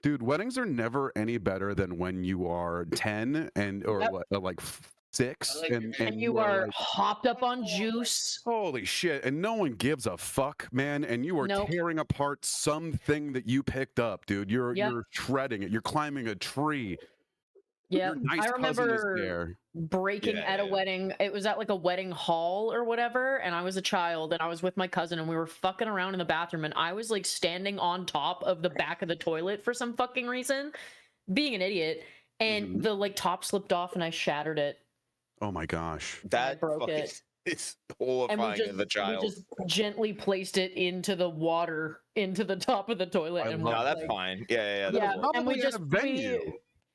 Dude, weddings are never any better than when you are 10 or like 6 and you are like, hopped up on juice. Holy shit. And no one gives a fuck, man. And you are tearing apart something that you picked up, dude. You're shredding it. You're climbing a tree. Yeah, nice I remember breaking at a wedding. It was at like a wedding hall or whatever, and I was a child, and I was with my cousin, and we were fucking around in the bathroom, and I was like standing on top of the back of the toilet for some fucking reason, being an idiot, and the like top slipped off, and I shattered it. Oh my gosh, that broke it. It's horrifying as a child. We just gently placed it into the water, into the top of the toilet. And no, that's fine. Yeah. And we just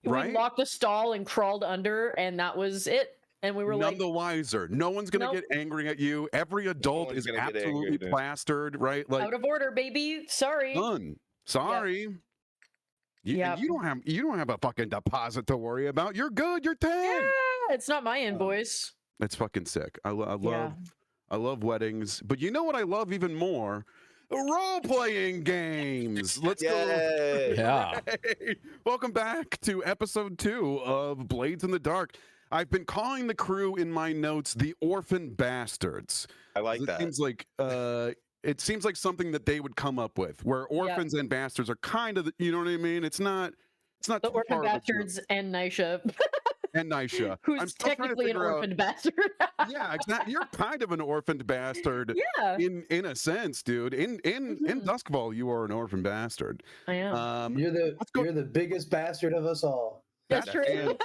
we locked the stall and crawled under, and that was it. And we were none the wiser. No one's gonna get angry at you. Every adult is absolutely plastered, right? Like out of order, baby. Sorry. Done. Sorry. You don't have a fucking deposit to worry about. You're good. You're 10. Yeah, it's not my invoice. That's fucking sick. I love weddings, but you know what I love even more? Role-playing games. Let's go. Yeah. Welcome back to episode 2 of Blades in the Dark. I've been calling the crew in my notes the Orphan Bastards. I like that. It seems like something that they would come up with, where orphans and bastards are kind of, you know what I mean? It's not the Orphan Bastards and Nisha. And Nisha, who's technically an orphaned bastard. Yeah, exactly. You're kind of an orphaned bastard. Yeah. In a sense, dude. In Duskfall, you are an orphan bastard. I am. You're the biggest bastard of us all. That's true.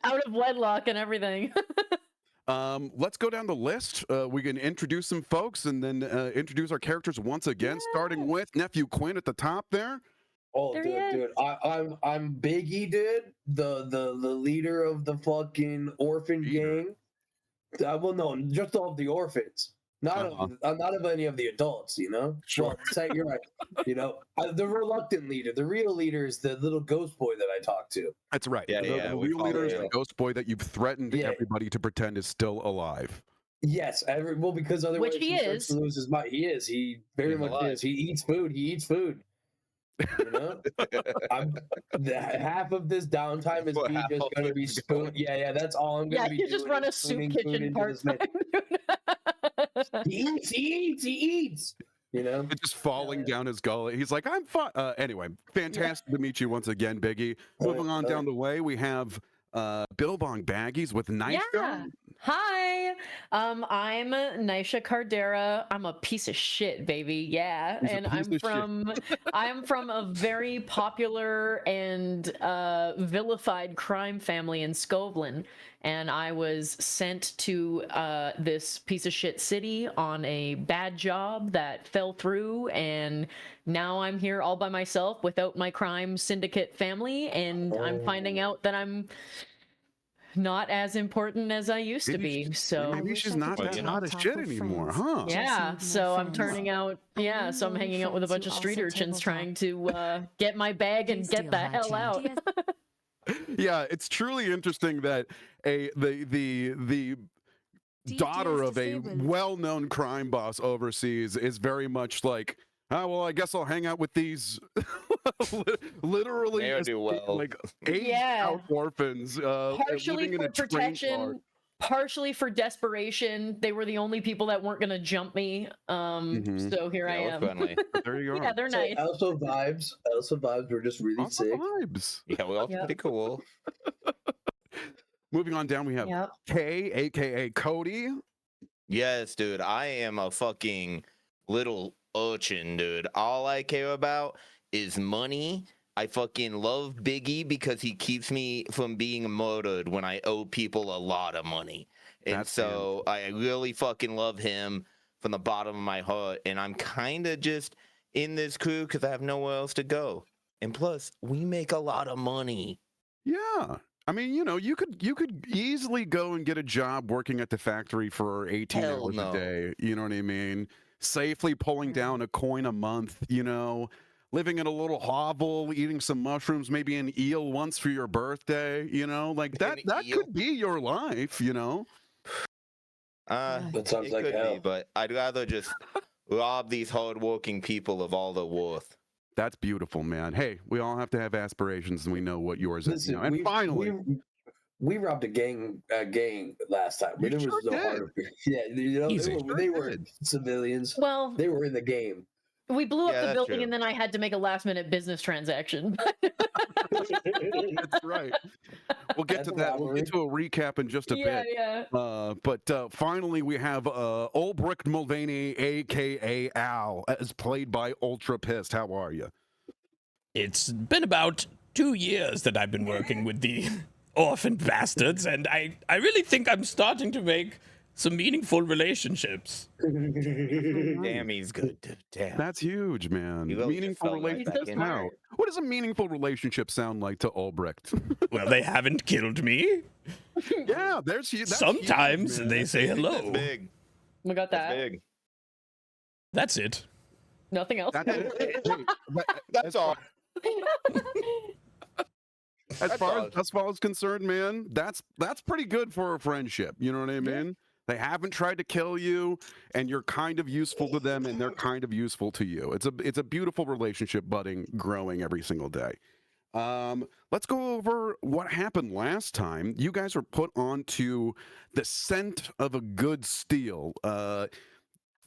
Out of wedlock and everything. Let's go down the list. We can introduce some folks and then introduce our characters once again, starting with NephewQuin at the top there. Oh, dude, I'm Biggie, dude, the leader of the fucking orphan gang. Well, no, just of the orphans, not of any of the adults, you know. Sure, well, you're right. You know, the reluctant leader. The real leader is the little ghost boy that I talked to. That's right. The real leader is the ghost boy that you've threatened everybody to pretend is still alive. Yes, because otherwise he starts to lose his mind. He is. He very much is. He eats food. You know, half of this downtime is me just gonna be spoon. Yeah, that's all I'm gonna be doing. Yeah, you just run a soup kitchen part-time. He eats. You know, it's just falling down his gullet. He's like, I'm fine. Anyway, fantastic to meet you once again, Biggie. Moving on down the way, we have BilbongBaggies with Nisha. Yeah. Hi, I'm Nisha Cardera. I'm a piece of shit, baby. Yeah, and I'm from a very popular and vilified crime family in Skovlin, and I was sent to this piece of shit city on a bad job that fell through, and now I'm here all by myself without my crime syndicate family, and I'm finding out that I'm not as important as I used to be. So maybe she's not that hot as shit anymore, huh? Yeah. So I'm turning out. Yeah. So I'm hanging out with a bunch of street urchins trying to get my bag and get the hell out. Yeah, it's truly interesting that the daughter of a well-known crime boss overseas is very much like, well, I guess I'll hang out with these literally like aged-out orphans. Partially for protection, partially for desperation. They were the only people that weren't going to jump me. So here I am. There you go. Yeah, they're nice. Also vibes. We're just really sick. Vibes. Yeah, well, pretty cool. Moving on down, we have K, aka Kohdei. Yes, dude. I am a fucking little urchin, dude. All I care about is money. I fucking love Biggie because he keeps me from being murdered when I owe people a lot of money. And so I really fucking love him from the bottom of my heart. And I'm kind of just in this crew because I have nowhere else to go. And plus, we make a lot of money. Yeah. I mean, you know, you could easily go and get a job working at the factory for 18 hours a day. You know what I mean? Safely pulling down a coin a month, you know, living in a little hovel, eating some mushrooms, maybe an eel once for your birthday, you know, like that could be your life, you know. That sounds like hell. But I'd rather just rob these hardworking people of all their worth. That's beautiful, man. Hey, we all have to have aspirations, and we know what yours is. Listen, And finally, we robbed a gang last time. You There sure was no did. hard. Yeah, you know, Easy. they Sure were did. civilians. Well, They were in the game. we blew up Yeah, the that's building, true. and then I had to make a last-minute business transaction. That's right. We'll get That's to a that. We'll robbery. get to a recap in just a yeah, bit. yeah. But finally, we have Albrecht Morvane, aka Al, as played by Ultrapissed. How are you? It's been about 2 years that I've been working with the orphan bastards, and I really think I'm starting to make some meaningful relationships. Damn, he's good, dude. Damn. That's huge, man. You really just Meaningful fell right relationship. back in. Now, what does a meaningful relationship sound like to Albrecht? Well, they haven't killed me. Yeah, that's Sometimes huge, they man. say That's hello. big. We got That's that. big. That's it. Nothing else. That's all. As far as concerned, man, that's pretty good for a friendship. You know what I mean? They haven't tried to kill you, and you're kind of useful to them, and they're kind of useful to you. It's a beautiful relationship, budding, growing every single day. Let's go over what happened last time. You guys were put onto the scent of a good steal.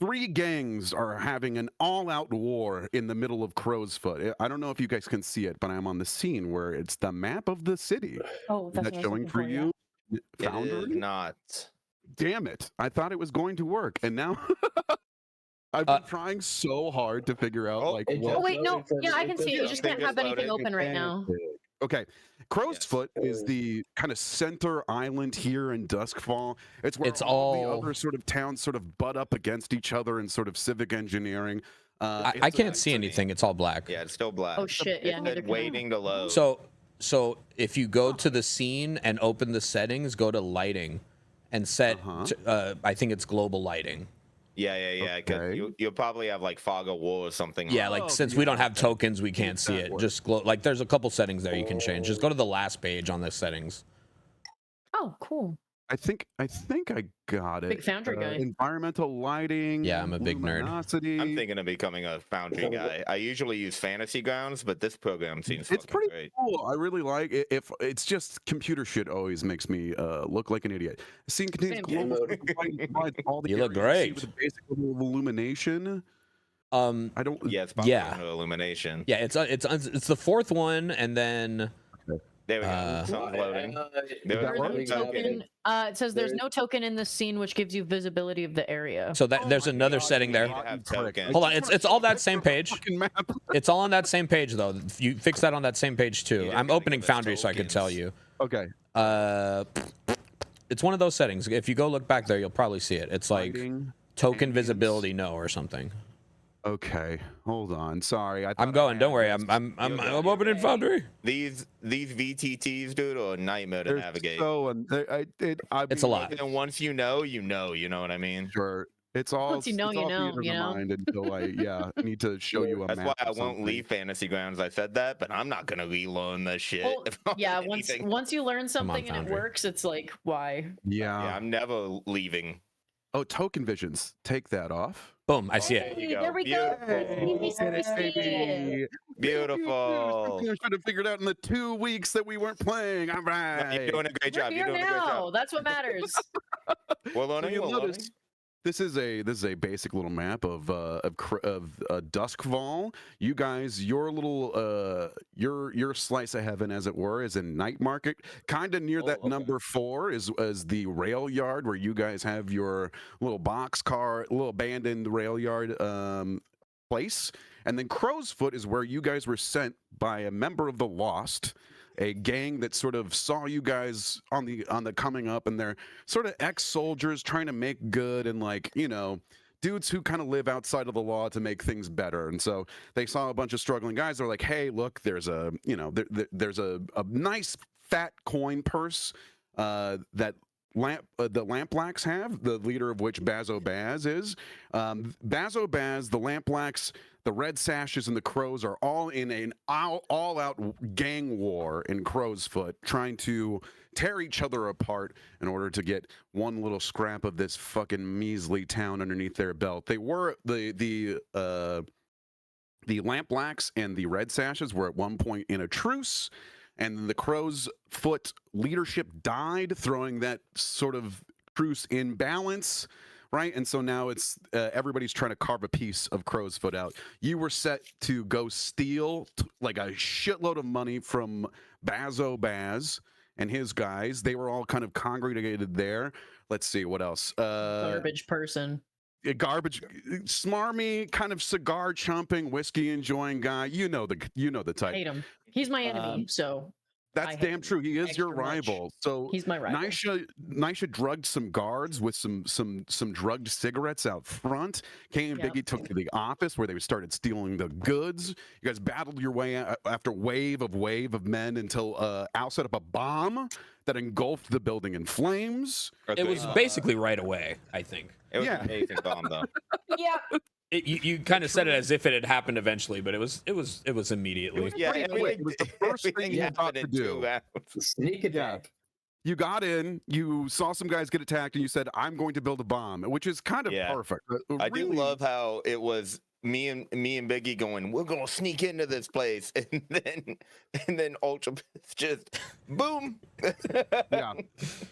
3 gangs are having an all-out war in the middle of Crow's Foot. I don't know if you guys can see it, but I'm on the scene where it's the map of the city. Oh, Is that's that what I was showing looking for yeah. you? It Foundry? is not. Damn it. I thought it was going to work, and now I've been trying so hard to figure out, Oh, like, it what... Oh wait, no. It says- Yeah, I it can says see it. You yeah. just They can't just have anything loaded. open right now. Okay, Crow's Yes, Foot is is. the kind of center island here in Duskfall. It's where It's all the all- other sort of towns sort of butt up against each other in sort of civic engineering. I It's can't a- see anything. It's all black. Yeah, it's still black. Oh shit, yeah, It neither said can I. waiting to load. So if you go to the scene and open the settings, go to lighting, and set. I think it's global lighting. Yeah. 'Cause Okay. you'll probably have like fog of war or something. Yeah, on. like Oh, since yeah, we don't have okay. tokens, we can't see That it. works. Just like there's a couple settings there you can change. Just go to the last page on the settings. Oh, cool. I think I got it. Big Foundry guy. Environmental lighting. Yeah, I'm a big nerd. luminosity. I'm thinking of becoming a Foundry guy. I usually use Fantasy Grounds, but this program seems It's fucking pretty great. cool. I really like it. If it's just computer shit, always makes me look like an idiot. The scene contains Same. global lighting, provides all the You look areas great. with a basic level of illumination. I don't. Yeah, it's Yeah. illumination. Yeah, it's the 4th one, and then There we go. Something's loading. There's no work? token. It says there's no token in the scene which gives you visibility of the area. so that there's my another God, setting there. you have Click. tokens. Hold on, I it's just all wanna that same page. fucking map. It's all on that same page though. You fix that on that same page too. just I'm gotta opening give us Foundry so I can tell tokens. you. Okay. It's one of those settings. If you go look back there, you'll probably see it. It's like Lighting. token ambience. visibility no or something. Okay. Hold on. Sorry. I I'm thought I going. had Don't worry. this. I'm opening Foundry. These VTTs, dude, are a nightmare to There's navigate. It's a lot. And once you know what I mean? Sure. It's all. Once you know, it's you all know, theater you of the know? mind until I need to show you a That's map. why I of won't something. leave Fantasy Grounds. I said that, but I'm not gonna relearn this shit. Well, yeah, Anything. once you learn on, something and it Foundry. works, it's like why? Yeah. Yeah, I'm never leaving. Oh, token visions. Take that off. Boom! I see it. There you go. There we go. Beautiful. I should have figured out in the 2 weeks that we weren't playing. All right. You're doing a great We're job. You're here doing a great now. job. That's what matters. We're So learning. you'll We're learning. notice this is a basic little map of Duskfall. You guys, your little your slice of heaven, as it were, is in Night Market, kind of near that okay. number 4 is the rail yard where you guys have your little boxcar, little abandoned rail yard place, and then Crow's Foot is where you guys were sent by a member of the Lost, a gang that sort of saw you guys on the coming up, and they're sort of ex-soldiers trying to make good, and like, you know, dudes who kind of live outside of the law to make things better. And so they saw a bunch of struggling guys. They're like, hey, look, there's a, you know, there's a nice fat coin purse that the Lampblacks have, the leader of which Bazo Baz is. Bazo Baz, the Lampblacks, the Red Sashes, and the Crows are all in an all-out gang war in Crow's Foot, trying to tear each other apart in order to get one little scrap of this fucking measly town underneath their belt. They were the The Lampblacks and the Red Sashes were at one point in a truce, and the Crow's Foot leadership died, throwing that sort of truce in balance, right? And so now it's everybody's trying to carve a piece of Crow's Foot out. You were set to go steal like a shitload of money from Baz and his guys. They were all kind of congregated there. Let's see what else. Garbage person. A garbage, smarmy, kind of cigar chomping, whiskey enjoying guy. You know the type. Hate him. He's my enemy. So that's damn true. He is your rival. Much. So he's my rival. Nisha drugged some guards with some drugged cigarettes out front. Kay and Biggie took to the office where they started stealing the goods. You guys battled your way after wave of men until Al set up a bomb that engulfed the building in flames. It was basically right away, I think. It was an amazing bomb, though. Yeah. You kind of said it as if it had happened eventually, but it was immediately. It was the first thing you thought to do. Sneak attack. You got in, you saw some guys get attacked, and you said, "I'm going to buld a bomb," which is kind of perfect. I do love how it was me and Biggie going, "We're gonna sneak into this place," and then Ultrapissed just boom.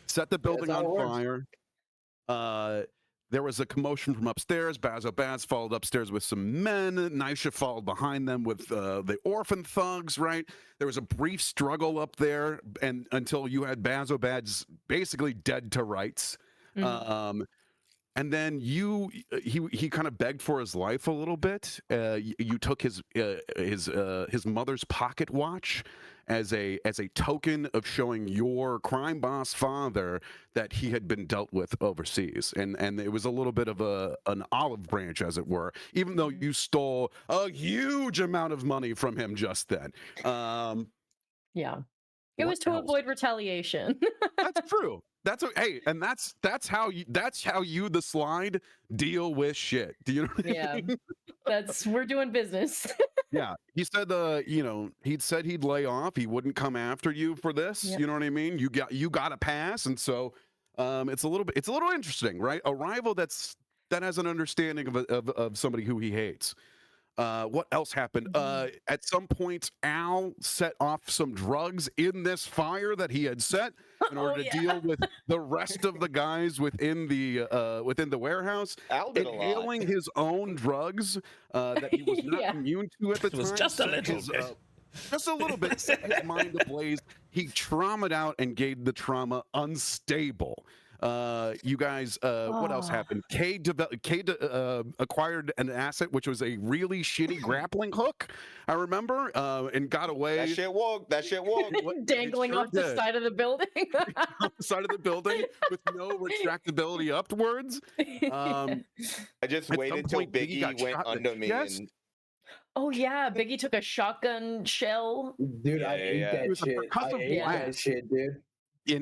Set the building on fire. There was a commotion from upstairs. Baz followed upstairs with some men. Nisha followed behind them with the orphan thugs, right? There was a brief struggle up there, and until you had Baz basically dead to rights. Mm-hmm. And then he kind of begged for his life a little bit. You took his mother's pocket watch as a token of showing your crime boss father that he had been dealt with overseas, and it was a little bit of an olive branch, as it were, even though you stole a huge amount of money from him just then. It was to avoid retaliation. That's true. And that's how you the slide deal with shit. Do you know what I mean? We're doing business. Yeah, he said he'd said he'd lay off. He wouldn't come after you for this. Yep. You know what I mean? You got a pass, and so it's a little interesting, right? A rival that has an understanding of somebody who he hates. What else happened? At some point, Al set off some drugs in this fire that he had set in order to deal with the rest of the guys within the warehouse. Al did inhaling his own drugs that he was not immune to at the time. It was just a little bit. Just a little bit. Set his mind ablaze. He traumatized out and gave the trauma unstable. You guys, what else happened? Kay acquired an asset, which was a really shitty grappling hook. I remember, and got away. That shit walked. Dangling off the side of the building. Off the side of the building with no retractability upwards. I just waited till Biggie went under me. Yes? Oh yeah, Biggie took a shotgun shell. Dude, I ate that shit. I ate that shit, dude.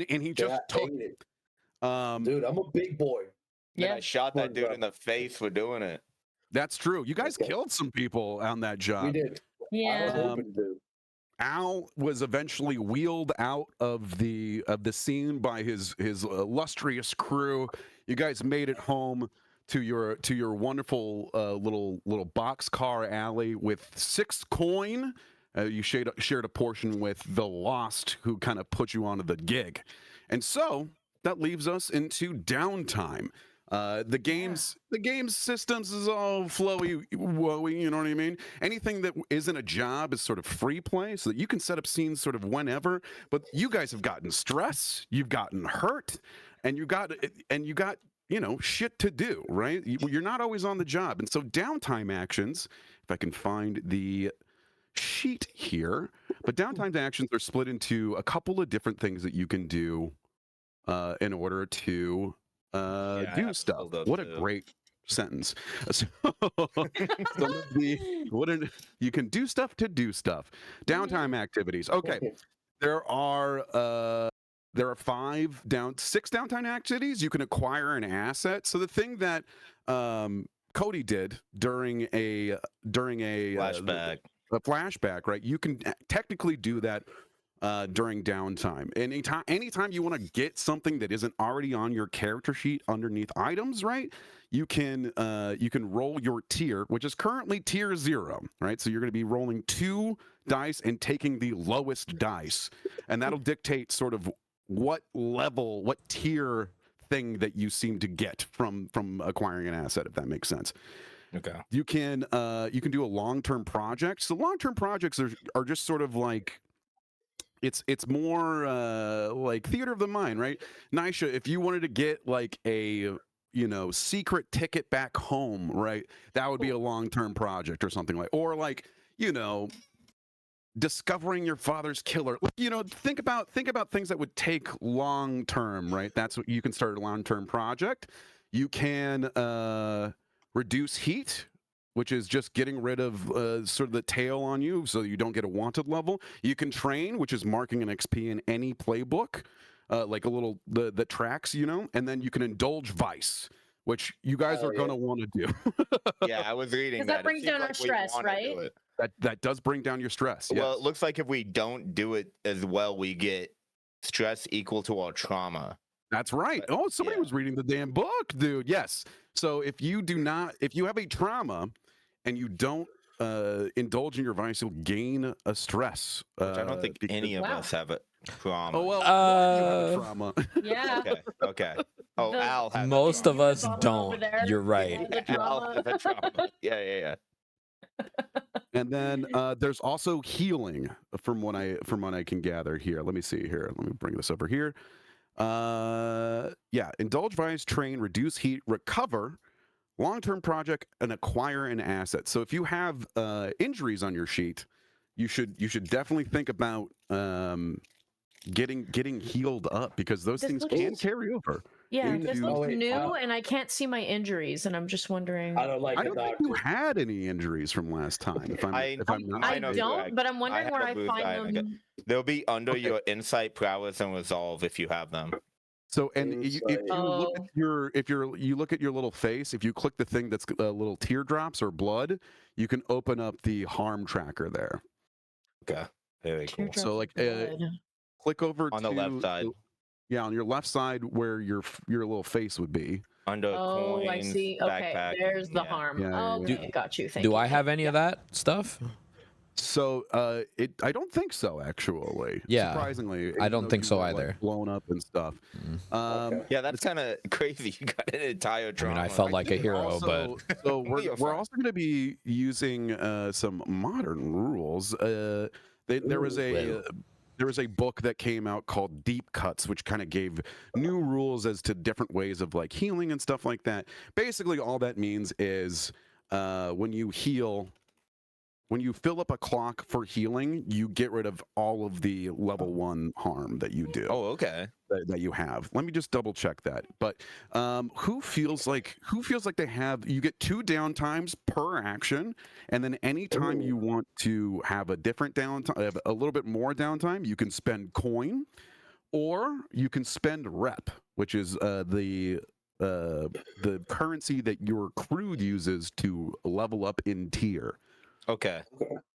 And he just took it. Dude, I'm a big boy. Yeah, I shot that dude in the face for doing it. That's true. You guys killed some people on that job. We did. Yeah. Al was eventually wheeled out of the scene by his illustrious crew. You guys made it home to your wonderful little boxcar alley with 6 coin. You shared a portion with the Lost, who kind of put you onto the gig, and so that leaves us into downtime. The game's systems is all flowy, woey, you know what I mean? Anything that isn't a job is sort of free play, so that you can set up scenes sort of whenever. But you guys have gotten stress, you've gotten hurt, and you got shit to do, right? You're not always on the job, and so downtime actions. If I can find the sheet here, but downtime actions are split into a couple of different things that you can do in order to do stuff. What a great sentence. So, you can do stuff to do stuff. Downtime activities. Okay. There are 6 downtime activities. You can acquire an asset. So the thing that Kohdei did during a flashback. A flashback, right? You can technically do that during downtime. Anytime you want to get something that isn't already on your character sheet underneath items, right? You can roll your tier, which is currently tier 0, right? So you're going to be rolling 2 dice and taking the lowest dice, and that'll dictate sort of what level, what tier thing that you seem to get from acquiring an asset, if that makes sense. Okay. You can do a long-term project. So long-term projects are just sort of like, it's more like theater of the mind, right? Nisha, if you wanted to get like a secret ticket back home, right? That would be a long-term project or something like, or like, discovering your father's killer. Think about things that would take long-term, right? That's what you can start a long-term project. You can reduce heat, which is just getting rid of sort of the tail on you so you don't get a wanted level. You can train, which is marking an XP in any playbook, like a little, the tracks, and then you can indulge vice, which you guys are going to want to do. Yeah, I was reading that. That brings down our stress, right? That does bring down your stress. Well, yes. it looks like if we don't do it as well, we get stress equal to our trauma. That's right. Oh, somebody was reading the damn book, dude. Yes. So if you have a trauma and you don't indulge in your vice, you'll gain a stress. Which I don't think any of us have a trauma. Oh, well, you have a trauma. Yeah. Okay. Oh, Al has Most of us don't. You're right. Al has a trauma. Yeah. And then there's also healing from what I can gather here. Let me see here. Let me bring this over here. Indulge vice, train, reduce heat, recover, long-term project, and acquire an asset. So if you have injuries on your sheet, you should definitely think about getting healed up, because those things can carry over. Yeah, this looks new, and I can't see my injuries, and I'm just wondering. I don't think you had any injuries from last time. If I'm not, I don't, but I'm wondering where I find them. They'll be under your insight, prowess, and resolve if you have them. So, and if you look at your little face, if you click the thing that's little teardrops or blood, you can open up the harm tracker there. Okay, very cool. So like click over on the left side. Yeah, on your left side where your little face would be. Under coins, I see. Okay, backpack, there's the harm. Okay, got you. Thank you. Do I have any of that stuff? So I don't think so, actually. Yeah, surprisingly, I don't think so either. Like blown up and stuff. Yeah, that's kind of crazy. You got an entire trauma. I mean, I felt like a hero, but so we're also going to be using some modern rules. There was a book that came out called Deep Cuts, which kind of gave new rules as to different ways of like healing and stuff like that. Basically, all that means is when you heal. When you fill up a clock for healing, you get rid of all of the level 1 harm that you do. Oh, okay. That you have. Let me just double check that. But who feels like they have? You get 2 downtimes per action, and then anytime you want to have a different downtime, a little bit more downtime, you can spend coin, or you can spend rep, which is the currency that your crew uses to level up in tier. Okay.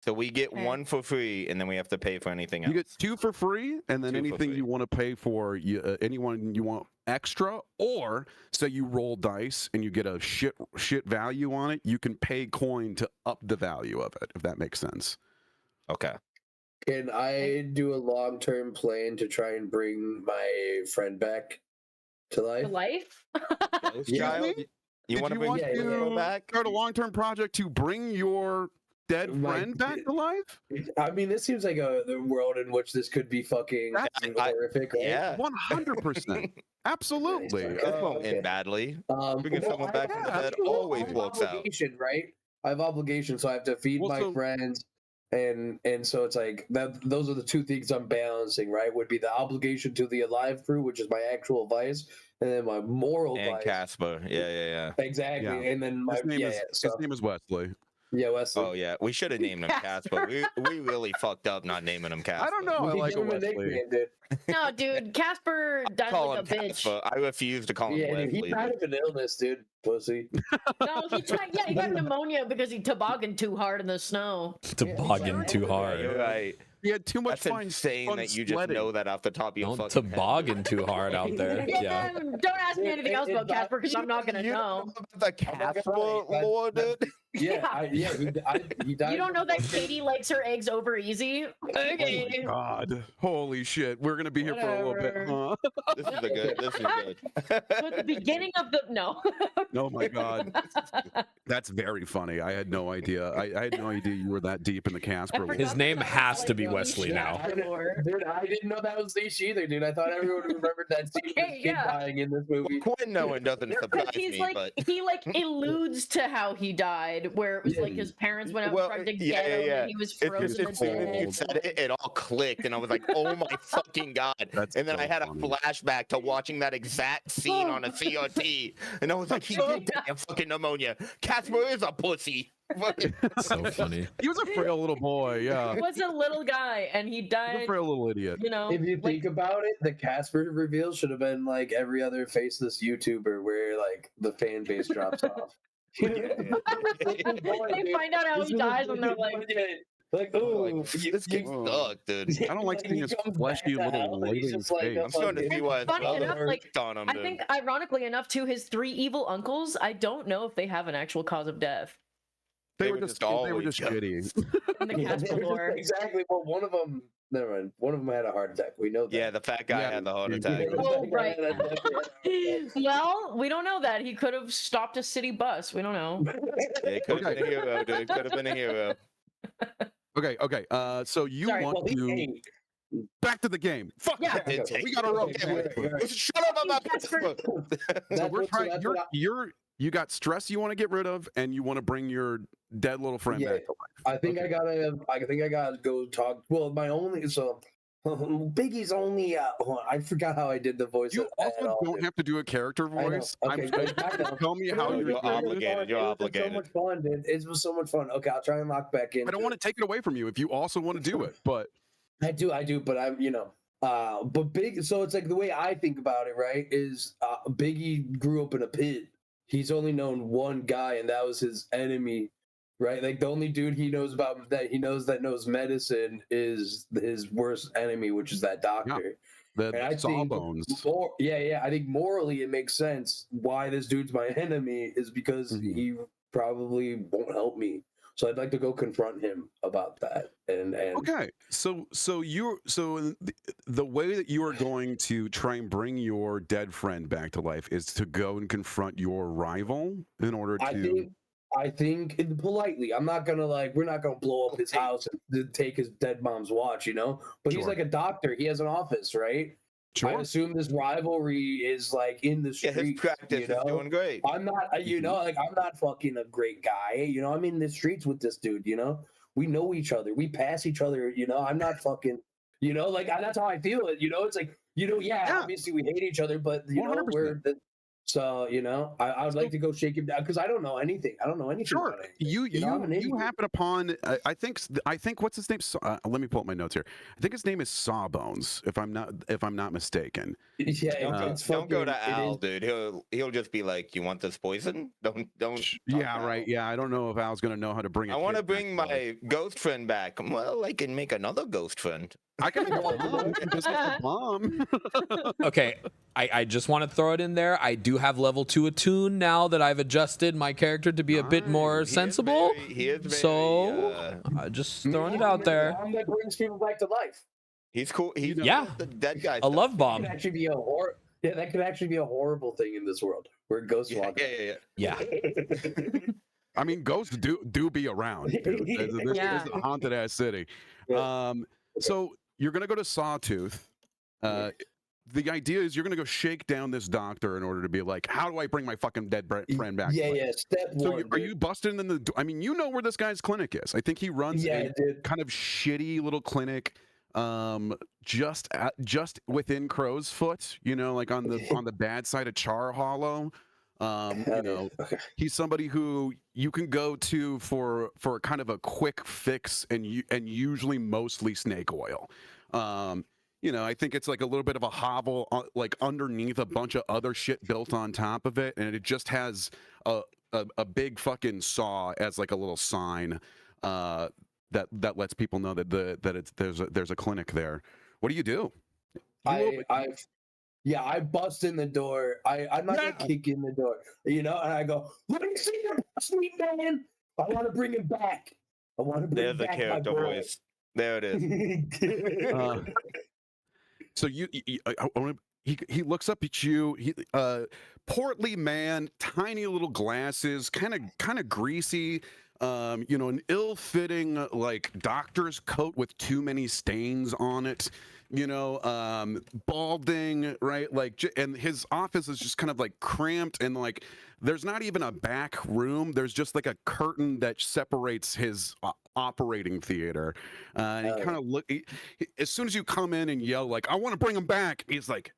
So we get 1 for free, and then we have to pay for anything else. You get 2 for free, and then anything you want to pay for, anyone you want extra, or say you roll dice and you get a shit value on it, you can pay coin to up the value of it, if that makes sense. Okay. Can I do a long-term plan to try and bring my friend back to life? To life? Child, you want to bring your back? Start a long-term project to bring your dead friend back to life? I mean, this seems like the world in which this could be fucking horrific. Right? Yeah, 100%. Absolutely. It won't end badly. Bringing someone back from the dead always works out. Right? I have obligations, so I have to feed my friends, and so it's like that. Those are the 2 things I'm balancing. Right? Would be the obligation to the alive crew, which is my actual vice, and then my moral vice. And Casper. Yeah. Exactly. Yeah. And then his name is Wesley. Yeah, Wesley. Oh yeah, we should have named him Casper. We really fucked up not naming him Casper. I don't know. I like Wesley. No, dude, Casper died like a bitch. Casper. I refuse to call him Wesley. He died of an illness, dude. Pussy. No, he got pneumonia because he tobogganed too hard in the snow. Tobogganed too hard. You're right. He had too much That's fun. insane that you just sledding. know that off the top of your Don't fucking toboggan too hard out there. Yeah. Don't ask me anything else about Casper because I'm not gonna You know. don't know about the Casper lore, dude? Yeah, he died. You don't know that Katie likes her eggs over easy? Okay. Oh my God. Holy shit. We're going to be here for a little bit, huh? This is a good. This is good. So at the beginning of the Oh my God. That's very funny. I had no idea. I had no idea you were that deep in the Casper. forgot His name that has to be like, Wesley now. Dude, I didn't know that was Nisha either, dude. I thought everyone remembered that scene with Okay, kid yeah. dying in this movie. Quinn knowing doesn't surprise He's me, like but he like alludes to how he died, where it was like his parents went out and tried to get him, and he was frozen to as soon as you death. said it, it all clicked, and I was like, "Oh my fucking God!" That's and then so I had funny. a flashback to watching that exact scene on a CRT, and I was like, "He did die of fucking pneumonia. Casper is a pussy." Fucking- So funny. He was a frail little boy. Yeah. He was a little guy, and he He's a died. frail little idiot. You know, If you like, think about it, the Casper reveal should have been like every other faceless YouTuber where like the fan base drops off. they find out how he dies, and they're like, oh, this kid sucked, dude. I don't like seeing his fleshy little waiting face. I'm starting to see why it's funny enough, like, on him, I dude. think, ironically enough, too, his 3 evil uncles, I don't know if they have an actual cause of death They were just always shitty. in the Casper lore. Exactly. Well, one of them. Never mind. One of them had a heart attack. We know that. Yeah, the fat guy Yeah, had the heart he attack. did. Oh, right. Well, we don't know that. He could have stopped a city bus. We don't know. Yeah, he could have been a hero, dude. Could have been a hero. Okay. So you Sorry, want to back to the game? Fuck Yeah. that. We got to roll. Shut up about Casper. So we're trying. You got stress you want to get rid of, and you want to bring your dead little friend Yeah. back to life. I think I gotta go talk. Well, my only Biggie's only. Hold on, I forgot how I did the voice. You also don't have to do a character I know. voice. Okay, Tell me how You're you're obligated. You're obligated. So much fun, dude. It was so much fun. Okay, I'll try and lock back in. I don't want to take it away from you if you also want to do it, but I do, but I'm, but Big. So it's like the way I think about it, right? Is Biggie grew up in a pit. He's only known one guy, and that was his enemy, right? Like the only dude he knows about that knows medicine is his worst enemy, which is that doctor. the And I think sawbones. I think morally it makes sense why this dude's my enemy is because he probably won't help me. So I'd like to go confront him about that. And Okay, so the way that you are going to try and bring your dead friend back to life is to go and confront your rival in order to. I think politely. I'm not gonna we're not gonna blow up his house and take his dead mom's watch, But he's Sure. like a doctor. He has an office, right? I Sure. assume this rivalry is like in the Yeah, street. his practice is doing great. I'm not, I'm not fucking a great guy. I'm in the streets with this dude. We know each other. We pass each other. I'm not fucking. That's how I feel it. It's like Yeah. obviously we hate each other, but 100%. So I would like to go shake him down because I don't know anything. I don't know anything. Sure. About anything. I'm an You idiot. happen upon I think what's his name? Let me pull up my notes here. I think his name is Sawbones, if I'm not mistaken. Yeah, Don't go to it Al, is- dude. He'll just be like, "You want this poison? Don't." Yeah, talk to right. Al. Yeah, I don't know if Al's gonna know how to bring. I want to bring my ghost friend back. Well, I can make another ghost friend. I can make a bomb. Just like a bomb. Okay, I just want to throw it in there. I do have level 2 attune now that I've adjusted my character to be a bit more sensible. He is very, So just throwing it out there. Bomb that brings people back to life. he's cool. Yeah. That guy. A love That bomb. could actually be that could actually be a horrible thing in this world where ghosts Yeah, walk. yeah. Yeah. I mean, ghosts do be around. Dude. This Yeah. is a haunted ass city. Yeah. So you're gonna go to Sawtooth. The idea is you're gonna go shake down this doctor in order to be like, how do I bring my fucking dead friend back? to life? Yeah. Step So one. are you busting in the? I mean, you know where this guy's clinic is. I think he runs a dude. kind of shitty little clinic, just within Crow's Foot. Like on the bad side of Char Hollow. Okay. He's somebody who you can go to for kind of a quick fix and usually mostly snake oil. I think it's like a little bit of a hovel, like underneath a bunch of other shit built on top of it, and it just has a big fucking saw as like a little sign. that lets people know that there's a clinic there. What do you do? I bust in the door. I'm not gonna kick in the door, and I go, let me see your sweet man. I want to bring him back. I want to bring back my boy. Voice. There it is. So he looks up at you. He portly man, tiny little glasses, kind of greasy. An ill-fitting like doctor's coat with too many stains on it. Balding, right? Like, and his office is just kind of like cramped, and like there's not even a back room. There's just like a curtain that separates his operating theater. And he kind of as soon as you come in and yell like, "I want to bring him back," he's like,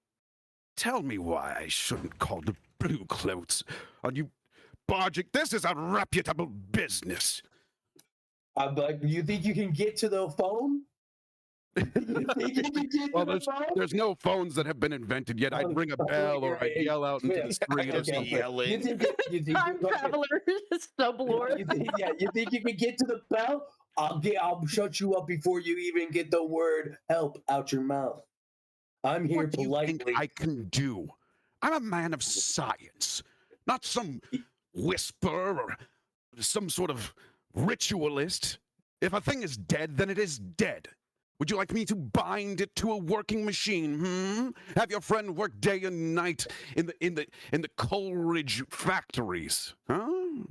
"Tell me why I shouldn't call the Blue Coats on you, Bargic. This is a reputable business." I'm like, you think you can get to the phone? Well, there's no phones that have been invented yet. I'd ring a bell or I'd yell out into the street or something. You think Time traveler, sublord. You think you can get to the bell? I'll shut you up before you even get the word help out your mouth. I'm here what politely. Do you think I can do? I'm a man of science, not some whisper or some sort of ritualist. If a thing is dead, then it is dead. Would you like me to bind it to a working machine? Have your friend work day and night in the Coleridge factories? Huh?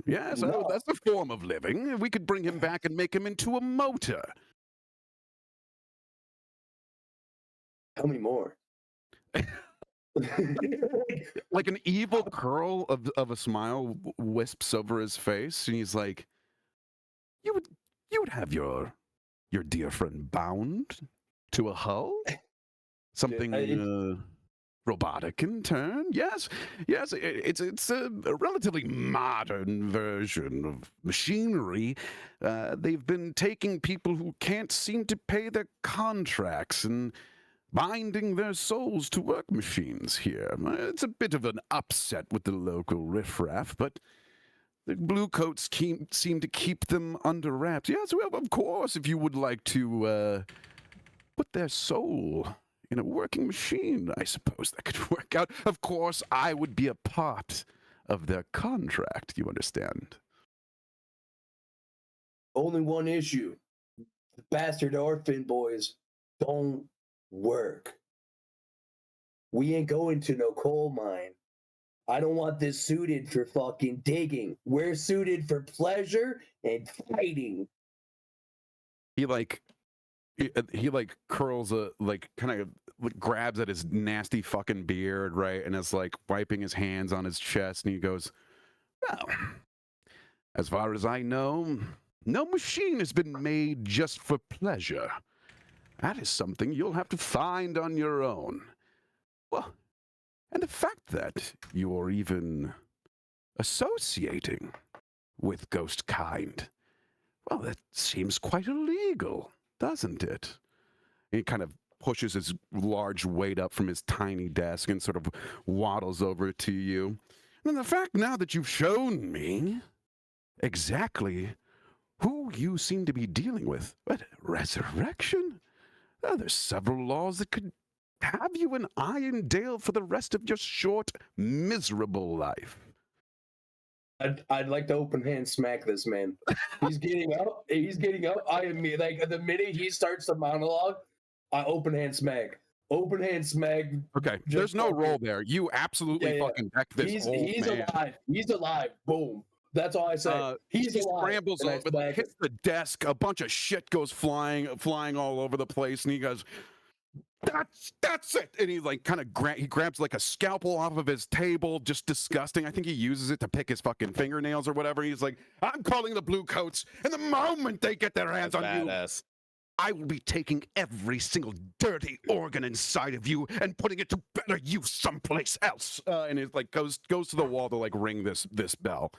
Yes, No. that's a form of living. We could bring him back and make him into a motor. Tell me more. Like an evil curl of a smile wisps over his face, and he's like, "You would have your dear friend bound to a hull? Something robotic in turn? Yes, it's a relatively modern version of machinery. They've been taking people who can't seem to pay their contracts and binding their souls to work machines here. It's a bit of an upset with the local riffraff, but the Blue Coats seem to keep them under wraps. Yes, well, of course, if you would like to put their soul in a working machine, I suppose that could work out. Of course, I would be a part of their contract, you understand? Only one issue. The bastard orphan boys don't work. We ain't going to no coal mine. I don't want this suited for fucking digging. We're suited for pleasure and fighting. He curls kind of grabs at his nasty fucking beard, right, and is like wiping his hands on his chest, and he goes, "Well, as far as I know, no machine has been made just for pleasure. That is something you'll have to find on your own. Well, and the fact that you're even associating with ghost kind, well, that seems quite illegal, doesn't it?" He kind of pushes his large weight up from his tiny desk and sort of waddles over to you. And the fact now that you've shown me exactly who you seem to be dealing with, what, resurrection? Oh, there's several laws that could have you in Irondale for the rest of your short, miserable life. I'd like to open hand smack this man. He's getting up. I am me. Like the minute he starts the monologue, I open hand smack. Open hand smack. Okay, there's no roll there. You absolutely fucking deck this old he's man. Alive. He's alive. Boom. That's all I say. He scrambles over, hits the desk. A bunch of shit goes flying all over the place, and he goes, "That's it!" And he like kind of he grabs like a scalpel off of his table, just disgusting. I think he uses it to pick his fucking fingernails or whatever. He's like, "I'm calling the Blue Coats, and the moment they get their hands on you, I will be taking every single dirty organ inside of you and putting it to better use someplace else." And it like goes to the wall to like ring this bell.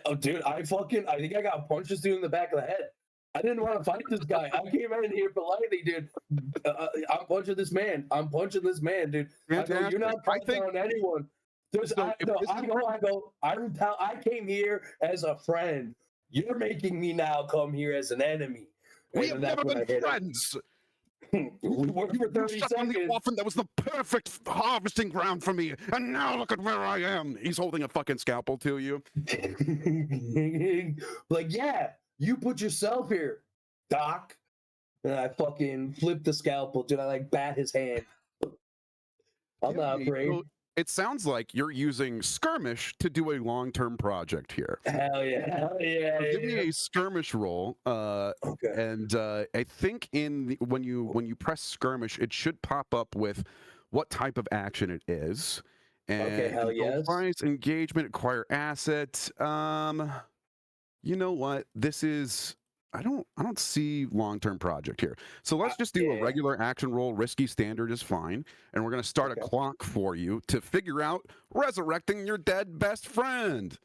Oh, dude, I think I got punched this dude in the back of the head. I didn't want to fight this guy. I came in here politely, dude. I'm punching this man. Dude. I go, you're not punching on anyone. I came here as a friend. You're making me now come here as an enemy. We have never been friends. We were 30 seconds. That was the perfect harvesting ground for me, and now look at where I am. He's holding a fucking scalpel to you. Like, yeah, you put yourself here, Doc. And I fucking flip the scalpel. Did I like bat his hand? I'm not afraid. Well, it sounds like you're using skirmish to do a long-term project here. Hell yeah, hell yeah. So give me a skirmish roll. Okay. And I think when you press skirmish, it should pop up with what type of action it is. And okay, hell yes. Price, engagement, acquire asset. You know what? This is I don't see long-term project here. So let's just do a regular action roll. Risky standard is fine. And we're going to start a clock for you to figure out resurrecting your dead best friend.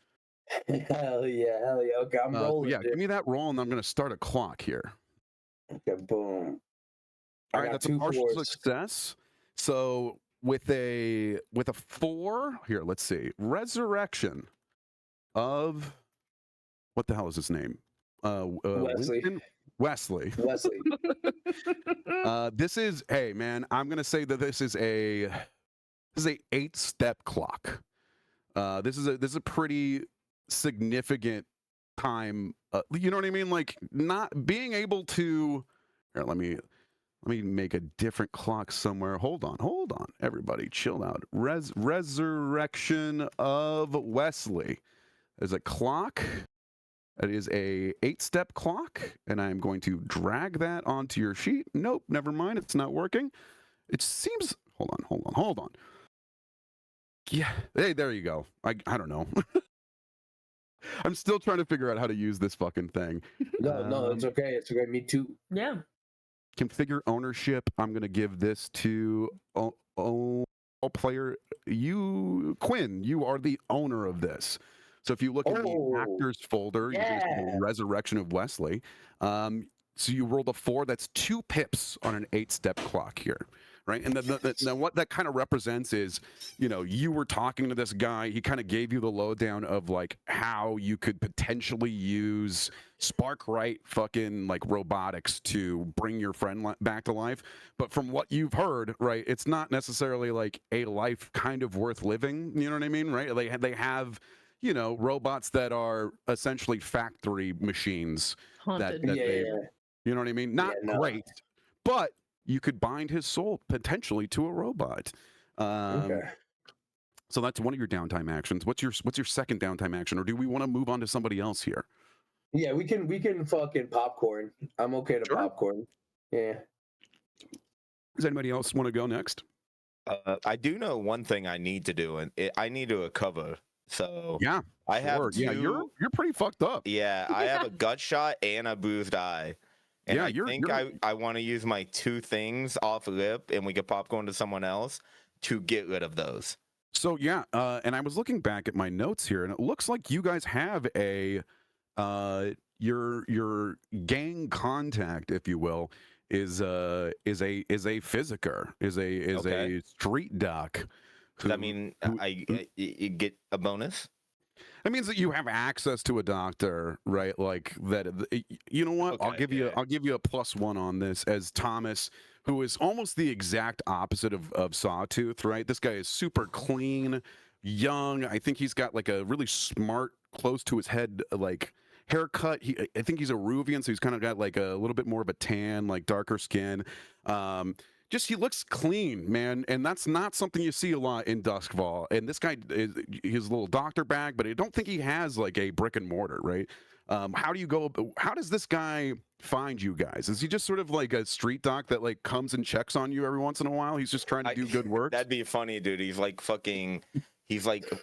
Hell yeah, hell yeah. Okay, I'm rolling. Yeah, give me that roll and I'm going to start a clock here. Okay, boom. All right, that's a partial success. So with a 4, here, let's see. Resurrection of what the hell is his name? Wesley. This is, hey man, I'm gonna say that this is a 8-step clock. This is a pretty significant time. You know what I mean? Like not being able to. Here, let me make a different clock somewhere. Hold on, everybody, chill out. Resurrection of Wesley. There's a clock. It is a 8-step clock, and I'm going to drag that onto your sheet. Nope, never mind. It's not working. It seems. Hold on. Yeah, hey, there you go. I don't know. I'm still trying to figure out how to use this fucking thing. No, it's okay. It's okay. Me too. Yeah. Configure ownership. I'm going to give this to player. Quinn, you are the owner of this. So if you look at the actors folder, you're going to see Resurrection of Wesley. So you rolled a 4. That's 2 pips on an 8-step clock here, right? And then what that kind of represents is, you were talking to this guy. He kind of gave you the lowdown of like how you could potentially use Sparkwright fucking like robotics to bring your friend back to life. But from what you've heard, right, it's not necessarily like a life kind of worth living. You know what I mean, right? They have robots that are essentially factory machines. Haunted. You know what I mean? Not great, but you could bind his soul potentially to a robot. Okay. So that's one of your downtime actions. What's your second downtime action, or do we want to move on to somebody else here? Yeah, we can fucking popcorn. I'm okay to popcorn. Yeah. Does anybody else want to go next? I do know one thing I need to do, and I need to recover. So yeah, I have 2. Yeah, you're pretty fucked up. Yeah, I have a gut shot and a bruised eye. And yeah, I think I want to use my 2 things off lip, and we could popcorn to someone else to get rid of those. So yeah, and I was looking back at my notes here, and it looks like you guys have a your gang contact, if you will, is a physiker, is a street doc. Does that mean you get a bonus? That means that you have access to a doctor, right? Like that. You know what? Okay, I'll give you a +1 on this, as Thomas, who is almost the exact opposite of Sawtooth, right? This guy is super clean, young. I think he's got like a really smart, close to his head, like haircut. I think he's a Ruvian, so he's kind of got like a little bit more of a tan, like darker skin. Just he looks clean, man, and that's not something you see a lot in Duskfall. And this guy is his little doctor bag, but I don't think he has like a brick and mortar, right? How does this guy find you guys? Is he just sort of like a street doc that like comes and checks on you every once in a while? He's just trying to do good work. That'd be funny, dude. He's like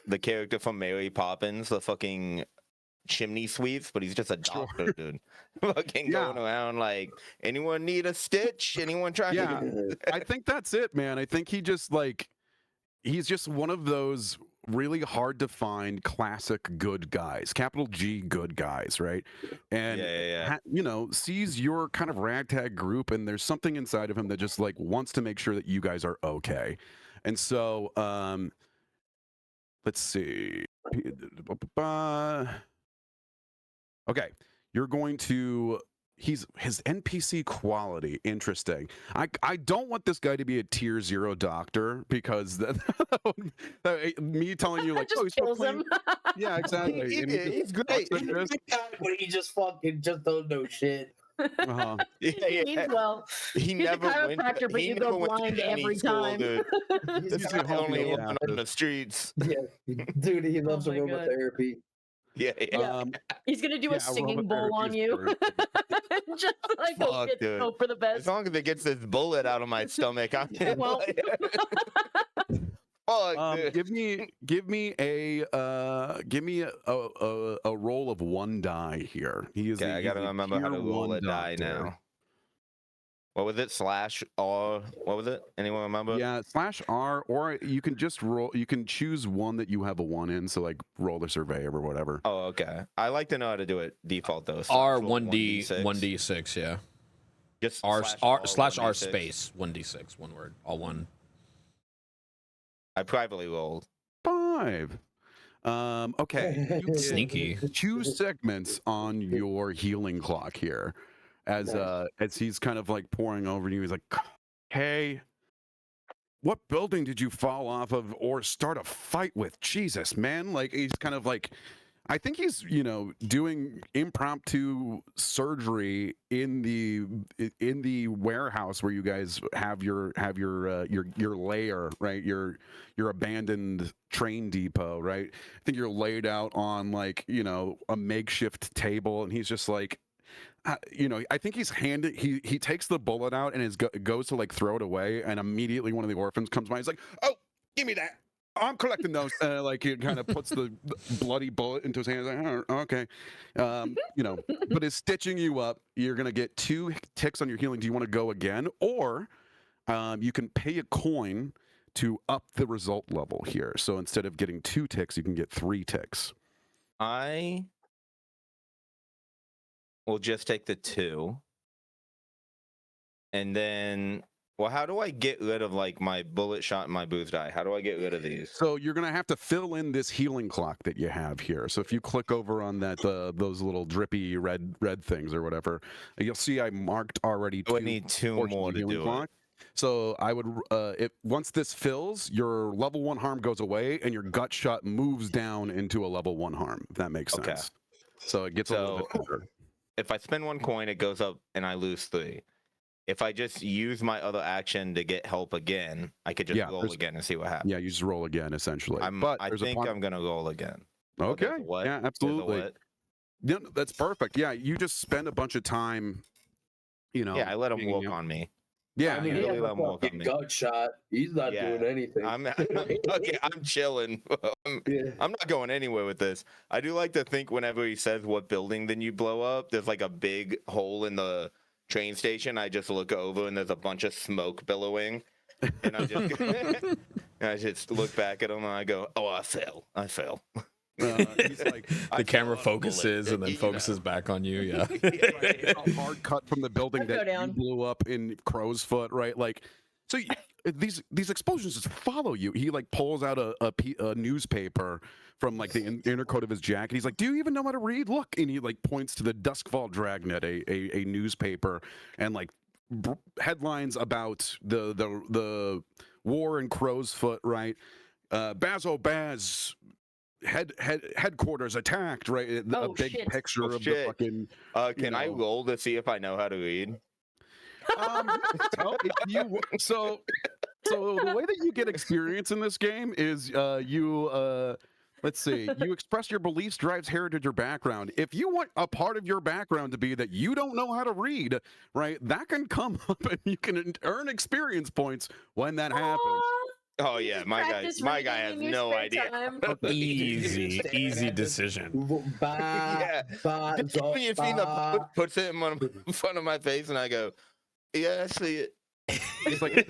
the character from Mary Poppins, the fucking chimney sweeps, but he's just a doctor, dude. Fucking going around like, anyone need a stitch? Anyone trying to... I think that's it, man. I think he's just one of those really hard to find classic good guys, capital G good guys, right? And sees your kind of ragtag group, and there's something inside of him that just like wants to make sure that you guys are okay. And so let's see. Okay, you're going to his NPC quality interesting. I don't want this guy to be a tier 0 doctor because me telling you like, just oh, he's so kills clean. him. Yeah, exactly. And He's great. He's a good guy, but he just fucking just don't know shit. Uh-huh. Yeah, Means well. He He's a never went. chiropractor, but He you never go went to blind any every school, time. dude. He's This He's is a the home only field one on the streets. Yeah, dude, he loves Oh my God. aromatherapy. Yeah, Yeah. He's gonna do a singing bowl on you. Just like hope Fuck, it's dude. hope for the As best. long as it gets this bullet out of my stomach, I'm It won't. Fuck, dude. give me a roll of 1 die here. He is. Okay, I gotta he's a remember how to tier roll 1 a die doctor. now. What was it? /R? What was it? Anyone remember? Yeah, /R, or you can just roll. You can choose one that you have a 1 in. So like roll the surveyor or whatever. Oh, okay. I like to know how to do it default though. R /roll 1D 1d6, yeah. Just /R 1d6. space 1d6, one word, all one. I privately rolled. 5. Okay. You get Sneaky. 2 segments on your healing clock here, as he's kind of like pouring over you. He's like, "Hey, what building did you fall off of or start a fight with? Jesus, man!" Like he's kind of like, I think he's doing impromptu surgery in the warehouse where you guys have your lair, right? Your abandoned train depot, right? I think you're laid out on like a makeshift table, and he's just like, I think he takes the bullet out and goes to like throw it away, and immediately one of the orphans comes by. He's like, "Oh, give me that. I'm collecting those." Like he kind of puts the bloody bullet into his hand. Like, "Oh, okay," but is stitching you up. You're gonna get 2 ticks on your healing. Do you want to go again, or you can pay a coin to up the result level here? So instead of getting 2 ticks, you can get 3 ticks. I will just take the 2. And then, well, how do I get rid of like my bullet shot and my boost die? How do I get rid of these? So you're gonna have to fill in this healing clock that you have here. So if you click over on that, those little drippy red things or whatever, you'll see I marked already. I need 2 more to do it. So I would, once this fills, your level 1 harm goes away, and your gut shot moves down into a level 1 harm. If that makes sense. Okay. So it gets a little bit better. If I spend 1 coin, it goes up, and I lose 3. If I just use my other action to get help again, I could just roll again and see what happens. Yeah, you just roll again essentially. I think I'm gonna roll again. Okay. What? Yeah, absolutely. Yeah, that's perfect. Yeah, you just spend a bunch of time. Yeah, I let him walk on me. Yeah, I mean, really he has let a him walk on fucking me. gut shot. He's not doing anything. I'm chilling. I'm not going anywhere with this. I do like to think whenever he says what building then you blow up, there's like a big hole in the train station. I just look over and there's a bunch of smoke billowing, and I just look back at him and I go, "Oh, I fell. He's like, The camera focuses and then focuses back on you. Yeah. Right, a hard cut from the building Go that down. you blew up in Crow's Foot, right? Like, so these explosions just follow you. He like pulls out a newspaper from like the inner coat of his jacket. He's like, "Do you even know how to read? Look!" And he like points to the Duskfall Dragnet, a newspaper, and like headlines about the war in Crow's Foot, right? Bazo Baz headquarters attacked, right? A big shit. picture of the fucking. Can I roll to see if I know how to read? So the way that you get experience in this game is let's see, you express your beliefs, drives, heritage, or background. If you want a part of your background to be that you don't know how to read, right, that can come up and you can earn experience points when that happens. Oh yeah, my guy has no idea. Easy decision. You seen the puts it in front of my face, and I go, "Yeah, I see it." He's like,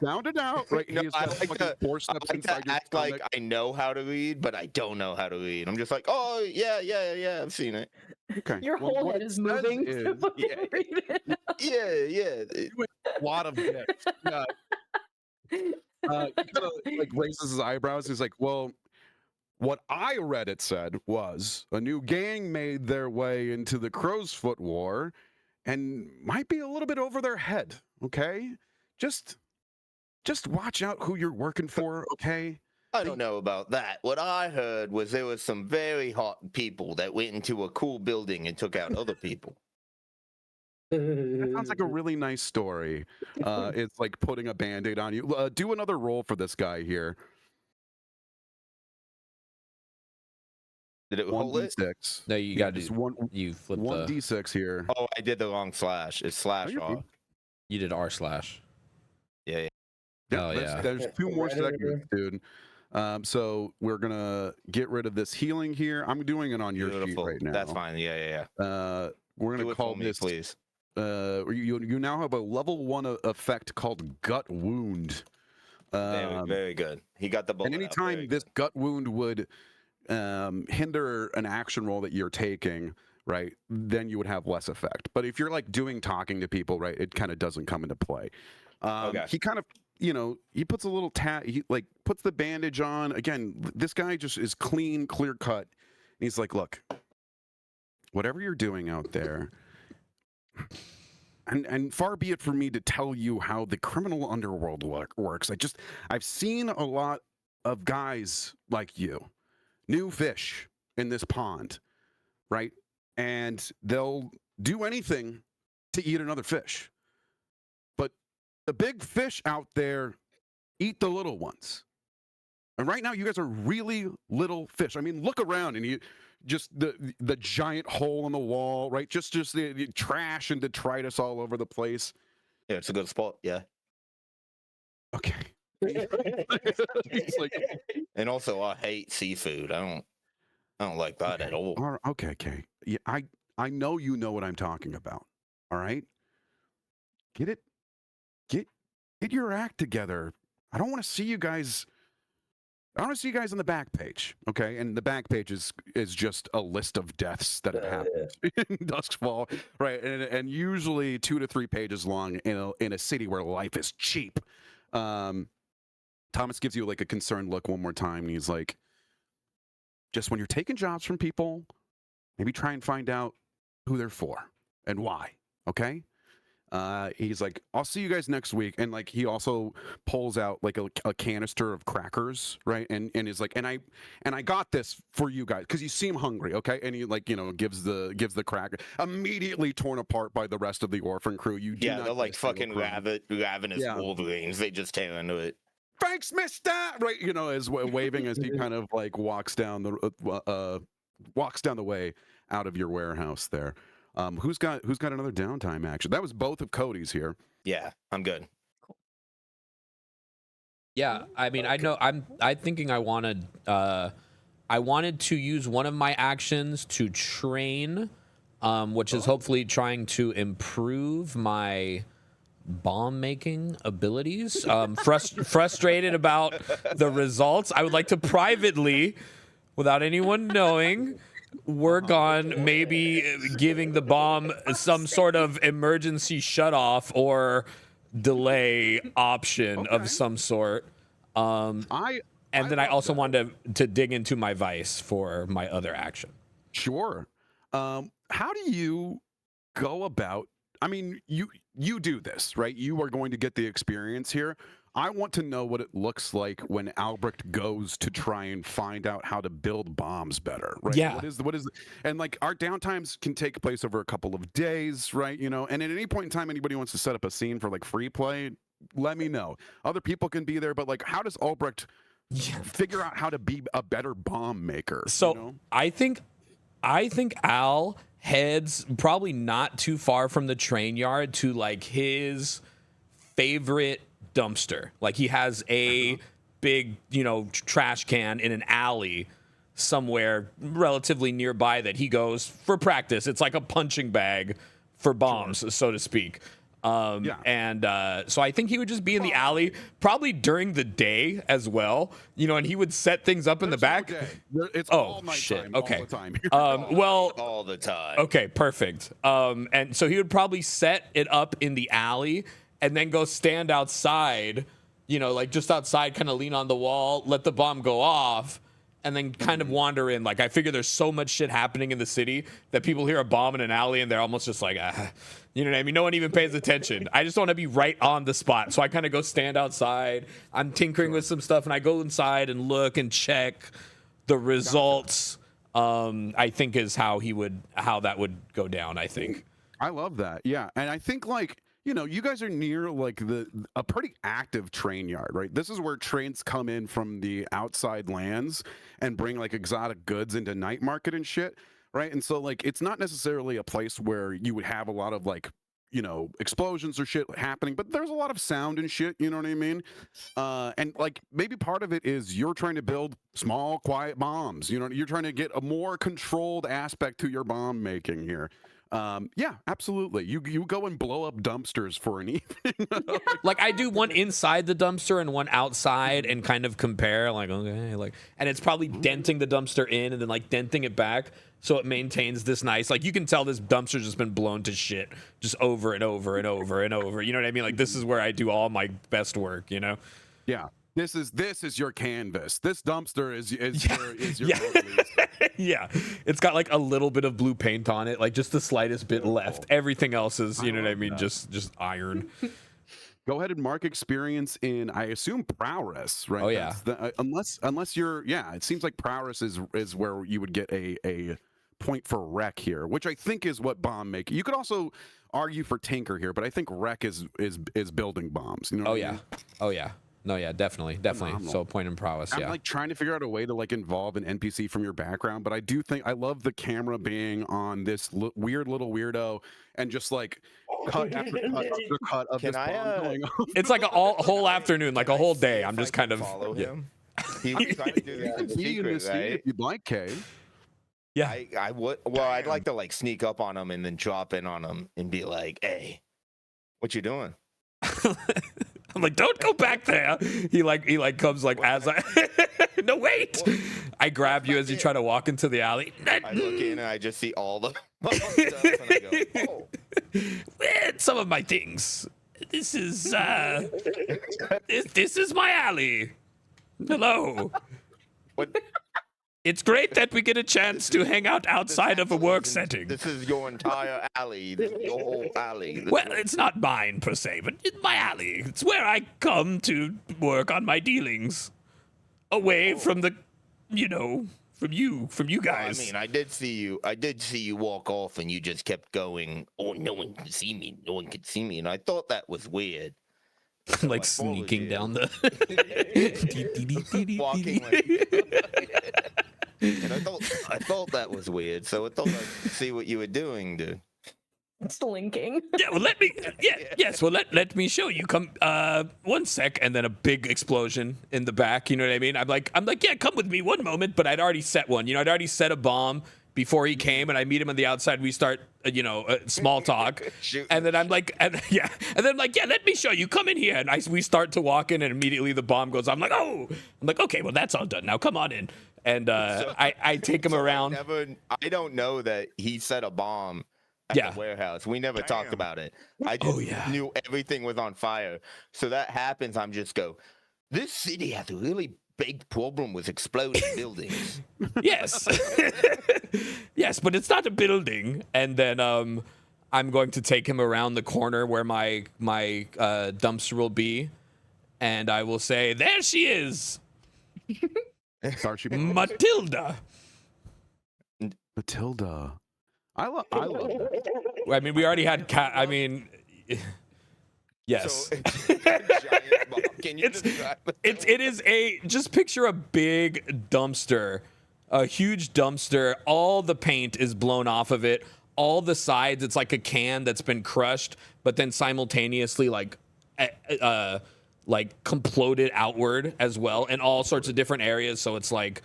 sound it out, right? No, I like to, 4 steps inside your act like I know how to read, but I don't know how to read. I'm just like, "Oh yeah, I've seen it." Okay. Your whole head is moving. Yeah. A lot of this. Yeah. He kind of like raises his eyebrows. He's like, "Well, what I read it said was a new gang made their way into the Crow's Foot War, and might be a little bit over their head. Okay, just watch out who you're working for. Okay. I don't know about that. What I heard was there was some very hot people that went into a cool building and took out other people. That sounds like a really nice story. It's like putting a Band-Aid on you. Do another roll for this guy here. Did it hold it? 1d6. No, you got to just one. You flipped 1d6 here. Oh, I did the wrong slash. It's slash you're R. good. You did R slash. Yeah. Oh, yeah. There's 2 more segments, dude. So we're gonna get rid of this healing here. I'm doing it on your sheet right now. That's fine. Yeah. We're gonna call this, please. You now have a level 1 effect called Gut Wound. Very good. He got the bullet. And anytime this gut wound would hinder an action roll that you're taking, right, then you would have less effect. But if you're like talking to people, right, it kind of doesn't come into play. Okay. He kind of, he puts a little he like puts the bandage on. Again, this guy just is clean, clear cut. And he's like, look, whatever you're doing out there, and far be it for me to tell you how the criminal underworld works. I've seen a lot of guys like you, new fish in this pond, right? And they'll do anything to eat another fish. But the big fish out there eat the little ones. And right now, you guys are really little fish. I mean, look around and you just the giant hole in the wall, right? Just the trash and detritus all over the place. Yeah, it's a good spot. Yeah. Okay. It's like, and also, I hate seafood. I don't like that at all. Okay. Yeah, I know you know what I'm talking about. All right. Get your act together. I don't want to see you guys. I want to see you guys on the back page, okay? And the back page is just a list of deaths that have happened in Duskfall, right? And usually 2 to 3 pages long in a city where life is cheap. Thomas gives you like a concerned look one more time, and he's like, just when you're taking jobs from people, maybe try and find out who they're for and why, okay? He's like, I'll see you guys next week. And like, he also pulls out like a canister of crackers, right? And he's like, and I got this for you guys because you seem hungry, okay? And he like, gives the cracker, immediately torn apart by the rest of the orphan crew. They're like fucking ravenous wolverines. They just tear into it. Thanks, mister! Right, as waving as he kind of like walks down the way out of your warehouse there. Who's got another downtime action? That was both of Cody's here. Yeah, I'm good. Cool. Yeah, I mean, I'm thinking I wanted to use one of my actions to train, which is hopefully trying to improve my bomb making abilities. Frustrated about the results. I would like to privately, without anyone knowing, work on maybe giving the bomb some sort of emergency shutoff or delay option of some sort. And then I also wanted to dig into my vice for my other action. Sure. How do you go about? I mean, you do this, right? You are going to get the experience here. I want to know what it looks like when Albrecht goes to try and find out how to build bombs better, right? Yeah. What is, and like our downtimes can take place over a couple of days, right? And at any point in time, anybody wants to set up a scene for like free play, let me know. Other people can be there, but like, how does Albrecht figure out how to be a better bomb maker? So I think Al heads probably not too far from the train yard to like his favorite dumpster. Like he has a big, trash can in an alley somewhere relatively nearby that he goes for practice. It's like a punching bag for bombs, so to speak. And so I think he would just be in the alley probably during the day as well, and he would set things up in the back. It's all night shit. time, Okay. all the time. All the time. Okay, perfect. And so he would probably set it up in the alley and then go stand outside, like just outside, kind of lean on the wall, let the bomb go off, and then kind of wander in. Like, I figure there's so much shit happening in the city that people hear a bomb in an alley and they're almost just like, you know what I mean? No one even pays attention. I just want to be right on the spot. So I kind of go stand outside. I'm tinkering with some stuff, and I go inside and look and check the results. I think is how that would go down, I think. I love that. Yeah. And I think, like, you know, you guys are near like a pretty active train yard, right? This is where trains come in from the outside lands and bring like exotic goods into night market and shit, right? And so like it's not necessarily a place where you would have a lot of like, you know, explosions or shit happening, but there's a lot of sound and shit, you know what I mean? And like maybe part of it is you're trying to build small, quiet bombs. You know, you're trying to get a more controlled aspect to your bomb making here. Yeah, absolutely. You go and blow up dumpsters for an evening. Like I do one inside the dumpster and one outside and kind of compare, like, okay, like, and it's probably denting the dumpster in and then like denting it back so it maintains this nice, like, you can tell this dumpster's just been blown to shit just over and over and over and over. You know what I mean? Like, this is where I do all my best work, you know? Yeah. This is your canvas. This dumpster is your Yeah, it's got like a little bit of blue paint on it, like just the slightest bit left. Everything else is, you know what I mean, just iron. Go ahead and mark experience in, I assume, prowess, right? Oh yeah. Unless you're, yeah, it seems like prowess is where you would get a point for wreck here, which I think is what bomb making. You could also argue for tinker here, but I think wreck is building bombs. You know? Oh yeah. Oh yeah. No, yeah, definitely. Phenomenal. So point in prowess, I'm like trying to figure out a way to like involve an NPC from your background, but I do think I love the camera being on this weird little weirdo and just like cut after cut after cut of this bomb going on. It's like a whole afternoon, like a whole day. I'm just kind of follow him. He's trying to do this in secret, right? If you'd like, Kay. Yeah, I would. Well, I'd like to like sneak up on him and then drop in on him and be like, "Hey, what you doing?" I'm like, don't go back there. He like comes like as I no wait. I grab you as you try to walk into the alley. I look in and I just see all the stuff and I go, oh. Some of my things. This is this is my alley. Hello. What? It's great that we get a chance to hang out outside of a work setting. This is your entire alley. This is your whole alley. Well, it's not mine per se, but it's my alley. It's where I come to work on my dealings. Away from the, you know, from you guys. Well, I mean, I did see you walk off and you just kept going, oh, no one can see me. No one can see me. And I thought that was weird. So like sneaking down the... Walking like... And I thought that was weird, so I thought I'd see what you were doing, dude. Slinking. Yeah, well, let me show you. Come, 1 sec, and then a big explosion in the back. You know what I mean? I'm like, yeah, come with me 1 moment. But I'd already set one. You know, I'd already set a bomb before he came, and I meet him on the outside. We start, small talk, and then I'm like, yeah, let me show you. Come in here, and we start to walk in, and immediately the bomb goes. I'm like, okay, well that's all done. Now come on in. And I take him around. I don't know that he set a bomb at the warehouse. We never talked about it. I just knew everything was on fire. So that happens. I'm just go, this city has a really big problem with exploding buildings. Yes. Yes, but it's not a building. And then I'm going to take him around the corner where my dumpster will be. And I will say, there she is. Matilda. I love that. I mean, we already had I mean, yes. So it's a giant bomb. Can you describe it? It is just picture a big dumpster, a huge dumpster. All the paint is blown off of it. All the sides, it's like a can that's been crushed, but then simultaneously like comploded outward as well in all sorts of different areas. So it's like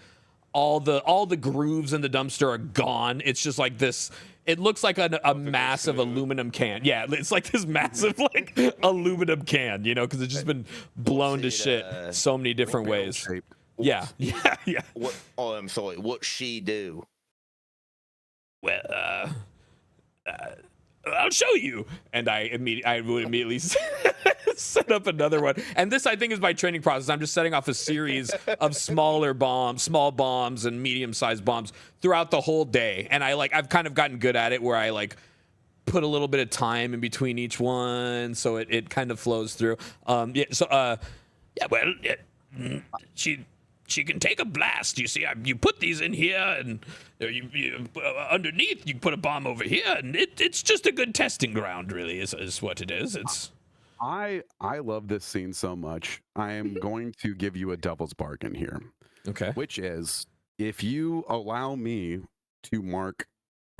all the grooves in the dumpster are gone. It's just like this. It looks like a massive aluminum can. Yeah, it's like this massive like aluminum can, you know, because it's just been blown to shit so many different ways. Yeah. Oh, I'm sorry. What's she do? Well, I'll show you. And I would immediately set up another one. And this, I think, is my training process. I'm just setting off a series of small bombs and medium-sized bombs throughout the whole day. And I've kind of gotten good at it where I put a little bit of time in between each one, so it kind of flows through. She can take a blast. You see, you put these in here, and you underneath you put a bomb over here, and it's just a good testing ground. Really, is what it is. It's. I love this scene so much. I am going to give you a devil's bargain here. Okay. Which is, if you allow me to mark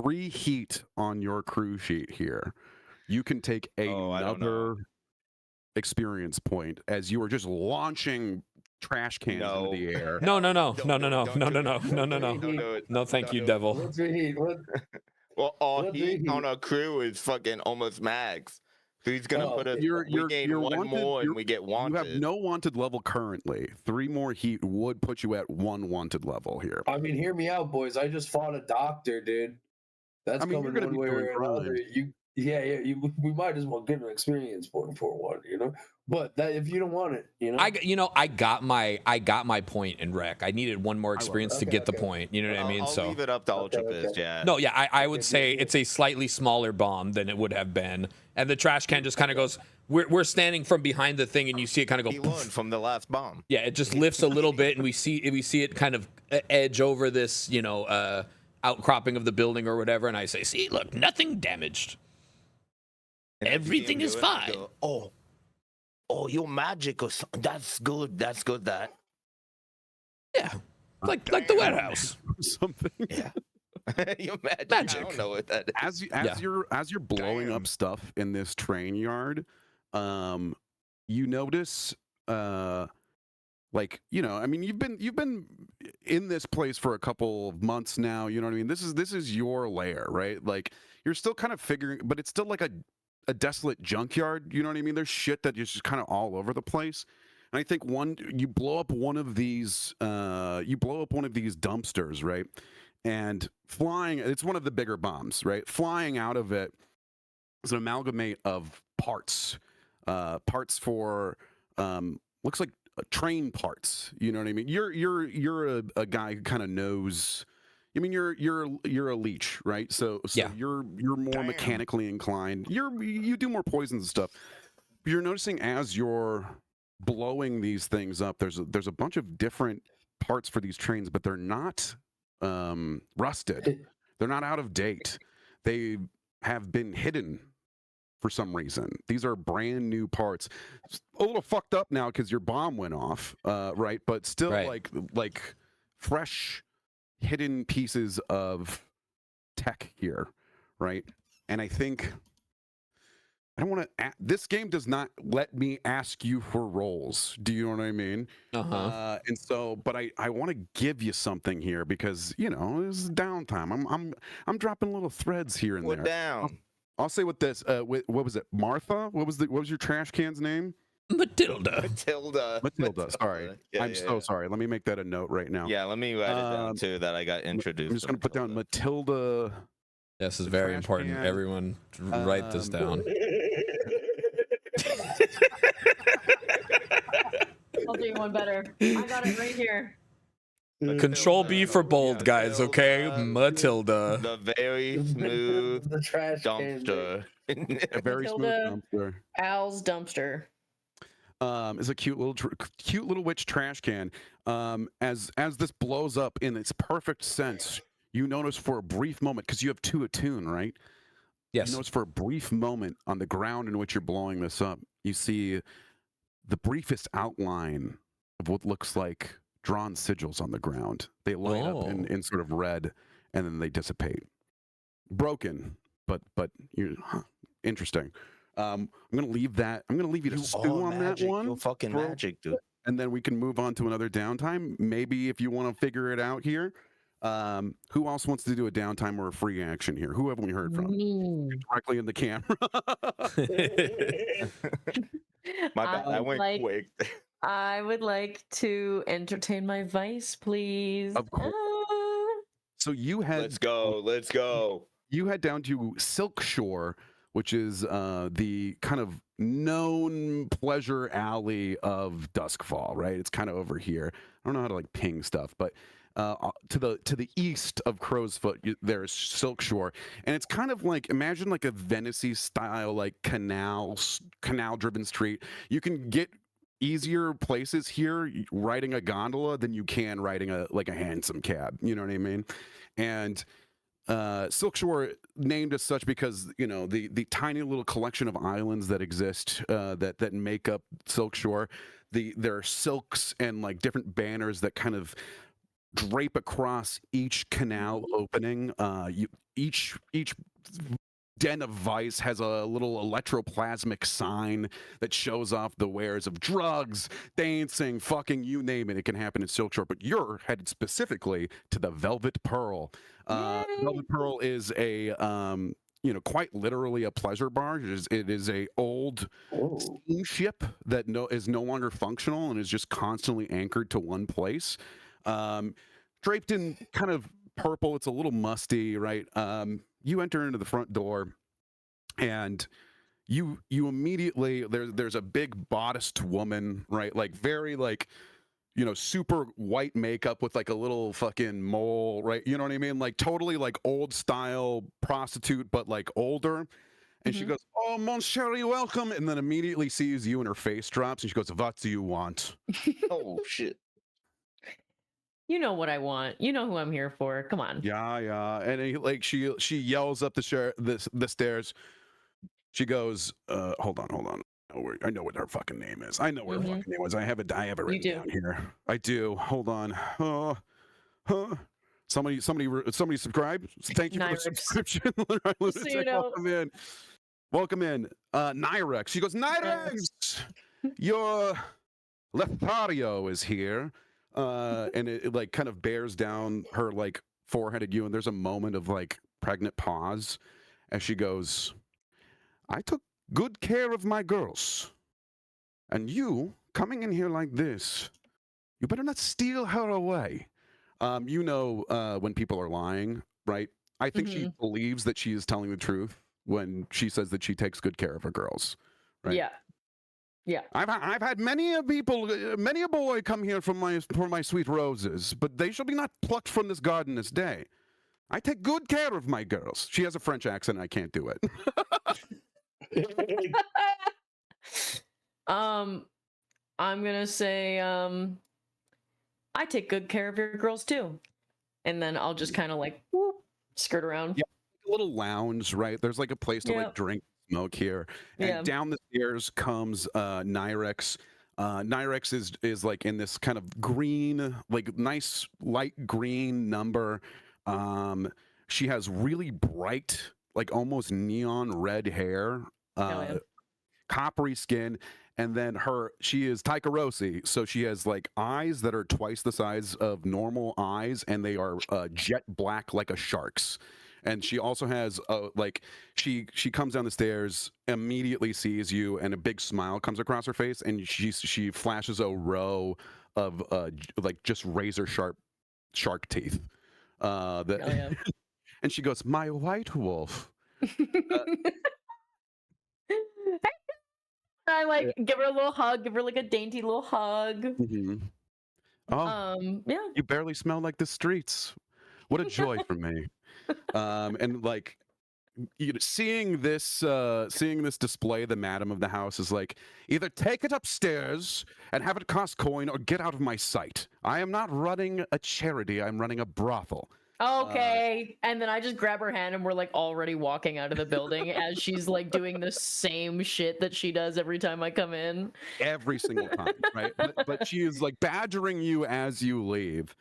3 heat on your crew sheet here, you can take another experience point as you are just launching trash cans into the air. No. No, thank you, devil. What's your heat? Well, all heat on a crew is fucking almost max. So he's gonna put us. We gain one wanted, more, and we get wanted. You have no wanted level currently. 3 more heat would put you at 1 wanted level here. I mean, hear me out, boys. I just fought a doctor, dude. That's coming one way or another. We might as well get an experience point for one, you know. But that if you don't want it, you know. I got my point in rec. I needed one more experience to get the point. You know what I mean? I'll leave it up to Ultrapissed, yeah. No, yeah, I would say it's a slightly smaller bomb than it would have been, and the trash can just kind of goes. We're standing from behind the thing, and you see it kind of go. He learned from the last bomb. Yeah, it just lifts a little bit, and we see it kind of edge over this, outcropping of the building or whatever. And I say, see, look, nothing damaged. Everything is fine. Go, oh, your magic or something. That's good. That. Yeah, like the warehouse. Something. Yeah. Your magic. Magic. I don't know what that is. As you're blowing up stuff in this train yard, you notice, I mean, you've been in this place for a couple of months now. You know what I mean? This is your lair, right? Like you're still kind of figuring, but it's still like a desolate junkyard. You know what I mean? There's shit that is just kind of all over the place. And I think you blow up one of these dumpsters, right? And it's one of the bigger bombs, right? Flying out of it is an amalgamate of parts for looks like train parts. You know what I mean? You're a guy who kind of knows. I mean, you're a leech, right? So yeah. You're more mechanically inclined. You do more poisons and stuff. You're noticing as you're blowing these things up, there's a bunch of different parts for these trains, but they're not rusted. They're not out of date. They have been hidden for some reason. These are brand new parts. It's a little fucked up now because your bomb went off, right? But still, right. like fresh, hidden pieces of tech here, right? And I think I don't want to. This game does not let me ask you for rolls. Do you know what I mean? And so, but I want to give you something here because this is downtime. I'm dropping little threads here and there. Down. I'll say with this. What was it? Martha? What was your trash can's name? Matilda. Sorry. I'm so sorry. Let me make that a note right now. Yeah, let me write it down too that I got introduced. I'm just going to put down Matilda. This is very important. Can. Everyone write this down. I'll do one better. I got it right here. Control B for bold, guys, okay? Matilda. The very smooth the trash dumpster. A very smooth dumpster. Al's dumpster. Is a cute little witch trash can. As this blows up in its perfect sense, you notice for a brief moment, because you have 2 attune, right? Yes. You notice for a brief moment on the ground in which you're blowing this up, you see the briefest outline of what looks like drawn sigils on the ground. They light up in sort of red, and then they dissipate. Broken, but you're interesting. I'm gonna leave that. I'm gonna leave you to stew on magic. that one. You're fucking magic, dude. And then we can move on to another downtime. Maybe if you want to figure it out here. Who else wants to do a downtime or a free action here? Who haven't we heard from? Directly in the camera. My bad. I went quick. I would like to entertain my vice, please. Of course. So you had. Let's go. You head down to Silk Shore, which is the kind of known pleasure alley of Duskfall, right? It's kind of over here. I don't know how to like ping stuff, but to the east of Crowsfoot, there's Silk Shore, and it's kind of like, imagine like a Venice-y style, like canal driven street. You can get easier places here riding a gondola than you can riding a hansom cab. You know what I mean? And Silk Shore named as such because, you know, the tiny little collection of islands that exist that make up Silk Shore. There are silks and like different banners that kind of drape across each canal opening. Each den of vice has a little electroplasmic sign that shows off the wares of drugs, dancing, fucking you name it. It can happen in Silk Shore, but you're headed specifically to the Velvet Pearl. Velvet Pearl is a you know, quite literally a pleasure bar. It is a old steamship that is no longer functional and is just constantly anchored to one place. Draped in kind of purple. It's a little musty, right? You enter into the front door, and you immediately there's a big bodiced woman, right? Like very like, you know, super white makeup with like a little fucking mole, right? You know what I mean? Like totally like old style prostitute, but like older. And she goes, "Oh, mon chéri, welcome," and then immediately sees you and her face drops, and she goes, "What do you want?" Oh shit. You know what I want. You know who I'm here for. Come on. Yeah. And she yells up the stairs. She goes, hold on. I know what her fucking name is. I know what her fucking name was. I have it written down here. I do. Hold on. Somebody subscribe. Thank you for the subscription. Welcome in. Nyrex. She goes, Nyrex, your Lothario is here. And it like kind of bears down her like forehead at you, and there's a moment of like pregnant pause as she goes, "I took good care of my girls, and you coming in here like this, you better not steal her away." You know, when people are lying, right? I think she believes that she is telling the truth when she says that she takes good care of her girls, right? Yeah. I've had many a boy come here for my sweet roses, but they shall be not plucked from this garden this day. I take good care of my girls. She has a French accent. I can't do it. I'm gonna say, I take good care of your girls too, and then I'll just kind of like whoop, skirt around. Yeah, a little lounge, right? There's like a place to like drink, smoke here, and down the stairs comes Nyrex. Nyrex is like in this kind of green, like nice light green number. She has really bright, like almost neon red hair, coppery skin, and then she is Taikarosi, so she has like eyes that are twice the size of normal eyes, and they are jet black like a shark's. And she also has like she comes down the stairs, immediately sees you, and a big smile comes across her face, and she flashes a row of like just razor sharp shark teeth. And she goes, "My white wolf." I like give her a little hug, give her like a dainty little hug. Oh, you barely smell like the streets. What a joy for me. And like, you know, seeing this display, the madam of the house is like, either take it upstairs and have it cost coin, or get out of my sight. I am not running a charity. I'm running a brothel. Okay. And then I just grab her hand, and we're like already walking out of the building as she's like doing the same shit that she does every time I come in. Every single time, right? But she is like badgering you as you leave.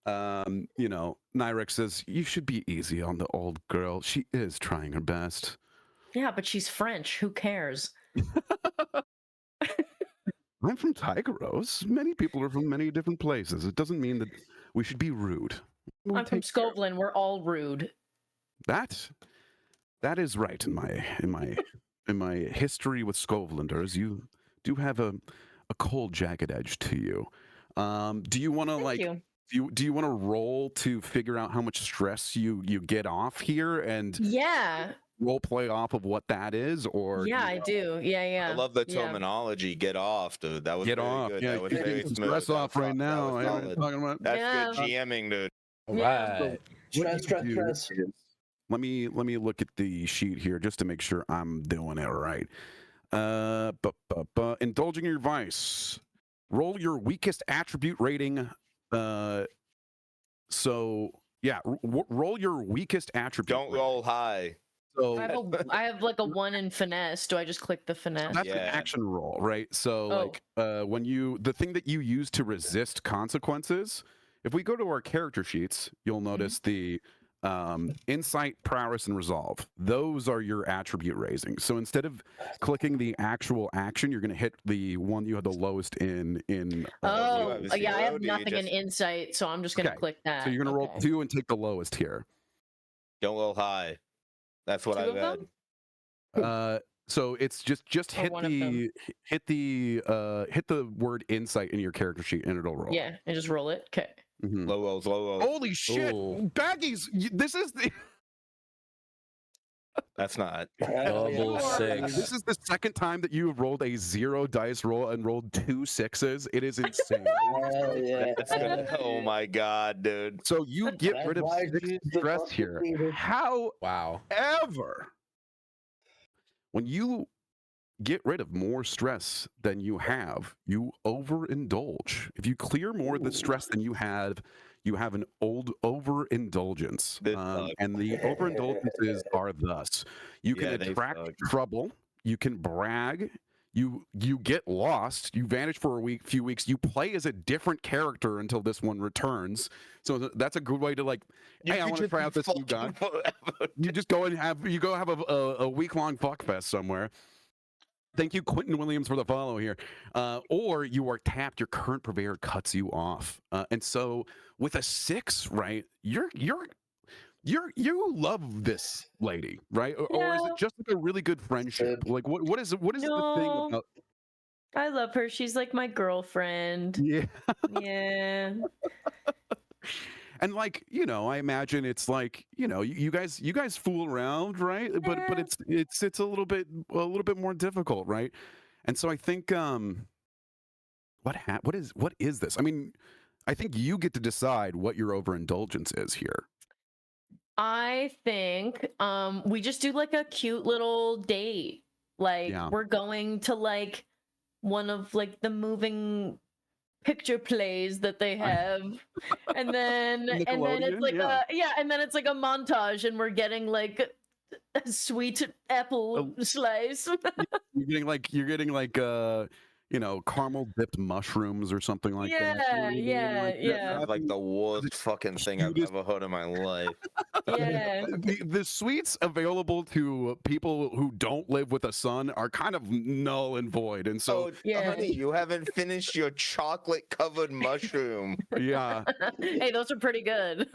You know, Nyrex says, "You should be easy on the old girl. She is trying her best." Yeah, but she's French. Who cares? I'm from Tygaros. Many people are from many different places. It doesn't mean that we should be rude. I'm from Skovlin. We're all rude. That is right. In my history with Skovlanders, you do have a cold, jagged edge to you. Do you want to like? Do you want to roll to figure out how much stress you get off here? And yeah, role play off of what that is, or Yeah, I do. Yeah. I love the Yeah. terminology. Get off, dude. That was get very off. good. Yeah, That was you're very getting smooth. stress That off was right solid. That now. was Hey, what are you solid. talking about? That's Yeah. good GMing, dude. All Yeah. right. Stress. Let me look at the sheet here just to make sure I'm doing it right. Indulging your vice. Roll your weakest attribute rating. So yeah, roll your weakest attribute. Don't roll high. So I have like a 1 in finesse. Do I just click the finesse? that's an Yeah. action roll, right? So like when the thing that you use to resist consequences, if we go to our character sheets, you'll notice the insight, prowess, and resolve. Those are your attribute raising. So instead of clicking the actual action, you're going to hit the one you had the lowest in. Oh, have a yeah, I have zero, do you nothing in just- insight, so I'm just gonna Okay, click that. So you're going to roll Okay. 2 and take the lowest here. Don't roll high. That's what Two I of read. them? So it's just Or hit one of them. hit the word insight in your character sheet and it'll roll. Yeah, and just roll it. Okay. Mhm. Low rolls, low rolls. Holy shit, Ooh. Baggies! This is the That's not. Double Yeah. six. this is the second time that you have rolled a 0 dice roll and rolled 2 6s. It is insane. That's gonna, oh my god, dude. So you get That's rid of why I 6 choose the stress fucking here. leader. Wow. However, when you get rid of more stress than you have, you overindulge. If you clear more of the stress than you have an old overindulgence. This sucks. And the overindulgences are thus: you can Yeah, they attract suck. trouble, you can brag, you get lost, you vanish for a few weeks, you play as a different character until this one returns. So that's a good way to like, hey, I want to try out this new guy. You just go and have a week-long fuckfest somewhere. Thank you, Quentin Williams, for the follow here. Or you are tapped, your current purveyor cuts you off. And so with a 6, right, you love this lady, right? Or is it No. just like a really good friendship? Like what is the thing No. about I love her. She's like my girlfriend. yeah. Yeah. And like, I imagine it's like, you guys fool around, right? But Yeah. it's a little bit more difficult, right? And so I think what is this? I mean, I think you get to decide what your overindulgence is here. I think we just do like a cute little date. Like Yeah. we're going to like one of like the moving picture plays that they have. and then it's Nickelodeon, like yeah. and then it's like a montage and we're getting like a sweet apple slice. You're getting like caramel dipped mushrooms or something like that. Yeah. That's like the worst fucking thing I've ever heard in my life. Yeah. The sweets available to people who don't live with a son are kind of null and void, and so Honey, you haven't finished your chocolate covered mushroom. yeah. Hey, those are pretty good.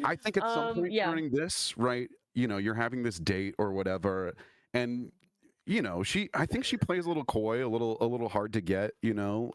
I think at some point during this, right, you're having this date or whatever, and I think she plays a little coy, a little hard to get, and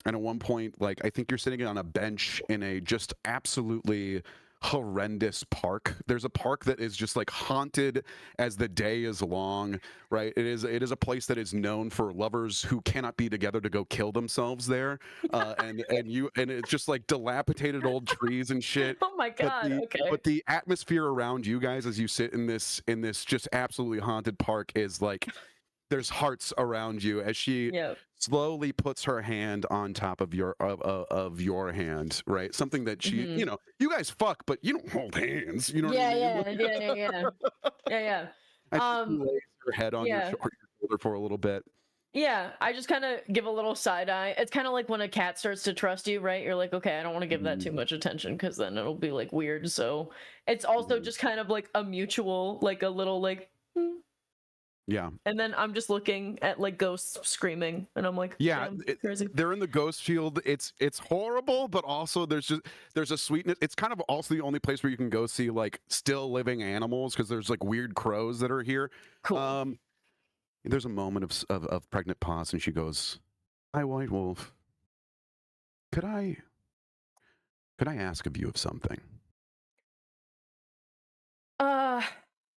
at one point, like, I think you're sitting on a bench in a just absolutely horrendous park. There's a park that is just like haunted as the day is long, right? It is a place that is known for lovers who cannot be together to go kill themselves there, and it's just like dilapidated old trees and shit. Oh my god! But the atmosphere around you guys as you sit in this just absolutely haunted park is like there's hearts around you as she slowly puts her hand on top of your hand, right? Something that she, you guys fuck, but you don't hold hands. You know what I mean? Yeah. And she lays her head on your shoulder for a little bit. Yeah, I just kind of give a little side eye. It's kind of like when a cat starts to trust you, right? You're like, okay, I don't want to give that too much attention because then it'll be like weird. So it's also just kind of like a mutual, like a little like. Yeah. And then I'm just looking at like ghosts screaming and I'm like, crazy. They're in the ghost field. It's horrible, but also there's a sweetness. It's kind of also the only place where you can go see like still living animals because there's like weird crows that are here. Cool. There's a moment of pregnant pause and she goes, "Hi, White Wolf. Could I ask of you of something?"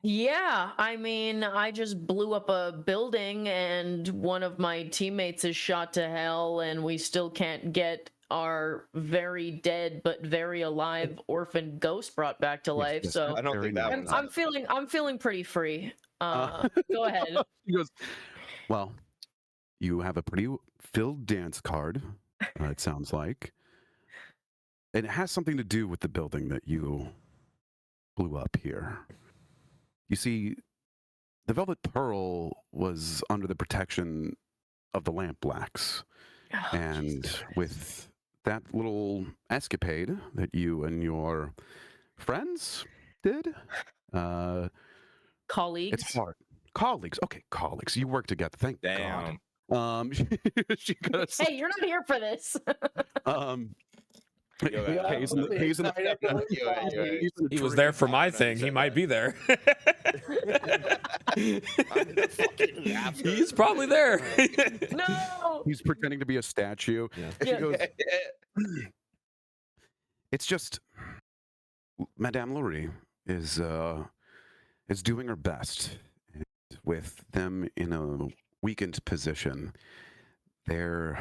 Yeah, I mean, I just blew up a building and one of my teammates is shot to hell and we still can't get our very dead but very alive orphan ghost brought back to life. Yes, So I don't think that one's I'm feeling pretty free. Go ahead. She goes, well, you have a pretty filled dance card, it sounds like. And it has something to do with the building that you blew up here. You see, the Velvet Pearl was under the protection of the Lamp Blacks. Oh, And Jesus Christ. with that little escapade that you and your friends did, Colleagues. it's hard. Colleagues. Okay, colleagues. You work together. Thank Damn. God. She goes, Hey, you're not here for this. Hayes in the He was there for my thing. He might be there. He's probably there. No. He's pretending to be a statue. She Yeah. goes, it's just Madame Laurie is doing her best. And with them in a weakened position, we're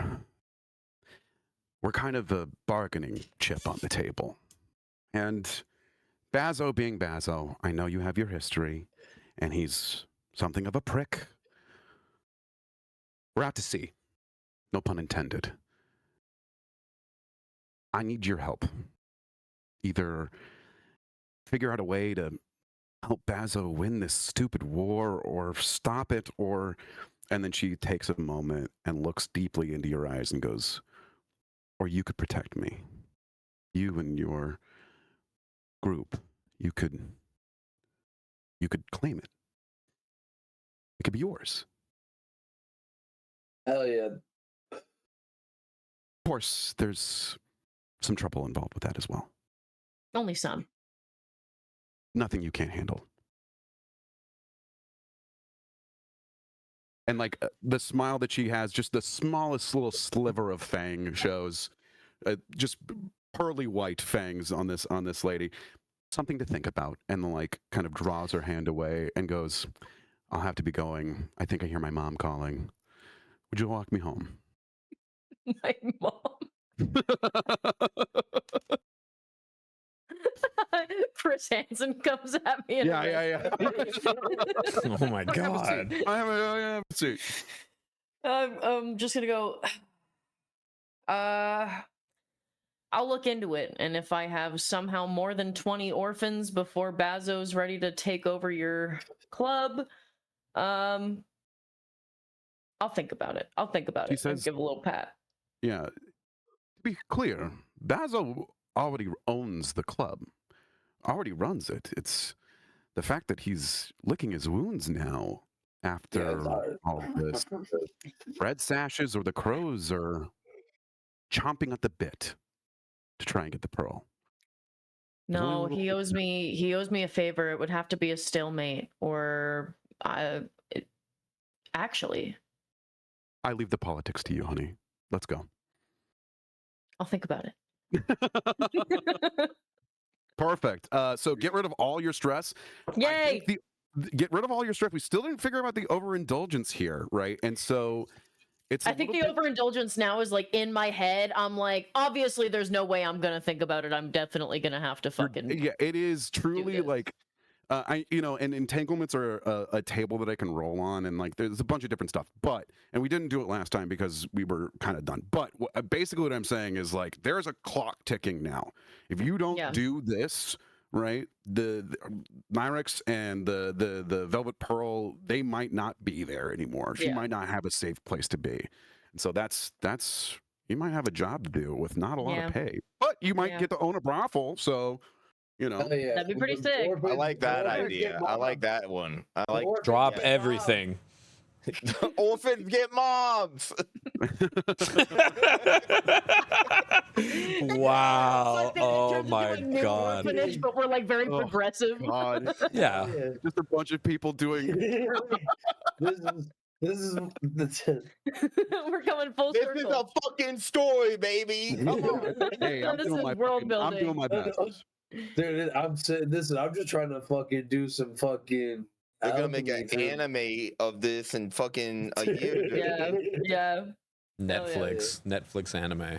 kind of a bargaining chip on the table. And Bazo being Bazo, I know you have your history, and he's something of a prick. We're out to sea. No pun intended. I need your help. Either figure out a way to help Bazo win this stupid war or stop it, and then she takes a moment and looks deeply into your eyes and goes, or you could protect me. You and your group, you could claim it. It could be yours. Hell yeah. Of course, there's some trouble involved with that as well. Only some. Nothing you can't handle. And like the smile that she has, just the smallest little sliver of fang shows, just pearly white fangs on this lady. Something to think about. And like kind of draws her hand away and goes, I'll have to be going. I think I hear my mom calling. Would you walk me home? My mom. Chris Hansen comes at me. Yeah. Oh my God. I have a seat. I'm just gonna go. I'll look into it, and if I have somehow more than 20 orphans before Bazo's ready to take over your club, I'll think about it. She says, and give a little pat. Yeah. To be clear, Bazo already owns the club, already runs it. It's the fact that he's licking his wounds now after all of this. Red Sashes or the Crows are chomping at the bit to try and get the pearl. No, he owes me a favor. It would have to be a stalemate, or actually, I leave the politics to you, honey. Let's go. I'll think about it. Perfect. So get rid of all your stress. Yay! Get rid of all your stress. We still didn't figure out the overindulgence here, right? And so I think the overindulgence now is like in my head. I'm like, obviously, there's no way I'm gonna think about it. I'm definitely gonna have to fucking. Yeah, it is truly like, and entanglements are a table that I can roll on, and like there's a bunch of different stuff. And we didn't do it last time because we were kind of done. But basically, what I'm saying is like there's a clock ticking now. If you don't do this, right, the Nyrex and the Velvet Pearl, they might not be there anymore. She might not have a safe place to be, and so that's you might have a job to do with not a lot of pay, but you might get to own a brothel. So. That'd be pretty sick. I like that idea. I like that one. I like drop everything. Orphans get moms. Wow. Oh my God. Orphanage, but we're like very progressive. God. Yeah. Just a bunch of people doing. This is We're coming full circle. This is a fucking story, baby. Come on. Hey, I'm This doing is my world I'm building. doing my best. Dude, listen, I'm just trying to fucking do some fucking. They're gonna make an alchemy, dude. anime of this in fucking a year. Dude. Yeah, yeah. Netflix anime.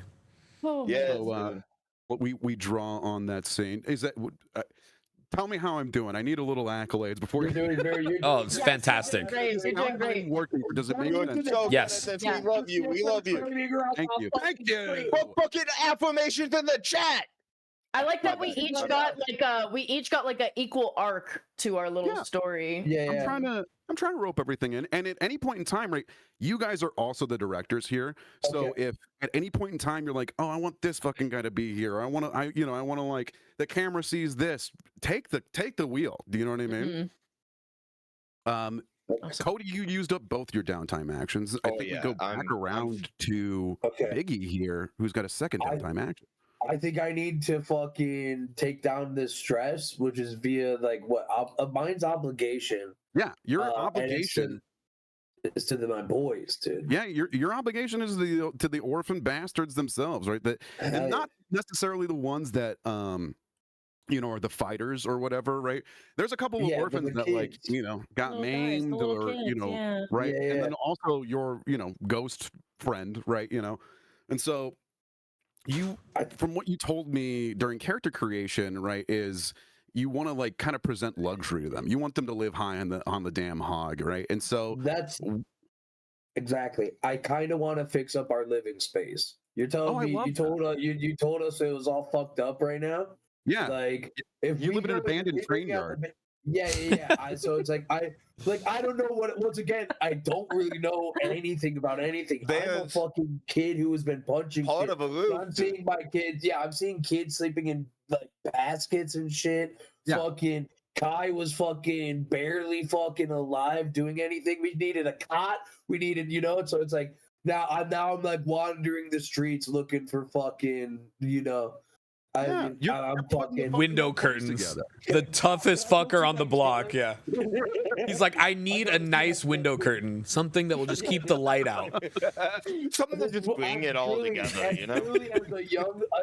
Oh, Yeah. man. So, what we draw on that scene is that. Tell me how I'm doing. I need a little accolades before You're doing very. You're Oh, doing it's Yes, fantastic. Great. You're doing great. working. Does it make You're sense? so good Yes. at this. Yeah. We love you. We love you. Thank you. Thank you. Put fucking affirmations in the chat. I like that My we bad. each My got like an equal arc to our little Yeah. story. Yeah, I'm trying to rope everything in, and at any point in time, right? You guys are also the directors here, so Okay. if at any point in time you're like, oh, I want this fucking guy to be here, I want to, I want to like the camera sees this, take the wheel. Do you know what I mean? Mhm. Cody, you used up both your downtime actions. I Oh, think we yeah, go back I'm- around to Okay. Biggie here, who's got a second I- downtime action. I think I need to fucking take down this stress, which is via like what mine's obligation. Yeah, your and it's obligation. It's to my boys, dude. Yeah, your obligation is to the orphan bastards themselves, right? That Hell and yeah. not necessarily the ones that are the fighters or whatever, right? There's a couple of Yeah, but orphans the that like, kids. got Little guys, the maimed little or kids, yeah. right? Yeah, And yeah. then also your, ghost friend, right? And so from what you told me during character creation, right, is you want to like kind of present luxury to them. You want them to live high on the damn hog, right? And so That's exactly. I kind of want to fix up our living space. You're telling I me love you told you told us it was all fucked up right now. yeah, Like if you we live in an go to- abandoned we bring train out yard. the- Yeah. So it's like I don't know what. Once again, I don't really know anything about anything. I'm a There's fucking kid who has been punching. Part kids. of a So loop. I'm seeing my kids. Yeah, I'm seeing kids sleeping in like baskets and shit. Yeah. Fucking Kai was fucking barely fucking alive doing anything. We needed a cot. We needed, So it's like now I'm like wandering the streets looking for fucking, Yeah, I'm you're putting the fucking Window place curtains. together. The toughest fucker on the block. Yeah. He's like, I need a nice window curtain, something that will just keep the light out. Something to just bring it all together, you know? Truly,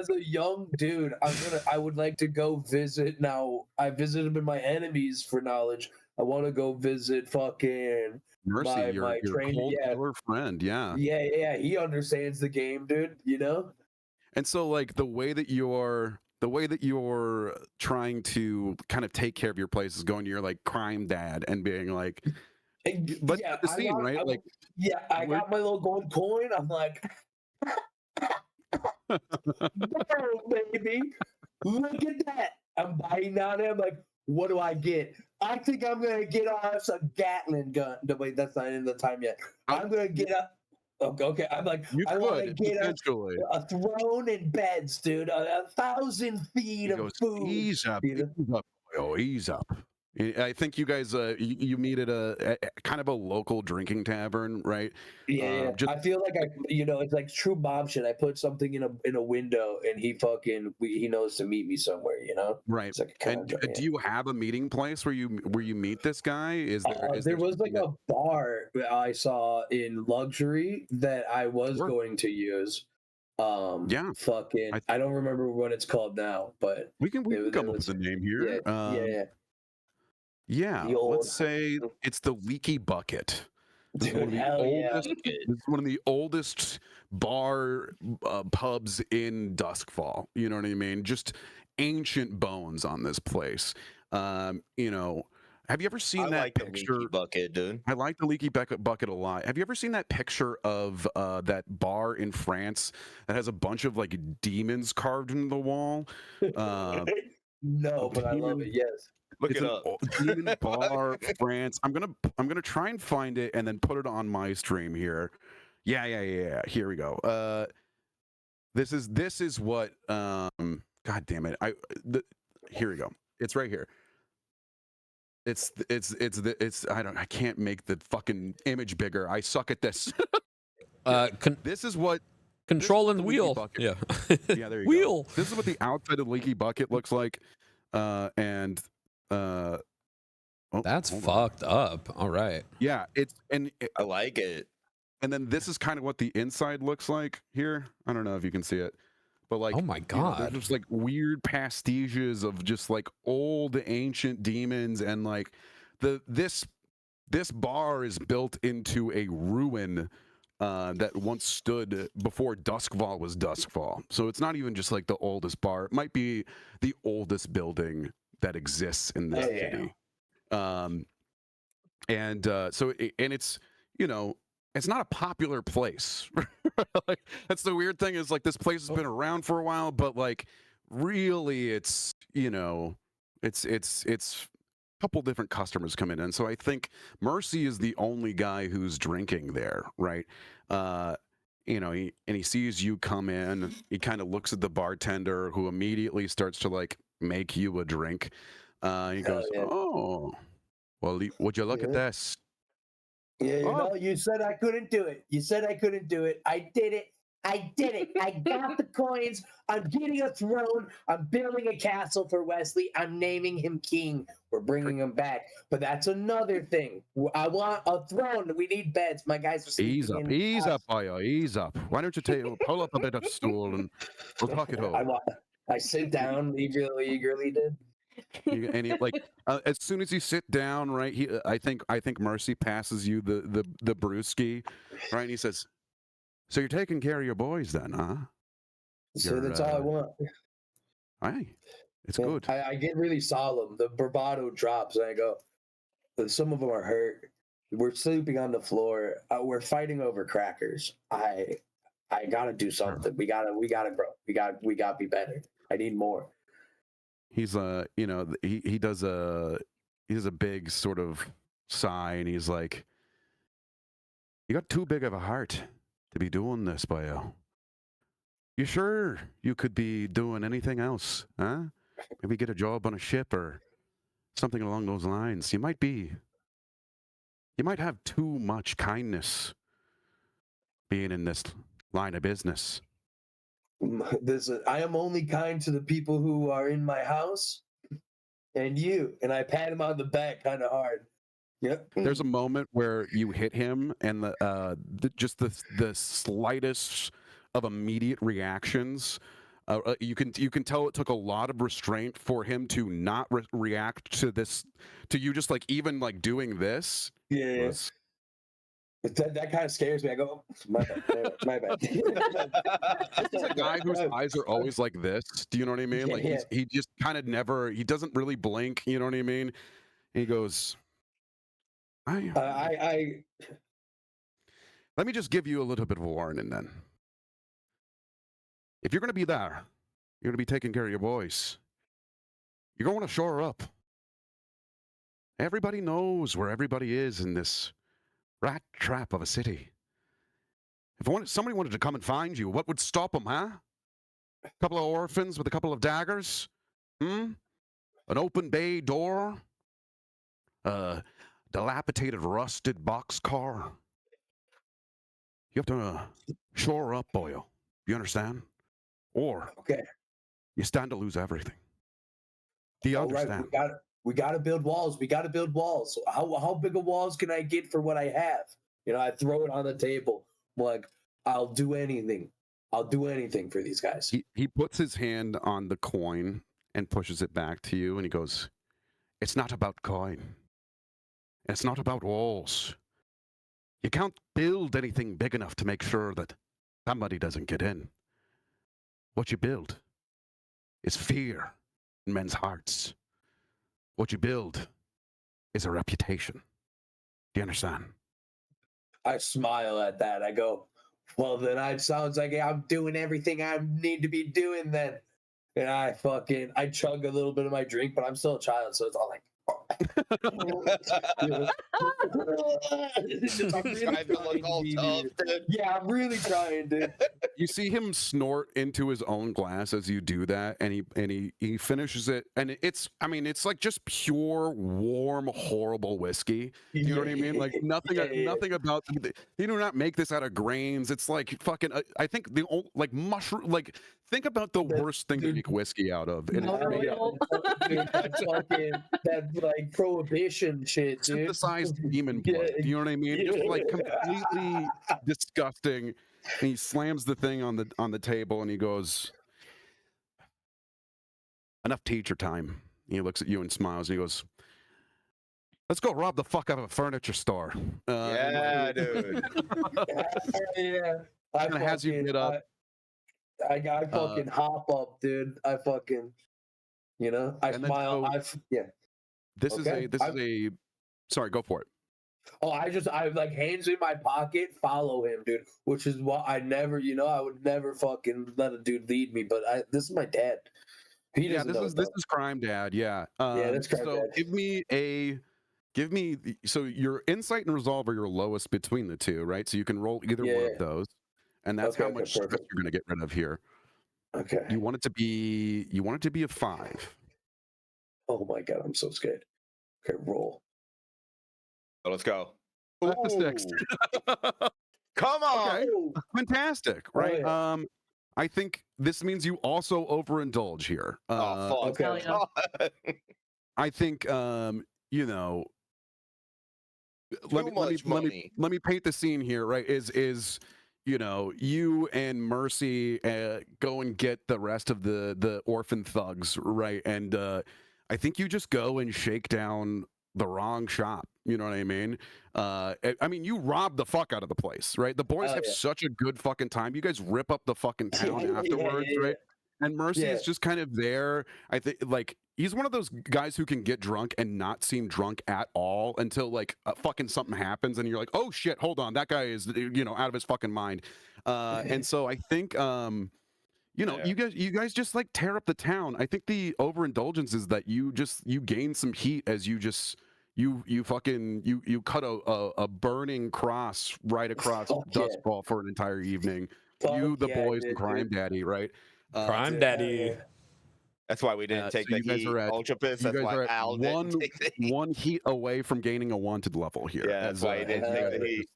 as a young dude, I would like to go visit. Now I visited with my enemies for knowledge. I want to go visit fucking Mercy, your train. cold Yeah, killer friend, yeah. He understands the game, dude. And so like the way that you're trying to kind of take care of your place is going to your like crime dad and being like, but yeah, the scene, right? Like, I got my little gold coin. I'm like, "Whoa, baby, look at that. I'm biting on it. I'm like, what do I get? I think I'm gonna get us a Gatling gun. No, wait, that's not in the time yet. I'm gonna get a. Okay, I'm like, you I want to could get potentially. a throne and beds, dude. 1,000 feet He of goes, food. ease up, you know? ease up, oh, ease up. I think you guys, you meet at a kind of a local drinking tavern, right? Yeah, Just I feel like it's like true mom shit. I put something in a window, and he knows to meet me somewhere. right. It's like a And conundrum, do you have a meeting place where you meet this guy? Is there? there was like a bar I saw in Luxury that I was Sure. going to use. Yeah. Fucking, I don't remember what it's called now, but we can there come up was- with a name here. yeah. Yeah, The old- let's say it's the Leaky Bucket. This is one of Dude, the hell yeah. oldest. This is one of the oldest bar pubs in Duskfall. You know what I mean? Just ancient bones on this place. Have you ever seen I that like the picture? leaky bucket, dude. I like the Leaky Bucket a lot. Have you ever seen that picture of that bar in France that has a bunch of like demons carved into the wall? No, but I love it. Yes. Look It's it an up. demon bar, France. I'm gonna try and find it and then put it on my stream here. Yeah. Here we go. This is what. God damn it! Here we go. It's right here. It's I can't make the fucking image bigger. I suck at this. This is what. Control this is and the Leaky wheel. Bucket. Yeah. Yeah, there you Wheel. go. This is what the outside of the Leaky Bucket looks like. Oh, That's hold on. fucked up. All right. Yeah, I like it. and then this is kind of what the inside looks like here. I don't know if you can see it, But like, oh my you know, god, there's just like weird pastiches of just like old ancient demons, and like this bar is built into a ruin that once stood before Duskfall was Duskfall. So it's not even just like the oldest bar. It might be the oldest building that exists in this city. And it's, you know, it's not a popular place. Like, that's the weird thing, is like this place has been around for a while, but like really it's, you know, it's a couple different customers come in. And so I think Mercy is the only guy who's drinking there, right? You know, he sees you come in, he kind of looks at the bartender, who immediately starts to like make you a drink. He goes, oh, well, would you look at this? Yeah, you know, you said I couldn't do it. You said I couldn't do it. I did it. I did it. I got the coins. I'm getting a throne. I'm building a castle for Wesley. I'm naming him king. We're bringing him back. But that's another thing. I want a throne. We need beds. My guys are sleeping. Ease up, boyo. Ease up. Why don't you pull up a bit of stool and we'll talk it over. I sit down eagerly, did. And he, like, as soon as you sit down, right? I think Mercy passes you the brewski, right? And he says, "So you're taking care of your boys then, huh?" So that's all I want. Aye, it's good. I get really solemn. The bravado drops, and I go, some of them are hurt. We're sleeping on the floor. We're fighting over crackers. I gotta do something. We gotta grow. We gotta be better. I need more. He's you know, he does a big sort of sigh, and he's like, "You got too big of a heart to be doing this, boyo. You sure you could be doing anything else, huh? Maybe get a job on a ship or something along those lines. You might have too much kindness being in this line of business." I am only kind to the people who are in my house and you. And I pat him on the back kind of hard. Yep. There's a moment where you hit him, and just the slightest of immediate reactions. You can tell it took a lot of restraint for him to not react to this, to you just like even like doing this. Yeah. That kind of scares me. I go, my bad. This is a guy whose eyes are always like this. Do you know what I mean? Like he just kind of never. He doesn't really blink. You know what I mean? And he goes, I let me just give you a little bit of a warning then. If you're going to be there, you're going to be taking care of your boys. You're going to shore up. Everybody knows where everybody is in this rat trap of a city. If somebody wanted to come and find you, what would stop them, huh? A couple of orphans with a couple of daggers? An open bay door? A dilapidated, rusted boxcar? You have to shore up, boyo. You understand? Or you stand to lose everything. Do you understand? Right, we got to build walls. We got to build walls. How big of walls can I get for what I have? You know, I throw it on the table. I'm like, I'll do anything. I'll do anything for these guys. He puts his hand on the coin and pushes it back to you, and he goes, "It's not about coin. It's not about walls. You can't build anything big enough to make sure that somebody doesn't get in. What you build is fear in men's hearts. What you build is a reputation. Do you understand?" I smile at that. I go, well, then it sounds like I'm doing everything I need to be doing then. And I chug a little bit of my drink, but I'm still a child, so it's all like, yeah, I'm really trying, dude. You see him snort into his own glass as you do that, and he finishes it, and it's like just pure, warm, horrible whiskey. You know what I mean? Like nothing about. They do not make this out of grains. It's like fucking. I think like mushroom. Like think about the worst thing to make whiskey out of. That like prohibition shit, dude. Synthesized demon blood. You know what I mean? Just like completely disgusting. And he slams the thing on the table, and he goes, enough teacher time. He looks at you and smiles, and he goes, let's go rob the fuck out of a furniture store. Yeah, dude. Yeah. I Kinda has you fucking, get up. I fucking hop up, dude. I fucking, I And then smile. so- Yeah. This is Okay. a. Sorry, go for it. Oh, I like hands in my pocket, follow him, dude. Which is what I never, I would never fucking let a dude lead me. But this is my dad. He Yeah, doesn't know. this is Crime Dad. Yeah. That's Crime so Dad. give me. So your insight and resolve are your lowest between the two, right? So you can roll either one of those, and that's how much stress perfect. you're gonna get rid of here. Okay. You want it to be a 5. Oh my god, I'm so scared. Okay, roll. So let's go. That's a 6. Come on. Okay. Fantastic, right? yeah. I think this means you also overindulge here. Oh, fuck. Okay. I think you know. Let me paint the scene here, right? Is you and Mercy go and get the rest of the orphan thugs, right? And I think you just go and shake down the wrong shop. You know what I mean? I mean, you rob the fuck out of the place, right? The boys have such a good fucking time. You guys rip up the fucking town afterwards, right? And Mercy is just kind of there. I think like he's one of those guys who can get drunk and not seem drunk at all until like fucking something happens and you're like, oh shit, hold on, that guy is out of his fucking mind. And so I think you guys just like tear up the town. I think the overindulgence is that you gain some heat as you cut a burning cross right across Dust Ball for an entire evening. The boys and Crime Daddy, right? Crime Daddy. That's why we didn't take the heat. Ultrapissed. That's why Al didn't take the heat. One heat away from gaining a wanted level here. Yeah, that's why he didn't take the heat.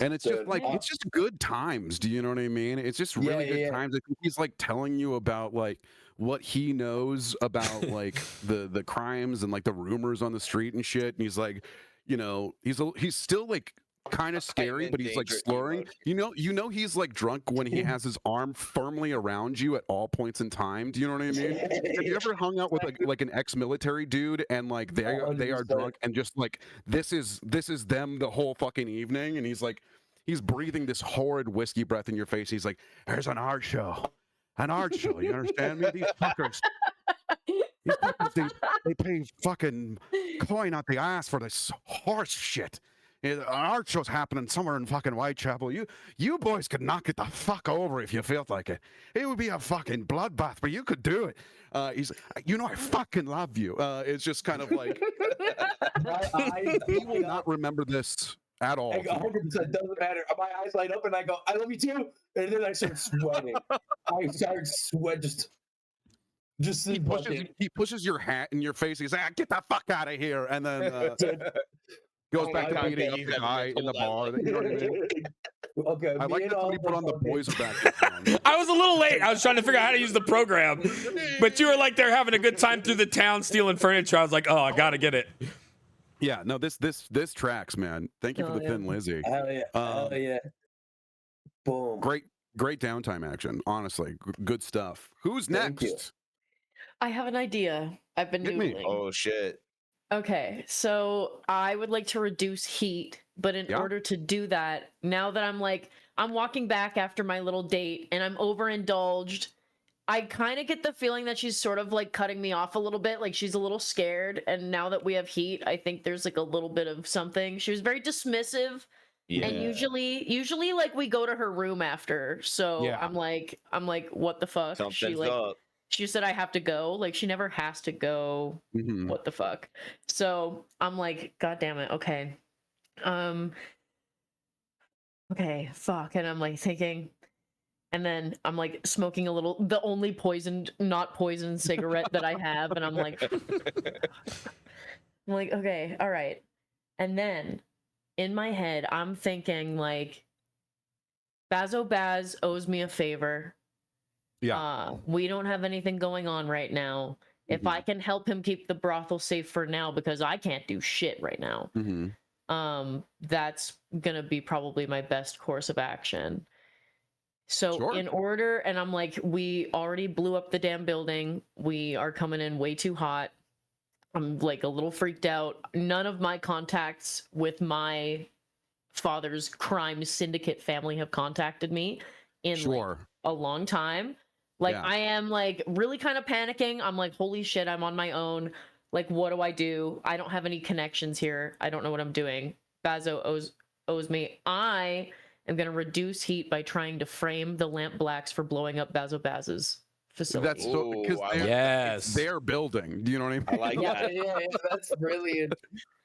And it's just like it's just good times. Do you know what I mean? It's just really good times. I think he's like telling you about like what he knows about like the crimes and like the rumors on the street and shit. And he's like, he's still like kind of scary, but he's like slurring. He's like drunk when he has his arm firmly around you at all points in time. Do you know what I mean? Have you ever hung out with like an ex-military dude and like they are drunk and just like this is them the whole fucking evening, and he's breathing this horrid whiskey breath in your face. He's like, "There's an art show. You understand me? These fuckers." They pay fucking coin out the ass for this horse shit. An art show's happening somewhere in fucking Whitechapel. You boys could knock it the fuck over if you felt like it. It would be a fucking bloodbath, but you could do it. He's I fucking love you. It's just kind of like he will not remember this at all. 100% doesn't matter. My eyes light up and I go, I love you too. And then I start sweating. He pushes your hat in your face. He's like, get the fuck out of here. And then goes back to beating up the guy in the bar. You know what I mean? Okay. I like that somebody put on the boys back. I was a little late. I was trying to figure out how to use the program. But you were like, they're having a good time through the town stealing furniture. I was like, oh, I got to get it. Yeah, no, this tracks, man. Thank you for the Thin Lizzy. Hell yeah. Hell yeah. Boom. Great downtime action. Honestly, good stuff. Who's next? I have an idea. I've been noodling. Oh shit. Okay, so I would like to reduce heat, but in order to do that, now that I'm walking back after my little date and I'm overindulged, I kind of get the feeling that she's sort of like cutting me off a little bit, like she's a little scared. And now that we have heat, I think there's like a little bit of something. She was very dismissive. Yeah. And usually like we go to her room after. So I'm like, what the fuck? Something's up. She said I have to go. Like she never has to go. Mm-hmm. What the fuck? So I'm like, God damn it. Okay. Okay, fuck. And I'm like thinking, and then I'm like smoking the only not poisoned cigarette that I have. And I'm like, okay, all right. And then in my head, I'm thinking like, Bazo Baz owes me a favor. Yeah. We don't have anything going on right now. Mm-hmm. If I can help him keep the brothel safe for now, because I can't do shit right now. Mm-hmm. That's gonna be probably my best course of action. So Sure. in order, and I'm like, we already blew up the damn building. We are coming in way too hot. I'm like a little freaked out. None of my contacts with my father's crime syndicate family have contacted me in like a long time. Like I am like really kind of panicking. I'm like, holy shit, I'm on my own. Like, what do I do? I don't have any connections here. I don't know what I'm doing. Bazo owes me. I am going to reduce heat by trying to frame the Lamp Blacks for blowing up Bazo Baz's facility. That's so because it's their building. Do you know what I mean? I like that. Yeah, that's brilliant.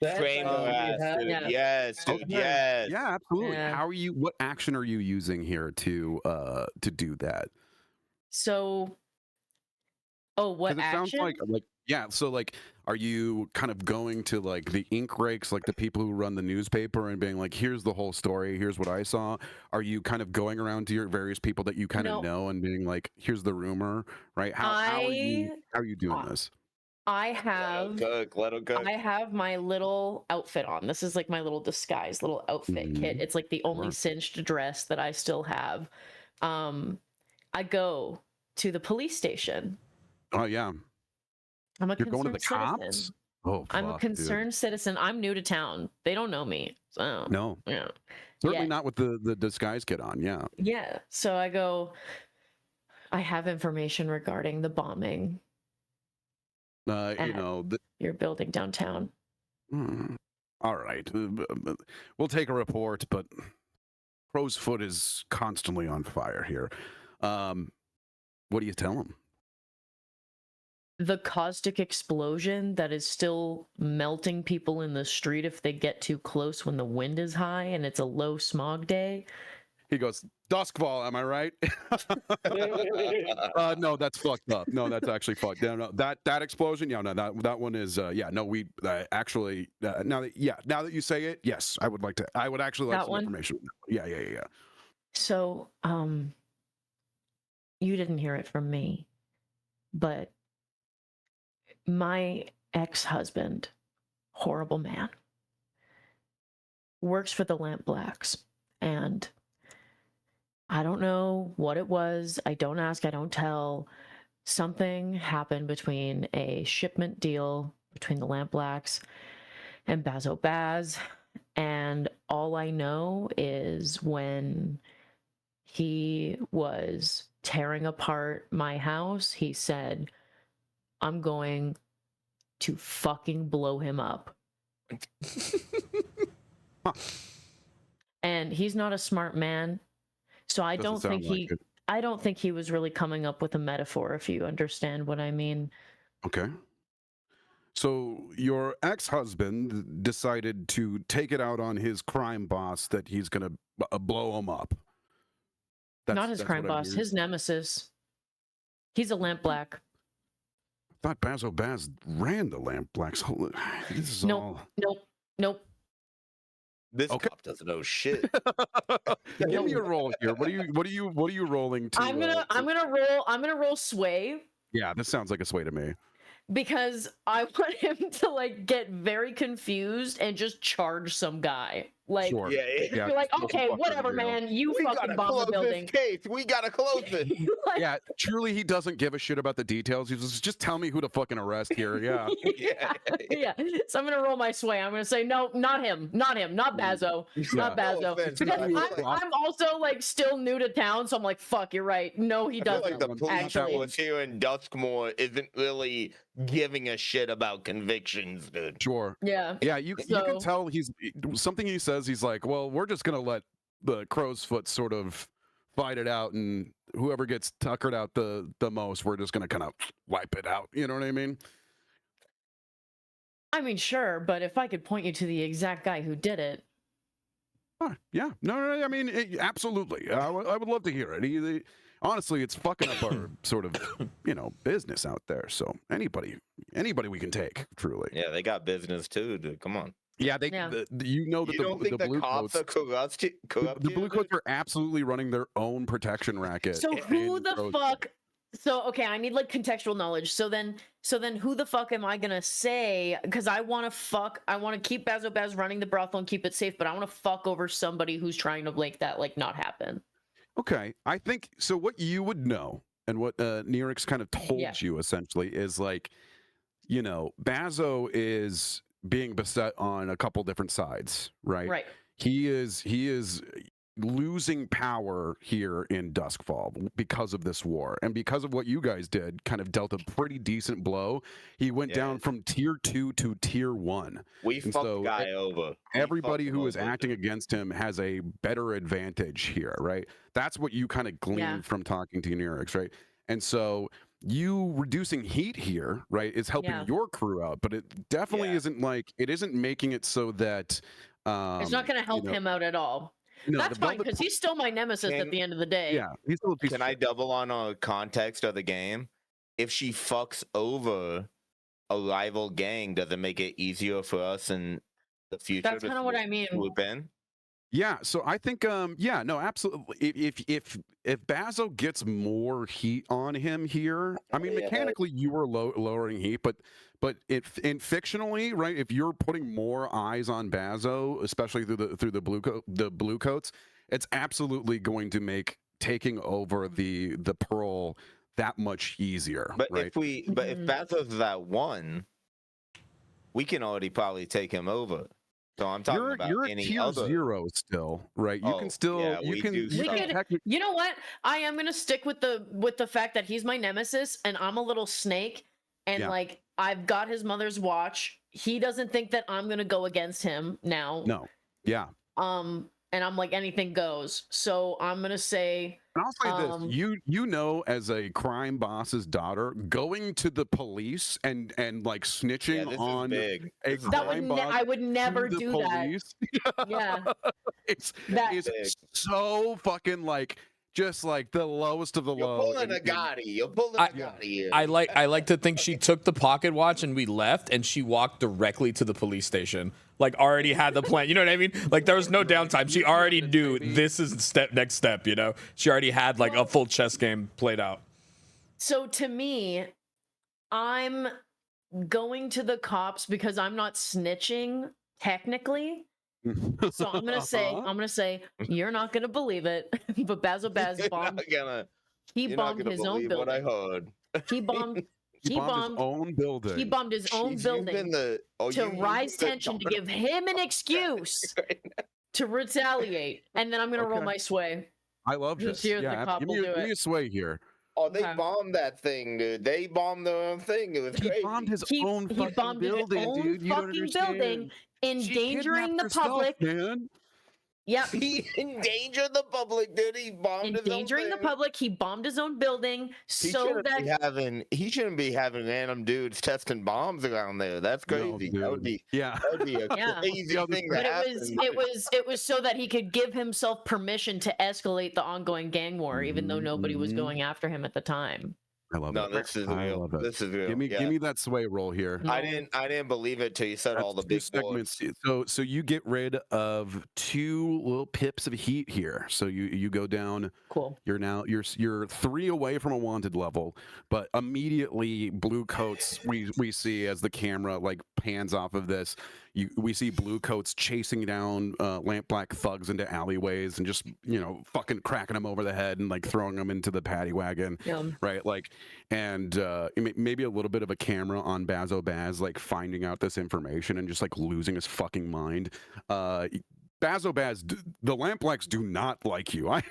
Frame your ass, dude. Yes, dude. Yes. Yeah, absolutely. Yeah. How are you? What action are you using here to do that? So, what It sounds action? like yeah. So like, are you kind of going to like the ink rakes, like the people who run the newspaper, and being like, "Here's the whole story. Here's what I saw." Are you kind of going around to your various people that you kind of know and being like, "Here's the rumor," right? How are you doing this? I have I have my little outfit on. This is like my little disguise, little outfit kit. It's like the only cinched dress that I still have. I go to the police station. Oh yeah. I'm a You're going to the concerned cops? citizen. Oh, I'm a fuck, concerned citizen. I'm new to town. They don't know me. So No. yeah. Certainly not with the disguise kit on. Yeah. Yeah. So I go, I have information regarding the bombing. You know, your building downtown. All right. We'll take a report, but Crow's Foot is constantly on fire here. What do you tell him? The caustic explosion that is still melting people in the street if they get too close when the wind is high and it's a low smog day. He goes, Duskfall, am I right? No, that's fucked up. No, that's actually fucked. No, that explosion, yeah, no, that one is, yeah, no, we actually, now that you say it, yes, I would actually like some information. Yeah. So, you didn't hear it from me, but my ex-husband, horrible man, works for the Lamp Blacks, and I don't know what it was. I don't ask, I don't tell. Something happened between a shipment deal between the Lamp Blacks and Bazo Baz, and all I know is when he was tearing apart my house, he said, I'm going to fucking blow him up. And he's not a smart man, so I don't think he was really coming up with a metaphor, if you understand what I mean. Okay. So your ex-husband decided to take it out on his crime boss that he's going to blow him up. Not his crime boss, his nemesis. He's a Lamp Black. I thought Bazo Baz ran the Lamp Blacks. This is Nope. This cop doesn't know shit. Give me a roll here. What are you rolling to? I'm gonna roll sway. Yeah, this sounds like a sway to me. Because I want him to like get very confused and just charge some guy. Like, sure. You're like, okay, whatever, man. You fucking bomb the building. Case. We gotta close it. Like, yeah, truly, he doesn't give a shit about the details. He's just tell me who to fucking arrest here. Yeah. yeah. So I'm gonna roll my sway. I'm gonna say no, not him, not Bazo, not Bazo. No offense, because I'm also like still new to town, so I'm like, fuck, you're right. No, he doesn't. I feel like the police that was here in Duskmore isn't really giving a shit about convictions, dude. Sure. Yeah. Yeah, you can tell he's something he says. He's like, well, we're just gonna let the Crow's Foot sort of fight it out, and whoever gets tuckered out the most, we're just gonna kind of wipe it out. You know what I mean? I mean, sure, but if I could point you to the exact guy who did it. Yeah. No. I mean, absolutely. I would love to hear it. Honestly, it's fucking up our sort of, business out there. So anybody we can take, truly. Yeah, they got business too, dude. Come on. Yeah, that you don't think the blue cops are corrupt? The blue coats are absolutely running their own protection racket. So who the fuck? So okay, I need like contextual knowledge. So then who the fuck am I gonna say? Because I want to keep Bazo Baz running the brothel and keep it safe, but I want to fuck over somebody who's trying to make that like not happen. Okay, I think so. What you would know, and what Nerix kind of told Yeah. you essentially is like, Bazo is being beset on a couple different sides, right? Right. He is losing power here in Duskfall because of this war, and because of what you guys did, kind of dealt a pretty decent blow. He went down from tier 2 to tier 1. We And fucked so the guy over. Everybody who is acting against him has a better advantage here, right? That's what you kind of gleaned from talking to Nerix, right? And so you reducing heat here, right, is helping your crew out, but it definitely isn't like, it isn't making it so that it's not going to help him out at all. No, that's fine, because he's still my nemesis at the end of the day. Yeah, he's still a piece Can I double on a context of the game? If she fucks over a rival gang, does it make it easier for us in the future? That's kind of what I mean. Swoop in? Yeah, so I think no, absolutely. If Bazo gets more heat on him here, I mean, mechanically you were lowering heat, but in fictionally, right? If you're putting more eyes on Bazo, especially through the blue coats, it's absolutely going to make taking over the Pearl that much easier. But right? if Bazo's that one, we can already probably take him over. So I'm talking about you're any tier other 0 still, right? You can still we could. You know what? I am gonna stick with the fact that he's my nemesis and I'm a little snake, and like I've got his mother's watch. He doesn't think that I'm gonna go against him now. No. Yeah. And I'm like, anything goes. So I'm gonna say. And I'll say this: as a crime boss's daughter, going to the police and like snitching on a crime boss, I would never do that. Yeah, it's so fucking like. Just like the lowest of the low. You're pulling a Gotti here. I like to think she took the pocket watch and we left, and she walked directly to the police station. Like already had the plan. You know what I mean? Like there was no downtime. She already knew this is next step. You know, she already had like a full chess game played out. So to me, I'm going to the cops because I'm not snitching technically. So I'm gonna say you're not gonna believe it, but Bazo Baz bombed. He bombed his own building. What I heard. He bombed his own building. He bombed his own building to rise tension, to give him an excuse to retaliate, and then I'm gonna roll my sway. I love this. Give me a sway here. Oh, they bombed that thing, dude. They bombed their own thing. It was crazy. He bombed his own fucking building, dude. You don't understand. Endangering the public. Man. Yep. He endangered the public, dude. He bombed endangering the public. He bombed his own building. He shouldn't be having random dudes testing bombs around there. That's crazy. No, that would be a crazy thing. But it was so that he could give himself permission to escalate the ongoing gang war, even though nobody was going after him at the time. I love it. This is real. This is real. Give me that sway roll here. I didn't believe it till you said all the big segments. So you get rid of 2 little pips of heat here. So you go down. Cool. You're 3 away from a wanted level, but immediately blue coats we see as the camera like pans off of this. We see blue coats chasing down lamp black thugs into alleyways and just fucking cracking them over the head and like throwing them into the paddy wagon, right? Like, and maybe a little bit of a camera on Bazo Baz like finding out this information and just like losing his fucking mind. Bazo Baz, the lamp blacks do not like you. I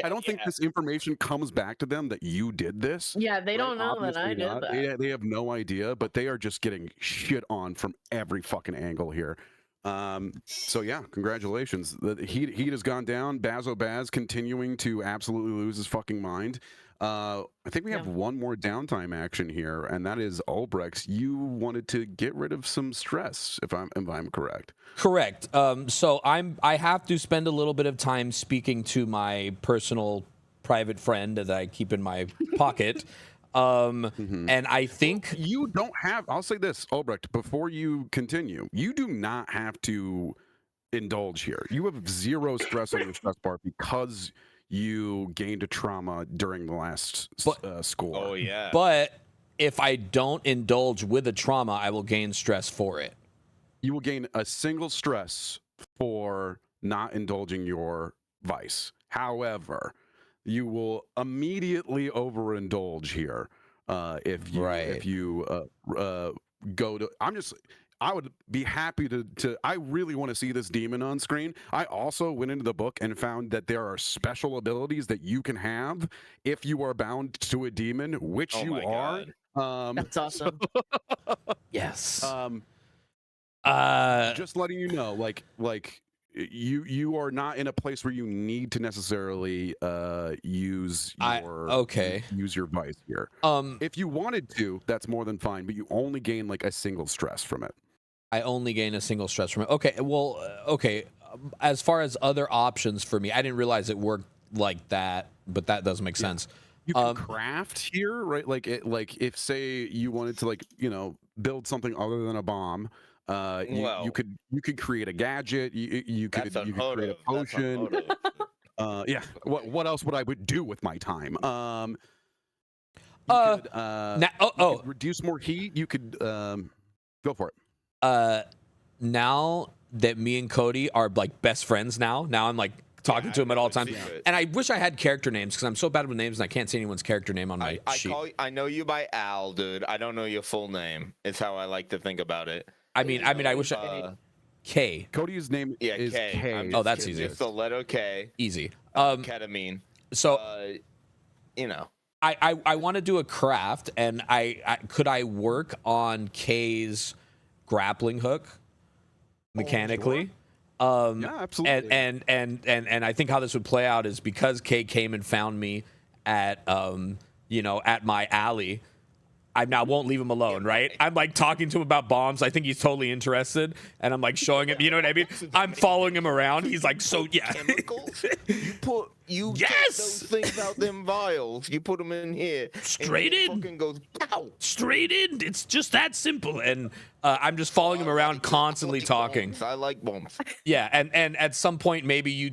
don't think this information comes back to them that you did this. Yeah, they don't know that I did that. They have no idea, but they are just getting shit on from every fucking angle here. So yeah, congratulations. The heat has gone down. Bazo Baz continuing to absolutely lose his fucking mind. I think we have one more downtime action here, and that is Albrecht. You wanted to get rid of some stress, if I'm correct. Correct. So I have to spend a little bit of time speaking to my personal private friend that I keep in my pocket. And I think you don't have. I'll say this, Albrecht, before you continue, you do not have to indulge here. You have 0 stress on your stress bar because you gained a trauma during the last score. Oh yeah. But if I don't indulge with a trauma, I will gain stress for it. You will gain a single stress for not indulging your vice. However, you will immediately overindulge here. If you go to, I would be happy to. I really want to see this demon on screen. I also went into the book and found that there are special abilities that you can have if you are bound to a demon, which you are. That's awesome. Yes. Just letting you know, like you are not in a place where you need to necessarily use your vice here. If you wanted to, that's more than fine, but you only gain like a single stress from it. I only gain a single stress from it. Okay, well, okay. As far as other options for me, I didn't realize it worked like that, but that does make sense. You can craft here, right? Like if say you wanted to build something other than a bomb. You could create a gadget. You could create a potion. Yeah. What else would I do with my time? You could reduce more heat. You could go for it. Now that me and Kohdei are like best friends now I'm like talking to him at all times. And I wish I had character names because I'm so bad with names and I can't see anyone's character name on my sheet. I know you by Al, dude. I don't know your full name. It's how I like to think about it. I mean, I wish I. K. Kohdei's name is K. Oh, that's easy. It's the letter K. Easy. Ketamine. So, you know, I want to do a craft, and could I work on K's grappling hook mechanically? Sure. Yeah, absolutely. And I think how this would play out is because K came and found me at at my alley. I now won't leave him alone, right? I'm like talking to him about bombs. I think he's totally interested, and I'm like showing him. You know what I mean? I'm following him around. He's like, so yeah. Chemicals? You take those things out them vials. You put them in here. Straight in. Fucking goes pow. Straight in. It's just that simple. And I'm just following him around, constantly talking. Bombs. I like bombs. Yeah, and at some point maybe you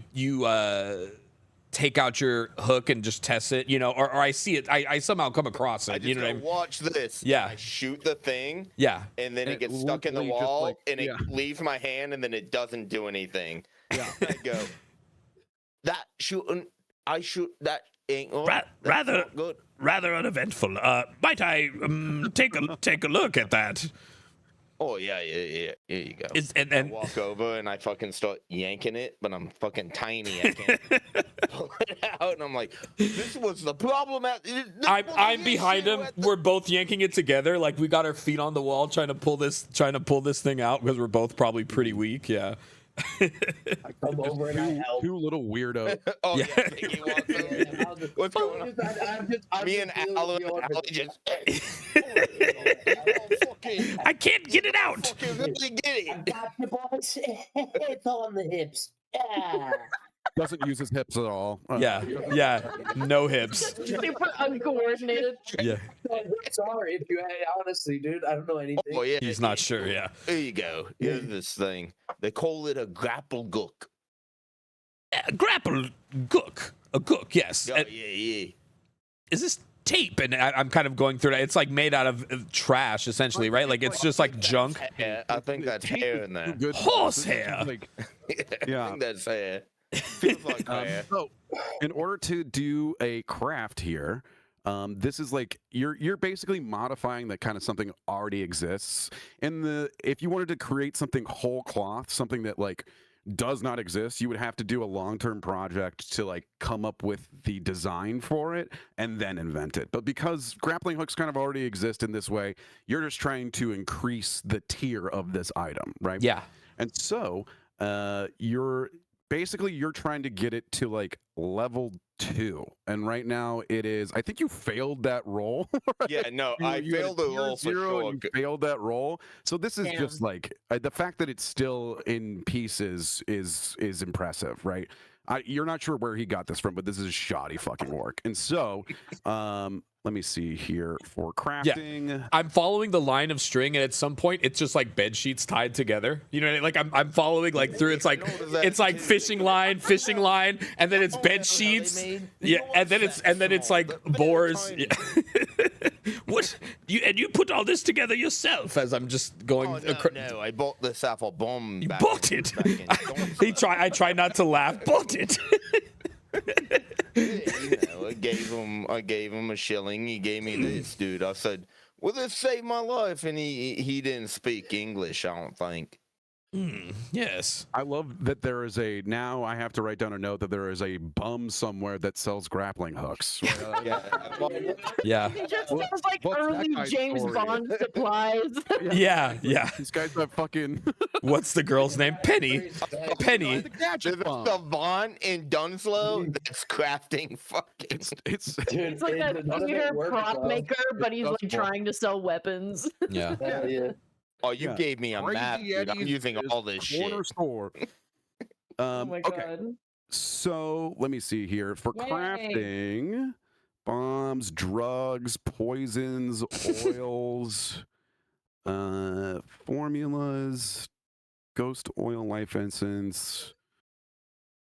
take out your hook and just test it, or I see it. I somehow come across it. I just watch this. Yeah. I shoot the thing. Yeah. And then it gets stuck in the wall, and it leaves my hand, and then it doesn't do anything. Yeah. I go, I shoot that ain't rather good. Rather uneventful. Might I take a look at that? Oh yeah. Here you go. And I walk over and I fucking start yanking it, but I'm fucking tiny. I can't pull it out, and I'm like, "This was the problem." I'm behind him. We're both yanking it together, like we got our feet on the wall, trying to pull this thing out because we're both probably pretty weak. Yeah. I come over and I help. Two little weirdos. Oh yeah. What's going on? Me and Alan just. I can't get it out. Really get it. I got you, boys. It's on the hips. Yeah. Doesn't use his hips at all. Yeah. No hips. Super uncoordinated. Yeah. Sorry, if you honestly, dude, I don't know anything. Oh yeah. He's not sure. Yeah. There you go. Here's this thing. They call it a grapple gook. Grapple gook. A gook, yes. Oh, yeah. Is this tape? And I'm kind of going through it. It's like made out of trash, essentially, right? Like it's just like junk. Yeah, I think that's hair in there. Good Horse hair. Yeah. I think that's hair. Feels like hair. So, in order to do a craft here, this is like you're basically modifying that kind of something already exists. If you wanted to create something whole cloth, something that like does not exist, you would have to do a long-term project to like come up with the design for it and then invent it. But because grappling hooks kind of already exist in this way, you're just trying to increase the tier of this item, right? Yeah. And so you're trying to get it to like level 2, and right now it is. I think you failed that roll. Right? Yeah, no, I failed the roll for sure. And you failed that roll. So this is just like the fact that it's still in pieces is impressive, right? You're not sure where he got this from, but this is shoddy fucking work. And so, let me see here for crafting. Yeah. I'm following the line of string, and at some point, it's just like bed sheets tied together. You know, like I'm following like through. It's like fishing line, and then it's bed sheets. Yeah, and then it's like boars. Yeah. What? You put all this together yourself? As I'm just going. No, I bought this off a bomb. You bought it. I try not to laugh. Bought it. gave him a shilling. He gave me this, dude. I said, "Well, this saved my life," and he didn't speak English. I don't think. Yes. I love that there is a, now I have to write down a note that there is a bum somewhere that sells grappling hooks. Yeah. He just sounds like early James Bond supplies. Yeah. These guys have fucking. What's the girl's name? Penny. Penny. The gadget There's a bum. Savant in Dunslow that's crafting fucking. It's Dude, It's like that none of it theater works, prop bro. maker, but he's like does work. trying to sell weapons. Yeah. Yeah. Oh, you Yeah. gave me a map, Crazy dude. I'm Eddie's using is all this shit. corner store. Oh my Okay, god. so let me see here. For Yay. crafting, bombs, drugs, poisons, oils, formulas, ghost oil, life essence,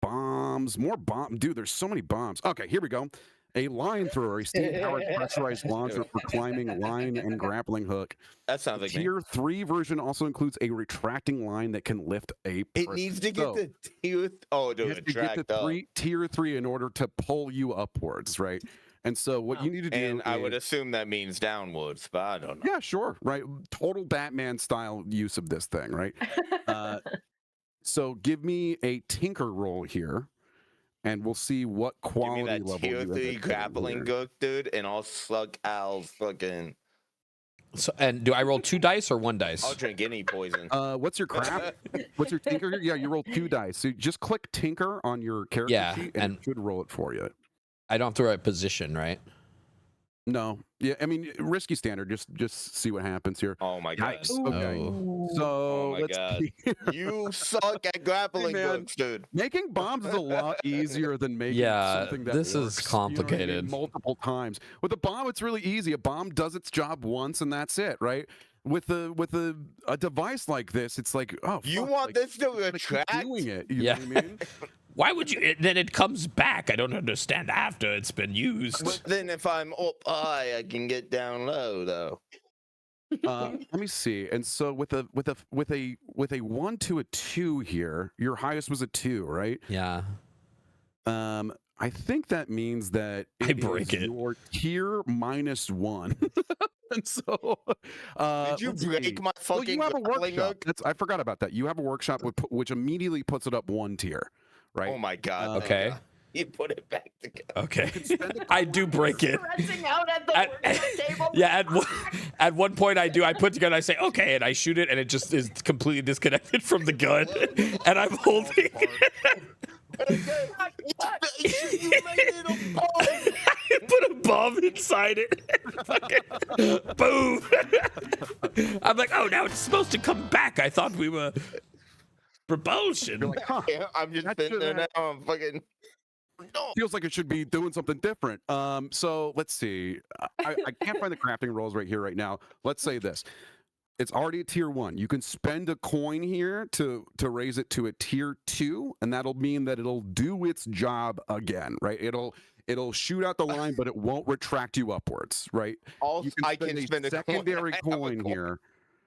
bombs, more bomb. Dude, there's so many bombs. Okay, here we go. A line thrower, a steam-powered pressurized launcher for climbing, line, and grappling hook. That sounds like me. Tier 3 version also includes a retracting line that can lift a It person. needs to get So, the tooth. Oh, you dude, have to get tracked the up. tier 3 in order to pull you upwards, right? And so what you need to do And I would is, assume that means downwards, but I don't know. yeah, sure, right? Total Batman style use of this thing, right? So give me a tinker roll here, and we'll see what Give quality me that level tier you end 3 up grappling here. gook, dude, and I'll suck Al's fucking. So, and do I roll 2 dice or 1 dice? I'll drink any poison. What's your crap? What's your tinker here? Yeah, you roll 2 dice. So just click tinker on your character Yeah, sheet, and and- it should roll it for you. I don't have the right position, right? No, yeah, I mean risky standard. Just see what happens here. Oh my god. Yikes. Okay, Oh. so Oh my let's God. see. You suck at grappling man. hooks, dude. Making bombs is a lot easier than making Yeah, something that this is works, you know what I mean, complicated. multiple times. With a bomb, it's really easy. A bomb does its job once, and that's it, right? With a device like this, it's like, oh, You fuck, want like, this to gotta keep retract? doing it. You Yeah. know what I mean? Why would you? Then it comes back. I don't understand after it's been used. But then if I'm up high, I can get down low, though. Let me see. And so with a 1 to a 2 here, your highest was a 2, right? Yeah. I think that means that I break is it. your tier -1. And so, Did you let's break see. my Well, fucking you have a grappling workshop. hook? I forgot about that. You have a workshop which immediately puts it up 1 tier, right? Oh my god. Okay. You put it back together. Okay. I do break it. Stretching out at the At- workshop table. Yeah, at one point I do. I put together. I say okay, and I shoot it, and it just is completely disconnected from the gun, and I'm holding it. You made it a bomb. I put a bomb inside it. Fucking boom. I'm like, oh, now it's supposed to come back. I thought we were propulsion. You're like, huh, Yeah, I'm just That sitting there should now. I'm fucking. No. feels like it should be doing something different. So let's see. I can't find the crafting rolls right here, right now. Let's say this. It's already a tier 1. You can spend a coin here to raise it to a tier 2, and that'll mean that it'll do its job again, right? It'll shoot out the line, but it won't retract you upwards, right? Also, You can spend a secondary I have a coin here.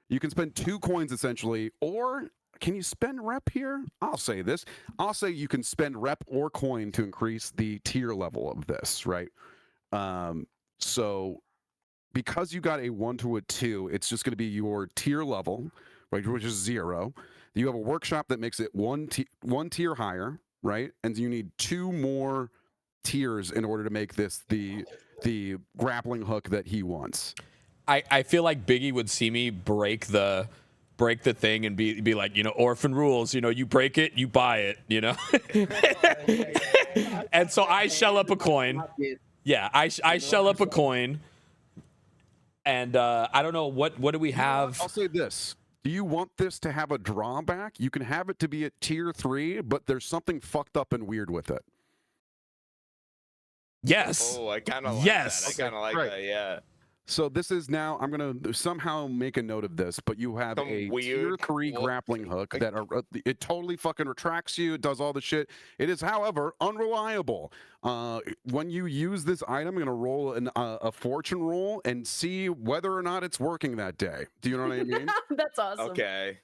You can spend 2 coins essentially, or can you spend rep here? I'll say this. I'll say you can spend rep or coin to increase the tier level of this, right? So because you got a 1 to a 2, it's just going to be your tier level, right, which is 0. You have a workshop that makes it one tier higher, right? And you need 2 more tiers in order to make this the grappling hook that he wants. I feel like Biggie would see me break the thing and be like, orphan rules, you break it, you buy it, And so I shell up a coin. Yeah, I shell up a coin. And I don't know, what do we have? I'll say this. Do you want this to have a drawback? You can have it to be at tier 3, but there's something fucked up and weird with it. Yes. Oh, I kind of like Yes. that. I kind of like Right. that, yeah. So this is now, I'm going to somehow make a note of this, but you have Some a tier weird 3 look. grappling hook that it totally fucking retracts you. It does all the shit. It is, however, unreliable. When you use this item, I'm going to roll a fortune roll and see whether or not it's working that day. Do you know what I mean? That's awesome. Okay.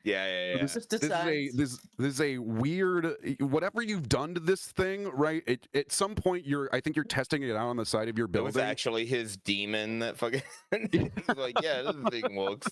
Yeah. Just decides. This is a weird. Whatever you've done to this thing, right? At some point, I think you're testing it out on the side of your It building. was actually his demon that fucking. He's like, yeah, this thing works.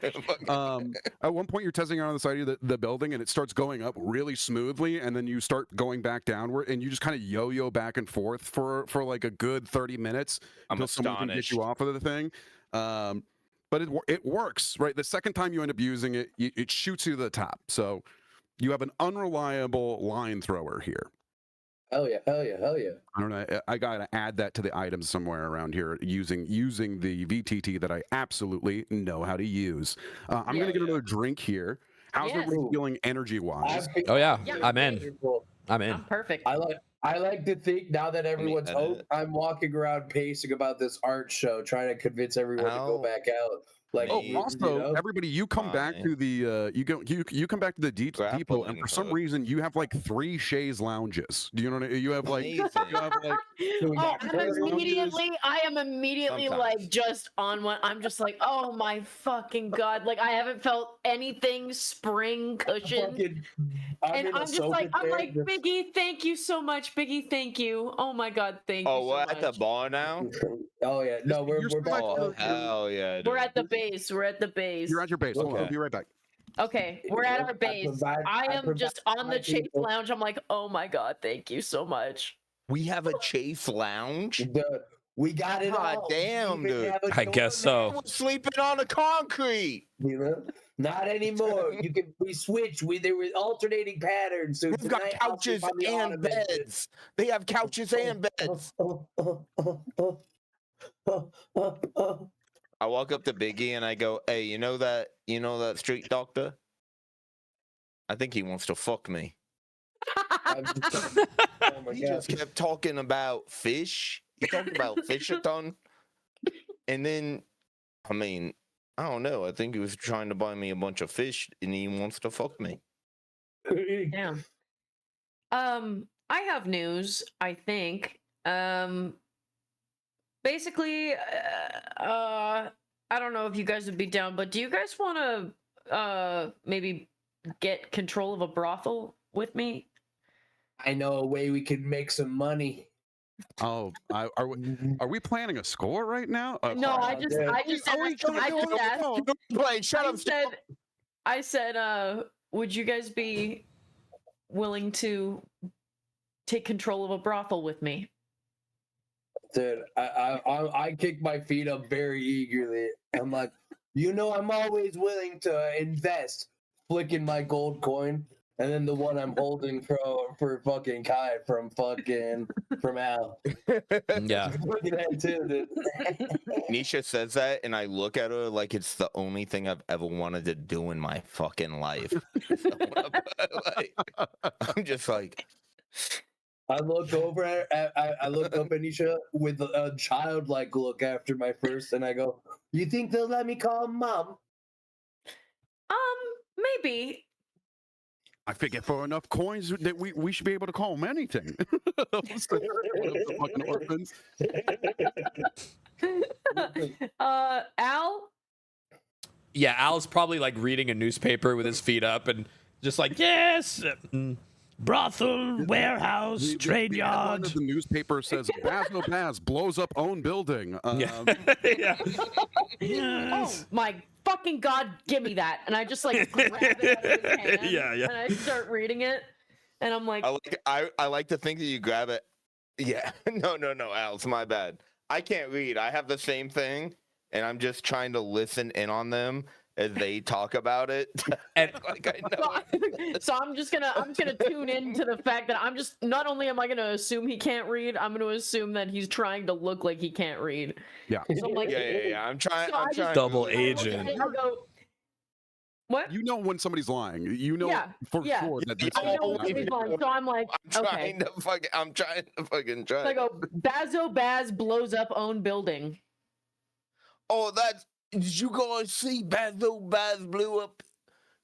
At one point, you're testing it on the side of the building, and it starts going up really smoothly, and then you start going back downward, and you just kind of yo-yo back and forth for like a good 30 minutes until someone can get you off of the thing. But it works, right? The second time you end up using it, it shoots you to the top. So you have an unreliable line thrower here. Hell yeah. I don't know. I gotta add that to the items somewhere around here using the VTT that I absolutely know how to use. I'm gonna get another drink here. How's everybody feeling energy-wise? Oh yeah, I'm in. I'm in. I'm perfect. I like to think now that everyone's home, I'm walking around pacing about this art show, trying to convince everyone to go back out. Like, also, everybody, you come back to the you come back to the depot, and for some reason you have like 3 chaise lounges. Do you know what I mean? You have like, I am immediately like just on one. I'm just like, oh my fucking god! Like I haven't felt anything spring cushion, and I'm just like, Biggie, thank you so much, Biggie, thank you. Oh my god, thank you. Oh, we're at the bar now. Oh yeah, no, we're back. Oh hell yeah! Dude. We're at the base. We're at the base. You're at your base. Okay. I'll be right back. Okay, we're at our base. I am just on the Chase Lounge. I'm like, oh my god, thank you so much. We have a Chase Lounge. We got it all. Damn, dude. I guess so. We're sleeping on the concrete. You know? Not anymore. We switch. There were alternating patterns. So we've got couches and beds. They have couches and beds. I walk up to Biggie and I go, "Hey, you know that street doctor? I think he wants to fuck me." He just kept talking about fish. He talked about fish a ton, and then, I mean, I don't know. I think he was trying to buy me a bunch of fish, and he wants to fuck me. Yeah. I have news. I think. Basically, I don't know if you guys would be down, but do you guys want to maybe get control of a brothel with me? I know a way we could make some money. Oh, are we planning a score right now? No, I just said, would you guys be willing to take control of a brothel with me? Dude, I kick my feet up very eagerly. I'm like, I'm always willing to invest. Flicking my gold coin, and then the one I'm holding for fucking Kai from Al. Yeah. Nisha says that, and I look at her like it's the only thing I've ever wanted to do in my fucking life. I'm just like. I look over at Nisha with a childlike look after my first, and I go, "You think they'll let me call Mom?" Maybe. I figure for enough coins that we should be able to call them anything. Fucking orphans. Al? Yeah, Al's probably like reading a newspaper with his feet up and just like, yes, brothel, warehouse, trade yard. The newspaper says Basil Baz blows up own building. Yeah. Yes. Oh my fucking god, give me that. And I just like grab it out of his hand. Yeah. And I start reading it. And I'm like, I like to think that you grab it. Yeah. No, Al, it's my bad. I can't read. I have the same thing, and I'm just trying to listen in on them as they talk about it. And like I know. So I'm just gonna tune in to the fact that not only am I gonna assume he can't read, I'm gonna assume that he's trying to look like he can't read. Yeah. So I'm like, yeah. I'm trying. Double agent. I go, what? You know when somebody's lying. You know for sure that that's I know when somebody's lying. So I'm like, I'm trying to fucking try. So I go, Bazo Baz blows up own building. Oh, did you guys see Bazo Baz blew up?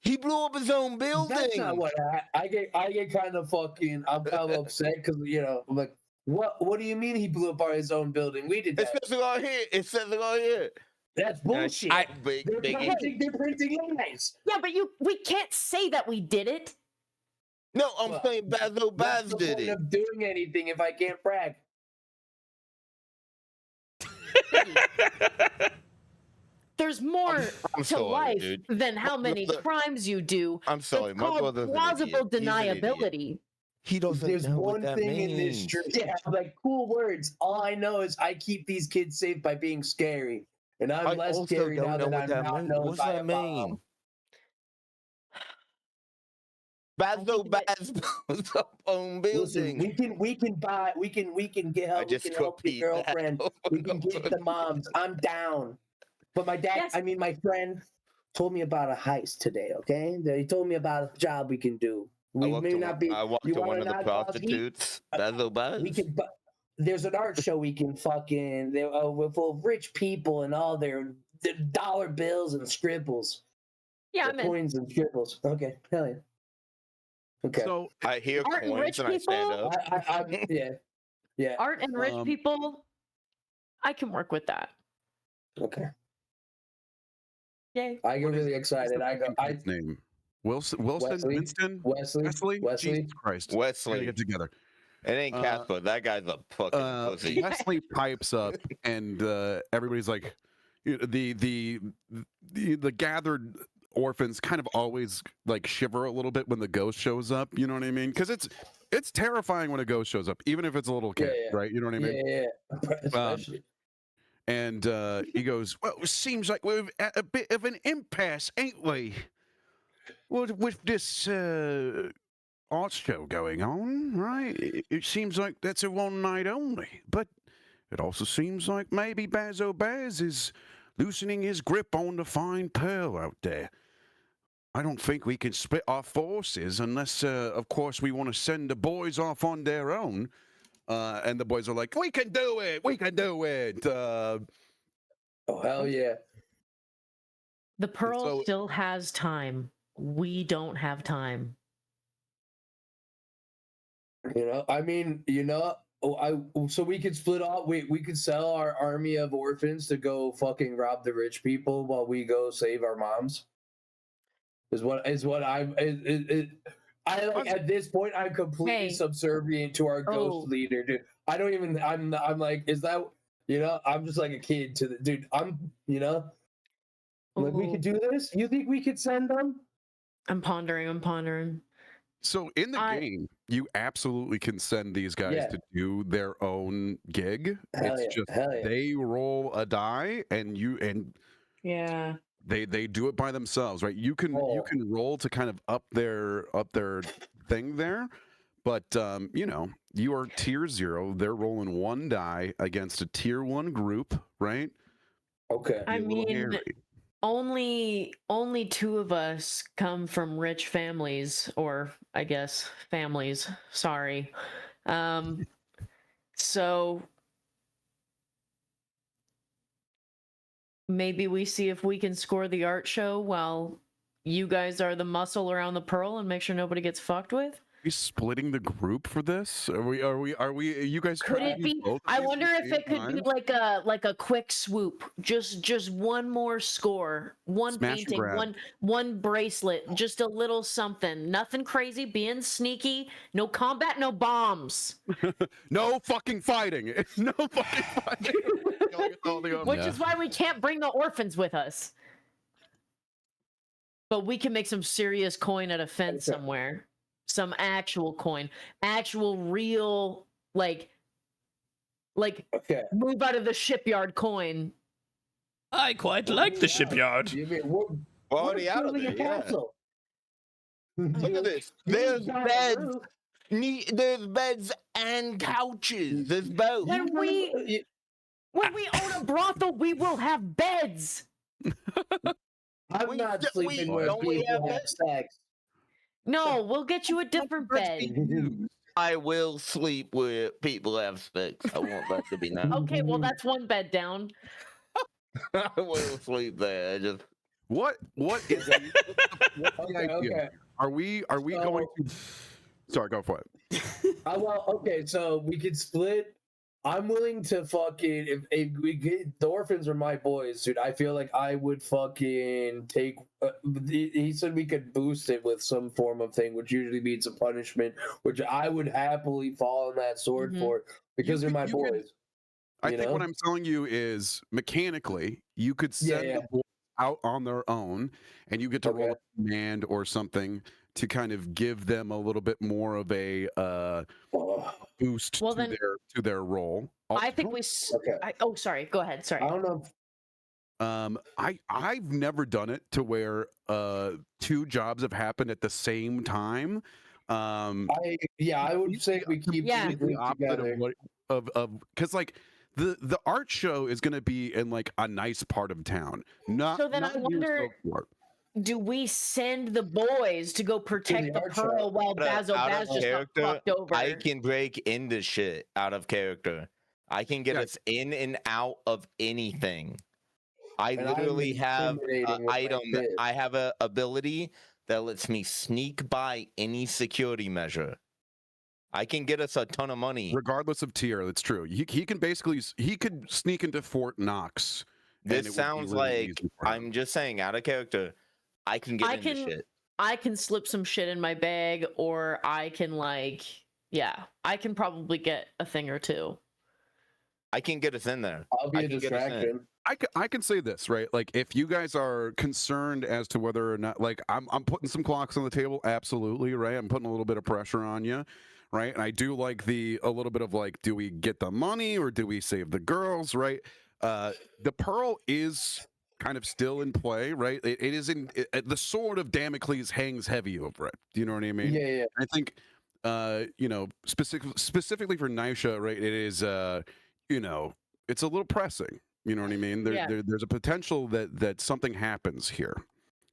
He blew up his own building. That's not what I get kind of fucking. I'm kind of upset because I'm like, what do you mean he blew up his own building? We did that. It says it right here. That's bullshit. They're printing lies. Yeah, but we can't say that we did it. No, I'm saying Baz did it. Of doing anything if I can't brag. There's more to life than how many Look, crimes you do. I'm sorry, It's my called brother's plausible deniability. He doesn't There's know one what that thing means. in this street. Yeah, like cool words. All I know is I keep these kids safe by being scary, and I'm less scary now that I'm not known What's by that a mean? mom. Baz on building. Listen, we can get help. We can help your girlfriend. We can get the moms. I'm down. But my dad, my friend told me about a heist today, okay? He told me about a job we can do. I walked to one of the prostitutes. We can, there's an art show we can fucking, with full of rich people and all their dollar bills and scribbles. Yeah, I'm coins and scribbles. Okay, hell yeah. Okay. So I hear coins and I stand up. Yeah. Art and rich people, I can work with that. Okay. Yay. I get really excited. Name Wilson, Winston, Wesley. Jesus Christ, Wesley. Get together. It ain't Casper. That guy's a fucking pussy. Wesley pipes up, and everybody's like, the gathered orphans kind of always like shiver a little bit when the ghost shows up. You know what I mean? Because it's terrifying when a ghost shows up, even if it's a little kid, right? You know what I mean? Yeah. Especially. And he goes, well, it seems like we're at a bit of an impasse, ain't we? With this art show going on, right? It seems like that's a one night only. But it also seems like maybe Baz is loosening his grip on the fine pearl out there. I don't think we can split our forces unless, of course, we want to send the boys off on their own. And the boys are like, we can do it. We can do it. Oh, hell yeah. The pearl still has time. We don't have time. So we could split off. We could sell our army of orphans to go fucking rob the rich people while we go save our moms. Is what I'm. At this point, I'm completely subservient to our ghost leader, dude. I don't even. I'm like, is that? I'm just like a kid to the dude. Like we could do this. You think we could send them? I'm pondering. So in the game, you absolutely can send these guys to do their own gig. They roll a die and they do it by themselves, right? You can roll to kind of up their thing there, but you are tier 0. They're rolling one die against a tier 1 group, right? Okay. I mean, only 2 of us come from rich families, or I guess families. Sorry. So maybe we see if we can score the art show while you guys are the muscle around the pearl and make sure nobody gets fucked with. Are we splitting the group for this? Are we? You guys? Could it be? I wonder if it could be like a quick swoop. Just one more score, one Smash painting, one bracelet, just a little something. Nothing crazy. Being sneaky. No combat. No bombs. No fucking fighting. No fucking fighting. Which is why we can't bring the orphans with us. But we can make some serious coin at a fence somewhere. Some actual coin, actual real, like move out of the shipyard coin. I quite like the shipyard. We're already out of there. Yeah. Look at this. There's beds. There's beds and couches. There's both. When we own a brothel, we will have beds. I'm not sleeping where people have sex. No, we'll get you a different bed. I will sleep where people have sex. I want that to be known. Okay, well that's one bed down. I will sleep there. What is that? What's the idea? Okay. Are we going to? Sorry, go for it. So we could split I'm willing to fucking if we get the orphans are my boys, dude. I feel like I would fucking take. He said we could boost it with some form of thing, which usually means a punishment, which I would happily fall on that sword for because they're my boys. I think what I'm telling you is mechanically, you could send the boys out on their own, and you get to roll a command or something to kind of give them a little bit more of a boost to their role. I think we. Oh, sorry. Go ahead. Sorry. I don't know. I've never done it to where 2 jobs have happened at the same time. I would say we keep the opposite of because like the art show is going to be in like a nice part of town. So then I wonder, do we send the boys to go protect the pearl while Baz just got fucked over? I can break into shit out of character. I can get us in and out of anything. I literally have an item. I have an ability that lets me sneak by any security measure. I can get us a ton of money. Regardless of tier, that's true. He could sneak into Fort Knox. This sounds like, I'm just saying, out of character, I can get into shit. I can slip some shit in my bag, or I can I can probably get a thing or 2. I can get us in there. I'll be a distraction. I can say this, right? Like, if you guys are concerned as to whether or not, like, I'm putting some clocks on the table, absolutely, right? I'm putting a little bit of pressure on you, right? And I do like a little bit of like, do we get the money or do we save the girls, right? The pearl is kind of still in play, right? It is in the sword of Damocles hangs heavy over it. Do you know what I mean? Yeah. I think, specifically for Nisha, right? It is, it's a little pressing. You know what I mean? There's a potential that something happens here,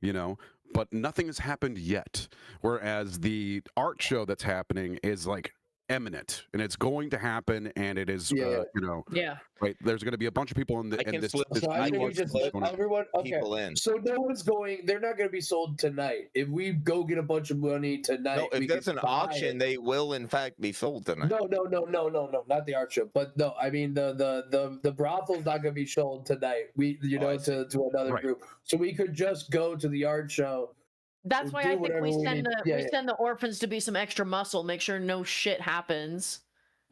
but nothing has happened yet. Whereas the art show that's happening is like imminent, and it's going to happen, and it is, right. There's going to be a bunch of people in this. So I think we just let everyone. Okay. People in. So no one's going. They're not going to be sold tonight. If we go get a bunch of money tonight, no. If there's an auction, they will in fact be sold tonight. No, not the art show. But no, I mean the brothel's not going to be sold tonight. We to another group. So we could just go to the art show. That's why I think we send the orphans to be some extra muscle, make sure no shit happens.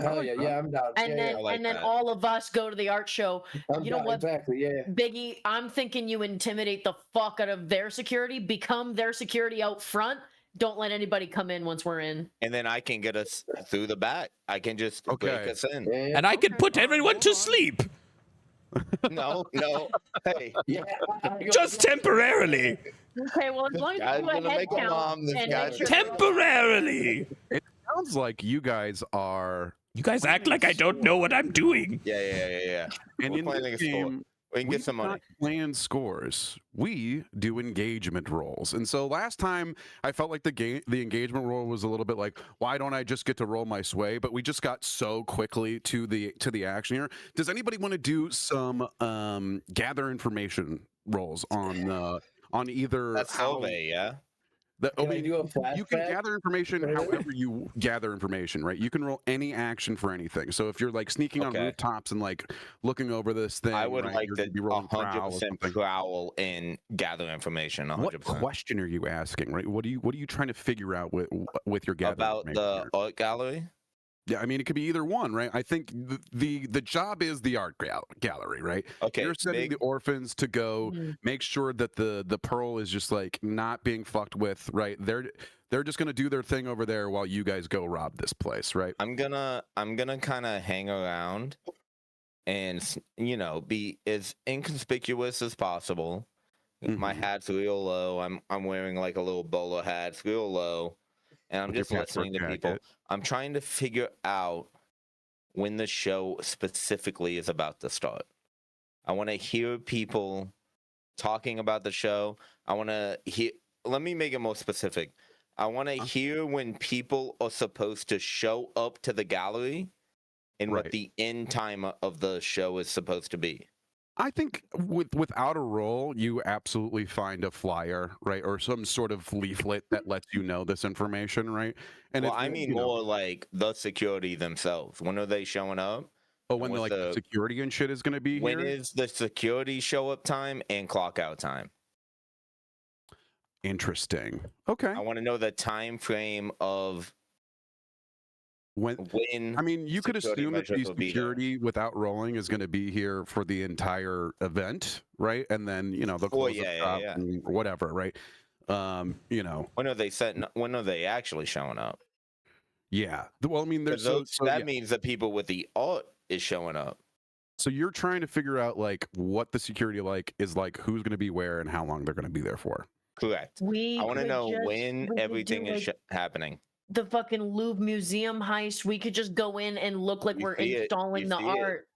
Hell yeah, I'm down. And then all of us go to the art show. You know what? Exactly, yeah. Biggie, I'm thinking you intimidate the fuck out of their security, become their security out front. Don't let anybody come in once we're in. And then I can get us through the back. I can just break us in. Yeah. And I can put everyone to sleep. No. Hey. Yeah, just temporarily. Okay, well, as long as you do a head count. Temporarily. It sounds like you guys are. You guys act like I don't know what I'm doing. Yeah. And in this game, we can get some money. Plan scores. We do engagement rolls, and so last time I felt like the engagement roll was a little bit like, why don't I just get to roll my sway? But we just got so quickly to the action here. Does anybody want to do some gather information rolls on either? That's Kohdei, yeah. You can gather information however you gather information, right? You can roll any action for anything. So if you're like sneaking on rooftops and like looking over this thing, I would like to be rolling 100% prowl and gather information. 100%. What question are you asking, right? What are you trying to figure out with your gather about the art gallery? Yeah, I mean, it could be either one, right? I think the job is the art gallery, right? Okay. You're sending the orphans to go make sure that the pearl is just like not being fucked with, right? They're just gonna do their thing over there while you guys go rob this place, right? I'm gonna kind of hang around and be as inconspicuous as possible. My hat's real low. I'm wearing like a little bowler hat. It's real low. And I'm just listening to people. I'm trying to figure out when the show specifically is about to start. I want to hear people talking about the show. I want to hear. Let me make it more specific. I want to hear when people are supposed to show up to the gallery and what the end time of the show is supposed to be. I think without a roll, you absolutely find a flyer, right, or some sort of leaflet that lets you know this information, right? And I mean more like the security themselves. When are they showing up? Oh, when the security and shit is going to be when here? When is the security show up time and clock out time? Interesting. Okay. I want to know the time frame of when. I mean, you could assume that the security without rolling is going to be here for the entire event, right? And then they'll close the shop and whatever, right? When are they actually showing up? Yeah. Well, I mean, there's that means the people with the art is showing up. So you're trying to figure out like what the security is like, who's going to be where, and how long they're going to be there for. Correct. I want to know when everything is happening. The fucking Louvre Museum heist. We could just go in and look like we're installing the art.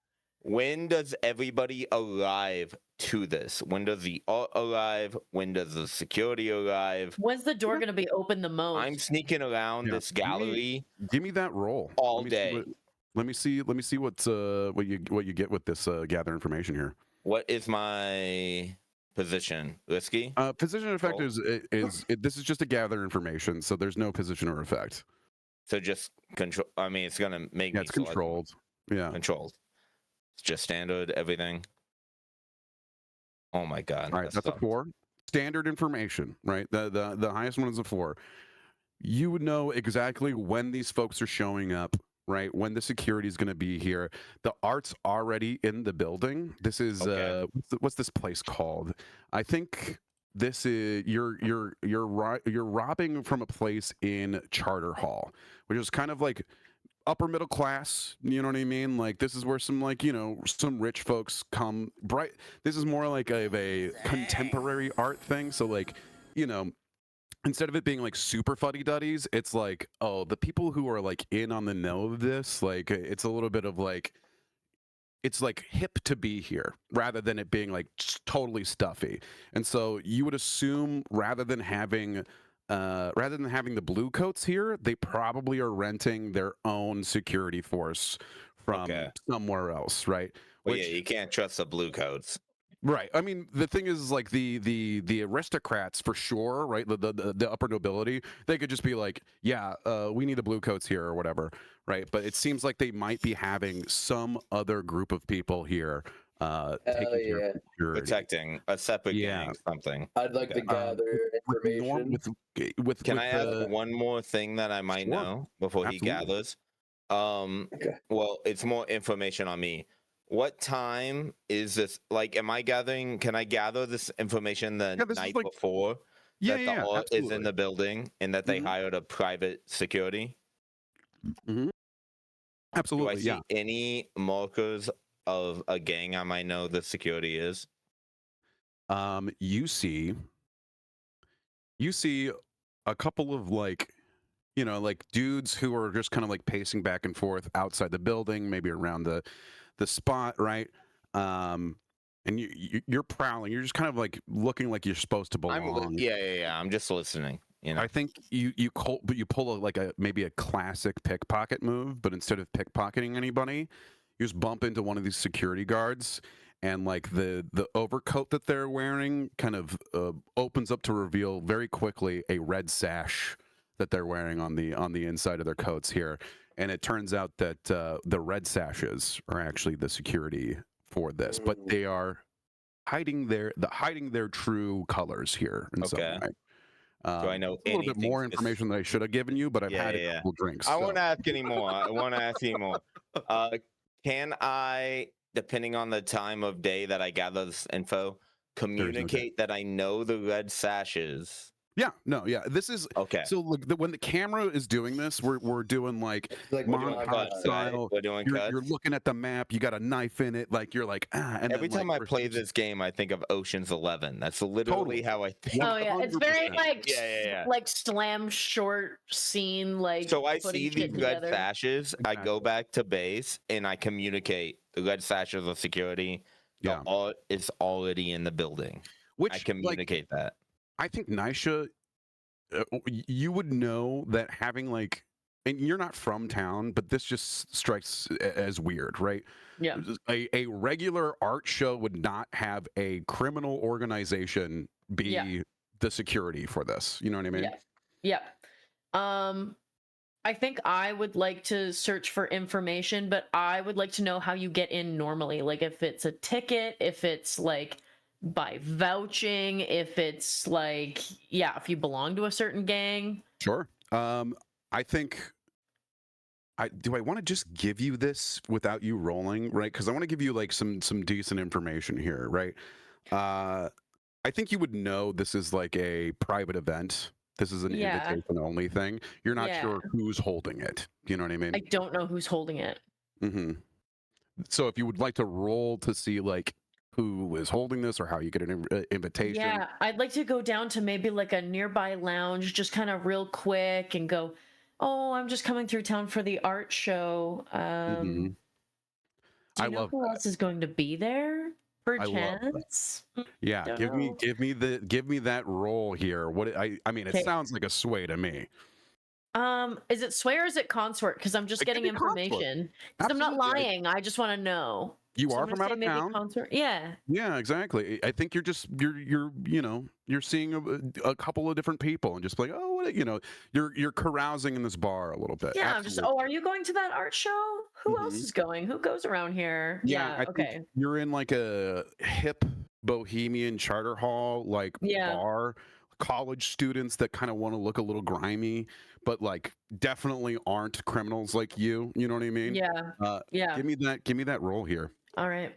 When does everybody arrive to this? When does the art arrive? When does the security arrive? When's the door going to be open the most? I'm sneaking around this gallery. Give me that roll all day. Let me see what you get with this gather information here. What is my position? Risky? Position effect is this is just a gather information, so there's no position or effect. So just control. I mean, it's gonna make me. It's controlled. Yeah, controlled. It's just standard everything. Oh my god! All right, that's a 4. Standard information, right? The highest one is a 4. You would know exactly when these folks are showing up. Right, when the security is going to be here. The art's already in the building. This is what's this place called? I think this is you're robbing from a place in Charter Hall, which is kind of like upper middle class. You know what I mean? Like this is where some some rich folks come. This is more like a contemporary art thing. So like instead of it being like super fuddy-duddies, it's like, oh, the people who are like in on the know of this, like it's a little bit of like, it's like hip to be here rather than it being like totally stuffy. And so you would assume rather than having the blue coats here, they probably are renting their own security force from somewhere else, right? Well, yeah, you can't trust the blue coats. Right. I mean, the thing is, like the aristocrats for sure, right? The upper nobility, they could just be like, yeah, we need the blue coats here or whatever, right? But it seems like they might be having some other group of people here taking care of security. Protecting a separate gang, something. I'd like to gather information. Can I ask one more thing that I might know before he gathers? Well, it's more information on me. What time is this? Like, can I gather this information the night before that the art is in the building and that they hired a private security? Mm-hmm. Absolutely. Do I see any markers of a gang I might know the security is? You see a couple of like dudes who are just kind of like pacing back and forth outside the building, maybe around the spot, right? And you're prowling. You're just kind of like looking like you're supposed to belong. I'm just listening. I think you pull maybe a classic pickpocket move, but instead of pickpocketing anybody, you just bump into one of these security guards, and like the overcoat that they're wearing kind of opens up to reveal very quickly a red sash that they're wearing on the inside of their coats here. And it turns out that the red sashes are actually the security for this, but they are hiding their true colors here in some way. Do I know a little bit more information than I should have given you, but I've had a couple drinks. I won't ask anymore. Can I, depending on the time of day that I gather this info, communicate that I know the red sashes? This is okay. So when the camera is doing this, we're doing like montage style. We're doing cuts. You're looking at the map. You got a knife in it. Like you're like And every time I play this game, I think of Ocean's 11. That's literally how I think. Oh yeah, it's very like like slam short scene. Like so, I see these red sashes. I go back to base and I communicate the red sashes of security. The art is already in the building. I communicate that. I think Nisha, you would know that having and you're not from town, but this just strikes as weird, right? Yeah. A regular art show would not have a criminal organization be the security for this. You know what I mean? Yeah. I think I would like to search for information, but I would like to know how you get in normally. Like if it's a ticket, if it's like by vouching, if it's like, yeah, if you belong to a certain gang. Sure. I think I want to just give you this without you rolling, right? Because I want to give you like some decent information here, right? I think you would know this is like a private event. This is an invitation only thing. You're not sure who's holding it. You know what I mean? I don't know who's holding it. Mm-hmm. So if you would like to roll to see like who is holding this or how you get an invitation. Yeah, I'd like to go down to maybe like a nearby lounge, just kind of real quick and go, oh, I'm just coming through town for the art show. Do you know who else is going to be there? Perchance? Yeah, give me that roll here. I mean, it sounds like a sway to me. Is it sway or is it consort? Because I'm just getting information. Because I'm not lying. I just want to know. You are from out of town. Consort? Yeah. Yeah, exactly. I think you're seeing a couple of different people and just like, oh, you're carousing in this bar a little bit. Yeah, I'm just, oh, are you going to that art show? Who else is going? Who goes around here? Yeah, okay. Think you're in like a hip bohemian charter hall like bar. College students that kind of want to look a little grimy, but like definitely aren't criminals like you. You know what I mean? Yeah. Give me that roll here. All right.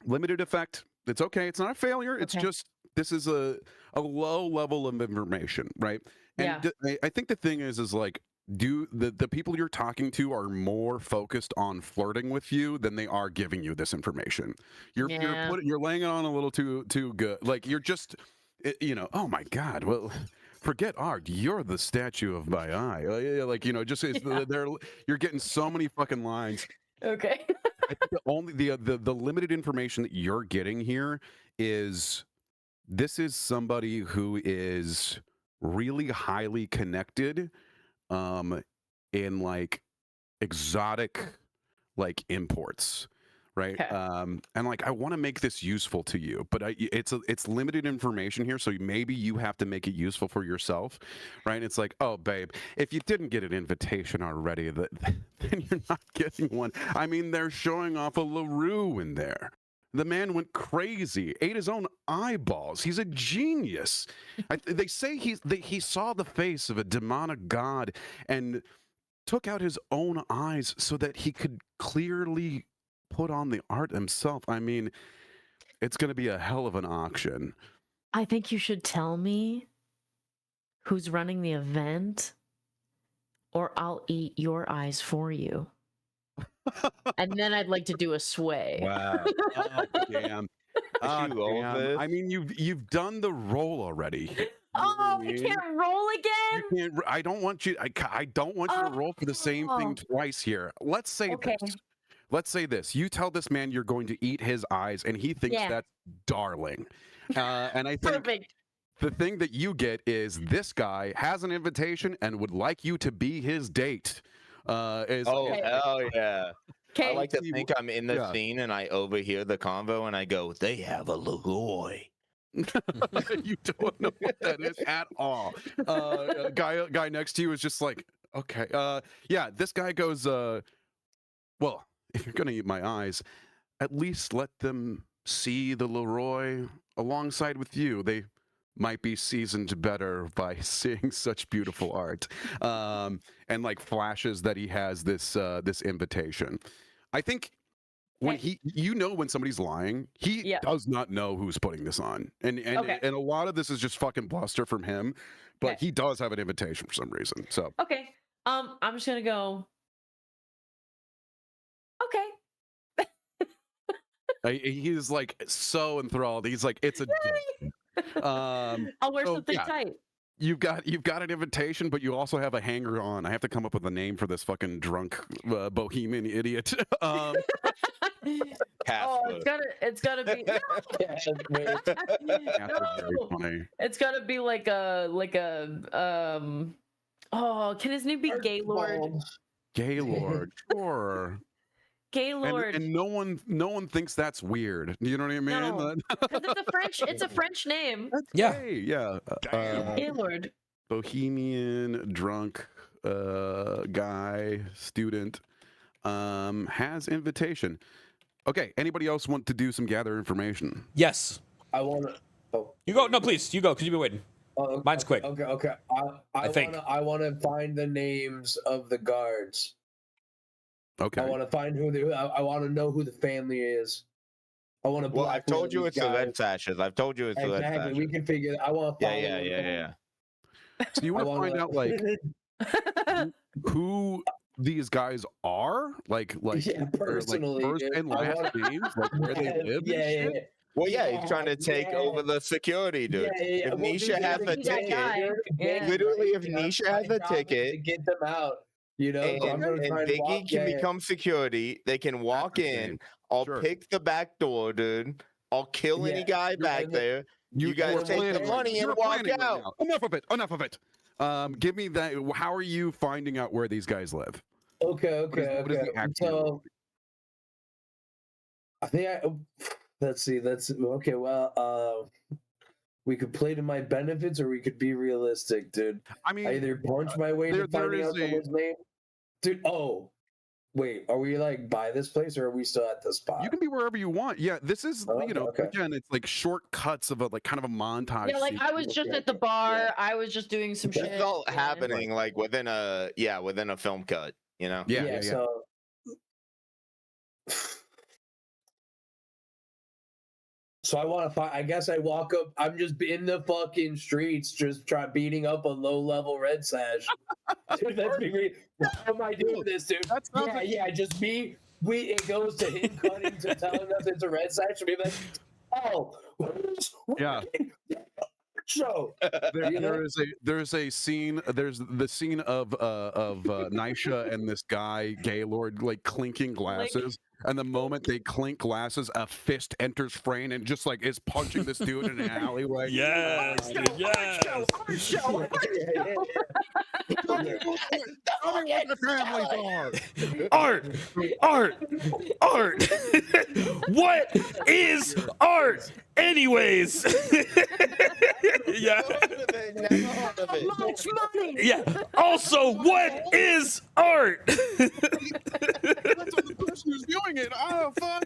Limited effect. It's okay. It's not a failure. It's just this is a low level of information, right? And I think the thing is like, the people you're talking to are more focused on flirting with you than they are giving you this information. You're laying it on a little too good. Like you're just, oh my God. Well, forget art. You're the statue of my eye. Like you're getting so many fucking lines. Okay. I think the limited information that you're getting here is this is somebody who is really highly connected in like exotic like imports, right? And like I want to make this useful to you, but it's limited information here, so maybe you have to make it useful for yourself, right? It's like, oh babe, if you didn't get an invitation already, then you're not getting one. I mean, they're showing off a LaRue in there. The man went crazy, ate his own eyeballs. He's a genius. They say he saw the face of a demonic god and took out his own eyes so that he could clearly put on the art himself. I mean, it's going to be a hell of an auction. I think you should tell me who's running the event, or I'll eat your eyes for you. And then I'd like to do a sway. Wow. Oh, damn. Oh, damn. I mean, you've done the roll already. Oh, we can't roll again? You can't, I don't want you to roll for the same thing twice here. Let's say this. Let's say this. You tell this man you're going to eat his eyes, and he thinks that's darling. And I think the thing that you get is this guy has an invitation and would like you to be his date. Hell yeah. I like to think I'm in the scene and I overhear the convo and I go, they have a Leroy. You don't know what that is at all. Guy next to you is just like, okay. This guy goes, well, if you're going to eat my eyes, at least let them see the Leroy alongside with you. They might be seasoned better by seeing such beautiful art. And like flashes that he has this invitation. I think when when somebody's lying, he does not know who's putting this on. And a lot of this is just fucking bluster from him, but he does have an invitation for some reason. So I'm just gonna go, he's like so enthralled. He's like, it's a date. I'll wear something tight. You've got an invitation, but you also have a hanger on. I have to come up with a name for this fucking drunk bohemian idiot. It's gotta be. It's gotta be like a can his name be Gaylord? Gaylord, sure. Gaylord. And no one thinks that's weird. You know what I mean? No, because it's a French name. That's gay, yeah. Gaylord. bohemian drunk guy student has invitation. Okay, anybody else want to do some gather information? Yes. I want to. Oh. You go. No, please. You go, because you've been waiting. Mine's quick. Okay. I want to find the names of the guards. Okay. I want to find who I want to know who the family is. I want to. Well, I've told you it's the red sashes. I've told you it's the red sashes. Exactly. We can figure that. I want to follow. Yeah. So you want to find out like who these guys are, like personally, first and last names, like where they live. Yeah. Well, yeah, he's trying to take over the security, dude. If Nisha has a ticket, literally, if Nisha has a ticket, to get them out, you know, and Biggie can become security, they can walk in. I'll pick the back door, dude. I'll kill any guy back there. You guys take the money and walk out. Enough of it. Give me that. How are you finding out where these guys live? Okay. So I think let's see. Okay. Well, we could play to my benefits, or we could be realistic, dude. I mean, I either punch my way to finding out someone's name, dude. Oh, wait. Are we like by this place, or are we still at the spot? You can be wherever you want. Yeah, this is again, it's like shortcuts of a kind of a montage. Yeah, like I was just at the bar. Yeah. I was just doing some shit. It's all happening like within a film cut. You know? Yeah. So I want to find. I guess I walk up. I'm just in the fucking streets, just beating up a low-level red sash. Dude, that's me. Why am I doing this, dude? Just me. It goes to him cutting to telling us it's a red sash. And be like, show. There's a scene. There's the scene of Nisha and this guy Gaylord like clinking glasses. And the moment they clink glasses, a fist enters frame and just like is punching this dude in an alleyway. Yes. Tell me what the families are. Art. What is art, anyways? Yeah. Much money. Yeah. Also, what is art? That's what the person who's doing it. Oh fuck.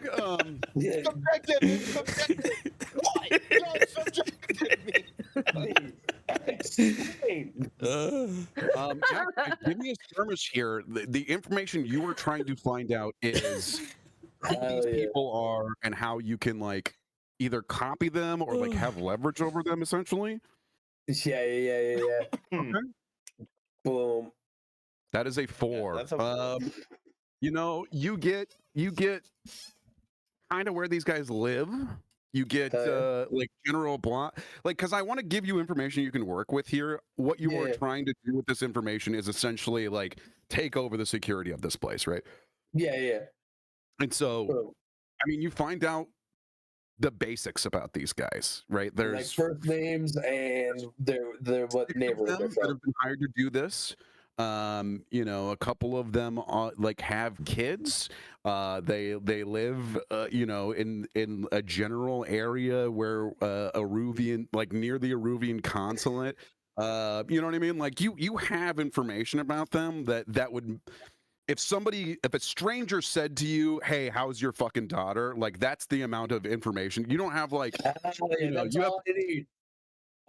Give me a skirmish here. The information you were trying to find out is who these people are and how you can like either copy them or like have leverage over them, essentially. Yeah. Okay. Boom. That is a 4. That's a You get kind of where these guys live. You get like general block, like, because I want to give you information you can work with here. What you are trying to do with this information is essentially like take over the security of this place, right? Yeah. And so, I mean, you find out the basics about these guys, right? There's like first names and they're what neighborhood they're from. That have been hired to do this. A couple of them like have kids. They live, in a general area where Aruvian, like near the Aruvian consulate. You know what I mean? Like you have information about them that would, if a stranger said to you, "Hey, how's your fucking daughter?" Like that's the amount of information. You don't have like, that's all I need.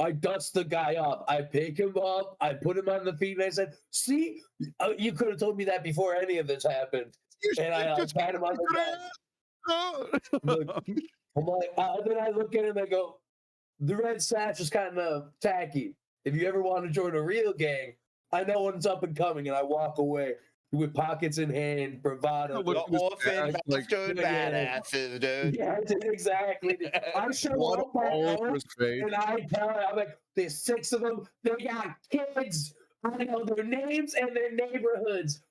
I dust the guy up. I pick him up. I put him on the feet, and I said, "See, you could have told me that before any of this happened." And I pat him on the back. Look, I'm like, then I look at him and I go, "The red sash is kind of tacky. If you ever want to join a real gang, I know when it's up and coming." And I walk away with pockets in hand, bravado. The orphan bastard badasses, dude. Yeah, exactly. I show up and I tell her, I'm like, there's 6 of them. They got kids. I know their names and their neighborhoods.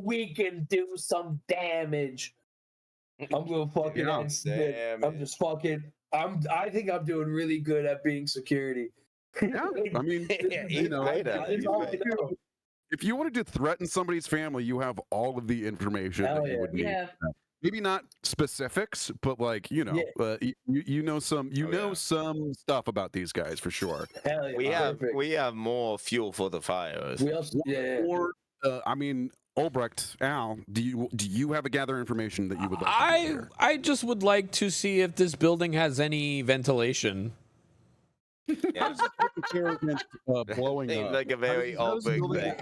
We can do some damage. I'm gonna fucking I'm just fucking. I think I'm doing really good at being security. Yeah, I mean, if you wanted to threaten somebody's family, you have all of the information that you would need. Yeah. maybe not specifics, but like you know, you know some stuff about these guys for sure. Hell yeah, We have more fuel for the fires. We also, Or I mean, Albrecht, Al, do you have a gather information that you would like? I just would like to see if this building has any ventilation. Yeah. Blowing Seems up. like a very Albrecht thing.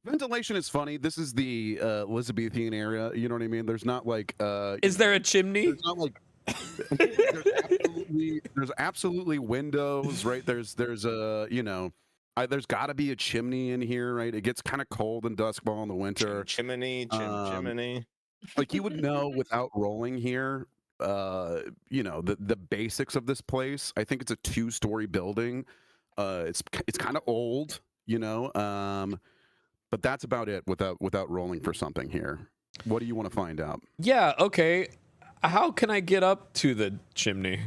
Ventilation is funny. This is the Elizabethan area. You know what I mean? There's not like. Is there a chimney? There's not like. there's absolutely windows, right? There's a there's got to be a chimney in here, right? It gets kind of cold and duskfall in the winter. Chimney. Like you would know without rolling here. The basics of this place. I think it's a 2-story building. It's kind of old, but that's about it without rolling for something here. What do you want to find out? Yeah, okay. How can I get up to the chimney?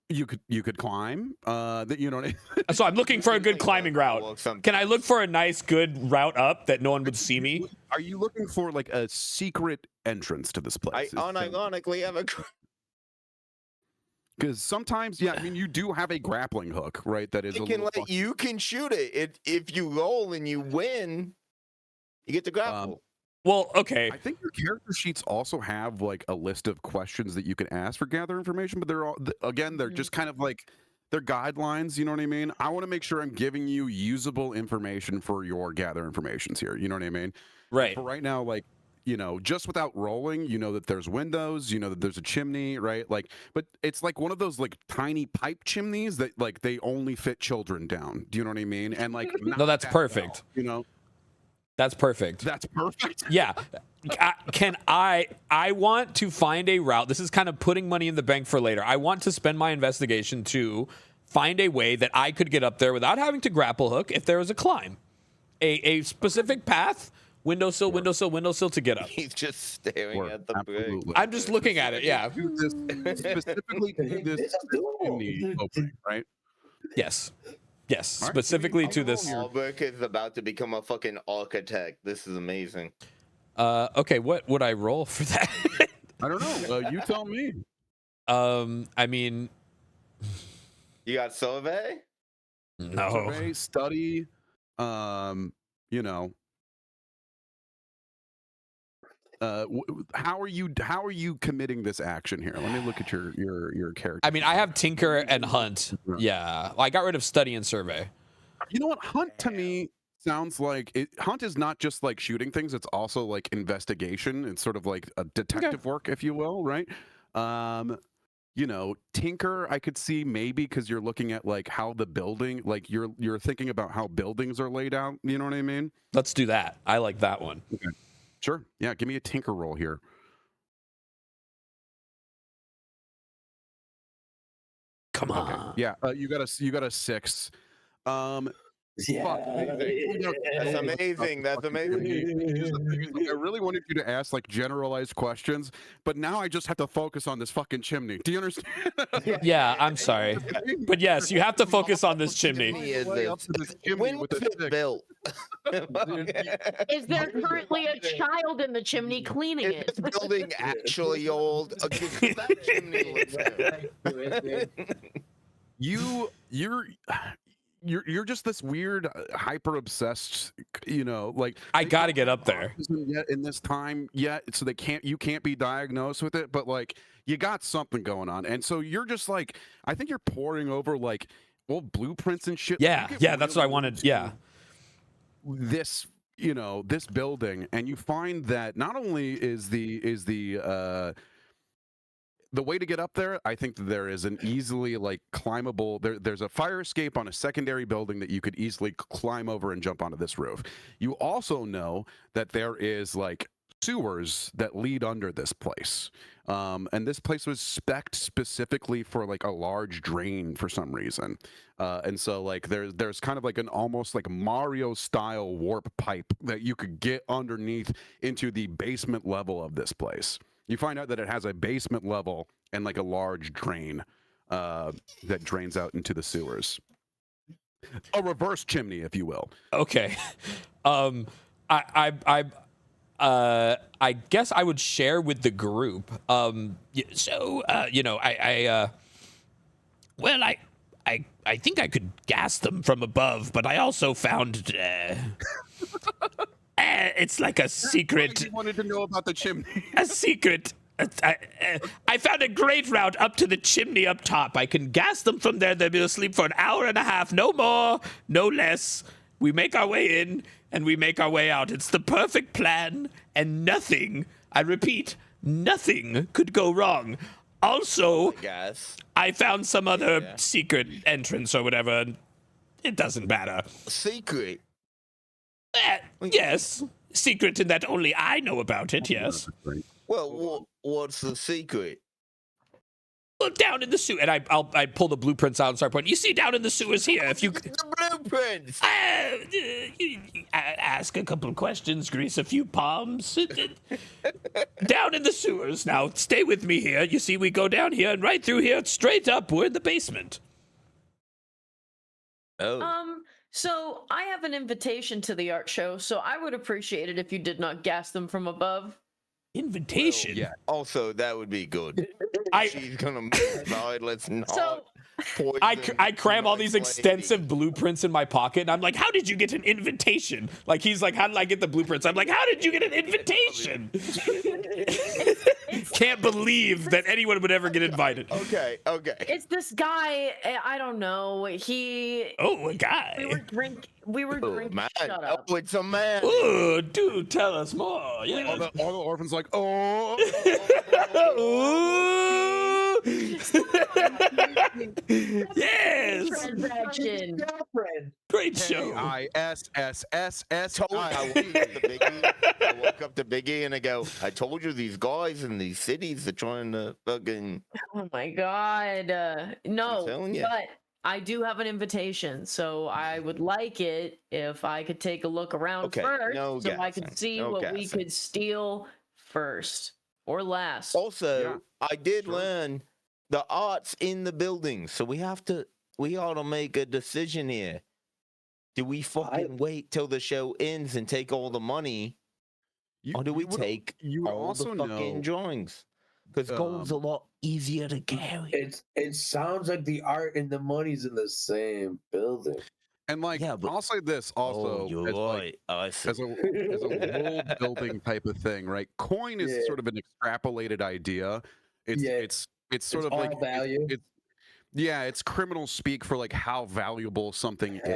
You could climb. So I'm looking for a good climbing route. Can I look for a nice, good route up that no one would see me? Are you looking for like a secret entrance to this place? I unironically have a. Because sometimes, yeah, I mean, you do have a grappling hook, right? That is. You can shoot it. If you roll and you win, you get to grapple. Well, okay. I think your character sheets also have like a list of questions that you can ask for gather information, but they're just kind of like they're guidelines. You know what I mean? I want to make sure I'm giving you usable information for your gather informations here. You know what I mean? Right. For right now, like. Just without rolling, that there's windows, that there's a chimney, right? Like, but it's like one of those like tiny pipe chimneys that like they only fit children down. Do you know what I mean? And like, no, that's perfect. Well, that's perfect. That's perfect. Yeah. I want to find a route. This is kind of putting money in the bank for later. I want to spend my investigation to find a way that I could get up there without having to grapple hook if there was a climb. A specific path. Windowsill to get up. He's just staring at the brick. I'm just looking at it, yeah. Specifically to this chimney opening, right? Yes. Yes, specifically to this. Albrecht is about to become a fucking architect. This is amazing. Okay, what would I roll for that? I don't know. You tell me. I mean... You got survey? No. Survey, study, how are you committing this action here? Let me look at your character. I mean, I have Tinker and Hunt. Yeah, I got rid of Study and Survey. You know what? Hunt to me sounds like Hunt is not just like shooting things; it's also like investigation. It's sort of like a detective work, if you will, right? Tinker, I could see maybe because you're looking at like how the building, like you're thinking about how buildings are laid out. You know what I mean? Let's do that. I like that one. Okay. Sure. Yeah, give me a tinker roll here. Come on. Okay. Yeah, you got a 6. That's amazing. That's amazing. I really wanted you to ask like generalized questions, but now I just have to focus on this fucking chimney. Do you understand? Yeah, I'm sorry, but yes, you have to focus on this chimney. When was it built? Is there currently a child in the chimney cleaning it? Is this building actually old? Okay, that chimney looks You're just this weird, hyper obsessed, like I gotta get up there. Yet in this time yet, so you can't be diagnosed with it, but like you got something going on, and so you're just like, I think you're poring over like old blueprints and shit. Yeah, that's what I wanted. Yeah, this this building, and you find that not only is the way to get up there, I think that there is an easily like climbable. There's a fire escape on a secondary building that you could easily climb over and jump onto this roof. You also know that there is like sewers that lead under this place, and this place was spec'd specifically for like a large drain for some reason, and so like there's kind of like an almost like Mario style warp pipe that you could get underneath into the basement level of this place. You find out that it has a basement level and like a large drain that drains out into the sewers. A reverse chimney, if you will. Okay. I guess I would share with the group. So you know, well, I think I could gas them from above, but I also found it's like a secret. You wanted to know about the chimney. A secret. I found a great route up to the chimney up top. I can gas them from there. They'll be asleep for an hour and a half. No more, no less. We make our way in and we make our way out. It's the perfect plan, and nothing, I repeat, nothing could go wrong. Also, I found some other secret entrance or whatever. It doesn't matter. Secret? Yes. Secret in that only I know about it, yes. Well, what's the secret? Well, down in the sewer, and I pull the blueprints out and start pointing. You see, down in the sewers here. If you the blueprints, ask a couple of questions, grease a few palms. Down in the sewers. Now, stay with me here. You see, we go down here and right through here, straight up. We're in the basement. Oh. So I have an invitation to the art show, so I would appreciate it if you did not gas them from above. Invitation? Well, yeah. Also, that would be good. She's gonna move aside. Let's not. So I cram all these extensive blueprints in my pocket, and I'm like, how did you get an invitation? Like, he's like, how did I get the blueprints? I'm like, how did you get an invitation? Can't believe that anyone would ever get invited. Okay. it's this guy. I don't know. A guy. We were drinking. Man. Shut up. Oh, it's a man. Ooh, do tell us more. Yeah. All the orphans like, oh. Ooh. Yes. Transaction. Great show. ISSSS. I woke up to Biggie and I go, I told you these guys in these cities are trying to fucking. Oh my god. No, telling you. but I do have an invitation, so I would like it if I could take a look around first, I could see what we could steal first or last. Also, I did learn the art's in the building, so we ought to make a decision here. Do we fucking wait till the show ends and take all the money, or do we take all the fucking drawings? Because gold's a lot easier to carry. It sounds like the art and the money's in the same building. And like, I'll say this also, you're right. As a whole building type of thing, right? Coin is sort of an extrapolated idea. It's sort of like value. It's criminal speak for like how valuable something is.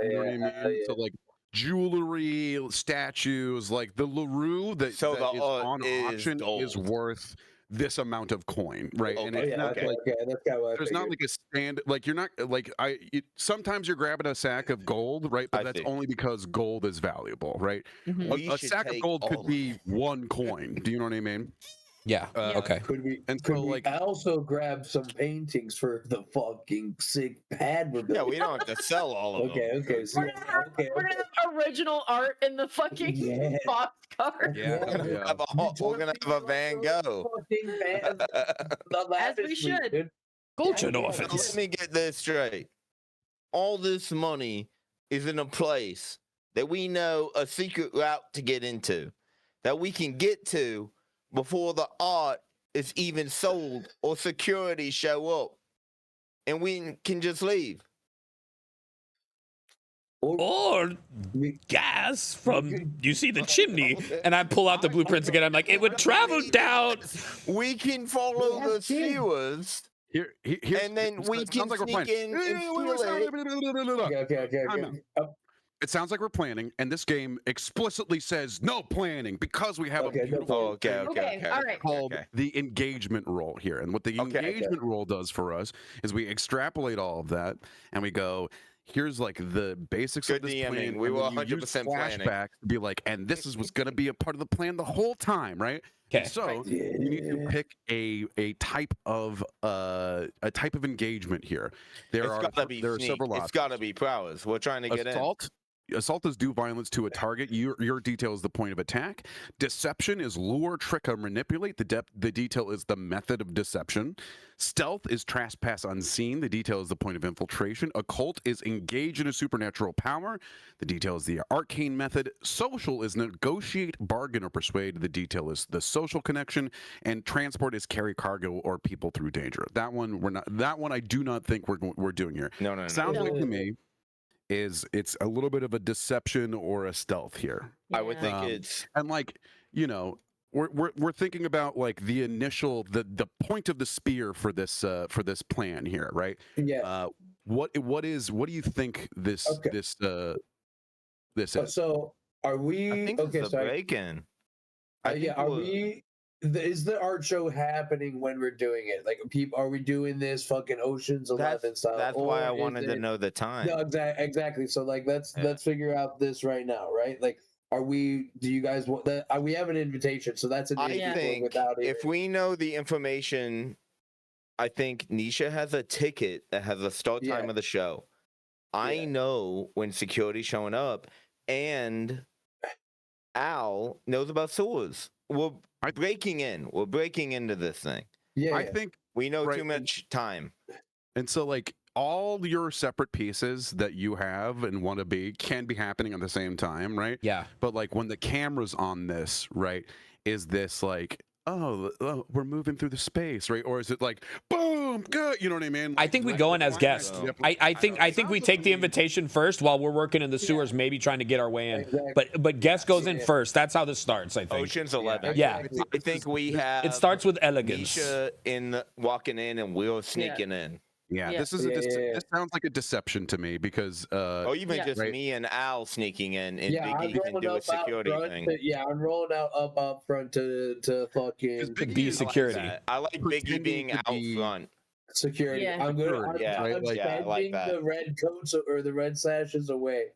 You know what I mean? So like jewelry, statues, like the LaRue that is on auction is worth this amount of coin, right? Okay, and it's not like that's kind of what I there's not like a stand, like you're not like sometimes you're grabbing a sack of gold, right? But that's only because gold is valuable, right? Mm-hmm. A sack of gold could be one coin. Do you know what I mean? Yeah. Okay. Could we? And could so, we like, also grab some paintings for the fucking sick pad we're building? Yeah, we don't have to sell all of them. Okay. So, We're gonna have original art in the fucking box card. We're gonna have a Van Gogh. As we should. Culture orphans. Let me get this straight. All this money is in a place that we know a secret route to get into, that we can get to before the art is even sold or security show up, and we can just leave. Or gas from, you see the chimney, and I pull out the blueprints again. I'm like, it would travel down. We can follow the sewers, and then we can sneak in and steal it. Okay. It sounds like we're planning, and this game explicitly says no planning because we have a beautiful All right. called the engagement role here. And what the engagement role does for us is we extrapolate all of that, and we go, here's like the basics of this plan. We were 100% planning. Flashbacks to be like, and this was going to be a part of the plan the whole time, right? Okay. So you need to pick a type of engagement here. There are several options. It's got to be prowess. We're trying to get assault, Assault is do violence to a target. Your detail is the point of attack. Deception is lure, trick, or manipulate. The detail is the method of deception. Stealth is trespass unseen. The detail is the point of infiltration. Occult is engage in a supernatural power. The detail is the arcane method. Social is negotiate, bargain, or persuade. The detail is the social connection. And transport is carry cargo or people through danger. That one we're not. That one I do not think we're doing here. No. Sounds like to me it's a little bit of a deception or a stealth here. I would think it's and like we're thinking about like the initial the point of the spear for this plan here, right? Yeah. What do you think this is? So are we? I think it's a break-in. Are we? Is the art show happening when we're doing it? Like, are we doing this fucking Ocean's 11 style? That's why I wanted to know the time. No, exactly. So like, let's figure out this right now, right? Like, are we? Do you guys want that? We have an invitation, so that's an I think if we know the information, I think Nisha has a ticket that has a start time of the show. I know when security's showing up, and Al knows about sewers. We're breaking in. We're breaking into this thing. I think we know too much time. And so, like, all your separate pieces that you have and want to be can be happening at the same time, right? Yeah. But like when the camera's on this, right, is this like, oh, we're moving through the space, right? Or is it like, boom, good? You know what I mean? Like, I think we go in as guests. I think we take the invitation first while we're working in the sewers, maybe trying to get our way in. Exactly. But guest goes in first. That's how this starts, I think. Ocean's 11. Yeah. I think we have. It starts with elegance. Nisha walking in, and we're sneaking in. Yeah, this is this sounds like a deception to me because even just me and Al sneaking in, and Biggie can do a security thing. I'm rolling up front to fucking be security. I like Biggie being out front. Security. Yeah. I'm like sending that. the red coats or the red sashes away.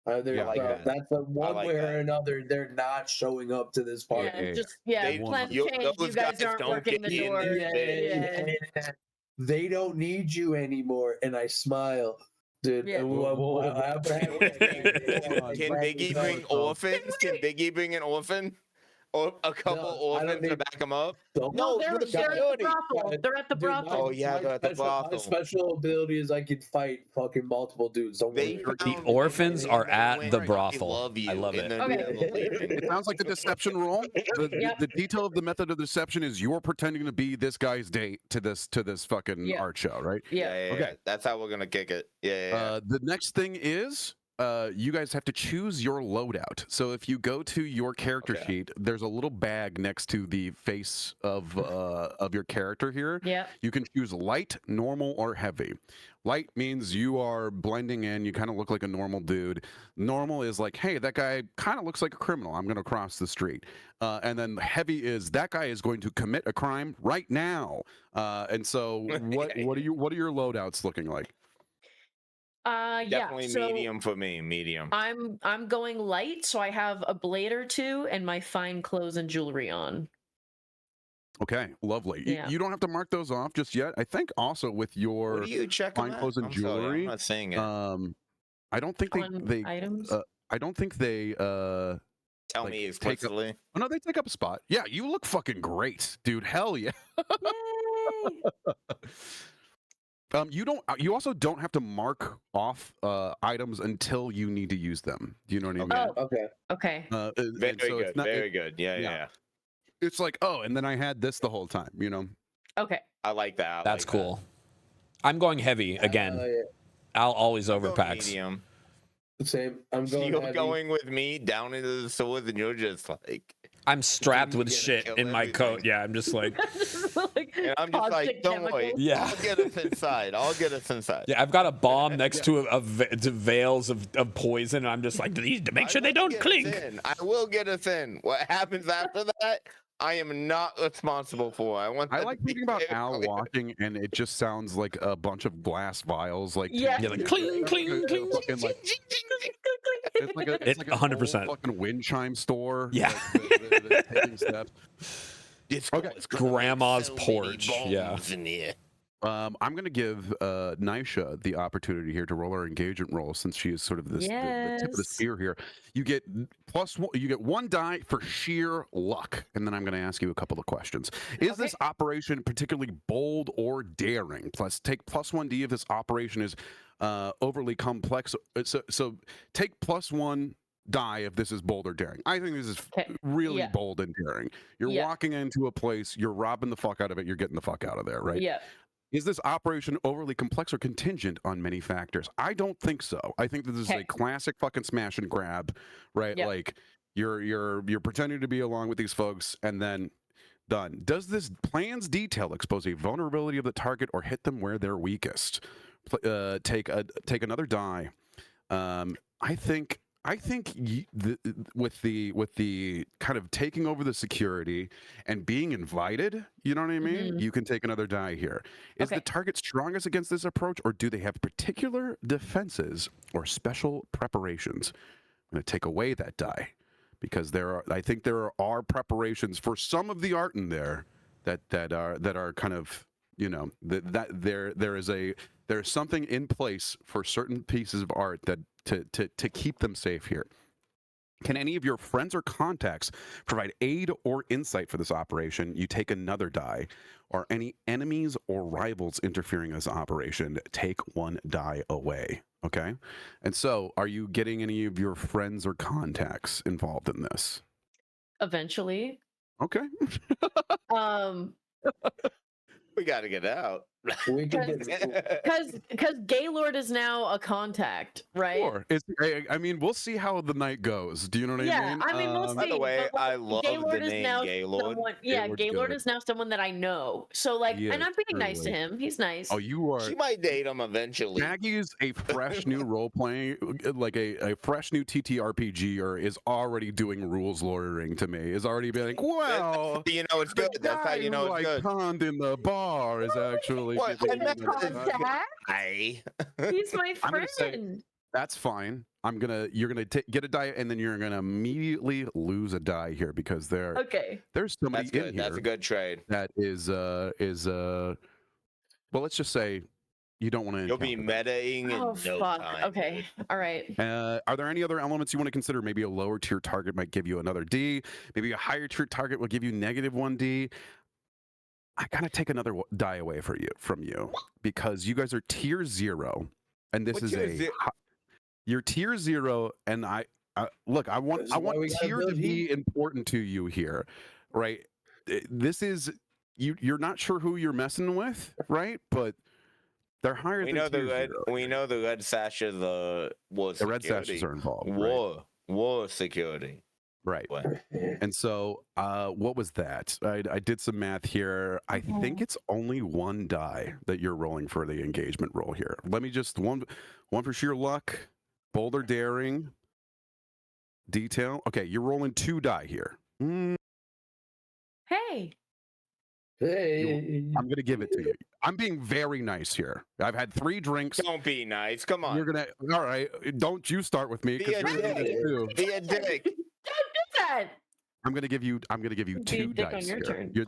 That's the one way or another. They're not showing up to this party. Plans change. You guys aren't working the door. They don't need you anymore, and I smile, dude. Can Biggie bring orphans? Can Biggie bring an orphan? Or a couple orphans to back him up? No, they're at the brothel. They're at the brothel. Oh yeah, they're at the brothel. My special ability is I can fight fucking multiple dudes. Don't worry. The orphans are at the brothel. I love it. It sounds like the deception roll. The detail of the method of deception is you're pretending to be this guy's date to this fucking art show, right? Yeah. Okay, that's how we're gonna kick it. Yeah. The next thing is you guys have to choose your loadout. So if you go to your character sheet, there's a little bag next to the face of your character here. Yeah. You can choose light, normal, or heavy. Light means you are blending in. You kind of look like a normal dude. Normal is like, hey, that guy kind of looks like a criminal. I'm going to cross the street. And then heavy is that guy is going to commit a crime right now. And so what are your loadouts looking like? Definitely medium for me. Medium. I'm going light, so I have a blade or two and my fine clothes and jewelry on. Okay, lovely. Yeah. You don't have to mark those off just yet. I think also with your fine clothes and jewelry. Sorry, I'm not saying it. I don't think they items. I don't think they tell me explicitly. Oh no, they take up a spot. Yeah, you look fucking great, dude. Hell yeah. You also don't have to mark off items until you need to use them. Do you know what I mean? Oh, okay. Very good. Yeah. It's like, and then I had this the whole time, you know? Okay. I like that. That's cool. I'm going heavy again. I'll always overpacks. Medium. Same. I'm going. You're going with me down into the sewers, and you're just like. I'm strapped with shit in my coat. Yeah, I'm just like. And I'm just like, don't worry. Yeah. I'll get us inside. Yeah, I've got a bomb next to veils of poison, and I'm just like, to make sure they don't clink. I will get us in. What happens after that, I am not responsible for. I like thinking about Al walking, and it just sounds like a bunch of glass vials, like like cling, cling, cling. It's like a 100% fucking wind chime store. Yeah. Taking steps. Grandma's porch. Yeah. In here. I'm going to give Nisha the opportunity here to roll her engagement roll, since she is sort of this, the tip of the Yes. spear here. You get you get 1 die for sheer luck, and then I'm going to ask you a couple of questions. Is this operation particularly bold or daring? Take +1d if this operation is overly complex. So take +1 die if this is bold or daring. I think this is really bold and daring. You're walking into a place, you're robbing the fuck out of it, you're getting the fuck out of there, right? Yeah. Is this operation overly complex or contingent on many factors? I don't think so. I think that this is a classic fucking smash and grab, right? Like you're pretending to be along with these folks, and then done. Does this plan's detail expose a vulnerability of the target or hit them where they're weakest? Take another die. I think with the kind of taking over the security and being invited, you know what I mean? You can take another die here. Is the target strongest against this approach, or do they have particular defenses or special preparations? I'm going to take away that die, because I think there are preparations for some of the art in there that are kind of, you know, there's something in place for certain pieces of art that to keep them safe here. Can any of your friends or contacts provide aid or insight for this operation? You take another die. Or any enemies or rivals interfering in this operation, take 1 die away. Okay? And so, are you getting any of your friends or contacts involved in this? Eventually. Okay. We got to get out. Because Gaylord is now a contact, right? Sure. I mean, we'll see how the night goes. Do you know what I mean? Yeah, I mean, we'll see. By the way, I love Gaylord the name Gaylord. Gaylord is now someone that I know. So, like, and I'm being nice to him. He's nice. Oh, you are. She might date him eventually. Maggie is a fresh new role playing, like a fresh new TTRPG, is already doing rules lawyering to me. Is already being like, well, you know it's good. That's how you know it's good. Conned in the bar is actually. What? Hey. He's my friend. Say, that's fine. You're gonna get a die, and then you're gonna immediately lose a die here, because there's somebody in here. That's a good trade. That is well, let's just say you don't want to. You'll be metaing in no time. Okay. All right. Are there any other elements you want to consider? Maybe a lower tier target might give you another D. Maybe a higher tier target will give you -1D. I gotta take another die away from you, because you guys are tier 0, and this you're tier 0, and I look. I want tier to be important to you here, right? This is you're not sure who you're messing with, right? But they're higher than tier 0. We know the red sashes was the red sashes are involved. War security. Right. And so what was that? I did some math here. I think it's only 1 die that you're rolling for the engagement roll here. Let me just one for sheer luck, bold or daring, detail. Okay, you're rolling 2 die here. Hey. I'm gonna give it to you. I'm being very nice here. I've had 3 drinks. Don't be nice. Come on. You're gonna. All right. Don't you start with me. Be a dick. I'm gonna give you 2 dice here. You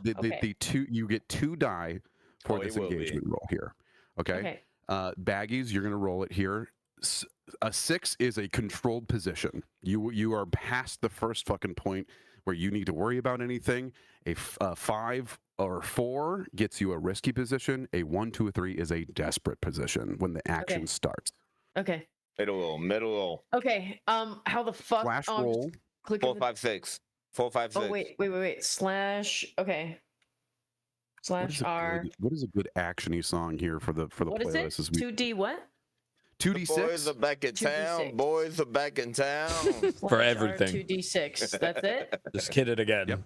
get 2 die for this engagement roll here. Okay. Baggies, you're gonna roll it here. A 6 is a controlled position. You are past the first fucking point where you need to worry about anything. A 5 or 4 gets you a risky position. A 1, 2, or 3 is a desperate position when the action starts. Okay. Middle roll. Okay. How the fuck? Flash roll. 4, 5, 6. 4, 5, 6. Oh wait. Slash. Okay. Slash R. What is a good actiony song here for the what playlist? Is it? 2D what? 2D6. Boys are back in town. Boys are back in town. For everything. 2D6. That's it. Just kid it again. Yep.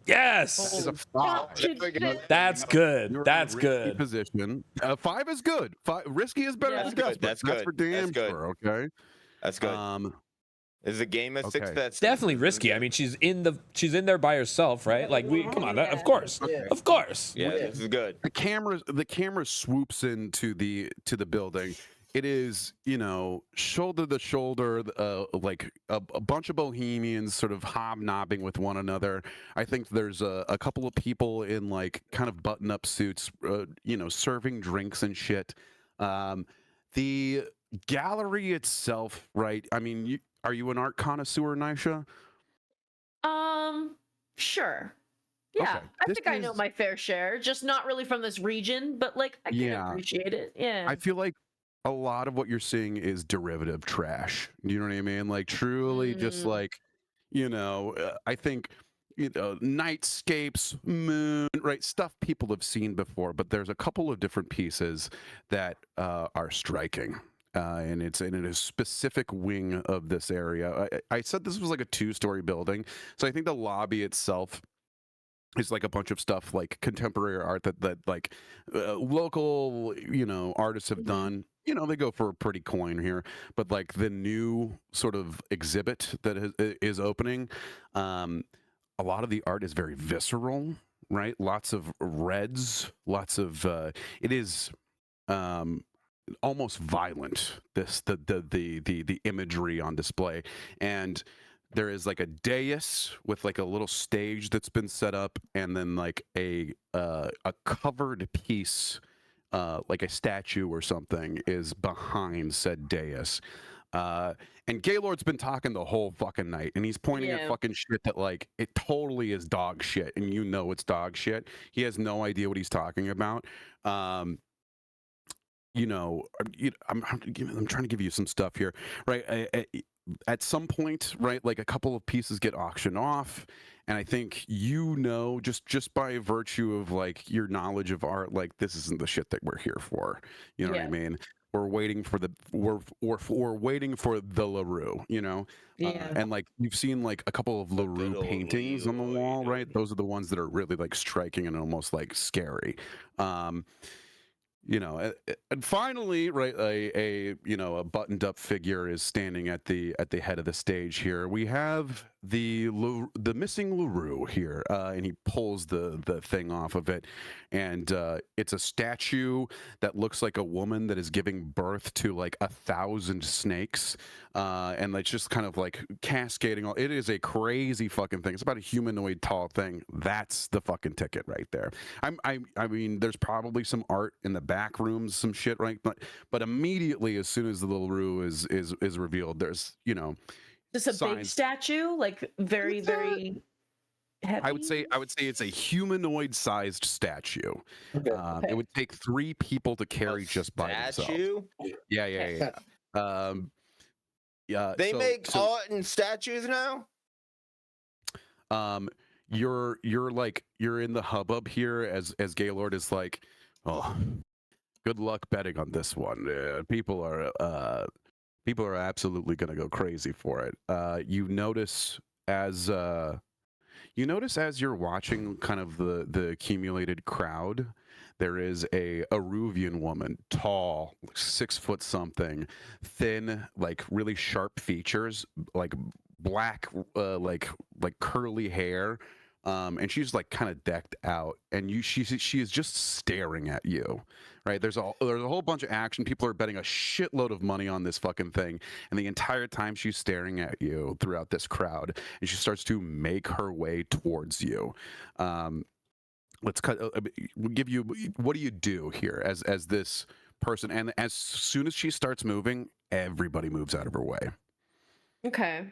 Yes. That's good. That's good. Position. 5 is good. 5 risky is better than desperate. That's good. That's for damn sure. Okay. That's good. Is the game a 6 bets? Definitely risky. I mean, she's in there by herself, right? Like come on, of course. Of course. Yeah, this is good. The camera swoops into the building. it is, you know, shoulder to shoulder, like a bunch of bohemians sort of hobnobbing with one another. I think there's a couple of people in like kind of button-up suits, you know, serving drinks and shit. The gallery itself, right? I mean, are you an art connoisseur, Nisha? Sure. Yeah, Okay. I think I know my fair share, just not really from this region, but like I can appreciate it. Yeah. I feel like a lot of what you're seeing is derivative trash. You know what I mean? Like truly just like, you know, I think, you know, nightscapes, moon, right? Stuff people have seen before, but there's a couple of different pieces that are striking. And it's in a specific wing of this area. I said this was like a 2-story building. So I think the lobby itself is like a bunch of stuff like contemporary art that like local, you know, artists have done. You know, they go for a pretty coin here, but like the new sort of exhibit that is opening, a lot of the art is very visceral, right? Lots of reds, lots of it is almost violent, the imagery on display. And there is like a dais with like a little stage that's been set up, and then like a covered piece, like a statue or something, is behind said dais. And Gaylord's been talking the whole fucking night, and he's pointing at fucking shit that like it totally is dog shit, and you know it's dog shit. He has no idea what he's talking about. You know, I'm trying to give you some stuff here, right? At some point, right, like a couple of pieces get auctioned off, and I think, you know, just by virtue of like your knowledge of art, like this isn't the shit that we're here for. You know what I mean? We're waiting for we're waiting for the LaRue, you know? And like you've seen like a couple of LaRue paintings on the wall, right? Those are the ones that are really like striking and almost like scary. You know, and finally, right, a you know, a buttoned up figure is standing at the head of the stage here. We have the missing LaRue here, and he pulls the thing off of it, and it's a statue that looks like a woman that is giving birth to like 1,000 snakes, and it's just kind of like cascading. It is a crazy fucking thing. It's about a humanoid tall thing. That's the fucking ticket right there. I mean, there's probably some art in the back rooms, some shit, right? But immediately, as soon as the LaRue is revealed, there's, you know, just a big statue, like very heavy. I would say it's a humanoid sized statue. Okay. It would take 3 people to carry just by themselves. Yeah. Yeah. They make art and statues now. You're in the hubbub here as Gaylord is like, oh, good luck betting on this one. People are absolutely gonna go crazy for it. You notice as you're watching kind of the accumulated crowd, there is a Aruvian woman, tall, 6 foot something, thin, like really sharp features, like black, like curly hair, and she's like kind of decked out, and she is just staring at you, right? There's a whole bunch of action. People are betting a shitload of money on this fucking thing, and the entire time she's staring at you throughout this crowd, and she starts to make her way towards you. Let's cut. We'll give you. What do you do here as this person? And as soon as she starts moving, everybody moves out of her way. Okay.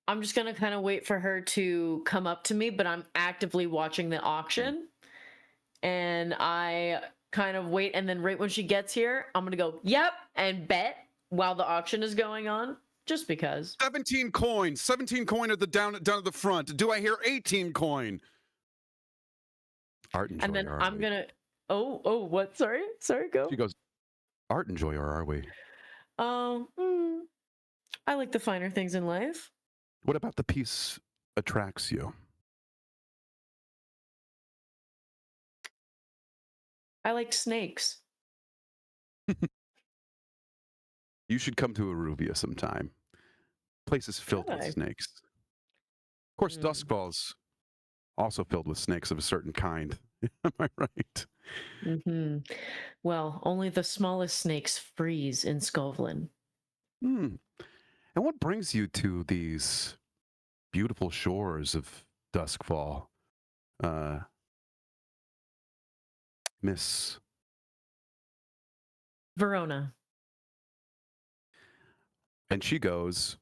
I'm just gonna kind of wait for her to come up to me, but I'm actively watching the auction, and I kind of wait, and then right when she gets here, I'm gonna go, yep, and bet while the auction is going on, just because. 17 coin at the down at the front. Do I hear 18 coin? Art and joy, and then I'm gonna. Oh, what? Sorry, go. She goes, art and joy, or are we? I like the finer things in life. What about the piece attracts you? I like snakes. You should come to Aruvia sometime. Place is filled with snakes. Of course, Duskfall's also filled with snakes of a certain kind. Am I right? Mm-hmm. Well, only the smallest snakes freeze in Skovlin. Hmm. And what brings you to these beautiful shores of Duskfall, Miss? Verona. And she goes,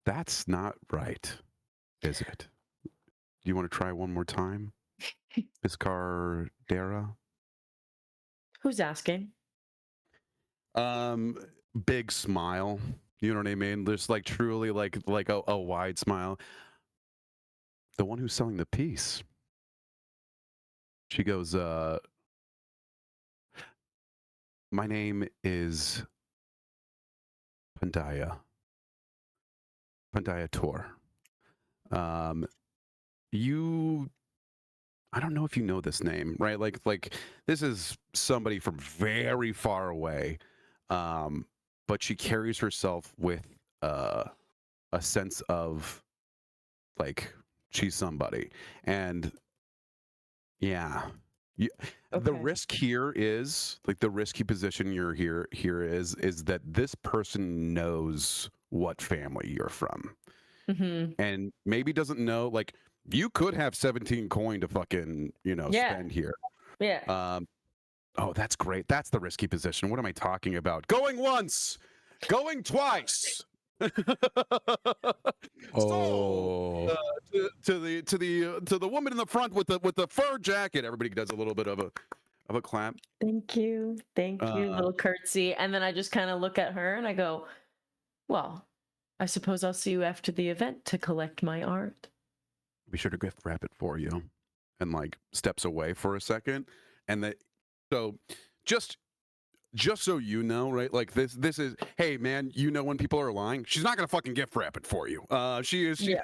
"That's not right, is it? Do you want to try one more time, Miss Cardera?" Who's asking? Big smile. You know what I mean? There's like truly like a wide smile. The one who's selling the piece. She goes, "My name is Pandaya Tor. You, I don't know if you know this name, right? Like this is somebody from very far away, but she carries herself with a sense of like she's somebody, and yeah." The Okay. risk here is like the risky position you're here is that this person knows what family you're from, Mm-hmm. and maybe doesn't know, like, you could have 17 coin to fucking Yeah. spend here. Yeah. Oh, that's great. That's the risky position. What am I talking about? Going once, going twice. Oh. So, to the woman in the front with the fur jacket. Everybody does a little bit of a clap. Thank you. Thank you. Little curtsy. And then I just kind of look at her and I go, well, I suppose I'll see you after the event to collect my art. Be sure to gift wrap it for you. And like steps away for a second. And so just so you know, right? Like this is, hey man, you know when people are lying? She's not gonna fucking gift wrap it for you. Yeah.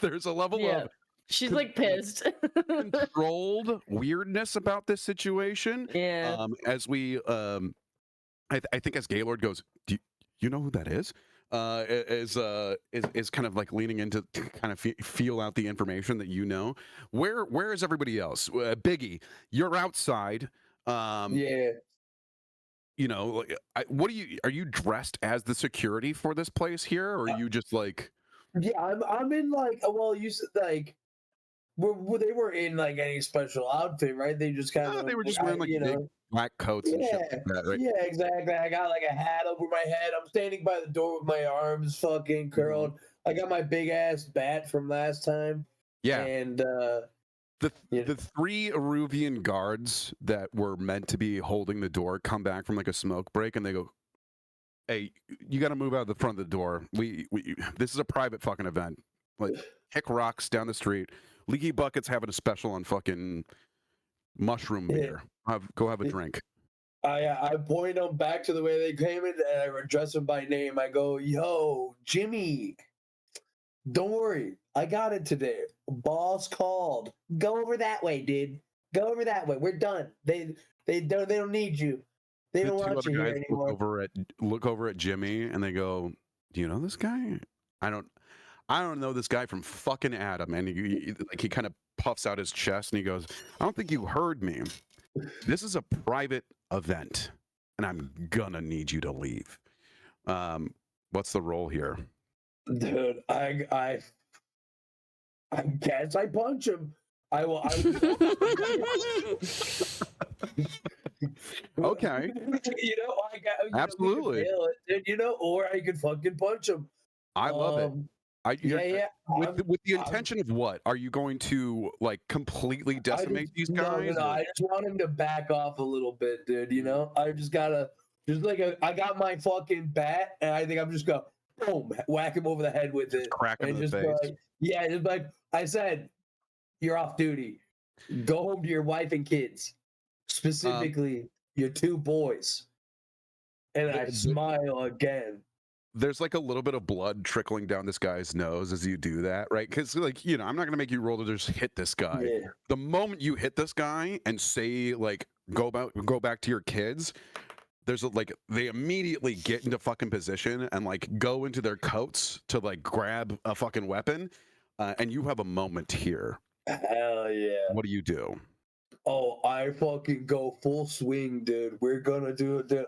There's a level of she's like pissed. controlled weirdness about this situation. Yeah. As we I think as Gaylord goes, "Do you know who that is?" Is kind of like leaning into to kind of feel out the information that you know. Where is everybody else? Biggie, you're outside. Yeah. You know, what are you dressed as the security for this place here, or are you just like? Yeah, I'm in like, well, you said like, they were in like any special outfit, right? They just kind of They were just wearing like big black coats and shit like that, right? Yeah, exactly. I got like a hat over my head. I'm standing by the door with my arms fucking curled. I got my big ass bat from last time. Yeah. And the three Aruvian guards that were meant to be holding the door come back from like a smoke break, and they go, "Hey, you got to move out the front of the door. We this is a private fucking event. Like, kick rocks down the street. Leaky Bucket's having a special on fucking mushroom beer. Go have a drink." I point them back to the way they came in, and I address them by name. I go, "Yo, Jimmy, don't worry, I got it today. Boss called. Go over that way, dude. Go over that way. We're done. They don't need you. They don't want you here anymore." Look over at Jimmy, and they go, "Do you know this guy? I don't know this guy from fucking Adam." And he kind of puffs out his chest, and he goes, "I don't think you heard me. This is a private event, and I'm gonna need you to leave." What's the role here? Dude, I guess I punch him. I will. Okay. I got absolutely. Or I could fucking punch him. I love it. With the I'm, intention of what? Are you going to like completely decimate these guys? No, I just want him to back off a little bit, dude. I just gotta, I got my fucking bat, and I think I'm just gonna boom, whack him over the head with it. Crack him in the face. Just like I said, you're off duty. Go home to your wife and kids, specifically your two boys. And I smile again. There's like a little bit of blood trickling down this guy's nose as you do that, right? Because like, I'm not gonna make you roll to just hit this guy. Yeah. The moment you hit this guy and say like go back to your kids, there's they immediately get into fucking position and like go into their coats to like grab a fucking weapon, and you have a moment here. Hell yeah. What do you do? Oh, I fucking go full swing, dude. We're gonna do it, dude.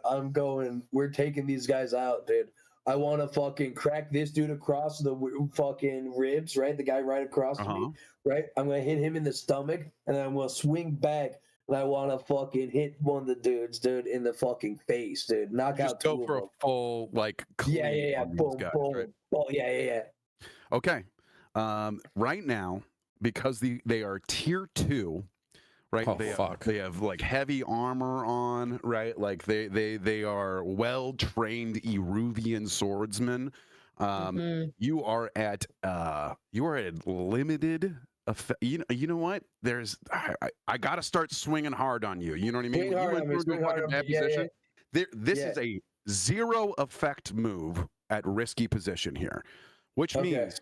We're taking these guys out, dude. I want to fucking crack this dude across the fucking ribs, right? The guy right across from me, right? I'm gonna hit him in the stomach, and then I'm gonna swing back, and I want to fucking hit one of the dudes, dude, in the fucking face, dude. Knock out two of them. Go for a full, like, Yeah. Boom, guys, boom. right? Oh, yeah. Okay. Right now, because they are tier 2, right? Oh, they have like heavy armor on, right? Like they are well-trained Eruvian swordsmen. You are at limited effect. You know what? I got to start swinging hard on you. You know what I mean? Swing hard on me, swing hard on me. Yeah. This is a 0 effect move at risky position here, which means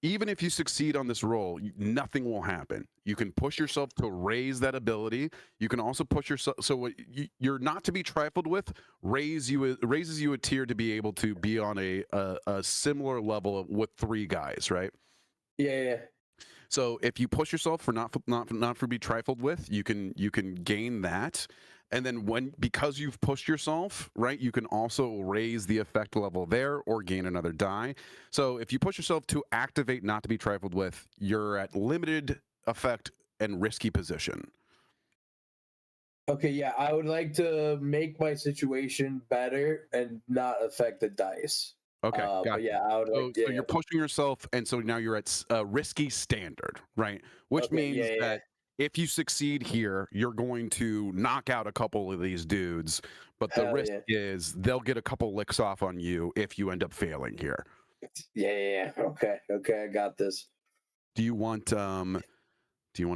even if you succeed on this roll, nothing will happen. You can push yourself to raise that ability. You can also push yourself. So what you're not to be trifled with raises you a tier to be able to be on a similar level with 3 guys, right? Yeah. So if you push yourself for not for be trifled with, you can gain that. And then because you've pushed yourself, right, you can also raise the effect level there or gain another die. So if you push yourself to activate not to be trifled with, you're at limited effect and risky position. Okay, yeah, I would like to make my situation better and not affect the dice. Okay, but yeah, I would like. So you're pushing yourself, and so now you're at risky standard, right? Which means that if you succeed here, you're going to knock out a couple of these dudes, but the risk is they'll get a couple licks off on you if you end up failing here. Yeah. Okay, I got this. Do you want a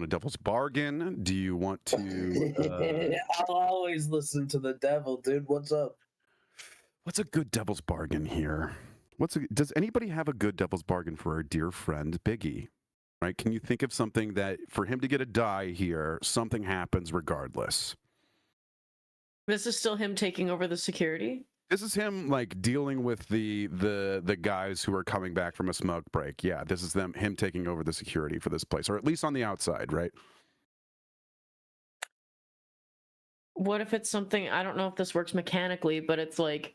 devil's bargain? Do you want to? I'll always listen to the devil, dude. What's up? What's a good devil's bargain here? Does anybody have a good devil's bargain for our dear friend Biggie? Right? Can you think of something that for him to get a die here, something happens regardless? This is still him taking over the security? This is him like dealing with the guys who are coming back from a smoke break. Yeah, this is him taking over the security for this place, or at least on the outside, right? What if it's something, I don't know if this works mechanically, but it's like,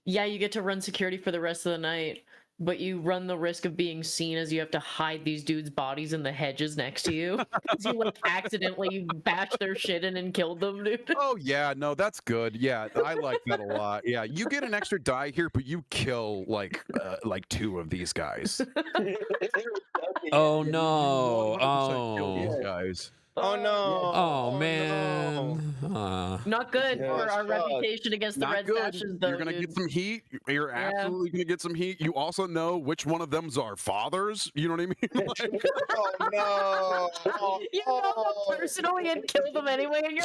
yeah, you get to run security for the rest of the night, but you run the risk of being seen as you have to hide these dudes' bodies in the hedges next to you because you like accidentally bashed their shit in and killed them, dude. Oh yeah, no, that's good. Yeah, I like that a lot. Yeah, you get an extra die here, but you kill like 2 of these guys. Oh no! Kill these guys. Oh no! Oh man! No. Not good for our reputation against the Red Sashes, though. You're gonna get some heat. You're absolutely gonna get some heat. You also know which one of them's our fathers. You know what I mean? Like, oh no! You know them personally and kill them anyway, and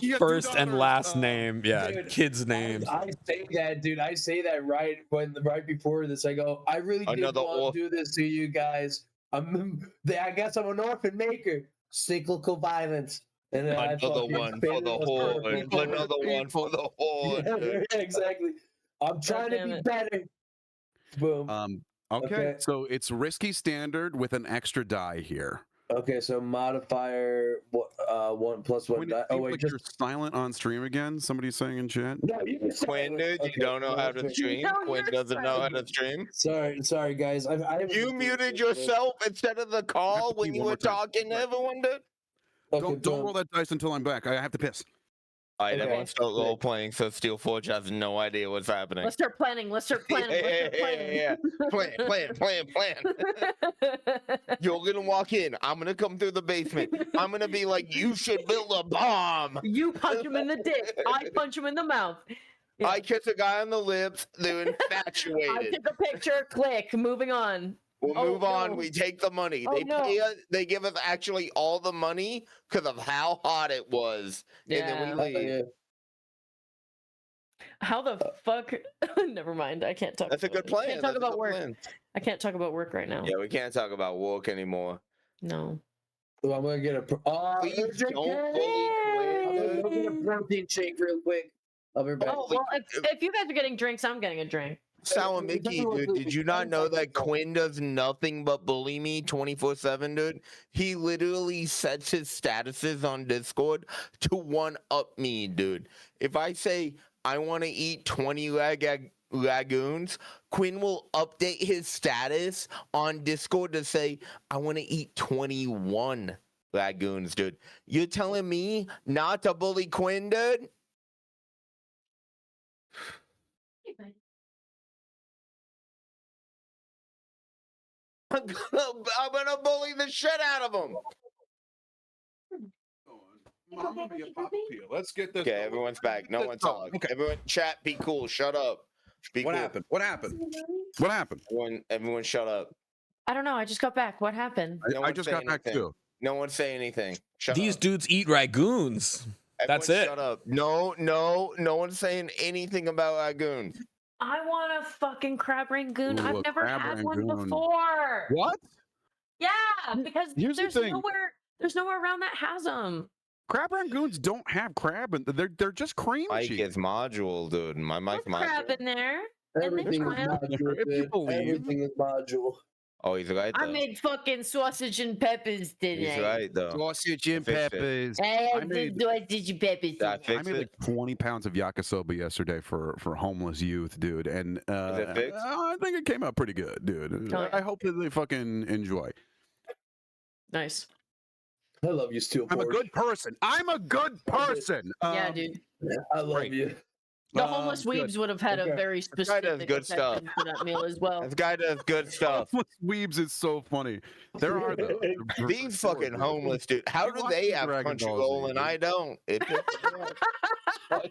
you're first and last name, dude, kids' names. I say that, dude. I say that right before this. I go, I really didn't want to do this to you guys. I guess I'm an orphan maker. Cyclical violence. And then another one for the horde. Another one for the horde. Yeah, exactly. I'm trying to be better. Boom. Okay, so it's risky standard with an extra die here. Okay, so modifier 1 + 1 die. Oh wait, you're silent on stream again. Somebody's saying in chat. No, you can Quinn, dude, you don't know how to stream. No, Quinn doesn't know how to stream. Sorry, guys. You muted yourself instead of the call when you were talking to everyone, dude. Okay, don't roll that dice until I'm back. I have to piss. All right, everyone's still role playing, so SteeleForge has no idea what's happening. Let's start planning. Yeah. Plan. You're gonna walk in. I'm gonna come through the basement. I'm gonna be like, you should build a bomb. You punch him in the dick. I punch him in the mouth. Yeah. I kiss a guy on the lips. They're infatuated. I take a picture. Click. Moving on. We'll move on. We take the money. They give us actually all the money because of how hot it was. Yeah. And then we leave. How the fuck? Never mind. I can't talk. That's a good plan. I can't talk about work. I can't talk about work right now. Yeah, we can't talk about work anymore. No. Well, I'm gonna get a. Please don't fully quit. I'm gonna get a protein shake real quick. I'll be back. Oh well, if you guys are getting drinks, I'm getting a drink. Sour Mickey, dude, did you not know that Quinn does nothing but bully me 24/7, dude? He literally sets his statuses on Discord to one-up me, dude. If I say I want to eat 20 lagoons, Quinn will update his status on Discord to say I want to eat 21 lagoons, dude. You're telling me not to bully Quinn, dude? I'm gonna bully the shit out of him. Mama be a pop peel. Let's get this. Okay, everyone's back. No one talk. Okay. Everyone, chat, be cool. Shut up. Be What cool. happened? What happened? What happened? Everyone, shut up. I don't know. I just got back. What happened? I just got back too. No one say anything. Shut These up. dudes eat ragoons. That's Everyone it. Shut up. No one's saying anything about lagoons. I want a fucking crab rangoon. Ooh, I've a never crab had one rangoon. before. What? Yeah, because Here's the there's thing. there's nowhere around that has them. Crab rangoons don't have crab, and they're just cream Mike cheese. is module, dude. My There's mic crab module. in there. Everything is If module. you dude. believe. Everything is module. Oh, he's right though. I made fucking sausage and peppers today. He's right though. Sausage and Fix it. peppers. I I had made- sausage and peppers. Did I I fix made it? like 20 pounds of yakisoba yesterday for homeless youth, dude, and it fixed? I think it came out pretty good, dude. Oh, yeah. I hope that they fucking enjoy. Nice. I love you, Steel. I'm a good person. I'm a good person. Yeah, dude. I love Right. you. The homeless good. weebs would have had Okay. a very guy does specific good stuff. affection for that meal as well. This guy does good stuff. Homeless weebs is so funny. There are though. These fucking homeless dude. How You do watch they the have Dragon Ball Crunchyroll Z, and dude. I don't? It pisses me off.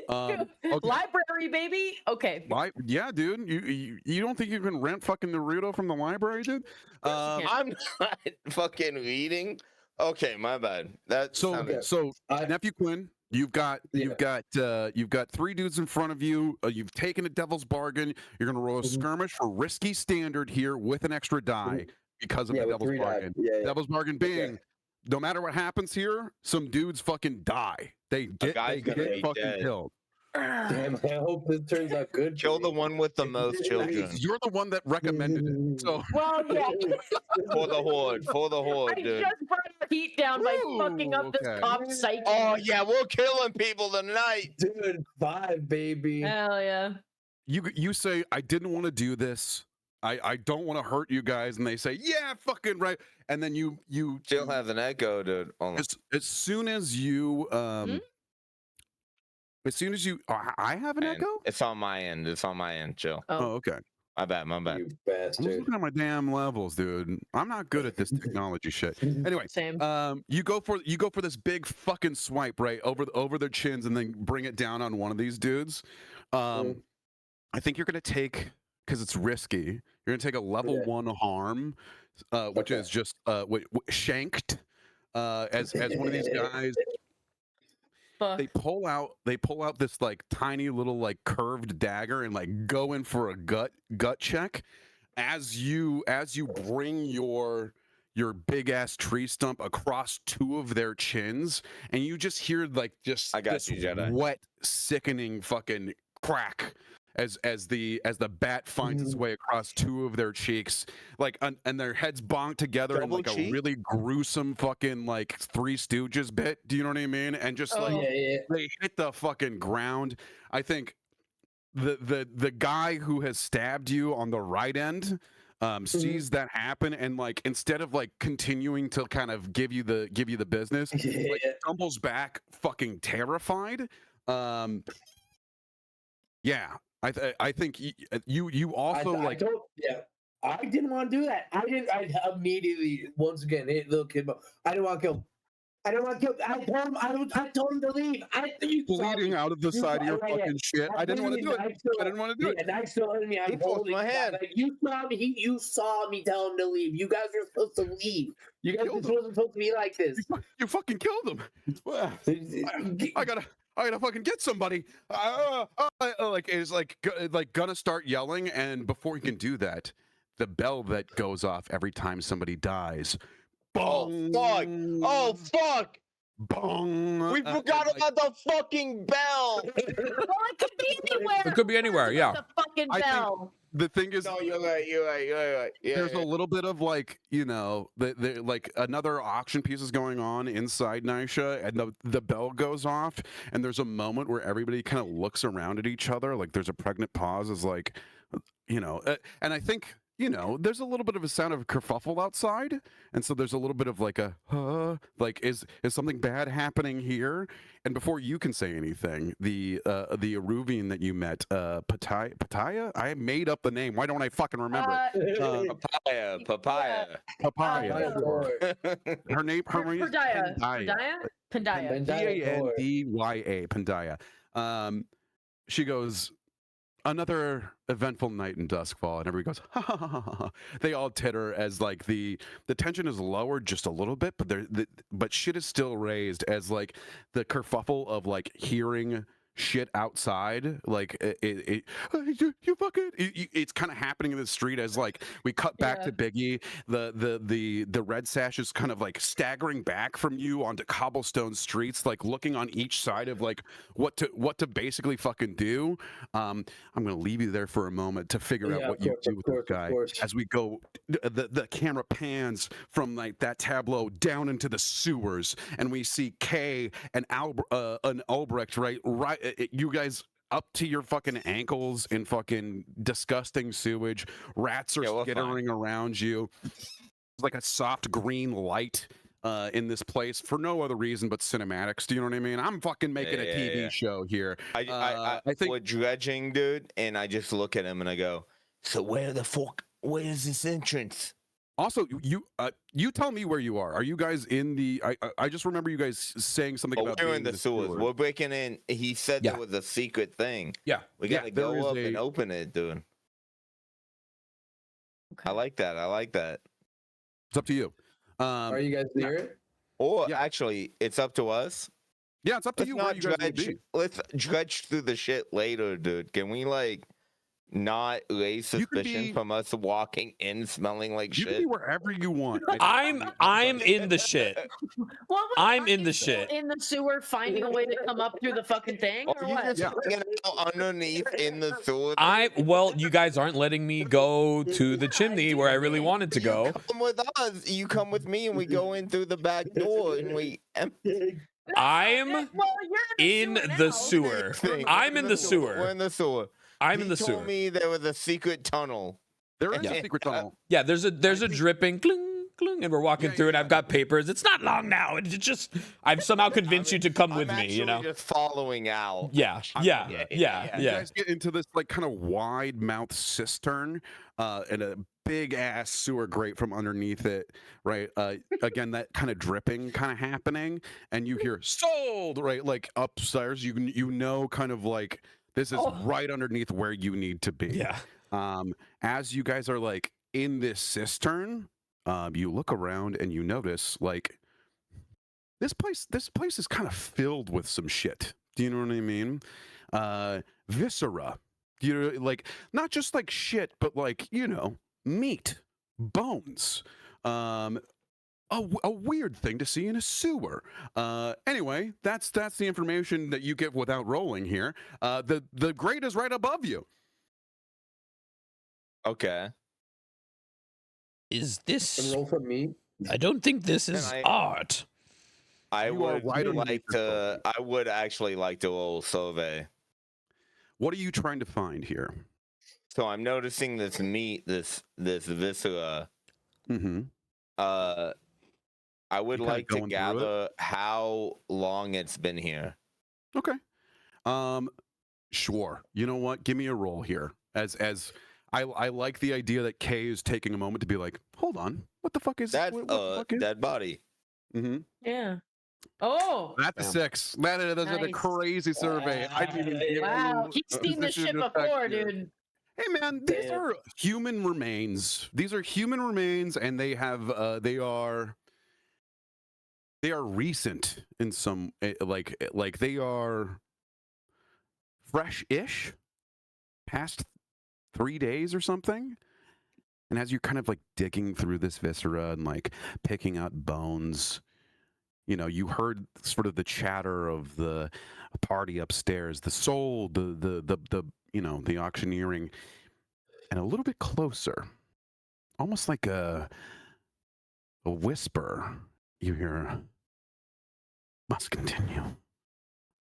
Okay. Library, baby. Okay. Yeah, dude. You don't think you can rent fucking Naruto from the library, dude? course you can. I'm not fucking reading. Okay, my bad. That's So Nephew Quinn, you've got three dudes in front of you. You've taken a devil's bargain. You're gonna roll a skirmish for risky standard here with an extra die because of the with devil's 3 die. bargain. Yeah. Devil's bargain being, no matter what happens here, some dudes fucking die. They get guy's gonna be fucking dead. killed. Damn, I hope this turns out good. kill the one with the most children. You're the one that recommended it. So Well, yeah. For the horde, I dude. just brought the heat down by Ooh, fucking up this okay. top psyche. Oh yeah, we're killing people tonight. Dude, 5, baby. Hell yeah. you say, I didn't want to do this. I don't want to hurt you guys, and they say, yeah, fucking right. And then you Still has an echo, dude. as soon as you as soon as you I have an echo. It's on my end. It's on my end. Chill. Oh, okay. My bad. You I'm just bastard. looking at my damn levels, dude. I'm not good at this technology shit. Anyway, Same. you go for this big fucking swipe right over their chins, and then bring it down on one of these dudes. I think you're gonna take, because it's risky. You're gonna take a level 1 harm, which is just shanked. As one of these guys, Fuck. they pull out this like tiny little like curved dagger and like go in for a gut check as you bring your big ass tree stump across 2 of their chins, and you just hear like I got this you, Jedi. wet, sickening fucking crack as the bat finds its way across 2 of their cheeks, like and their heads bonk together in Double like cheek? a really gruesome fucking like Three Stooges bit. Do you know what I mean? And just like Yeah. they hit the fucking ground. I think the guy who has stabbed you on the right end sees that happen, and like instead of like continuing to kind of give you the business, like, stumbles back fucking terrified. Yeah. I think you also I didn't want to do that. I immediately once again hit little kid. I didn't want to kill him. I told him to leave. bleeding out of the side of your fucking shit. I didn't want to do it. I didn't want to do it. And I still in me. He I'm forced holding my hand. Like, you saw me tell him to leave. You guys are supposed to leave. You guys Killed wasn't supposed to be like this. You fucking killed him. Well, I gotta fucking get somebody. Like is like gonna start yelling, and before he can do that, the bell that goes off every time somebody dies. Oh Boom. fuck! Oh fuck! bong. We forgot about the fucking bell. Well, it could be anywhere. It could be anywhere, yeah. The fucking I think- bell. The thing is, No, you're right. Yeah, there's a little bit of like, like another auction piece is going on inside Nisha, and the bell goes off, and there's a moment where everybody kind of looks around at each other, like there's a pregnant pause, is like, and I think. There's a little bit of a sound of kerfuffle outside, and so there's a little bit of like like is something bad happening here? And before you can say anything, the Aruvian that you met, Pataya, I made up the name. Why don't I fucking remember? Papaya. Papaya. Her name is Pendaya. Pandya. Pandya. She goes, another eventful night in Duskfall, and everybody goes, ha ha ha ha ha. They all titter as like the tension is lowered just a little bit, but shit is still raised as like the kerfuffle of like hearing shit outside, like it's kind of happening in the street as like we cut back to Biggie. The red sash is kind of like staggering back from you onto cobblestone streets, like looking on each side of like what to basically fucking do. I'm gonna leave you there for a moment to figure out what you do with this guy as we go. The camera pans from like that tableau down into the sewers, and we see Kay and Albrecht right. You guys up to your fucking ankles in fucking disgusting sewage. Rats are skittering around you. It's like a soft green light in this place for no other reason but cinematics. Do you know what I mean? I'm fucking making a TV show here. I think we're dredging, dude, and I just look at him and I go, so where's this entrance? Also, you tell me where you are. Are you guys in the? I just remember you guys saying something about. We're in the sewers. We're breaking in. He said there was a secret thing. Yeah, we gotta go up and open it, dude. Okay. I like that. It's up to you. Are you guys near it? Or actually, it's up to us. Yeah, it's up to you. Where you guys will be. Let's dredge through the shit later, dude. Can we like? Not raise suspicion from us walking in smelling like shit. You can be wherever you want. I'm in the shit. I'm in the shit. In the sewer, finding a way to come up through the fucking thing, or what? Underneath in the sewer. Well, you guys aren't letting me go to the chimney where I really wanted to go. Come with us. You come with me, and we go in through the back door, and we. I'm in the sewer. I'm in the sewer. We're in the sewer. I'm in the sewer. He told me there was a secret tunnel. There is a secret tunnel. Yeah, there's a dripping cling, cling, and we're walking through, and I've got papers. It's not long now. It's just I've somehow convinced you to come with me. You know, just following out. Yeah. You guys get into this like kind of wide mouth cistern, and a big ass sewer grate from underneath it. Right. Again, that kind of dripping kind of happening, and you hear sold right like upstairs. You know, kind of like. This is right underneath where you need to be. Yeah. As you guys are like in this cistern, you look around and you notice like this place is kind of filled with some shit. Do you know what I mean? Viscera. You know, like not just like shit, but like, meat, bones. A weird thing to see in a sewer. Anyway, that's the information that you get without rolling here. The grate is right above you. Okay. Is this? Roll for me. I don't think this is art. I would actually like to roll survey. What are you trying to find here? So I'm noticing this meat, this viscera. Mm-hmm. I would like to gather how long it's been here. Okay. Sure. You know what? Give me a roll here. As I like the idea that Kay is taking a moment to be like, hold on, what the fuck is that? Dead body. Mm-hmm. Yeah. Oh. That's a 6. That's a crazy survey. Wow. I didn't even Wow. He's seen this shit before, dude. Hey man, these are human remains. These are human remains, and they have they are recent in some like they are fresh-ish, past 3 days or something. And as you're kind of like digging through this viscera and like picking out bones, you know, you heard sort of the chatter of the party upstairs, the soul, the you know, the auctioneering, and a little bit closer, almost like a whisper, you hear, must continue,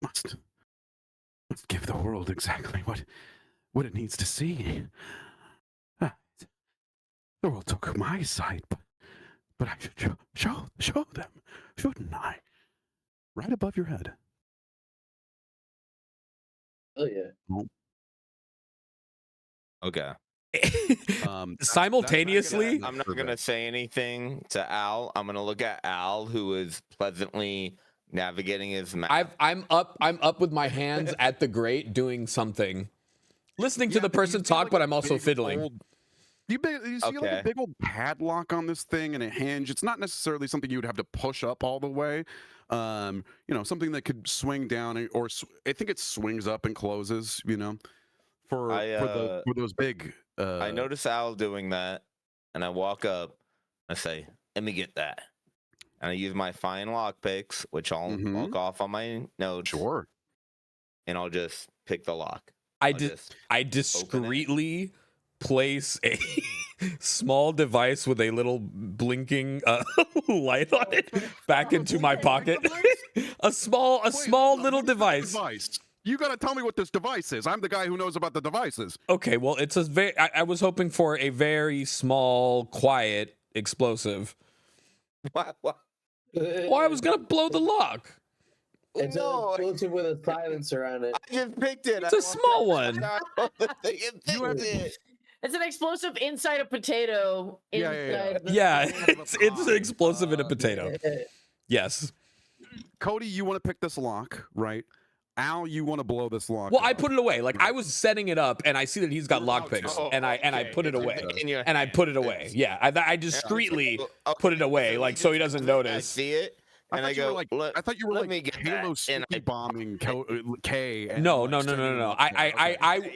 must give the world exactly what it needs to see. The world took my side, but I should show them, shouldn't I? Right above your head. Oh yeah. Okay. Simultaneously, I'm not gonna say anything to Al. I'm gonna look at Al, who is pleasantly navigating his map. I'm up with my hands at the grate doing something, listening to the person talk, but I'm also fiddling. You see like a big old padlock on this thing and a hinge. It's not necessarily something you would have to push up all the way. You know, something that could swing down, or I think it swings up and closes. You know, for those big. I notice Al doing that, and I walk up. I say, "Let me get that," and I use my fine lock picks, which I'll lock off on my notes. Sure. And I'll just pick the lock. I discreetly place a small device with a little blinking light on it back into my pocket. a small little device. You gotta tell me what this device is. I'm the guy who knows about the devices. Okay, well, it's a very. I was hoping for a very small, quiet explosive. What? Well, I was gonna blow the lock. It's an explosive with a silencer on it. I just picked it. It's a small one. It's an explosive inside a potato. Yeah, it's an explosive in a potato. Yes. Kohdei, you want to pick this lock, right? Al, you want to blow this lock. Well, I put it away. Like I was setting it up, and I see that he's got lockpicks, and I put it away. And I put it away. Yeah, I discreetly put it away, like so he doesn't notice. I see it. And I go, I thought you were like Halo sticky bombing K. No.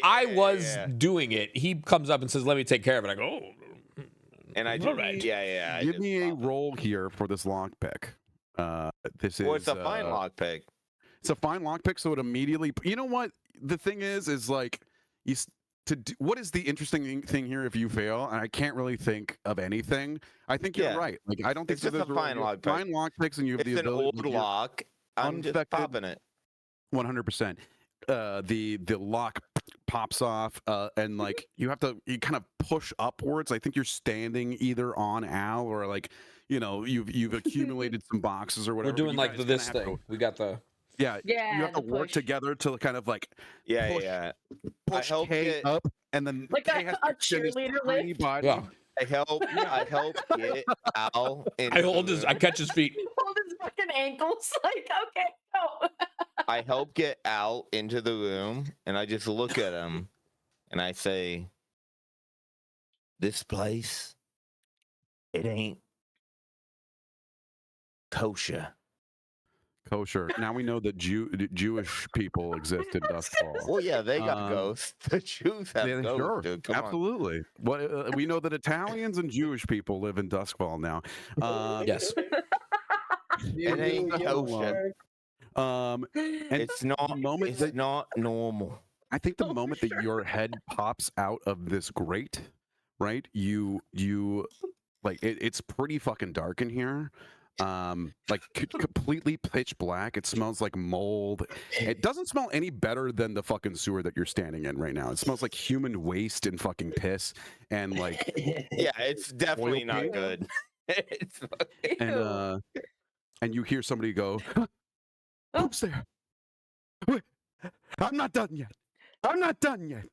I was doing it. He comes up and says, "Let me take care of it." I go, "Oh." And I do. Right. Yeah. Give me a roll here for this lockpick. This is. Well, it's a fine lockpick. It's a fine lockpick, so it immediately. You know what? The thing is like what is the interesting thing here if you fail? And I can't really think of anything. I think you're right. Like I don't think it's just a fine lockpick. Fine lockpicks, and you have the ability. It's an old lock. I'm just popping it. 100%. The lock pops off, and like you kind of push upwards. I think you're standing either on Al or like you've accumulated some boxes or whatever. We're doing like this thing. We got the. Yeah, you have to work together to kind of like push K up, and then like K has a cheerleader lift. Yeah. I help get Al. I catch his feet. Hold his fucking ankles. Like okay, no. I help get Al into the room, and I just look at him, and I say, "This place, it ain't kosher." Kosher. Now we know that Jewish people exist in Duskfall. Well, yeah, they got ghosts. The Jews have ghosts. Sure. Dude. Come Absolutely. What we know that Italians and Jewish people live in Duskfall now. Yes. It ain't kosher. And it's not normal. I think the moment that your head pops out of this grate, right? You like it's pretty fucking dark in here. Like completely pitch black. It smells like mold. It doesn't smell any better than the fucking sewer that you're standing in right now. It smells like human waste and fucking piss and like yeah, it's definitely not good. It's and you hear somebody go, "Who's there? Wait, I'm not done yet. I'm not done yet."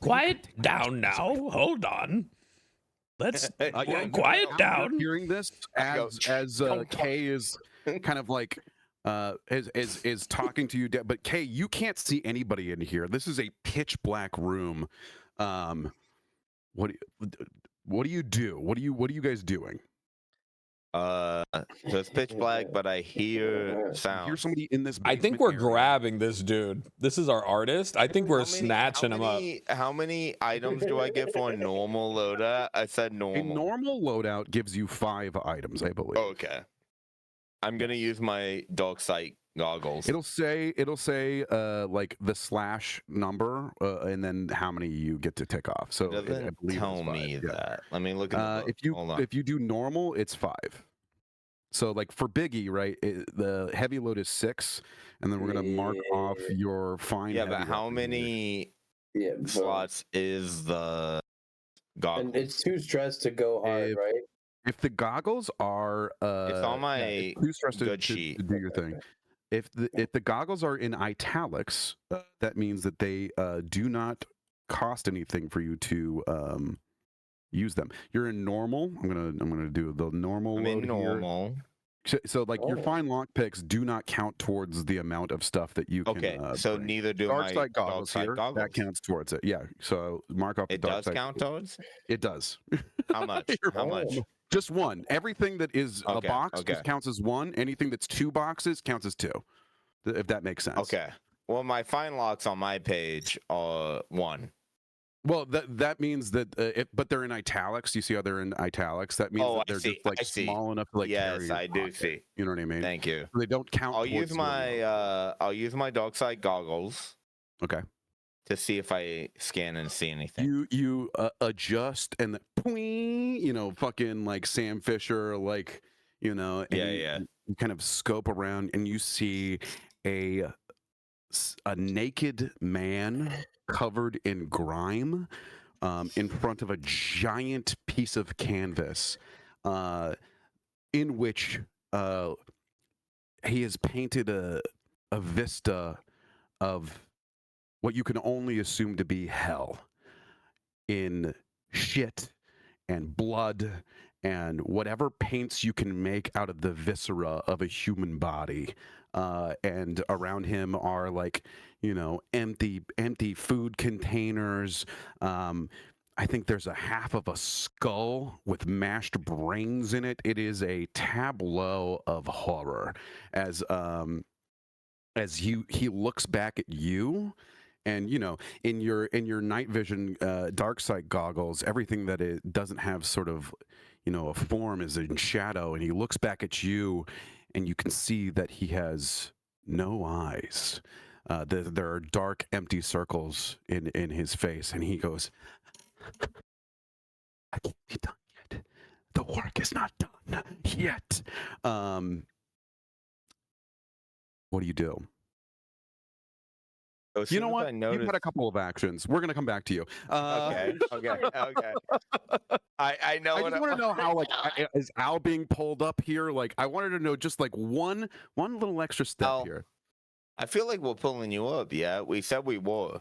Quiet down now. Hold on. Let's quiet down. Hearing this as Kay is kind of like is talking to you, but Kay, you can't see anybody in here. This is a pitch black room. What do you do? What are you guys doing? So it's pitch black, but I hear sound. Hear somebody in this. I think we're grabbing this dude. This is our artist. I think we're snatching him up. How many items do I get for a normal loadout? I said normal. A normal loadout gives you 5 items, I believe. Okay. I'm gonna use my dark sight goggles. It'll say like the slash number and then how many you get to tick off. So It doesn't tell me that. Let me look at the book. if you do normal, it's 5. So like for Biggie, right? The heavy load is 6, and then we're gonna mark off your fine. Yeah, but how many slots is the goggles? And it's too stressed to go hard, right? If the goggles are it's on my too stressed good to sheet. do your thing. If the goggles are in italics, that means that they do not cost anything for you to use them. You're in normal. I'm gonna do the normal. I'm in normal. So like your fine lock picks do not count towards the amount of stuff that you can. Okay, so bring. neither do dark my sight goggles dark here. sight goggles. That counts towards it. Yeah. So mark off. It the dark does sight count towards. It does. How much? How much? Just 1. Everything that is a box just counts as 1. Anything that's 2 boxes counts as 2. If that makes sense. Okay. Well, my fine locks on my page are 1. Well, that means that, but they're in italics. You see how they're in italics? That means that they're just like small enough to like carry yes, I do pocket. see. You know what I mean? Thank you. They don't count. I'll use my dark side goggles. Okay. To see if I scan and see anything. You adjust and fucking like Sam Fisher, like and you kind of scope around and you see a naked man covered in grime in front of a giant piece of canvas in which he has painted a vista of what you can only assume to be hell in shit and blood and whatever paints you can make out of the viscera of a human body. And around him are like, empty food containers. I think there's a half of a skull with mashed brains in it. It is a tableau of horror as he looks back at you. And in your night vision dark sight goggles, everything that it doesn't have sort of a form is in shadow, and he looks back at you and you can see that he has no eyes. There are dark empty circles in his face, and he goes, I can't be done yet. The work is not done yet. What do you do? You know what? You've had a couple of actions. We're gonna come back to you. Okay. I know. I just want to know how, like, is Al being pulled up here? Like, I wanted to know just like one little extra step here. I feel like we're pulling you up. Yeah, we said we were.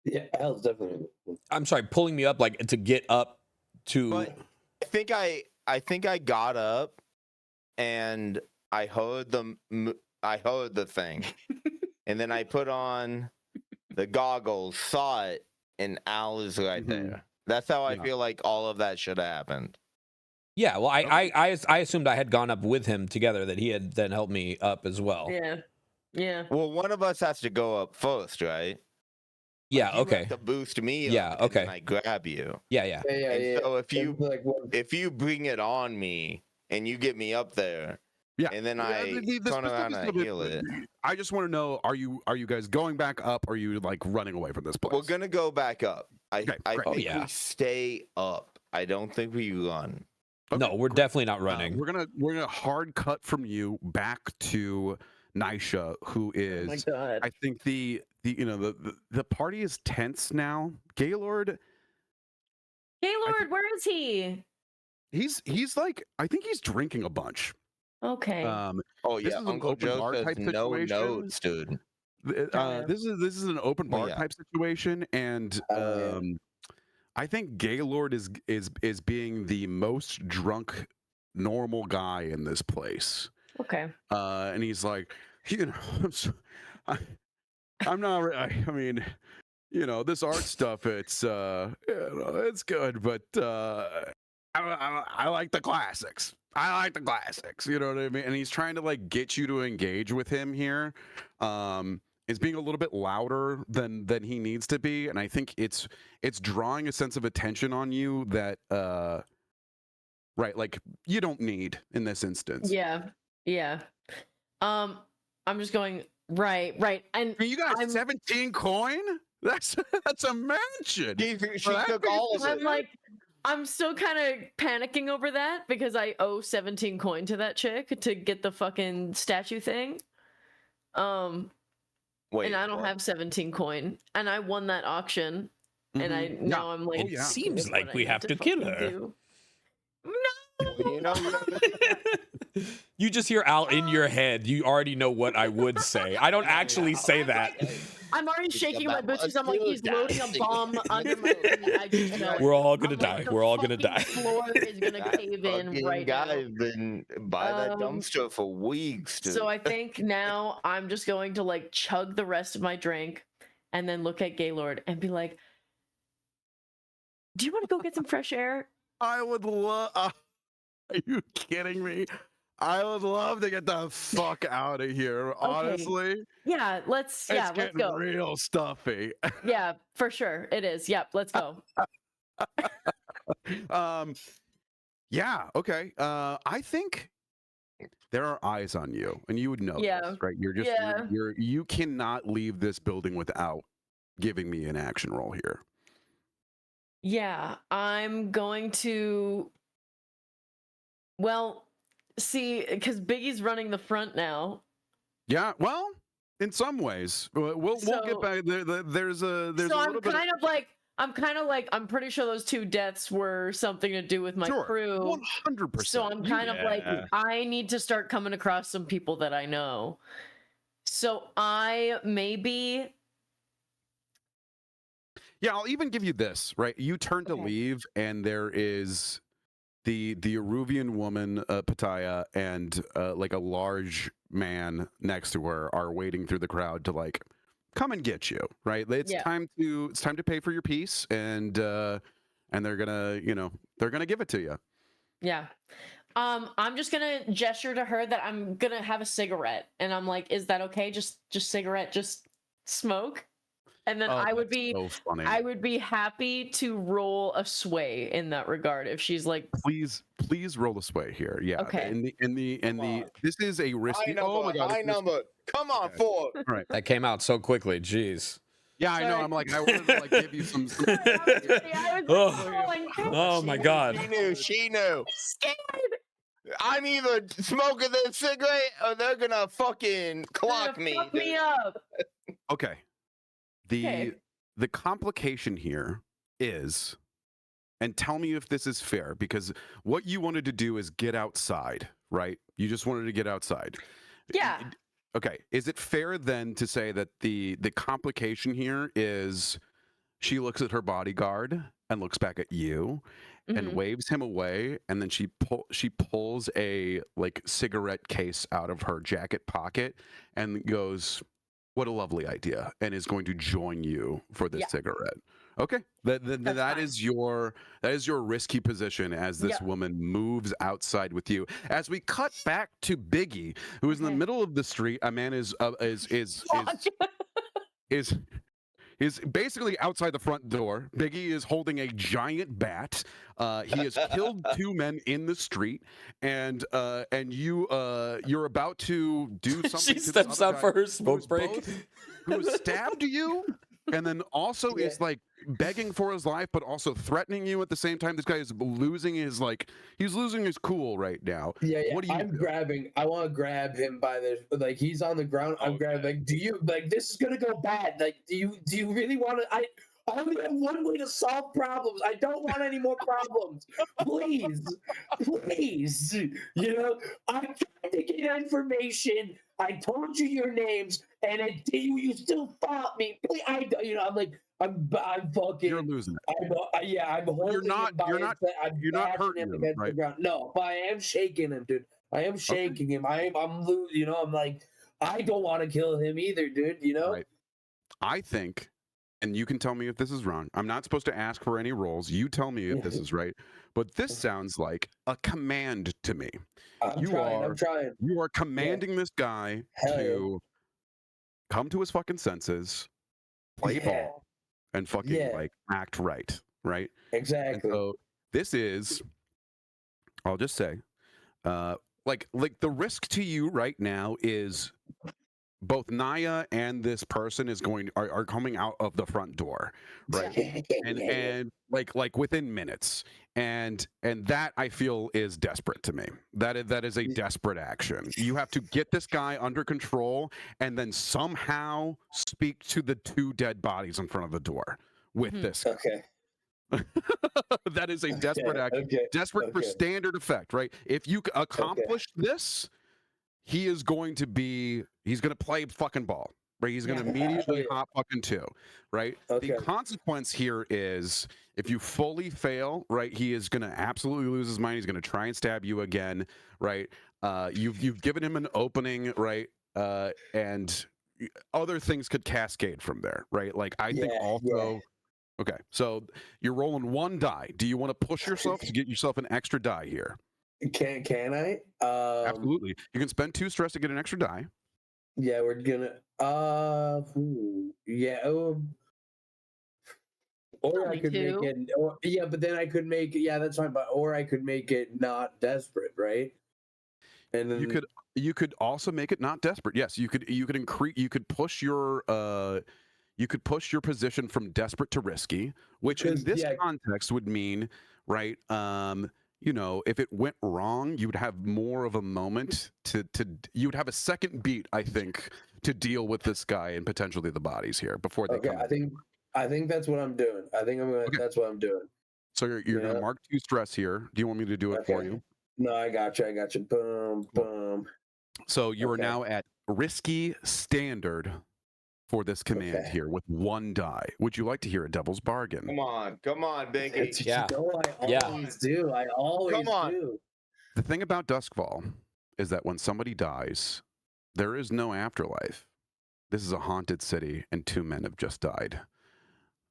Yeah, Al's definitely. I'm sorry, pulling me up like to get up to. But I think I got up, and I heard the thing. And then I put on the goggles, saw it, and Al is right there. That's how I feel like all of that should have happened. Yeah, well, I assumed I had gone up with him together, that he had then helped me up as well. Yeah. Well, one of us has to go up first, right? Yeah, You okay. have to boost me up, Yeah, and okay. then I grab you. Yeah. And so if you bring it on me and you get me up there, and then I turn around and heal it. I just want to know: Are you guys going back up? Or are you like running away from this place? We're gonna go back up. I think we stay up. I don't think we run. Okay, no, we're definitely not running. We're gonna hard cut from you back to Nisha, who is. Oh my God. I think the party is tense now. Gaylord, where is he? He's like, I think he's drinking a bunch. Okay. Oh yeah, Uncle Joe says no notes, dude. This is an open bar type situation, and I think Gaylord is being the most drunk normal guy in this place. Okay. And he's like, I'm not. I mean, this art stuff. It's it's good, but I like the classics. I like the classics. You know what I mean? And he's trying to like get you to engage with him here. It's being a little bit louder than he needs to be, and I think it's drawing a sense of attention on you that like you don't need in this instance. Yeah. Yeah. I'm just going right. And I mean, you got 17 coin? That's a mansion. She took all of it. I'm like, I'm still kind of panicking over that because I owe 17 coin to that chick to get the fucking statue thing. Wait, and I don't have 17 coin, and I won that auction, and I now I'm like, it seems like we have to kill her. No. You know, you just hear Al in your head. You already know what I would say. I don't actually say that. I'm already shaking my boots because I'm like, he's loading a bomb under my feet. I just know We're all gonna I'm die. like, We're all gonna die. The floor is gonna cave in right now. Guy's been by that dumpster for weeks. Dude. So I think now I'm just going to like chug the rest of my drink and then look at Gaylord and be like, do you want to go get some fresh air? I would love. Are you kidding me? I would love to get the fuck out of here. Okay. Honestly, Yeah, let's go. Real stuffy. Yeah, for sure it is. Yep, let's go. Yeah. Okay. I think there are eyes on you, and you would know this, right? You're just you cannot leave this building without giving me an action roll here. Yeah, I'm going to. Well, see, because Biggie's running the front now. Yeah, well, in some ways, we'll get back. There's a little bit. I'm kind of like, I'm pretty sure those two deaths were something to do with my crew. 100%. So I'm kind of like, I need to start coming across some people that I know. So I maybe. Yeah, I'll even give you this, right? You turn to leave, and there is the Eruvian woman, Pattaya, and like a large man next to her are waiting through the crowd to like come and get you, right? It's time to pay for your piece, and they're gonna give it to you. Yeah. I'm just gonna gesture to her that I'm gonna have a cigarette, and I'm like, is that okay? Just cigarette, just smoke. And then I would be happy to roll a sway in that regard if she's like, please roll a sway here. Yeah. Okay. In the this is a risky. Oh my god. High number. Come on, four. Right. That came out so quickly. Jeez. Yeah, I know. I'm like, I wanted to like give you some. Oh my god. She knew. I'm either smoking their cigarette or they're gonna fucking clock me. Fuck me up. Okay. The complication here is, and tell me if this is fair, because what you wanted to do is get outside, right? You just wanted to get outside. Yeah. Okay. Is it fair then to say that the complication here is she looks at her bodyguard and looks back at you and waves him away, and then she pulls a like cigarette case out of her jacket pocket and goes, "What a lovely idea," and is going to join you for this cigarette. Okay, that is your risky position as this woman moves outside with you. As we cut back to Biggie, who is in the middle of the street. A man is basically outside the front door. Biggie is holding a giant bat. He has killed two men in the street, and you're about to do something. She steps out for her smoke break. Who has stabbed you, and then also is like begging for his life, but also threatening you at the same time. This guy is losing his cool right now. Yeah. What do you do? I want to grab him by the like. He's on the ground. I'm grabbing. Like, do you like this is gonna go bad? Like, do you really want to? I only have one way to solve problems. I don't want any more problems. Please. You know, I tried to get information. I told you your names, and you still fought me. I'm fucking. You're losing it. I'm holding. You're not hurting him against right? the ground. No, but I am shaking him, dude. I am shaking him. I'm losing. You know, I'm like, I don't want to kill him either, dude. You know. Right. I think. And you can tell me if this is wrong. I'm not supposed to ask for any rolls. You tell me if this is right. But this sounds like a command to me. I'm trying. You are commanding this guy to come to his fucking senses, play ball, and fucking like act right. Right? Exactly. And so this is, I'll just say, like the risk to you right now is both Naya and this person are coming out of the front door, right? And like within minutes, and that I feel is desperate to me. That is a desperate action. You have to get this guy under control, and then somehow speak to the 2 dead bodies in front of the door with this guy. Okay. That is a desperate act. Desperate for standard effect, right? If you accomplish this, he's going to play fucking ball, right? He's going to immediately hop fucking 2, right? The consequence here is if you fully fail, right, he is going to absolutely lose his mind. He's going to try and stab you again, right? You've given him an opening, right? And other things could cascade from there, right? Like I think also. Okay, so you're rolling 1 die. Do you want to push yourself to get yourself an extra die here? Can I? Absolutely. You can spend 2 stress to get an extra die. Yeah, we're gonna. Yeah. Or I could make it. But then I could make it. Yeah, that's fine. But or I could make it not desperate, right? And then you could also make it not desperate. Yes, you could increase. You could push your position from desperate to risky, which in this context would mean, right? If it went wrong, you would have more of a moment you would have a second beat, I think, to deal with this guy and potentially the bodies here before they come. I think that's what I'm doing. That's what I'm doing. So you're gonna mark 2 stress here. Do you want me to do it for you? No, I got you. Boom, boom. So you are now at risky standard for this command here with 1 die. Would you like to hear a devil's bargain? Come on, Biggie. Yeah. I always do. I always do. The thing about Duskfall is that when somebody dies, there is no afterlife. This is a haunted city, and 2 men have just died.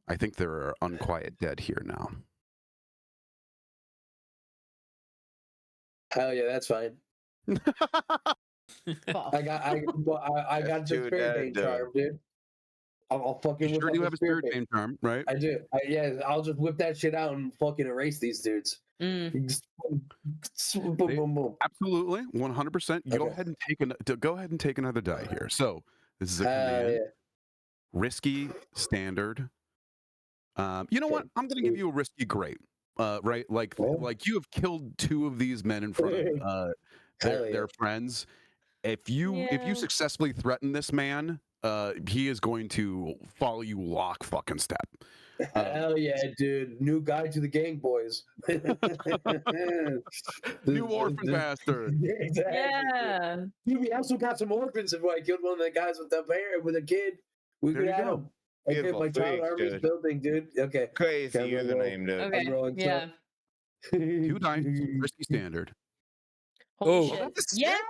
I think there are unquiet dead here now. Hell yeah, that's fine. I got the spirit bane charm, dude. I'll fucking. You sure do have a spirit bane charm, right? I do. I'll just whip that shit out and fucking erase these dudes. Boom, boom, boom. Absolutely, 100%. Go ahead and take another die here. So this is a command. Risky standard. You know what? I'm going to give you a risky great. Right, like you have killed 2 of these men in front of their friends. If you successfully threaten this man, he is going to follow you lock fucking step. Hell yeah, dude! New guide to the gang, boys. New orphan bastard. Exactly. Yeah. We also got some orphans. If I killed one of the guys with a kid, we could have him. Okay, my child army's building, dude. Okay. Crazy username, dude. Okay. Yeah. 2 dice, risky standard. Holy shit. Yes!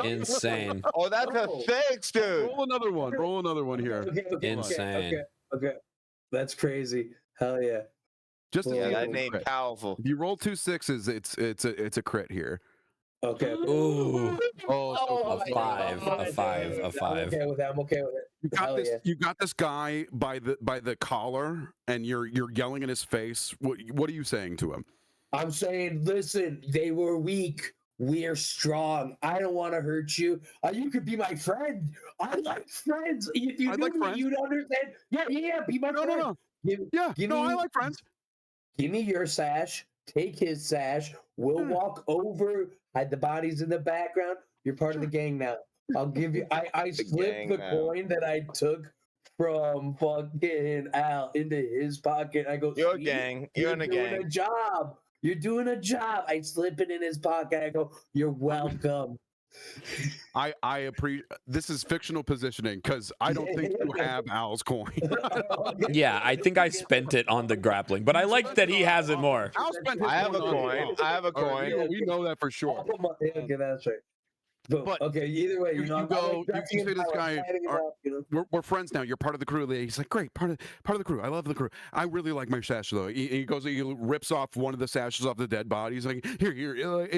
Insane. Oh, that's a 6, dude. Roll another one here. Insane. Okay. That's crazy. Hell yeah. Just that name powerful. If you roll 2 6s, it's a crit here. Okay. Ooh. A 5. I'm okay with it. You got this guy by the collar, and you're yelling in his face. What are you saying to him? I'm saying, listen, they were weak. We're strong. I don't want to hurt you. You could be my friend. I like friends. If you knew me, you'd understand. Yeah. Be my friend. No. I like friends. Give me your sash. Take his sash. We'll walk over. Hide the bodies in the background. You're part of the gang now. I'll give you. I slipped the coin that I took from fucking Al into his pocket. I go, you're a gang. You're in a gang. Doing a job. You're doing a job. I slip it in his pocket. I go, you're welcome. I appreciate this is fictional positioning because I don't think you have Al's coin. Yeah, I think I spent it on the grappling, but I like that he has it more. I have a coin. We know that for sure. Okay, that's right. But okay, either way, you say this guy, we're friends now. You're part of the crew. He's like, great, part of the crew. I love the crew. I really like my sash though. He rips off one of the sashes off the dead body. He's like, here.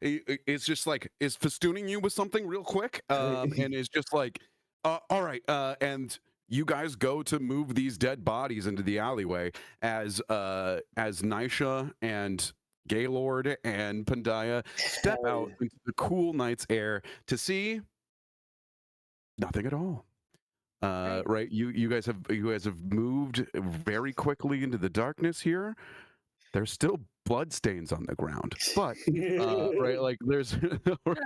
It's just like is festooning you with something real quick, and it's just like, all right, and you guys go to move these dead bodies into the alleyway as Nisha and Gaylord and Pandaya step out into the cool night's air to see nothing at all. Right, you guys have moved very quickly into the darkness here. There's still blood stains on the ground, but right, like there's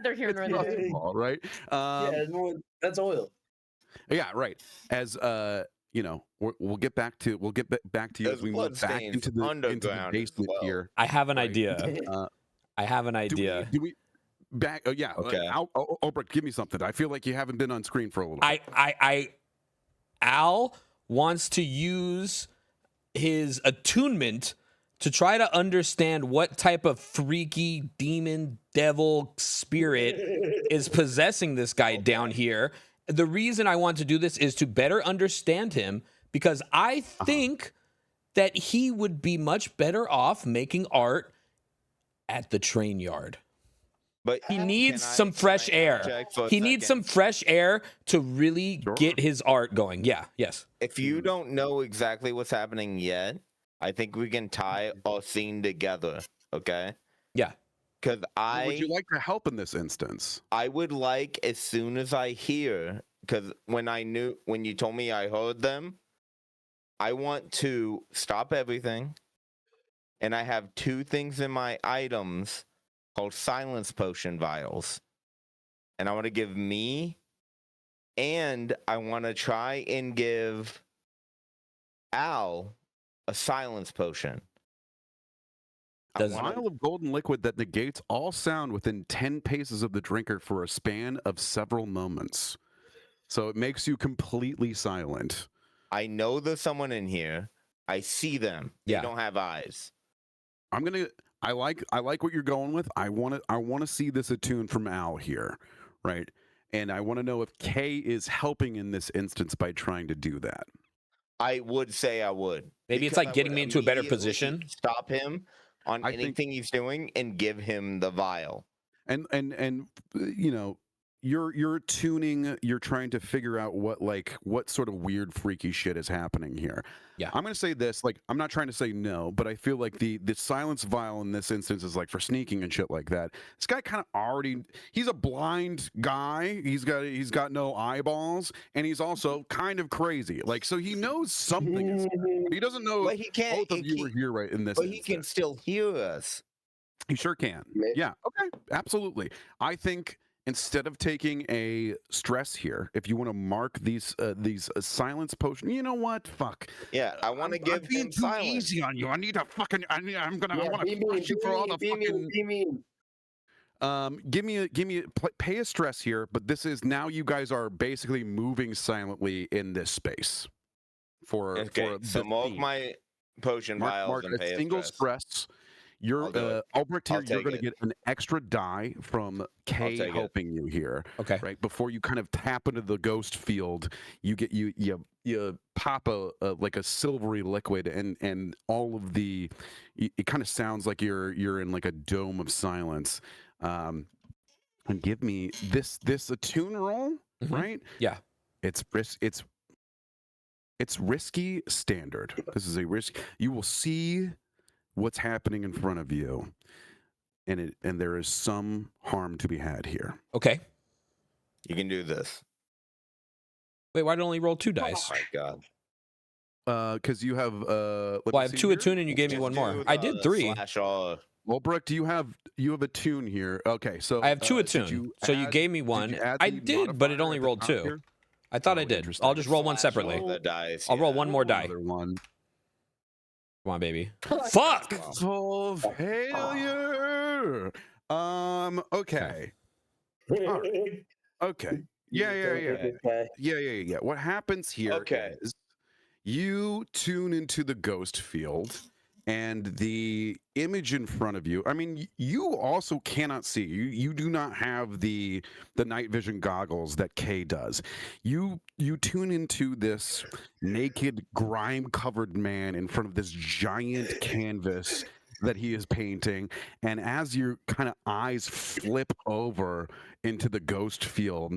They're here nor there. small, right? That's oil. Yeah, right. As you know, we'll get back to back to you as we move back into the basement here. I have an idea. I have an idea. Do we back? Yeah. Okay. Albrecht, give me something. I feel like you haven't been on screen for a little bit. Al wants to use his attunement to try to understand what type of freaky demon, devil, spirit is possessing this guy down here. The reason I want to do this is to better understand him, because I think that he would be much better off making art at the train yard. But he needs some fresh air. He needs some fresh air to really get his art going. Yeah, yes. If you don't know exactly what's happening yet, I think we can tie a scene together, okay? Yeah. Because would you like to help in this instance? I would like, as soon as I hear, because when you told me I heard them, I want to stop everything, and I have 2 things in my items called silence potion vials, and I want to give me, and I want to try and give Al a silence potion. A vial of golden liquid that negates all sound within 10 paces of the drinker for a span of several moments. So it makes you completely silent. I know there's someone in here. I see them. They don't have eyes. I like what you're going with. I want to see this attune from Al here, right? And I want to know if Kay is helping in this instance by trying to do that. I would say I would. Maybe it's like getting me into a better position. Stop him on anything he's doing and give him the vial. And you know, you're tuning, you're trying to figure out what sort of weird freaky shit is happening here. Yeah. I'm going to say this, like, I'm not trying to say no, but I feel like the silence vial in this instance is like for sneaking and shit like that. This guy kind of he's a blind guy. He's got no eyeballs, and he's also kind of crazy. Like, so he knows something is happening, but he doesn't know. But he can't. Both of you are here right in this. But he can still hear us. He sure can. Yeah. Okay. Absolutely. I think, instead of taking a stress here, if you want to mark these silence potion, you know what? Fuck. Yeah, I want to give him too silence. Easy on you. I need to fucking. I want to push you for all the fucking. Pay a stress here, but this is now. You guys are basically moving silently in this space. So mark my potion vials and pay a single stress. You're Albrecht here. You're going to get an extra die from Kay helping you here. Okay. Right before you kind of tap into the ghost field, you get you pop a like a silvery liquid, and all of it kind of sounds like you're in like a dome of silence. And give me this attune roll, right? Yeah. It's risky standard. This is a risk. You will see what's happening in front of you, and there is some harm to be had here. Okay. You can do this. Wait, why did I only roll 2 dice? Oh my god. Because you have well, I have 2 attune, and you gave me 1 more. I did 3. Albrecht, do you have a tune here? Okay, so I have 2 attune. So you gave me 1. I did, but it only rolled 2. Here? I thought I did. I'll just roll 1 separately. I'll roll 1 more die. One. Come on, baby. Fuck! Oh, failure. Okay. All right. Okay. Yeah. What happens here is you tune into the ghost field, and the image in front of you. I mean, you also cannot see. You do not have the night vision goggles that Kay does. You tune into this naked, grime-covered man in front of this giant canvas that he is painting, and as your kind of eyes flip over into the ghost field,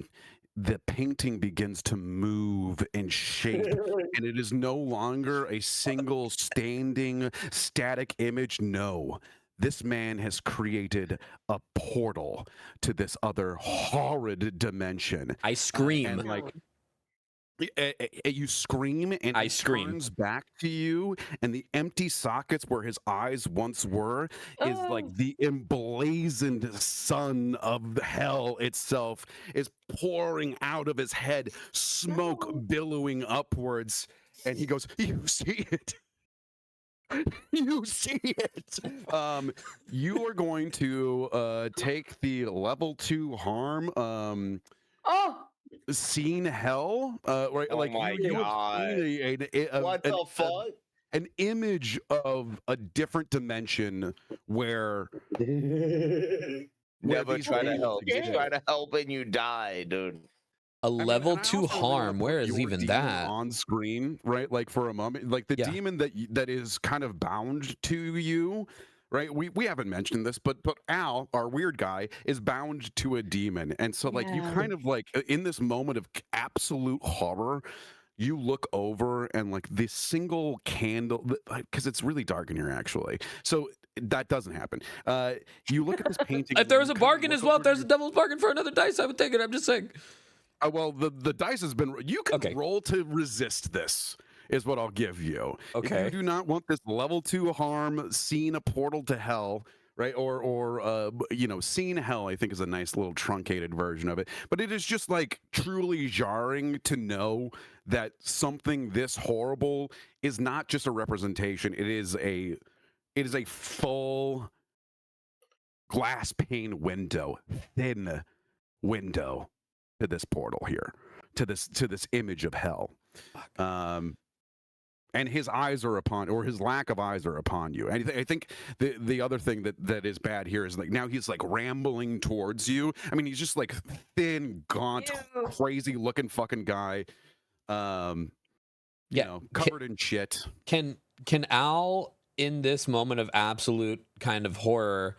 the painting begins to move and shape, and it is no longer a single standing static image. No, this man has created a portal to this other horrid dimension. I scream. And like you scream, and I he scream. turns back to you, and the empty sockets where his eyes once were is like the emblazoned sun of hell itself is pouring out of his head, smoke billowing upwards, and he goes, "You see it? You see it." You are going to take the level 2 harm. Seen hell, right? Oh like my you God. What the fuck? An image of a different dimension where Never these try to things help. You exist. try to help and you die, dude. A level and I 2 also really wanna harm. put Where is your even demon that? on screen, right? Like for a moment, like the Yeah. demon that is kind of bound to you, right? We haven't mentioned this, but Al, our weird guy, is bound to a demon, and so like you kind of like in this moment of absolute horror, you look over and like this single candle, because it's really dark in here actually, so that doesn't happen. You look at this painting. If there was you a kinda bargain look as well, over if there's a your- devil's bargain for another dice, I would take it. I'm just saying. well, the dice has been. You can Okay. roll to resist this. Is what I'll give you. If Okay. you do not want this level 2 harm, seen a portal to hell, right? Or seen hell, I think is a nice little truncated version of it. But it is just like truly jarring to know that something this horrible is not just a representation. It is a full glass pane window, thin window to this portal here, to this image of hell. And his eyes are upon, or his lack of eyes are upon you. And I think the other thing that is bad here is like now he's like rambling towards you. I mean, he's just like thin, gaunt, crazy looking fucking guy. You know, covered in shit. Can Al, in this moment of absolute kind of horror,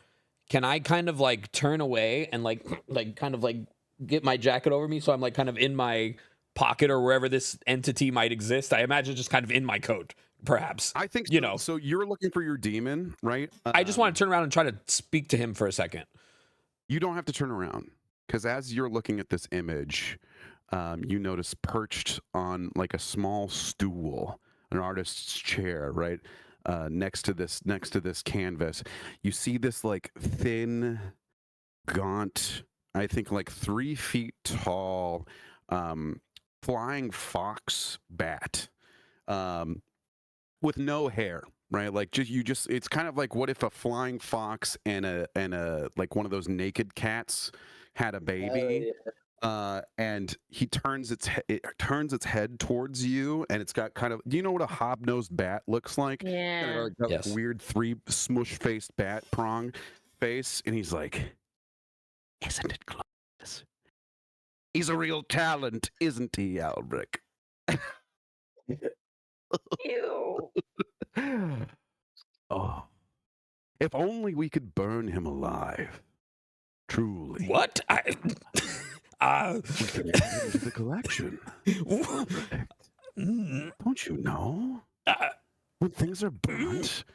can I kind of like turn away and like kind of like get my jacket over me so I'm like kind of in my pocket or wherever this entity might exist? I imagine just kind of in my coat, perhaps. I think so. You know. So you're looking for your demon, right? I just want to turn around and try to speak to him for a second. You don't have to turn around, because as you're looking at this image, you notice perched on like a small stool, an artist's chair, right, next to this canvas, you see this like thin, gaunt, I think like 3 feet tall, flying fox bat, with no hair, right? Like it's kind of like, what if a flying fox and a like one of those naked cats had a baby? And he turns its head towards you, and it's got kind of, do you know what a hobnosed bat looks like? Yeah. Kind of like that Yes. weird 3 smush faced bat prong face, and he's like, "Isn't it glorious? He's a real talent, isn't he, Albrecht?" Ew. Oh, if only we could burn him alive. Truly. What? We could add him to the collection. Don't you know? When things are burnt,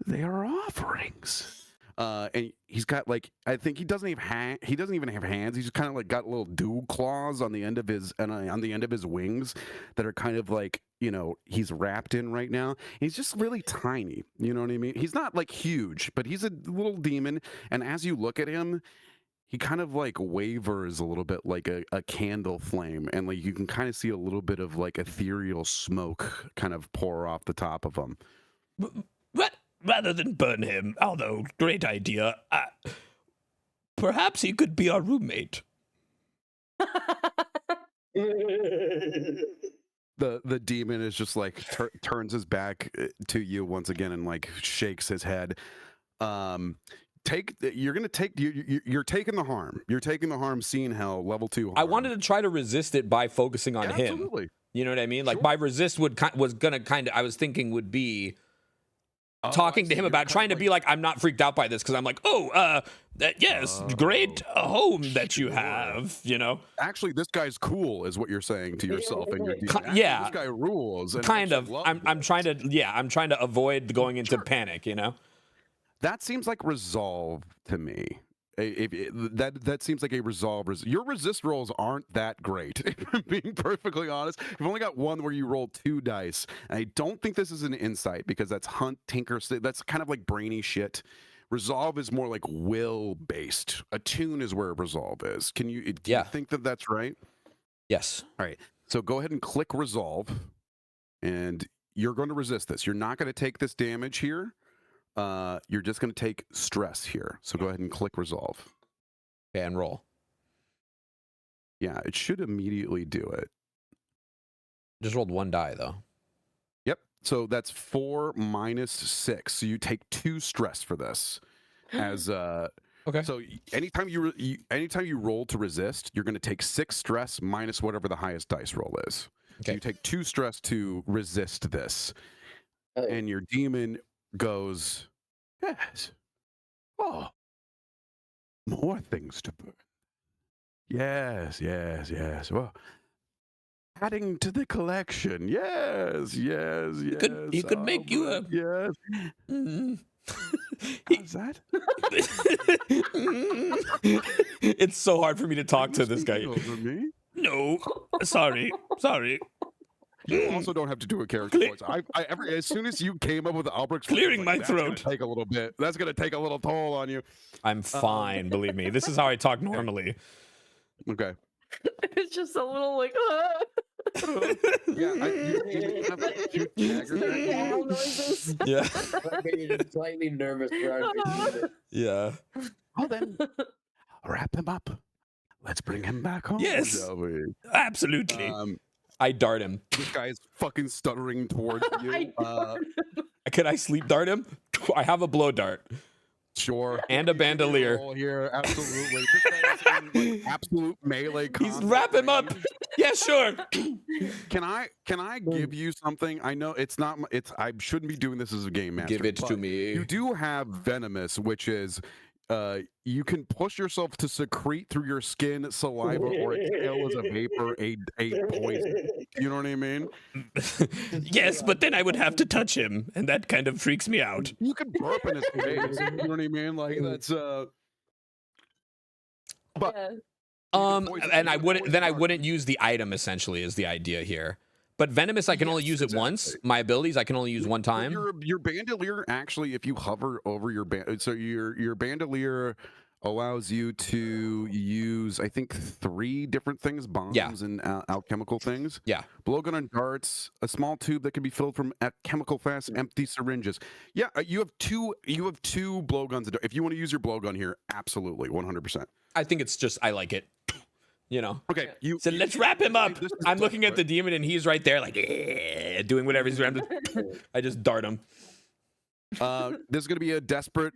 they are offerings. And he's got like, I think he doesn't even have hands. He's just kind of like got little dew claws on the end of his wings that are kind of like, you know, he's wrapped in right now. He's just really tiny. You know what I mean? He's not like huge, but he's a little demon. And as you look at him, he kind of like wavers a little bit like a candle flame, and like you can kind of see a little bit of like ethereal smoke kind of pour off the top of him. But rather than burn him, although great idea, perhaps he could be our roommate. The demon is just like turns his back to you once again and like shakes his head. You're taking the harm. You're taking the harm, seeing hell, level 2 harm. I wanted to try to resist it by focusing on him. Absolutely. You know what I mean? Like Sure. my resist would I was thinking would be talking to him about trying to be like, I'm not freaked out by this, because I'm like, yes, great home that you have, you know? Actually, this guy's cool, is what you're saying to yourself and your demon. Actually, yeah. this guy rules. And Kind I of. love I'm this. trying to avoid going into panic, you know? That seems like resolve to me. That seems like a resolve. Your resist rolls aren't that great. If I'm being perfectly honest, you've only got one where you roll 2 dice. And I don't think this is an insight because that's hunt, tinker. That's kind of like brainy shit. Resolve is more like will based. Attune is where resolve is. Do you think that that's right? Yes. All right. So go ahead and click resolve, and you're going to resist this. You're not going to take this damage here. You're just going to take stress here. So go ahead and click resolve. Okay, and roll. Yeah, it should immediately do it. Just rolled 1 die though. Yep. So that's 4 minus 6. So you take 2 stress for this. As okay. So anytime you roll to resist, you're going to take 6 stress minus whatever the highest dice roll is. Okay. So you take 2 stress to resist this, and your demon goes, yes. Oh, more things to burn. Yes. Well, adding to the collection. Yes. He could make you a. Yes. How's that? It's so hard for me to talk to this guy. Over me? No, sorry. You also don't have to do a character voice. As soon as you came up with Albrecht's clearing my throat, take a little bit. That's gonna take a little toll on you. I'm fine, believe me. This is how I talk normally. Okay. It's just a little like. Yeah. Slightly nervous. Yeah. Well then, wrap him up. Let's bring him back home. Yes. Shall we? Absolutely. I dart him. This guy is fucking stuttering towards you. Can I sleep dart him? I have a blow dart. Sure. And a bandolier. Here, absolutely. This guy is in like, absolute melee combat. He's wrap him up. Yeah, sure. Can I give you something? I know it's not. I shouldn't be doing this as a game master. Give it to me. You do have venomous, which is. You can push yourself to secrete through your skin, saliva, or exhale as a vapor a poison. You know what I mean? Yes, but then I would have to touch him, and that kind of freaks me out. You could burp in his face. You know what I mean? Like that's But and I wouldn't use the item. Essentially, is the idea here. But venomous, I can only use it once. My abilities, I can only use one time. Your bandolier, actually, if you hover over your your bandolier allows you to use, I think, 3 different things: bombs and alchemical things. Yeah. Blowgun and darts, a small tube that can be filled from chemical fast, empty syringes. Yeah, you have 2 blowguns. If you want to use your blowgun here, absolutely, 100%. I think it's just I like it. You know. Okay. So let's wrap him up. I'm looking at the demon and he's right there, like doing whatever he's doing. I just dart him. This is going to be a desperate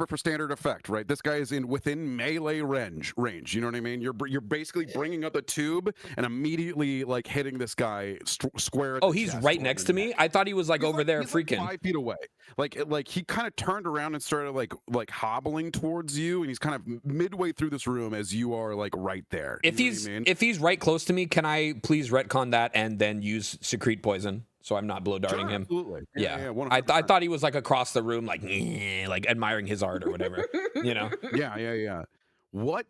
for standard effect, right? This guy is within melee range. You know what I mean? You're basically bringing up the tube and immediately like hitting this guy square. Oh, he's right next to me. I thought he was like over there, he's freaking like 5 feet away. Like he kind of turned around and started like hobbling towards you, and he's kind of midway through this room as you are like right there. If he's right close to me, can I please retcon that and then use secrete poison? So I'm not blow darting him. Absolutely. Yeah. I thought he was like across the room, like admiring his art or whatever. You know. Yeah. What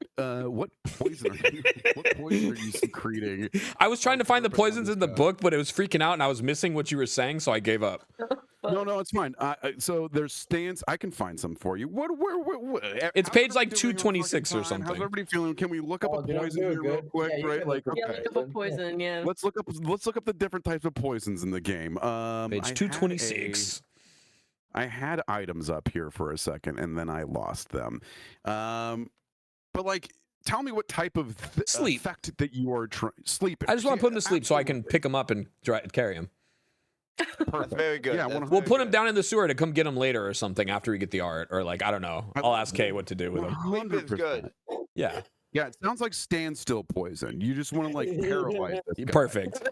poison are you secreting? I was trying to find the poisons in the book, but it was freaking out, and I was missing what you were saying, so I gave up. No, it's fine. So there's stands. I can find some for you. What it's page like 226 or something. How's everybody feeling? Can we look up a poison here real quick? Right? Like, okay. Yeah, look up a poison. Yeah. Let's look up the different types of poisons in the game. Page 226. I had items up here for a second, and then I lost them. But like, tell me what type of effect that you are sleeping. I just want to put him to sleep so I can pick him up and carry him. Perfect. Very good. Yeah, we'll put him down in the sewer to come get him later or something after we get the art, or like I don't know. I'll ask Kay what to do with him. Sleep is good. Yeah. Yeah, it sounds like standstill poison. You just want to like paralyze this guy. Perfect.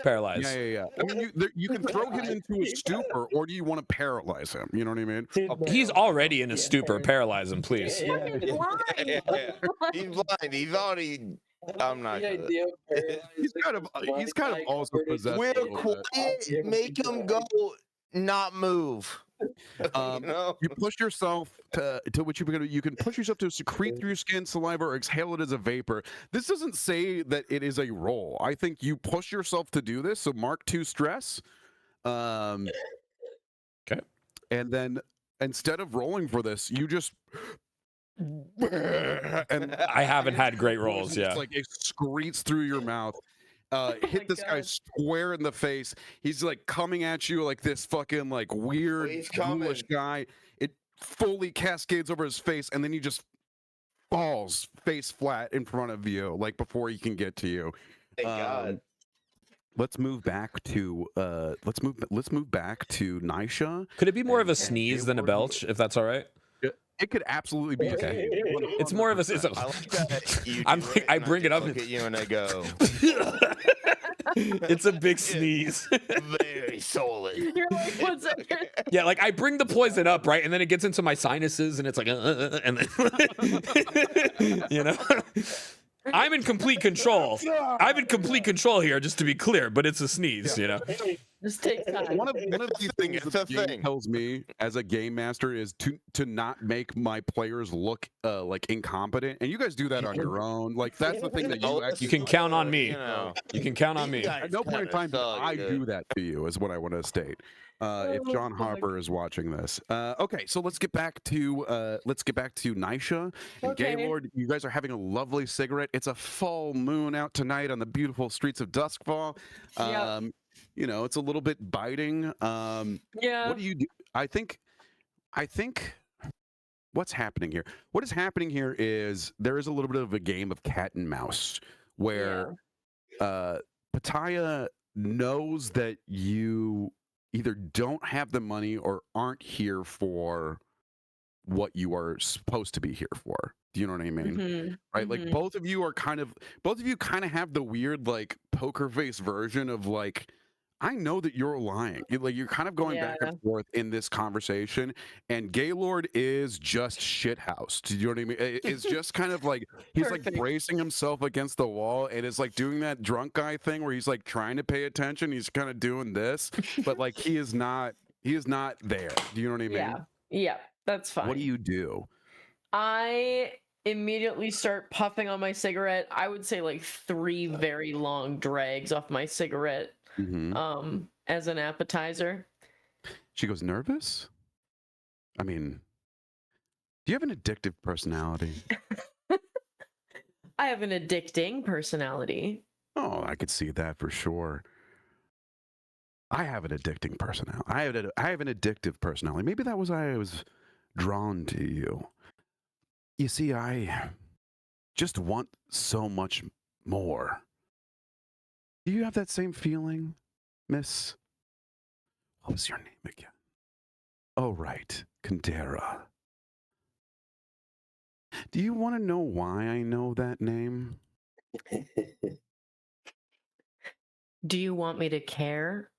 Paralyze. Yeah. I mean, you can throw him into a stupor, or do you want to paralyze him? You know what I mean? He's already in a stupor. Paralyze him, please. He's blind. He's already. I'm not. He's kind of also possessed. We're quiet. Make him go. Not move. You push yourself to what you can push yourself to secrete through your skin, saliva, or exhale it as a vapor. This doesn't say that it is a roll. I think you push yourself to do this. So mark 2 stress. Okay. And then instead of rolling for this, you just and I haven't had great rolls. Yeah, like it excretes through your mouth. Hit this guy square in the face. He's like coming at you like this fucking like weird ghoulish guy. It fully cascades over his face, and then he just falls face flat in front of you, like before he can get to you. Thank God. Let's move back to let's move back to Nisha. Could it be more of a sneeze than a belch, if that's all right? It could absolutely be. Okay. It's more of a. It's a I like that. I bring it up. Look at you and I go. It's a big sneeze. Very solid. You're like, what's up? Yeah, like I bring the poison up, right, and then it gets into my sinuses, and it's like, and then, you know. I'm in complete control. I'm in complete control here, just to be clear. But it's a sneeze, you know. Just take time. One of the things that the game tells me as a game master is to not make my players look like incompetent, and you guys do that on your own. Like that's the thing that you actually you can count on me. You can count on me. At no point in time do I do that to you, is what I want to state. If John Harper is watching this, okay, so let's get back to Nisha and Gaylord. You guys are having a lovely cigarette. It's a full moon out tonight on the beautiful streets of Duskfall. You know, it's a little bit biting. Yeah. What do you do? I think what's happening here? What is happening here is there is a little bit of a game of cat and mouse where Pattaya knows that you either don't have the money or aren't here for what you are supposed to be here for. Do you know what I mean? Right? Like both of you kind of have the weird like poker face version of like, I know that you're lying. You're kind of going back and forth in this conversation, and Gaylord is just shithoused. Do you know what I mean? It's just kind of like he's like bracing himself against the wall, and it's like doing that drunk guy thing where he's like trying to pay attention. He's kind of doing this, but like he is not there. Do you know what I mean? Yeah, that's fine. What do you do? I immediately start puffing on my cigarette. I would say like 3 very long drags off my cigarette. As an appetizer. She goes, nervous? I mean, do you have an addictive personality? I have an addicting personality. Oh, I could see that for sure. I have an addicting personality. I have an addictive personality. Maybe that was why I was drawn to you. You see, I just want so much more. Do you have that same feeling, Miss? What was your name again? Oh, right, Kandera. Do you want to know why I know that name? Do you want me to care?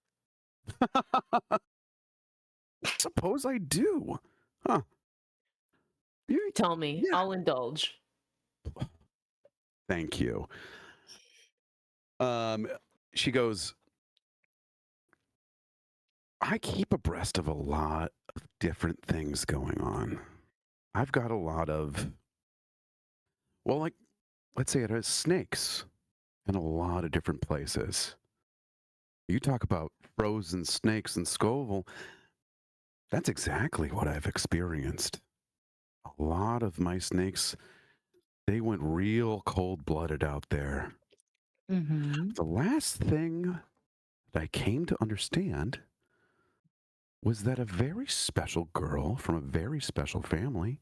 Suppose I do. Huh. Tell me. Yeah. I'll indulge. Thank you. She goes, I keep abreast of a lot of different things going on. I've got a lot of, well, like, let's say it has snakes in a lot of different places. You talk about frozen snakes in Scoville. That's exactly what I've experienced. A lot of my snakes, they went real cold-blooded out there. The last thing that I came to understand was that a very special girl from a very special family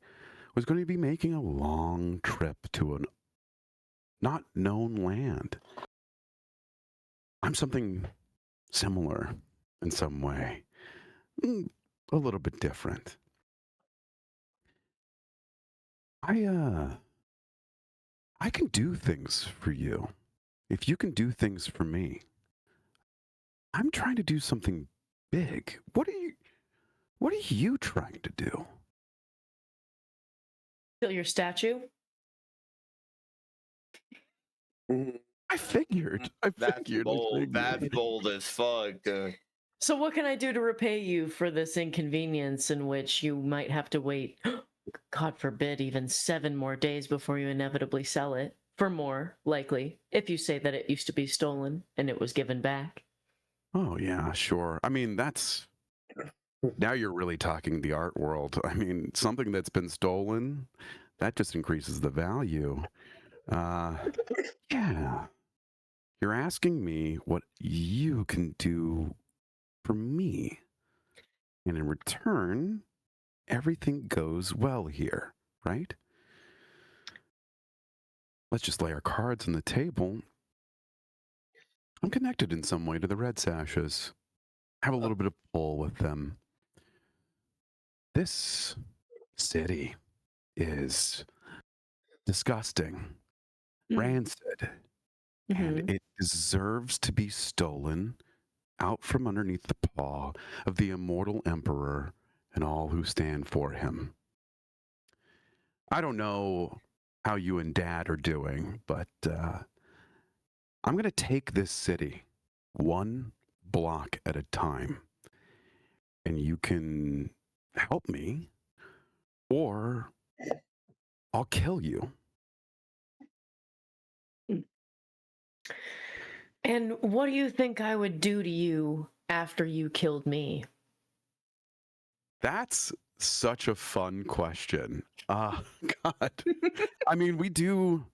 was going to be making a long trip to a not known land. I'm something similar in some way, a little bit different. I can do things for you. If you can do things for me, I'm trying to do something big. What are you trying to do? Steal your statue? I figured. That's bold. That's bold as fuck, dude. So what can I do to repay you for this inconvenience in which you might have to wait, God forbid, even 7 more days before you inevitably sell it? For more, likely, if you say that it used to be stolen and it was given back. Oh, yeah, sure. I mean, that's... Now you're really talking the art world. I mean, something that's been stolen, that just increases the value. Yeah. You're asking me what you can do for me. And in return, everything goes well here, right? Let's just lay our cards on the table. I'm connected in some way to the Red Sashes. I have a little bit of pull with them. This city is disgusting, rancid, and it deserves to be stolen out from underneath the paw of the immortal emperor and all who stand for him. I don't know how you and Dad are doing, but I'm going to take this city one block at a time, and you can help me, or I'll kill you. And what do you think I would do to you after you killed me? That's such a fun question. God. I mean, we do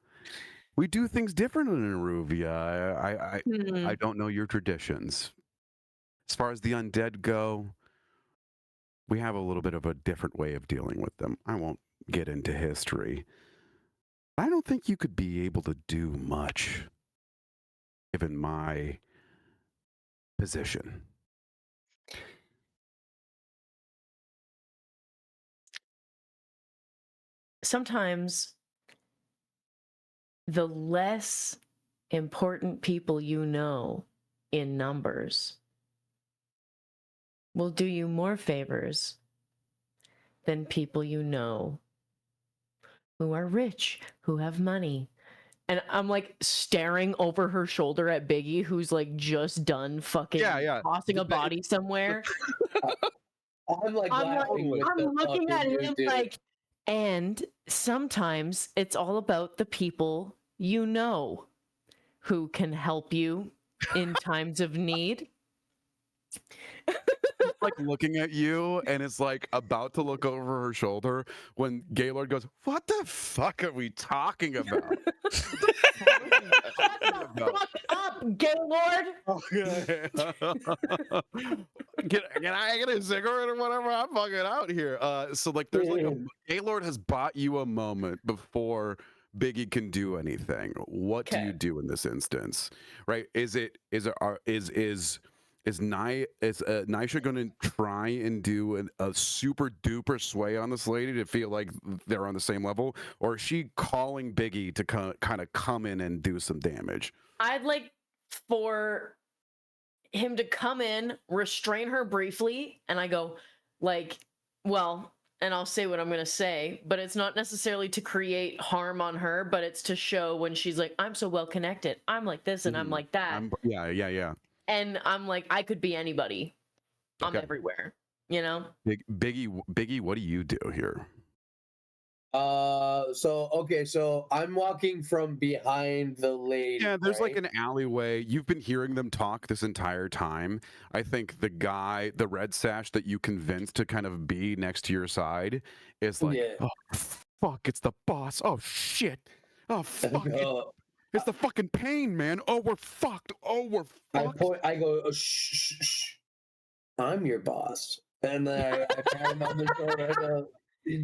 things different in Aruvia. I don't know your traditions. As far as the undead go, we have a little bit of a different way of dealing with them. I won't get into history. I don't think you could be able to do much, given my position. Sometimes the less important people you know in numbers will do you more favors than people you know who are rich, who have money. And I'm like staring over her shoulder at Biggie, who's like just done fucking tossing a body somewhere. I'm looking at him like, and sometimes it's all about the people you know who can help you in times of need. Like looking at you, and it's like about to look over her shoulder when Gaylord goes, "What the fuck are we talking about?" Shut the fuck up, Gaylord! Okay. Can I get a cigarette or whatever? I'm fucking out here. So like, there's like Gaylord has bought you a moment before Biggie can do anything. What do you do in this instance? Right? Is Nisha going to try and do a super duper sway on this lady to feel like they're on the same level? Or is she calling Biggie to kind of come in and do some damage? I'd like for him to come in, restrain her briefly, and I go, like, well, and I'll say what I'm going to say, but it's not necessarily to create harm on her, but it's to show when she's like, I'm so well connected. I'm like this and I'm like that. Yeah. And I'm like, I could be anybody. I'm everywhere, you know? Biggie, what do you do here? So I'm walking from behind the lady. Yeah, there's like an alleyway. You've been hearing them talk this entire time. I think the red sash that you convinced to kind of be next to your side is like, oh, fuck, it's the boss. Oh, shit. Oh, fuck. It's the fucking pain, man. Oh, we're fucked. Oh, we're fucked. I go, shh. I'm your boss. And then I pat him on the shoulder. I go,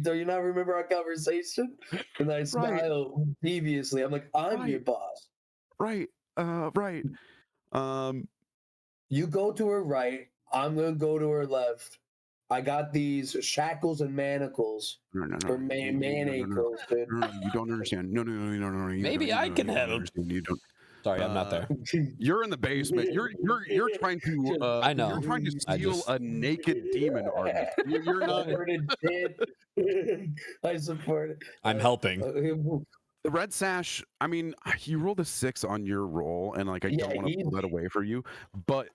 do you not remember our conversation? And I smile deviously. I'm like, I'm your boss. Right. You go to her right. I'm going to go to her left. I got these shackles and manacles. No. Manacles. No, you don't understand. No. Maybe I can help. You don't. Sorry, I'm not there. You're in the basement. You're trying to. I know. You're trying to steal a naked demon artist. You're not. I support it. I'm helping. The red sash. I mean, you rolled a 6 on your roll, and like I don't want to pull that away for you, but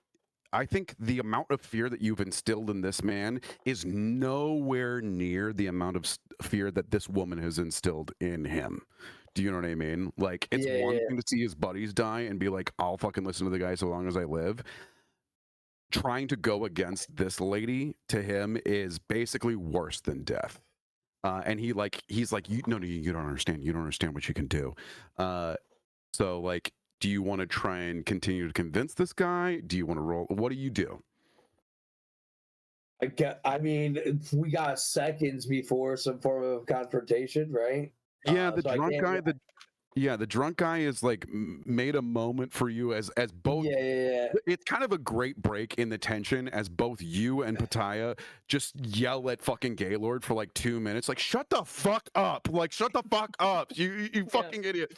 I think the amount of fear that you've instilled in this man is nowhere near the amount of fear that this woman has instilled in him. Do you know what I mean? Like, it's one thing to see his buddies die and be like, I'll fucking listen to the guy so long as I live. Trying to go against this lady to him is basically worse than death. And he's like, you don't understand. You don't understand what you can do. So like, do you want to try and continue to convince this guy? Do you want to roll? What do you do? I mean, we got seconds before some form of confrontation, right? Yeah, the drunk guy. The drunk guy is like made a moment for you as both. Yeah. It's kind of a great break in the tension as both you and Pattaya just yell at fucking Gaylord for like 2 minutes. Like, shut the fuck up! Like, shut the fuck up! You fucking idiot.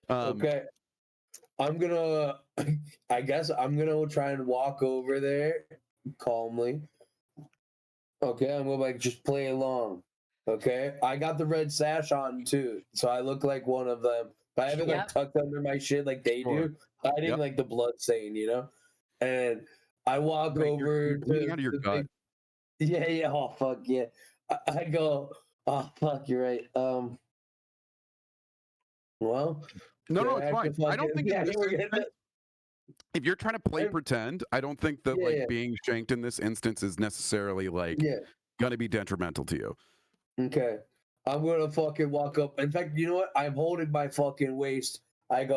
Okay. I guess I'm gonna try and walk over there calmly. Okay, I'm gonna like just play along. Okay, I got the red sash on too, so I look like one of them. But I have it like tucked under my shit like they do, hiding like the blood stain, you know. And I walk over you're bleeding out of your gut. Yeah. Oh fuck yeah. I go. Oh fuck, you're right. Well. No, it's fine. I don't think if you're trying to play pretend, I don't think that being shanked in this instance is necessarily like gonna be detrimental to you. Okay. I'm gonna fucking walk up. In fact, you know what? I'm holding my fucking waist. I'm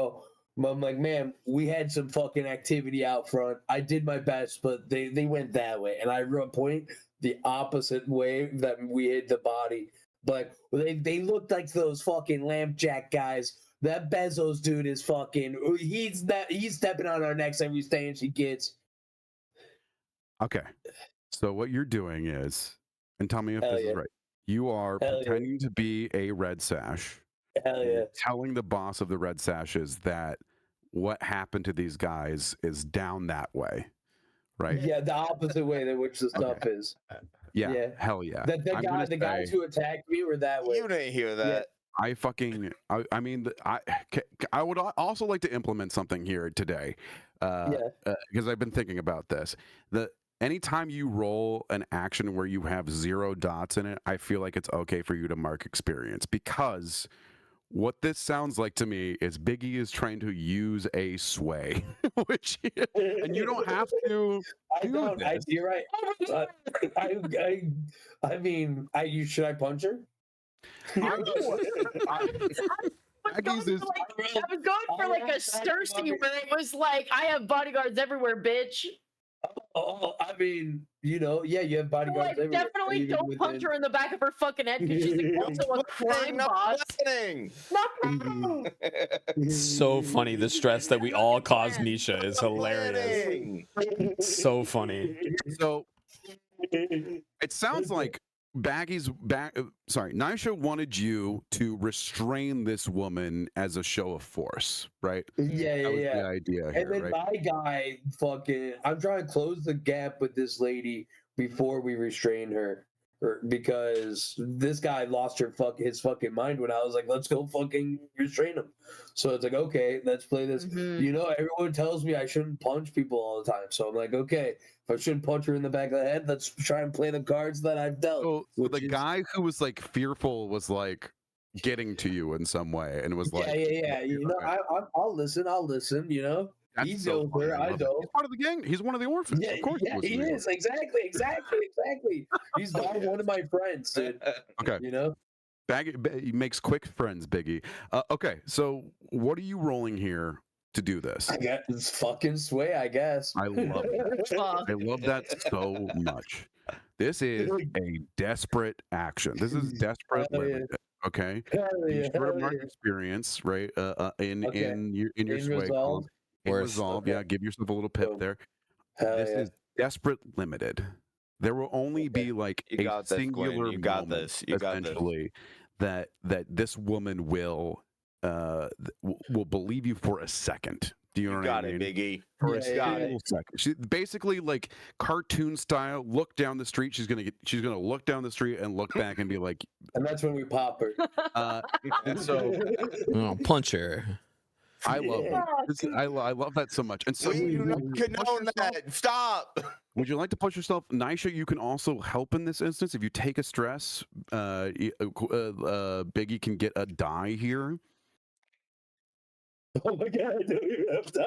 like, man, we had some fucking activity out front. I did my best, but they went that way. And I point the opposite way that we hit the body. But they looked like those fucking lampjack guys. That Bezos dude is fucking. He's stepping on our necks every stage he gets. Okay, so what you're doing is, and tell me if this is right. You are pretending to be a red sash. Hell yeah! Telling the boss of the red sashes that what happened to these guys is down that way, right? Yeah, the opposite way than which the stuff is. Yeah, hell yeah. The guys who attacked me were that way. You didn't hear that. I would also like to implement something here today, because I've been thinking about this. Anytime you roll an action where you have 0 dots in it, I feel like it's okay for you to mark experience, because what this sounds like to me is Biggie is trying to use a sway, and you don't have to. You're right. Should I punch her? I was going for like a Cersei where it was like, I have bodyguards everywhere, bitch. Oh, I mean, you have bodyguards everywhere. Definitely don't punch her in the back of her fucking head because she's like also a crime boss. So funny. The stress that we all cause Nisha is hilarious. So funny. So it sounds like Nisha wanted you to restrain this woman as a show of force, right? Yeah. The idea and here, then right? my guy I'm trying to close the gap with this lady before we restrain her, because this guy lost his fucking mind when I was like, let's go fucking restrain him. So it's like, okay, let's play this. Everyone tells me I shouldn't punch people all the time, so I'm like, okay, if I shouldn't punch her in the back of the head, let's try and play the cards that I've dealt. So the guy who was like fearful was like getting to you in some way, and was like, yeah. I'll listen. He's over. I don't. He's part of the gang. He's one of the orphans. Yeah, of course he is. Exactly. He's not one of my friends, dude. Okay. He makes quick friends, Biggie. Okay, so what are you rolling here to do this? I got this fucking sway, I guess. I love it. I love that so much. This is a desperate action. This is desperate living. Okay. You sort of mark experience, right? In your sway column. Resolve. Yeah, give yourself a little pip there. This is desperate limited. There will only be like a singular moment, essentially, that this woman will believe you for a second. Do you know what I mean? Got it, Biggie. For a single second. She basically, like cartoon style, look down the street. She's gonna look down the street and look back and be like, and that's when we pop her. and so punch her. I love it. I love that so much. And so We do not condone that. Stop. would you like to push yourself? Nisha, you can also help in this instance. If you take a stress, Biggie can get a die here. Oh my god, I don't even have time.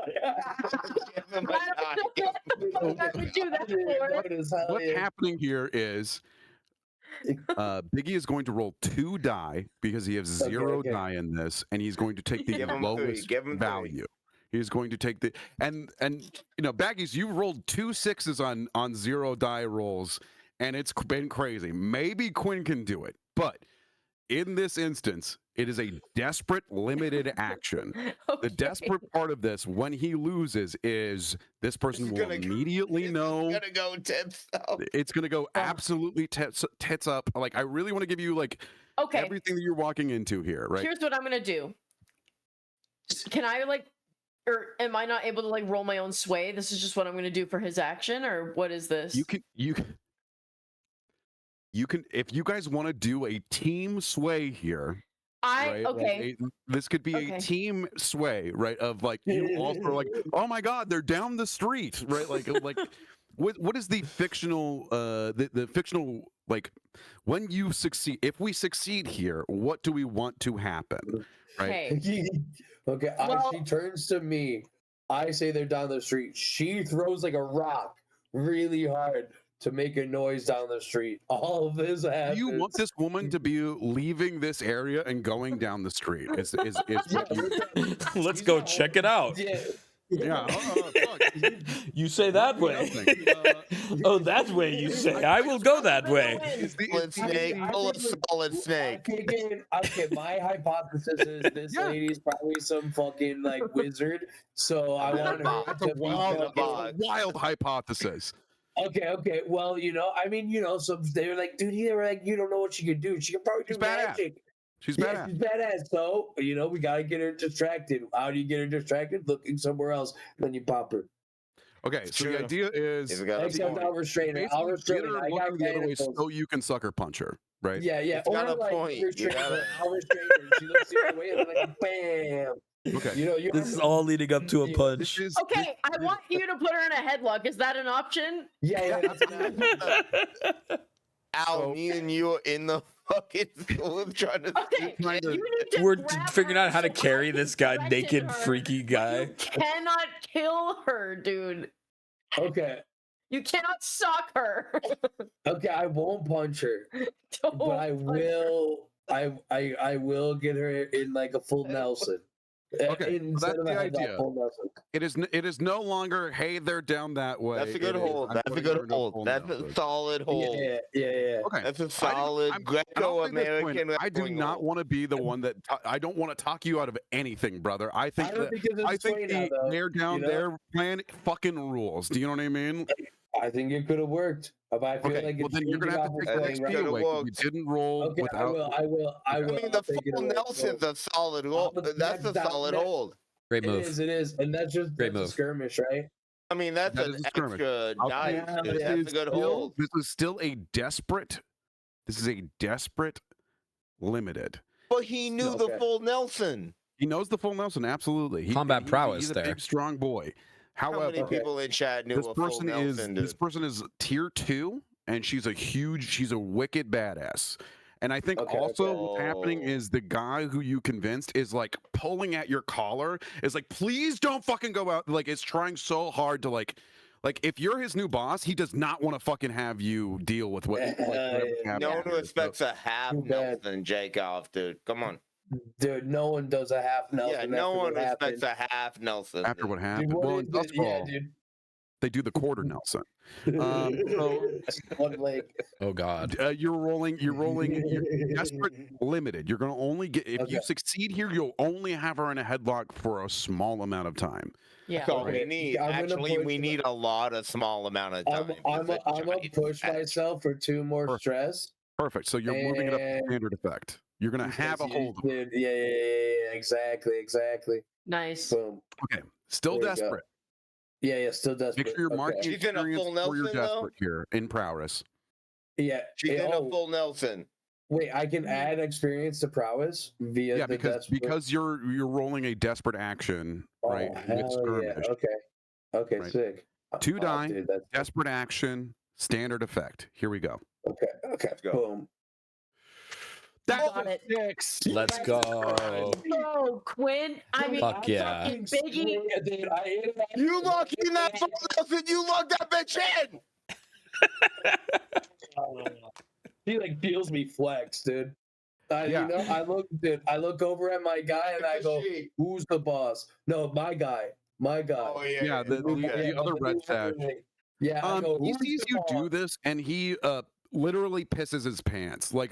Give him a die. What's happening here is Biggie is going to roll 2 die because he has 0 die in this, and he's going to take the Give him lowest 3. Give him value. He's going to take the and you know, Baggies, you rolled 2 6s on 0 die rolls, and it's been crazy. Maybe Quinn can do it, but in this instance, it is a desperate limited action. The desperate part of this, when he loses, is this person will immediately know. It's gonna go tits up. It's gonna go absolutely tits up. Like, I really want to give you like everything that you're walking into here, right? Here's what I'm gonna do. Can I or am I not able to roll my own sway? This is just what I'm gonna do for his action, or what is this? You can if you guys want to do a team sway here. This could be a team sway, right? Of you also are like, oh my god, they're down the street, right? Like what is the fictional the fictional when you succeed? If we succeed here, what do we want to happen? Right? Okay, she turns to me. I say they're down the street. She throws a rock really hard to make a noise down the street. All of this happens. Do you want this woman to be leaving this area and going down the street? Let's go check it out. Yeah. You say that way. Oh, that way you say. I will go that way. Solid snake. Pull a solid snake. Okay, my hypothesis is this lady's probably some fucking wizard. So I want her to be wild hypothesis. Okay. Well, so they were like, dude, they were like, you don't know what she could do. She could probably do magic. She's badass. She's badass. So, we got to get her distracted. How do you get her distracted? Looking somewhere else. Then you pop her. Okay, so the idea is... Except I'll restrain her. I'll restrain her. I got the other way so you can sucker punch her, right? Yeah. It's got a point. I'll restrain her. She looks the other way and I'm bam. Okay. This is all leading up to a punch. Okay, I want you to put her in a headlock. Is that an option? Yeah. Al, me and you are in the fucking school trying to. Okay, we're figuring out how to carry this guy, naked, freaky guy. You cannot kill her, dude. Okay. You cannot sock her. Okay, I won't punch her, but I will. I will get her in a full Nelson. Okay, that's the idea. It is no longer, hey, they're down that way. That's a good hold. That's a good hold. That's a solid hold. Yeah. Okay. That's a solid Greco-American. I do not want to be the one that I don't want to talk you out of anything, brother. I think they're down there plan fucking rules. Do you know what I mean? I think it could have worked. But I feel well, then you're gonna have to take the XP away. You didn't roll without. I will. I mean, the full Nelson's a solid hold. That's a solid hold. Great move. It is, and that's just great move. A skirmish, right? I mean, that's an extra dice. That's a good hold. This is still a desperate. This is a desperate limited. But he knew the full Nelson. He knows the full Nelson. Absolutely. Combat prowess he's a there. Big, strong boy. However, how many people in chat knew a full Nelson? This person is tier 2, and she's a wicked badass. And I think what's happening is the guy who you convinced is pulling at your collar, is please don't fucking go out. It's trying so hard to if you're his new boss, he does not want to fucking have you deal with what. No one respects a half Nelson, Jacob, dude. Come on. Dude, no one does a half Nelson. Yeah, no one respects a half Nelson. After what happened. Dude, they do the quarter Nelson. One leg. Oh God. You're rolling. You're desperate limited. You're gonna only get if you succeed here. You'll only have her in a headlock for a small amount of time. Yeah. So we need a lot of small amount of time. I'm gonna push myself for 2 more stress. Perfect. So you're moving it up to standard effect. You're gonna have a hold. Yeah, exactly. Nice. Boom. Okay. Still desperate. Yeah, still desperate. Make sure you're marking She's in a full Nelson desperate here in prowess. Yeah. She's in a full Nelson. Wait, I can add experience to prowess via Yeah, the because you're rolling a desperate action, right? Oh, With hell yeah. skirmish, Okay, right? sick. 2 die, Dude, that's desperate action, standard effect. Here we go. okay. Let's go. Boom. That's Got a it. 6. Let's go. Oh, Quinn. I mean, Fuck yeah. fucking Biggie. Dude, I hit that. You locked in that phone and you locked that bitch in. He like feels me flex, dude. Yeah. You know, I look over at my guy and I go, "Who's the boss?" No, my guy. Oh yeah. Yeah, the other red sash. Yeah, I go, He "Who's sees the you do boss?" this, and he literally pisses his pants. Like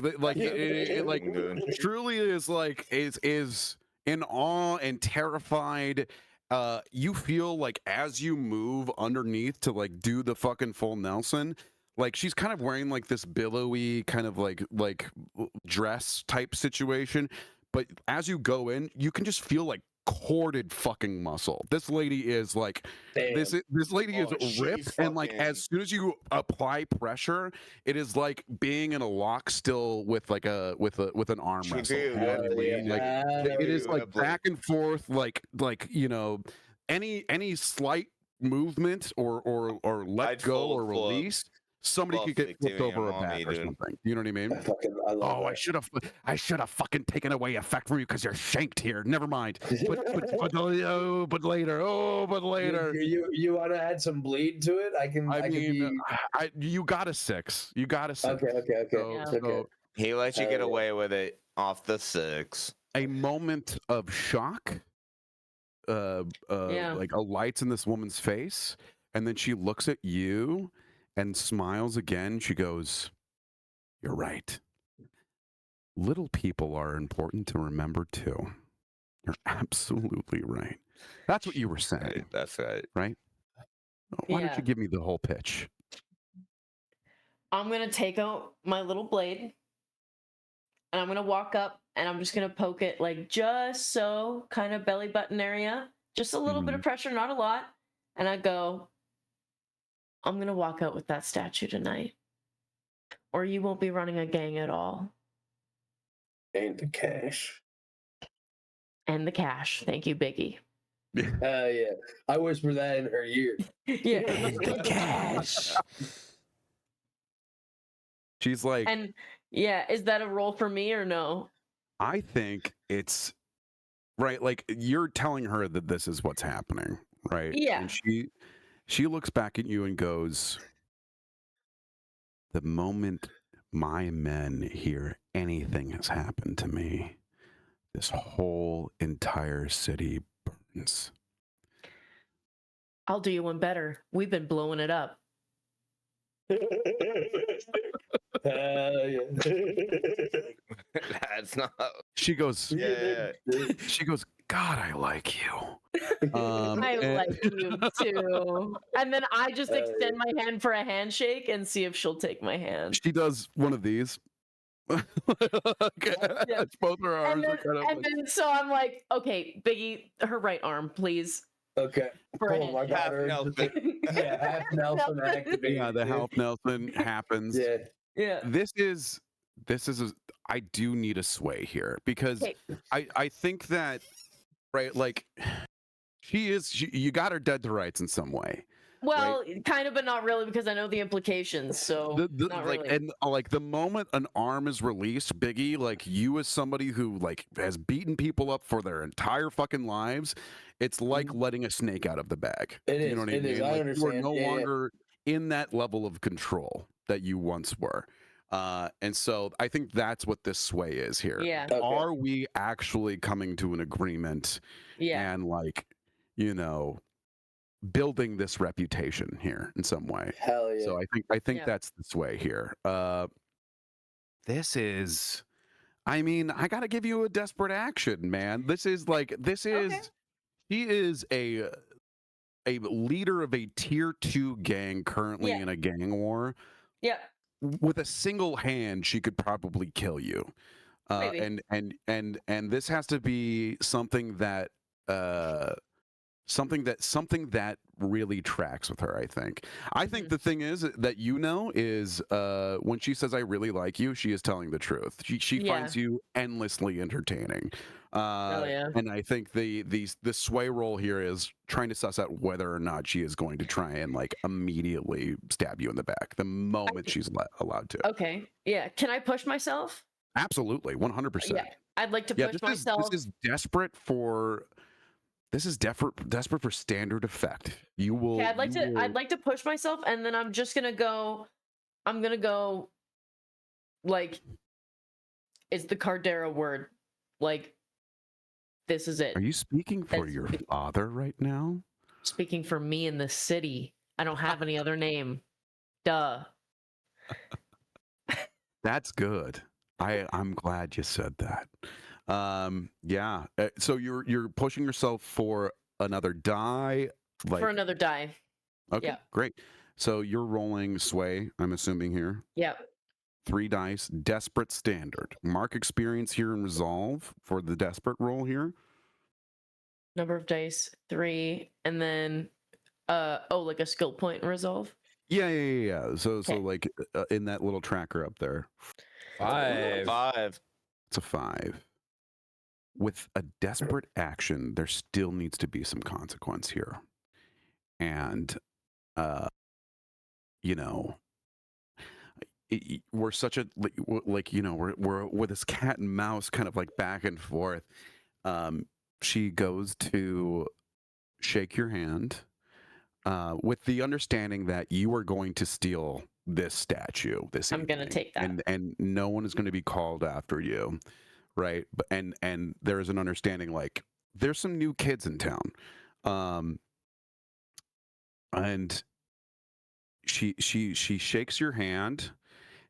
truly is in awe and terrified. You feel like as you move underneath to like do the fucking full Nelson, like she's kind of wearing like this billowy kind of like dress type situation, but as you go in, you can just feel like corded fucking muscle. This lady is like this lady is ripped, and like as soon as you apply pressure, it is like being in a lock still with like with an arm wrestle. You know what I mean? Like it is like back and forth, like you know, any slight movement or let go or release, somebody could get flipped over a back or something. You know what I mean? I love Oh, that. I should have fucking taken away effect from you because you're shanked here. Never mind. But later. Oh, but later. You want to add some bleed to it? You got a 6. You got a 6. Okay. So He lets you get away with it off the 6. a moment of shock, like alights in this woman's face, and then she looks at you and smiles again. She goes, "You're right. Little people are important to remember too. You're absolutely right." That's what you were saying. Right, that's right. Right? Why don't you give me the whole pitch? I'm going to take out my little blade and I'm going to walk up and I'm just going to poke it like just so, kind of belly button area, just a little bit of pressure, not a lot. And I go, "I'm going to walk out with that statue tonight, or you won't be running a gang at all." And the cash. And the cash. Thank you, Biggie. Yeah. I whisper that in her ear. Yeah. And the cash. She's like, And yeah, is that a role for me or no? I think it's right. Like you're telling her that this is what's happening, right? Yeah. And she looks back at you and goes, "The moment my men hear anything has happened to me, this whole entire city burns." I'll do you one better. We've been blowing it up. That's not. She goes, Yeah. She goes, "God, I like you." I like you too. And then I just extend my hand for a handshake and see if she'll take my hand. She does one of these. Okay. Yeah. Both her arms are kind of And then so I'm like, "Okay, Biggie, her right arm, please." Okay. For a Cool, I got Half her. Nelson. Yeah, half Nelson activated. yeah, the half Nelson happens. Yeah. Yeah. This is I do need a sway here because Okay. I think that right, like you got her dead to rights in some way. Well, kind of, but not really, because I know the implications. So not like really. and like the moment an arm is released, Biggie, like you as somebody who like has beaten people up for their entire fucking lives, it's like letting a snake out of the bag. It is. You know what I It mean? is. I Like, you are understand. no Yeah, yeah. longer in that level of control that you once were. And so I think that's what this sway is here. Yeah. Okay. Are we actually coming to an agreement Yeah. and like, you know, building this reputation here in some way? Hell yeah. So I think Yeah. that's the sway here. This is, I mean, I got to give you a desperate action, man. This is he is a leader of a tier 2 gang currently Yeah. in a gang war. Yeah. With a single hand, she could probably kill you. Maybe. And this has to be something that something that really tracks with her. I think the thing is that is when she says I really like you, she is telling the truth. She finds you endlessly entertaining. And I think the sway role here is trying to suss out whether or not she is going to try and like immediately stab you in the back the moment she's allowed to. Okay. Yeah. Can I push myself? Absolutely, 100%. Yeah. I'd like to push myself. This is desperate for standard effect. You will. Okay, I'd like to push myself, and then I'm just gonna go. I'm gonna go. Like, it's the Cardera word. Like, this is it. Are you speaking for your father right now? Speaking for me in the city. I don't have any other name. Duh. That's good. I'm glad you said that. Yeah. So you're pushing yourself for another die. For another die. Okay. Yeah. Great. So you're rolling sway, I'm assuming here. Yep. 3 dice, desperate standard. Mark experience here and resolve for the desperate roll here. Number of dice, 3, and then like a skill point and resolve. Yeah. So like in that little tracker up there. 5. It's a 5. With a desperate action, there still needs to be some consequence here. And we're such a we're this cat and mouse kind of like back and forth. She goes to shake your hand with the understanding that you are going to steal this statue this evening. I'm going to take that. And no one is going to be called after you, right? But and there is an understanding like there's some new kids in town. And she shakes your hand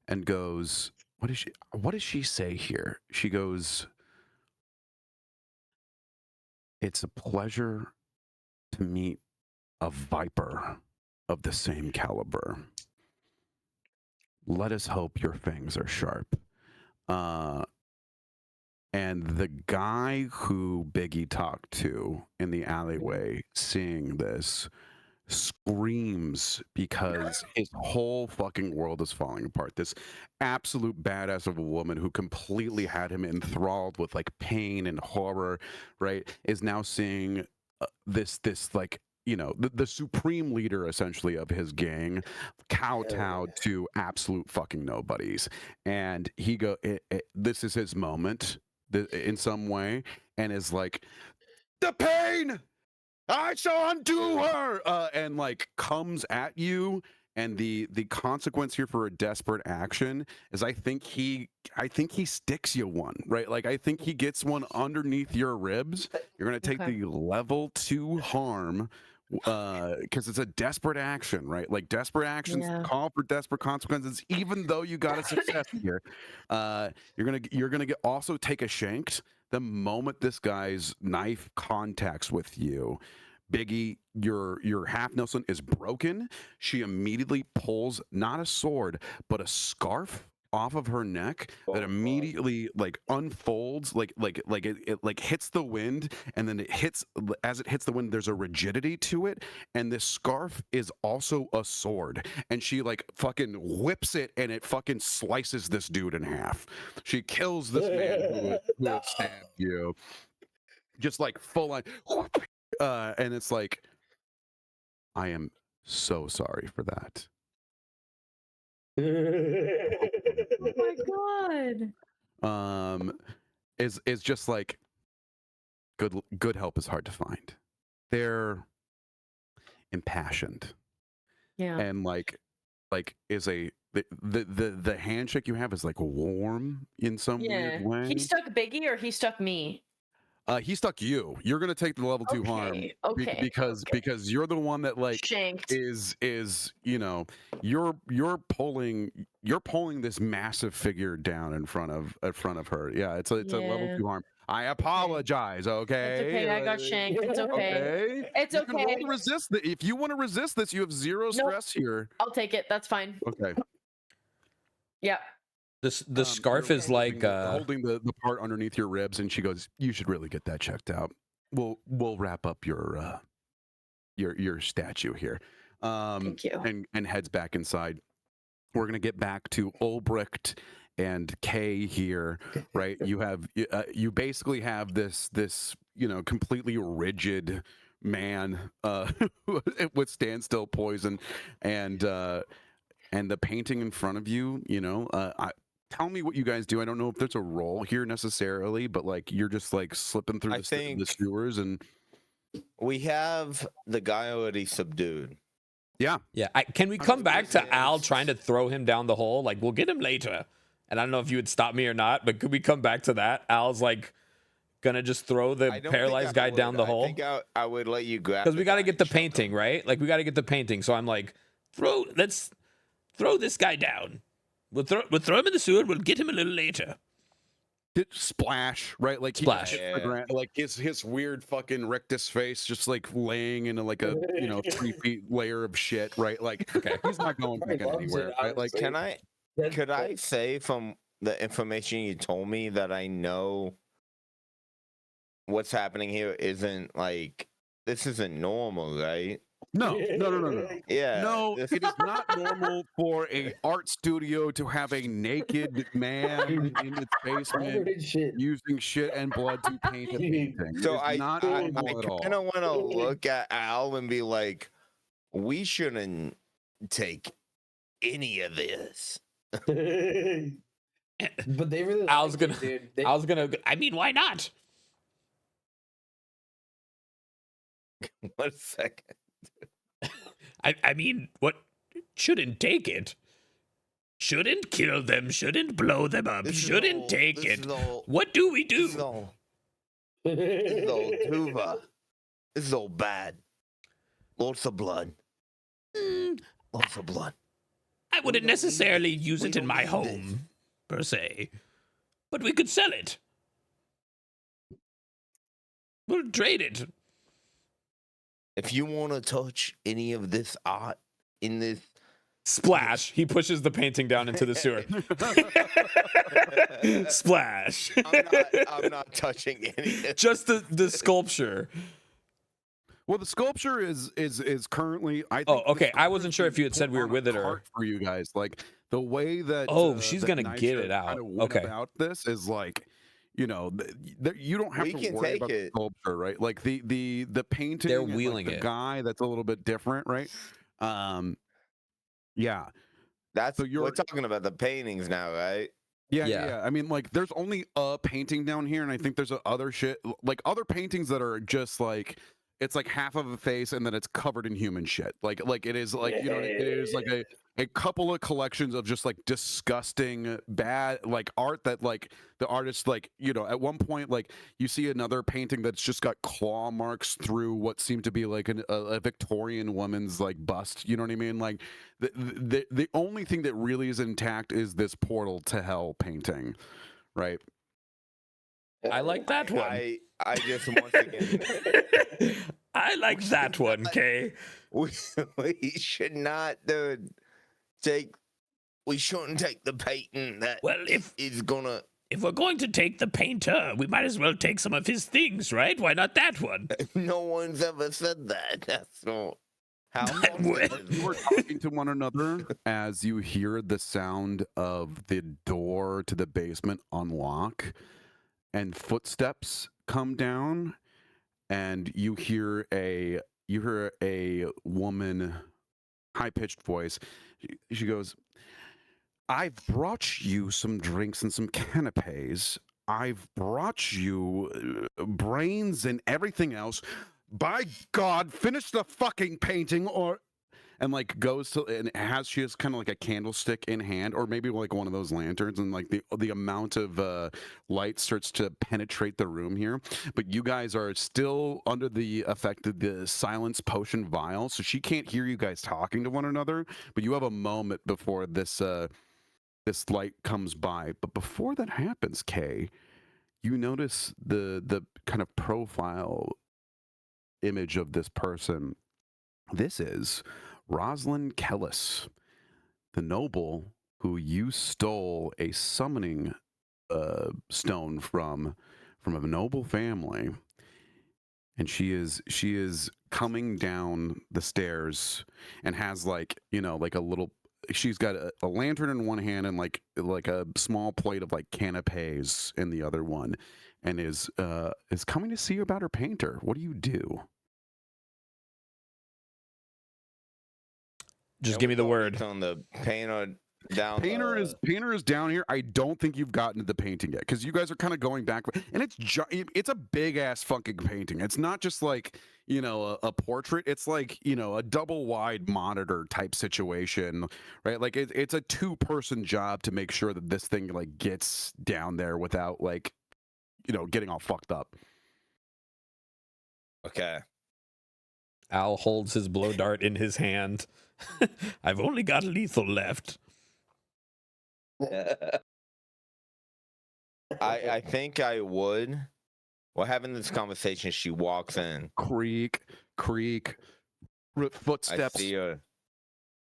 and goes, what does she say here? She goes, it's a pleasure to meet a viper of the same caliber. Let us hope your fangs are sharp. And the guy who Biggie talked to in the alleyway seeing this screams because his whole fucking world is falling apart. This absolute badass of a woman who completely had him enthralled with like pain and horror, right, is now seeing this like, the supreme leader essentially of his gang kowtowed to absolute fucking nobodies. And he this is his moment in some way, and is like, the pain, I shall undo her, and like comes at you. And the consequence here for a desperate action is I think he sticks you one, right? Like I think he gets one underneath your ribs. You're gonna take the level 2 harm because it's a desperate action, right? Like desperate actions call for desperate consequences. Even though you got a success here, you're gonna also take a shanked the moment this guy's knife contacts with you. Biggie, your half Nelson is broken. She immediately pulls not a sword, but a scarf off of her neck that immediately like unfolds, like it like hits the wind, and then as it hits the wind, there's a rigidity to it, and this scarf is also a sword, and she like fucking whips it, and it fucking slices this dude in half. She kills this man who had stabbed you, just like full on. And it's like, I am so sorry for that. Oh my god. Is just like good help is hard to find. They're impassioned. Yeah. And like is the handshake you have is like warm in some weird way. He stuck Biggie or he stuck me? He stuck you. You're gonna take the level 2 harm. Because you're the one that like shanked. is you're pulling this massive figure down in front of her. Yeah, it's a level 2 harm. I apologize. Okay. It's okay. I got shanked. It's okay. It's okay. You can roll to resist if you want to resist this, you have 0 stress here. I'll take it. That's fine. Okay. Yeah. The scarf is like holding the part underneath your ribs, and she goes, "You should really get that checked out. We'll wrap up your your statue here. Thank you. And heads back inside. We're gonna get back to Albrecht and Kay here, right? You basically have this completely rigid man with standstill poison, and the painting in front of you. Tell me what you guys do. I don't know if there's a role here necessarily, but like you're just like slipping through the sewers, and we have the guy already subdued. Yeah. Can we come back to Al trying to throw him down the hole? Like, we'll get him later. And I don't know if you would stop me or not, but could we come back to that? Al's like gonna just throw the paralyzed guy down the hole. I think I would let you grab, because we got to get the painting, right? Like, we got to get the painting. So I'm like, let's throw this guy down. We'll throw him in the sewer. We'll get him a little later. Splash, right? Like splash, like his weird fucking rictus face, just like laying in like a 3 feet layer of shit, right? Like, okay, he's not going back anywhere, right? Like, could I say from the information you told me that I know what's happening here isn't like this isn't normal, right? No. Yeah. No, it is not normal for a art studio to have a naked man in its basement using shit and blood to paint a painting. So I kind of want to look at Al and be like, we shouldn't take any of this. But they really Al's gonna. I mean, why not? 1 second. I mean, what? Shouldn't take it. Shouldn't kill them. Shouldn't blow them up. Shouldn't take it. What do we do? This is all Tuva. This is all bad. Lots of blood. Lots of blood. I wouldn't necessarily use it in my home, per se. But we could sell it. We'll trade it. If you want to touch any of this art in this splash, he pushes the painting down into the sewer. Splash. I'm not touching any of it. Just the sculpture. Well, the sculpture is currently. Okay. I wasn't sure if you had said we were with it or for you guys. Like the way that. She's gonna get it out. Okay. About this is like. You don't have to worry about the sculpture, right? Like the painting, they're wheeling the guy that's a little bit different, right? Yeah. We're talking about the paintings now, right? Yeah. I mean, like, there's only a painting down here, and I think there's other shit, like other paintings that are just like. It's like half of a face, and then it's covered in human shit. Like it is like it is like a couple of collections of just like disgusting bad like art that like the artist like at one point like you see another painting that's just got claw marks through what seemed to be like a Victorian woman's like bust. You know what I mean? Like the only thing that really is intact is this portal to hell painting, right? I like that one. I just once again. I like that one, Kay. We should not, dude. We shouldn't take the painting that if we're going to take the painter, we might as well take some of his things, right? Why not that one? No one's ever said that. That's not how you were talking to one another as you hear the sound of the door to the basement unlock and footsteps come down, and you hear a woman, high-pitched voice. She goes, I've brought you some drinks and some canapes. I've brought you brains and everything else. By God, finish the fucking painting and like goes to and she has kind of like a candlestick in hand, or maybe like one of those lanterns, and like the amount of light starts to penetrate the room here. But you guys are still under the effect of the silence potion vial, so she can't hear you guys talking to one another. But you have a moment before this light comes by. But before that happens, Kay, you notice the kind of profile image of this person. This is Rosalind Kellis, the noble who you stole a summoning stone from a noble family. and she is coming down the stairs and has like, you know, like a little, she's got a lantern in one hand and like a small plate of like canapes in the other one, and is coming to see you about her painter. What do you do? Just give me the word. On the painter down. Painter is down here. I don't think you've gotten to the painting yet, because you guys are kind of going back, and it's a big ass fucking painting. It's not just like, you know, a portrait. It's like, you know, a double wide monitor type situation, right? Like it's a 2-person job to make sure that this thing like gets down there without like, you know, getting all fucked up. Okay. Al holds his blow dart in his hand. I've only got lethal left. I think I would. We're having this conversation. She walks in. Creak, footsteps. I see her.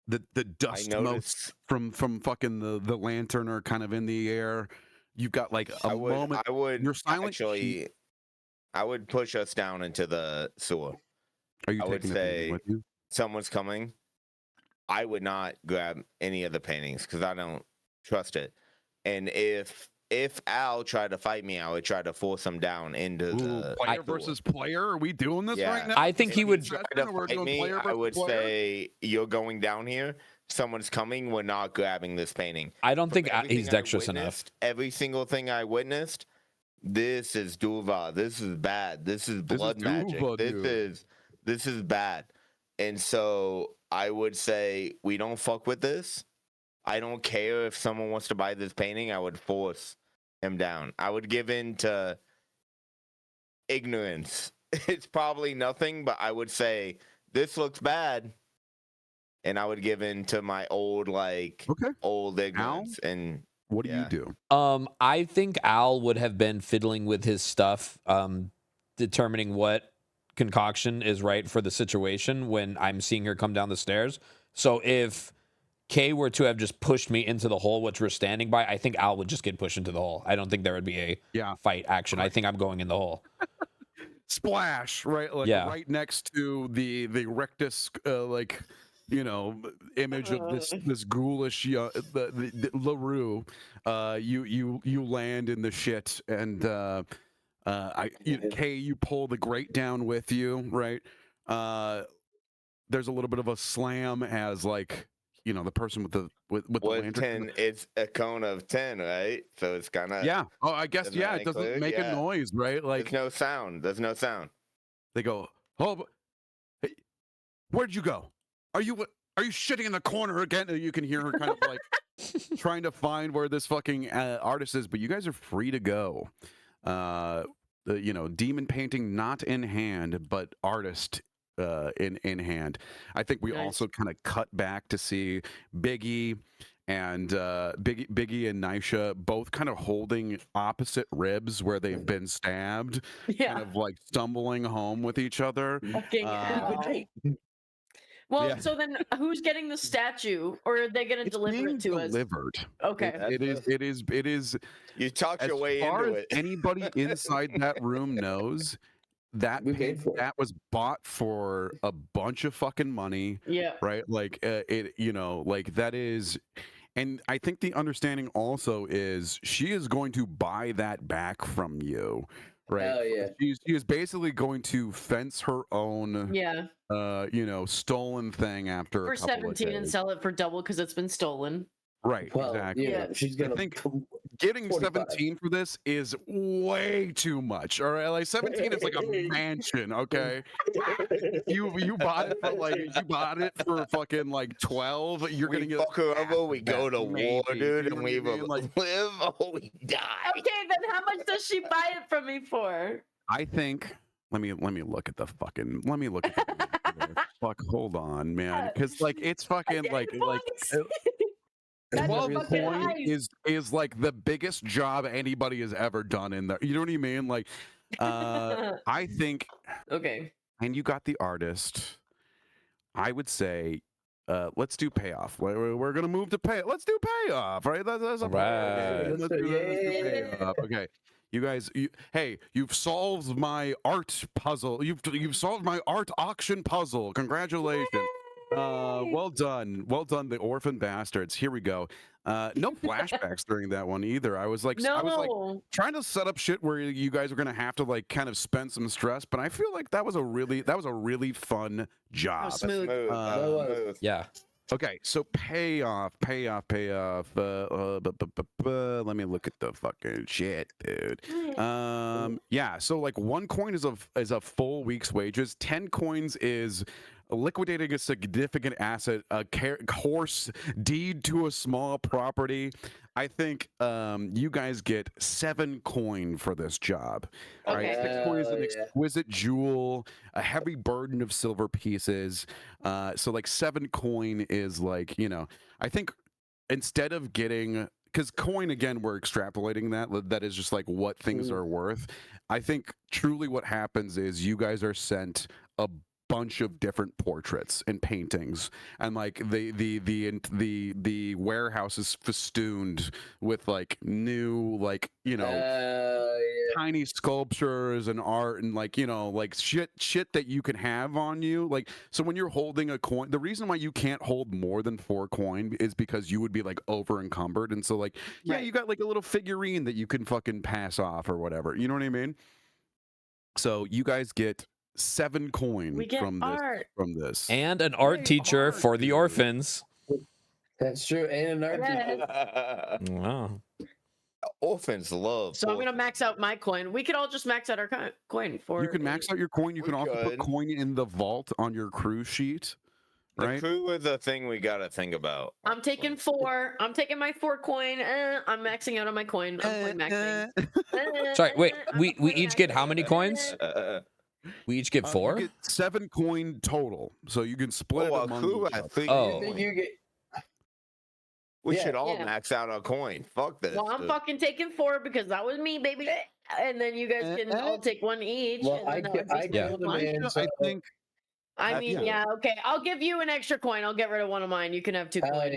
The dust motes from fucking the lantern are kind of in the air. You've got like a moment. I would. You're silent. Actually, I would push us down into the sewer. Are you I would taking say with you? Someone's coming. I would not grab any of the paintings because I don't trust it. And if Al tried to fight me, I would try to force him down into the player versus player. Are we doing this right now? I think he would try to fight me. I would say you're going down here. Someone's coming. We're not grabbing this painting. I don't think he's dexterous enough. Every single thing I witnessed. This is Duva. This is bad. This is blood magic. This is bad. And so I would say we don't fuck with this. I don't care if someone wants to buy this painting. I would force him down. I would give in to ignorance. It's probably nothing, but I would say this looks bad. And I would give in to my old old ignorance. Al? And what do you do? I think Al would have been fiddling with his stuff, determining what concoction is right for the situation when I'm seeing her come down the stairs. So if Kay were to have just pushed me into the hole, which we're standing by, I think Al would just get pushed into the hole. I don't think there would be a fight action. I think I'm going in the hole. Splash, right? Like right next to the rectus, like, you know, image of this ghoulish the LaRue. You land in the shit, and Kay, you pull the grate down with you, right? There's a little bit of a slam as, like, you know, the person with the lantern. 10, it's a cone of 10, right? So it's kind of Oh, I guess it doesn't make a noise, right? Like there's no sound. They go, oh, hey, where'd you go? Are you shitting in the corner again? You can hear her kind of like trying to find where this fucking artist is, but you guys are free to go. You know, demon painting not in hand, but artist in hand. I think we also kind of cut back to see Biggie and Biggie and Nisha both kind of holding opposite ribs where they've been stabbed, kind of like stumbling home with each other. Well, so then who's getting the statue, or are they going to deliver it to us? Delivered. Okay. It is. You talked your way into it. Anybody inside that room knows that that was bought for a bunch of fucking money. Yeah. Right. Like it. You know, like that is. And I think the understanding also is she is going to buy that back from you. Right. Hell yeah. She is basically going to fence her own you know, stolen thing after for a couple 17 of days. and sell it for double because it's been stolen. Right, well, exactly. Yeah, she's gonna. I think getting 17 for this is way too much. All right, like 17 is like a mansion. Okay, you bought it for fucking like 12. You're gonna get fuck her over. We go to war, dude, and we either like, live or we die. Okay, then how much does she buy it from me for? I think. Let me look at the fucking. Let me look at the. Fuck, hold on, man, because like it's fucking like. 12 points is like the biggest job anybody has ever done in there. You know what I mean? Like, I think. Okay. And you got the artist. I would say, let's do payoff. We're gonna move to pay. Let's do payoff, right? That's a right. Let's do payoff. Okay. Hey, you've solved my art puzzle. You've solved my art auction puzzle. Congratulations. Well done. Well done, the orphan bastards. Here we go. No flashbacks during that one either. I was like No. trying to set up shit where you guys are gonna have to like kind of spend some stress, but I feel like that was a really fun job. Smooth. Smooth. Yeah. Okay, so payoff. Let me look at the fucking shit, dude. Yeah, so like 1 coin is a full week's wages. 10 coins is liquidating a significant asset, a horse deed to a small property. I think you guys get 7 coin for this job. Okay. Right? 6 coin is an exquisite jewel, a heavy burden of silver pieces. So like 7 coin is like, I think instead of getting, because coin, again, we're extrapolating that is just like what things are worth. I think truly what happens is you guys are sent a bunch of different portraits and paintings, and like the warehouse is festooned with like new, like, tiny sculptures and art and like, like shit that you can have on you. Like, so when you're holding a coin, the reason why you can't hold more than 4 coin is because you would be like over encumbered. And so like, yeah, you got like a little figurine that you can fucking pass off or whatever. You know what I mean? So you guys get 7 coin from this. And an art teacher for the orphans. That's true. And an art teacher. Wow. Orphans love. So I'm gonna max out my coin. We could all just max out our coin for. You can max out your coin. You can also put coin in the vault on your crew sheet. Right? The crew is the thing we gotta think about. I'm taking 4. I'm taking my 4 coin. I'm maxing out on my coin. I'm coin maxing. Sorry, wait. We each get how many coins? We each get 4? You get 7 coin total, so you can split it among crew. We should all max out our coin. Fuck this. Well, I'm fucking taking 4 because that was me, baby. And then you guys can all take 1 each. Well, and then I think. I mean, okay. I'll give you an extra coin. I'll get rid of one of mine. You can have 2 coins.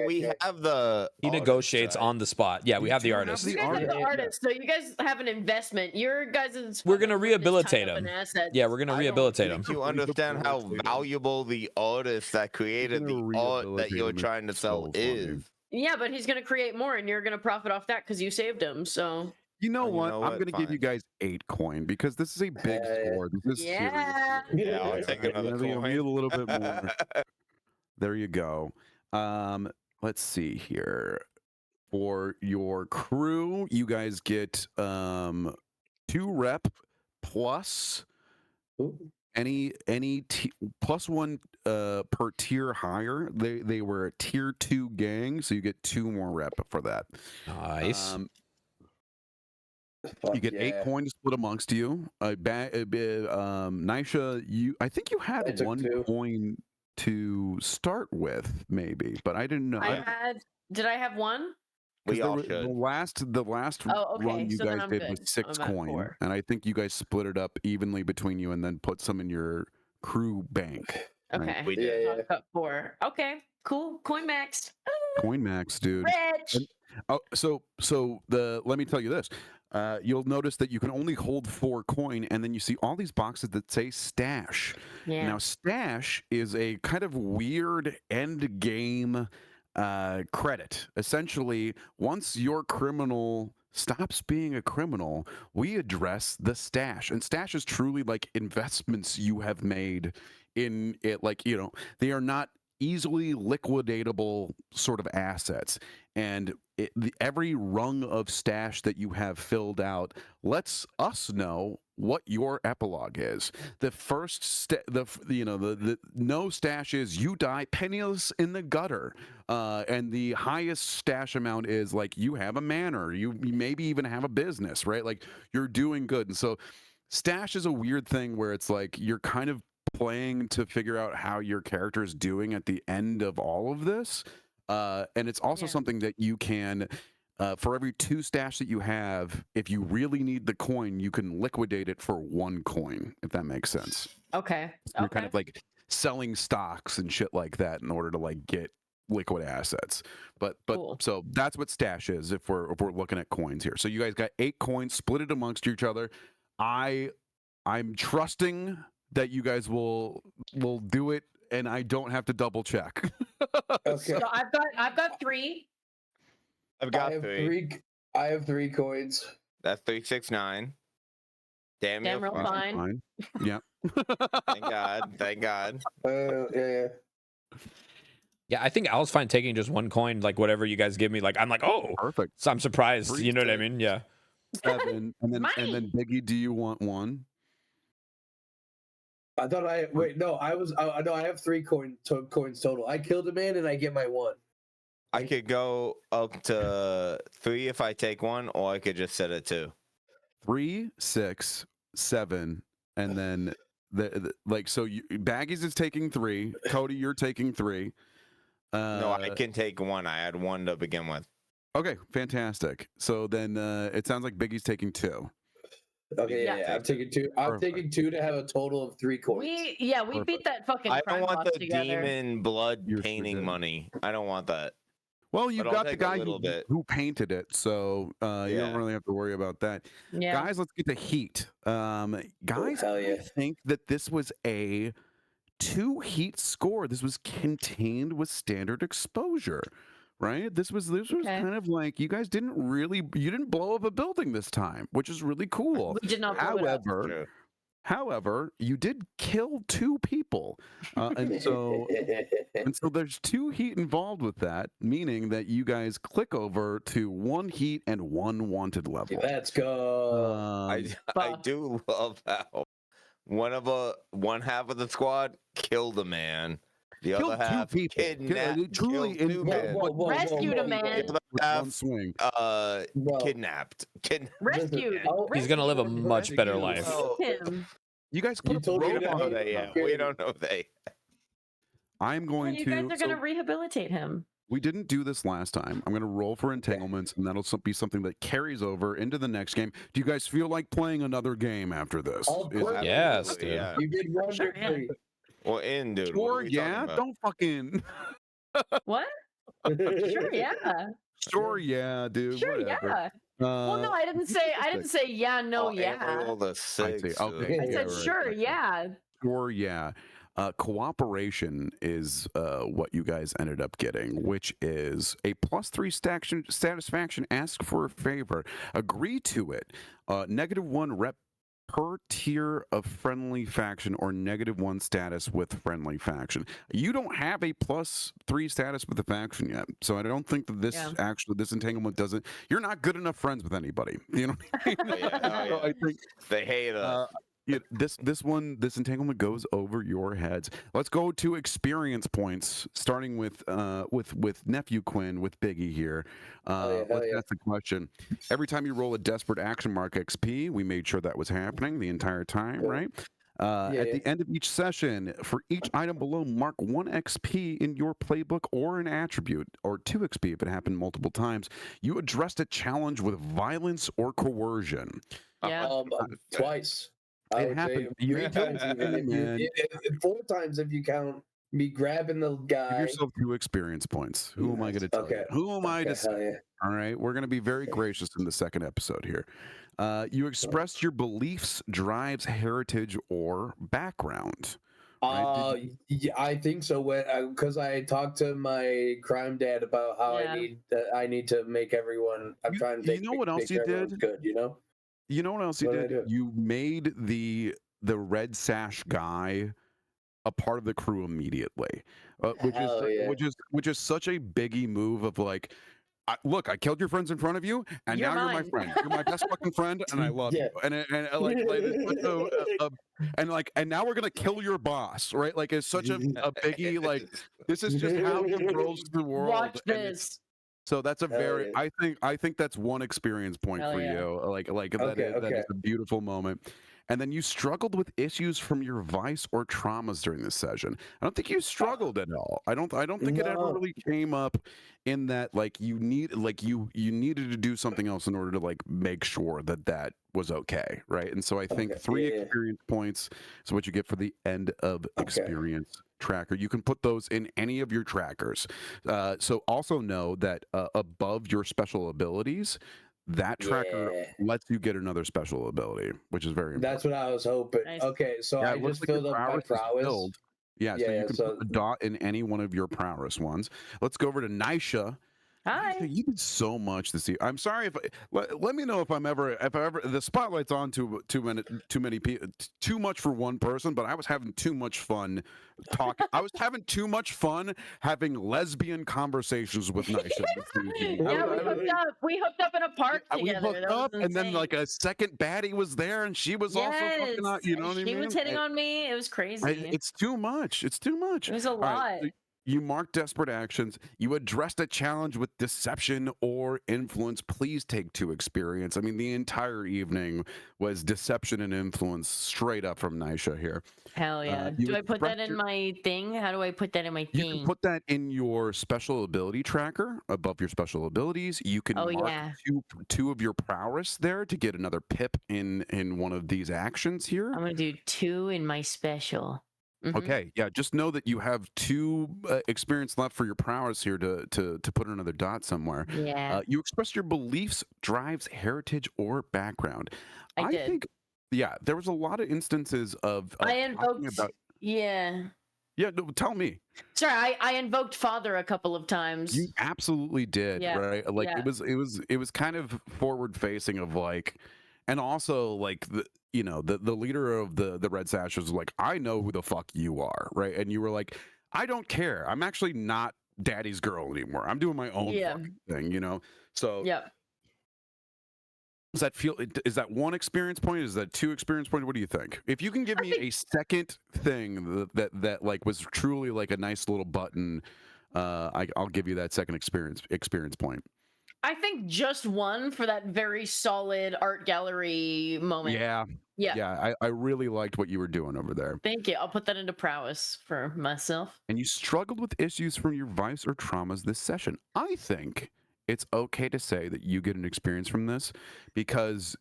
We have the. He negotiates on the spot. Yeah, we have the artist. You guys have the artist, so you guys have an investment. Your guys' We're gonna rehabilitate him. Yeah, we're gonna rehabilitate him. You understand how valuable the artist that created the art that you're trying to sell is. Yeah, but he's gonna create more, and you're gonna profit off that because you saved him. So. You know what? I'm going to give you guys 8 coin because this is a big score. This is serious. I'll take another coin. A little bit more. There you go. Let's see here. For your crew, you guys get 2 rep plus any plus 1 per tier higher. They were a tier 2 gang, so you get 2 more rep for that. Nice. You get 8 coins split amongst you. Nisha, I think you had 1 coin to start with, maybe, but I didn't know. Did I have 1? We all should. The last run you guys did was 6 coin, and I think you guys split it up evenly between you, and then put some in your crew bank. Okay, right? We did. I'll cut 4. Okay, cool. Coin maxed. Coin max, dude. Rich. Let me tell you this. You'll notice that you can only hold 4 coin, and then you see all these boxes that say stash. Yeah. Now, stash is a kind of weird end game credit. Essentially, once your criminal stops being a criminal, we address the stash. And stash is truly like investments you have made in it. Like, they are not easily liquidatable sort of assets. And every rung of stash that you have filled out lets us know what your epilogue is. The first the no stash is you die penniless in the gutter, and the highest stash amount is like you have a manor, you maybe even have a business, right? Like you're doing good. And so stash is a weird thing where it's like you're kind of playing to figure out how your character is doing at the end of all of this. And it's also something that you can, for every 2 stash that you have, if you really need the coin, you can liquidate it for 1 coin, if that makes sense. Okay. So you're kind of like selling stocks and shit like that in order to like get liquid assets. But Cool. so that's what stash is if we're looking at coins here. So you guys got 8 coins, split it amongst each other. I'm trusting that you guys will do it, and I don't have to double check. Okay. So I've got 3. I've got I have 3. I have 3 coins. That's 369. Damn Damn real fine. Fine. Yeah. Thank God. Thank God. Yeah. Yeah, I think Al's fine taking just 1 coin, like whatever you guys give me. Like I'm like, oh, Perfect. so I'm surprised. 3, You know what I 6, mean? Yeah. 7, and then Mine. Biggie, do you want 1? I thought I wait. No, I have 3 coins total. I killed a man and I get my 1. I could go up to 3 if I take 1, or I could just set it 2. 3, 6, 7, and then like so. Baggies is taking 3. Kohdei, you're taking 3. No, I can take 1. I had 1 to begin with. Okay, fantastic. So then it sounds like Biggie's taking 2. Okay, Yeah. yeah. I'm taking 2. I'm Perfect. taking 2 to have a total of 3 coins. We Perfect. beat that fucking I crime don't want boss the together. demon blood You're painting stupid. money. I don't want that. Well, you But I'll got the take a guy little bit. who painted it, so you don't Yeah. really have to worry about that. Yeah. Guys, let's get to heat. Guys, hell I yeah. think that this was a 2 heat score. This was contained with standard exposure, right? This was Okay. kind of like you guys didn't blow up a building this time, which is really cool. We did not blow it up. True. However, you did kill 2 people, and so there's 2 heat involved with that, meaning that you guys click over to 1 heat and 1 wanted level. Let's go. I Fuck. do love how one half of the squad killed a man. The Killed other 2 half people. kidnapped. Truly killed 2 in men. Rescued a man. The other with half 1 swing. Bro, kidnapped. Rescued. He's gonna live a Rescued. much better Rescued. life. Oh, Him. You guys put You a told me we rope to don't on know hate that him. yet. him. We don't know that. I'm going You to. guys are gonna so rehabilitate him. we didn't do this last time. I'm going to roll for entanglements, and that'll be something that carries over into the next game. Do you guys feel like playing another game after this? Of Is- course. Yes, Absolutely, dude. yeah. You did wonderfully. Well, dude. What are Sure, we yeah. talking about? Don't fucking. What? Sure, yeah. Sure, yeah, dude. Sure, whatever. yeah. Well, no, I didn't say yeah, no, Oh, and yeah. roll the I 6. see. Okay. I Yeah, said right, sure, right. yeah. Sure, yeah. Cooperation is what you guys ended up getting, which is a +3 satisfaction. Ask for a favor. Agree to it. -1 rep per tier of friendly faction, or -1 status with friendly faction. You don't have a +3 status with the faction yet, so I don't think that this this entanglement doesn't. You're not good enough friends with anybody. You know what I mean? Oh, yeah, oh, So yeah. I think They hate us. this entanglement goes over your heads. Let's go to experience points, starting with NephewQuin with Biggie here. Let's ask the question. Every time you roll a desperate action mark XP, we made sure that was happening the entire time, right? At the end of each session, for each item below, mark 1 XP in your playbook or an attribute, or 2 XP if it happened multiple times. You addressed a challenge with violence or coercion. Yeah. Twice. I It would happened. say You 3 had times to, even. man. 4 times if you count me grabbing the Give guy. yourself 2 experience points. Who am I going to tell you? Who am I to say? hell yeah. All right, we're going to be very gracious in the second episode here. You expressed your beliefs, drives, heritage, or background. Right? Yeah, I think so. Because I talked to my crime dad about how I need to make everyone. I'm trying to make, you know what else make you everyone did? good. You know. You know what else you What did I did? do? You made the red sash guy a part of the crew immediately, which is such a Biggie move of like, look, I killed your friends in front of you, and You're now you're my mine. friend. You're my best fucking friend, and I love you. And and now we're gonna kill your boss, right? Like it's such a Biggie. Like this is just how he rolls the world. Watch this. So that's a very. yeah. I think that's one experience point Hell for yeah. you. That is a beautiful moment. And then you struggled with issues from your vice or traumas during this session. I don't think you struggled at all. I don't think it ever No. really came up in that like you needed to do something else in order to like make sure that was okay, right? And so I think 3 experience points is what you get for the end of experience tracker. You can put those in any of your trackers. So also know that above your special abilities, that tracker lets you get another special ability, which is very important. That's what I was hoping. Nice. Okay, so Yeah, I it looks just like your filled up my is prowess. filled. Yeah, so Yeah, you can so- put a dot in any one of your prowess ones. Let's go over to Nisha. Hi. Nisha, you did so much this year. I'm sorry if let me know if I ever the spotlight's on too many people, too much for one person. But I was having too much fun talking. I was having too much fun having lesbian conversations with Nisha. Yeah, we hooked up in a park together. We hooked up, and then like a second baddie was there, and she was also fucking out. You know what I mean? She was hitting on me. It was crazy. It's too much. It's too much. It was a All lot. right, so you marked desperate actions. You addressed a challenge with deception or influence. Please take 2 experience. I mean, the entire evening was deception and influence straight up from Nisha here. Hell yeah. Do I put that in my thing? How do I put that in my thing? You can put that in your special ability tracker above your special abilities. You can mark two of your prowess there to get another pip in one of these actions here. I'm going to do 2 in my special. Mm-hmm. Okay, yeah, just know that you have 2 experience left for your prowess here to put another dot somewhere. Yeah. You express your beliefs, drives, heritage, or background. I did. think, yeah, there was a lot of instances of I invoked. Yeah. Yeah, no, tell me. Sorry, I invoked father a couple of times. You absolutely did, Yeah, right? Like yeah. it was kind of forward facing of like, and also like the leader of the Red Sash was like, I know who the fuck you are, right? And you were like, I don't care. I'm actually not daddy's girl anymore. I'm doing my own fucking thing, you know? So yeah. does that feel, is that 1 experience point? Is that 2 experience point? What do you think? If you can give me a second thing that like was truly like a nice little button, I'll give you that second experience point. I think just 1 for that very solid art gallery moment. Yeah, I really liked what you were doing over there. Thank you. I'll put that into prowess for myself. And you struggled with issues from your vice or traumas this session. I think it's okay to say that you get an experience from this because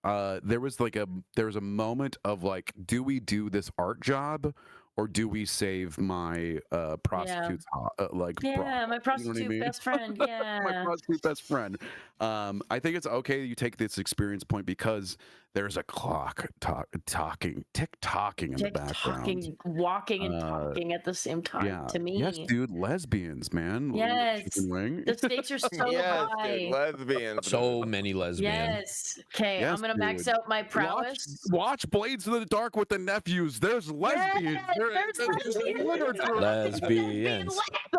there was a moment of like, do we do this art job or do we save my prostitute's my prostitute best friend. Yeah. My prostitute best friend. I think it's okay that you take this experience point because there's a clock tick-tocking in the background. Walking and talking at the same time to me. Yes, dude, lesbians, man. Yes. Chicken wing. The stakes are so high. Dude, lesbians. So many lesbians. Yes. Okay, I'm gonna max out my prowess. Watch Blades in the Dark with the nephews. There's lesbians.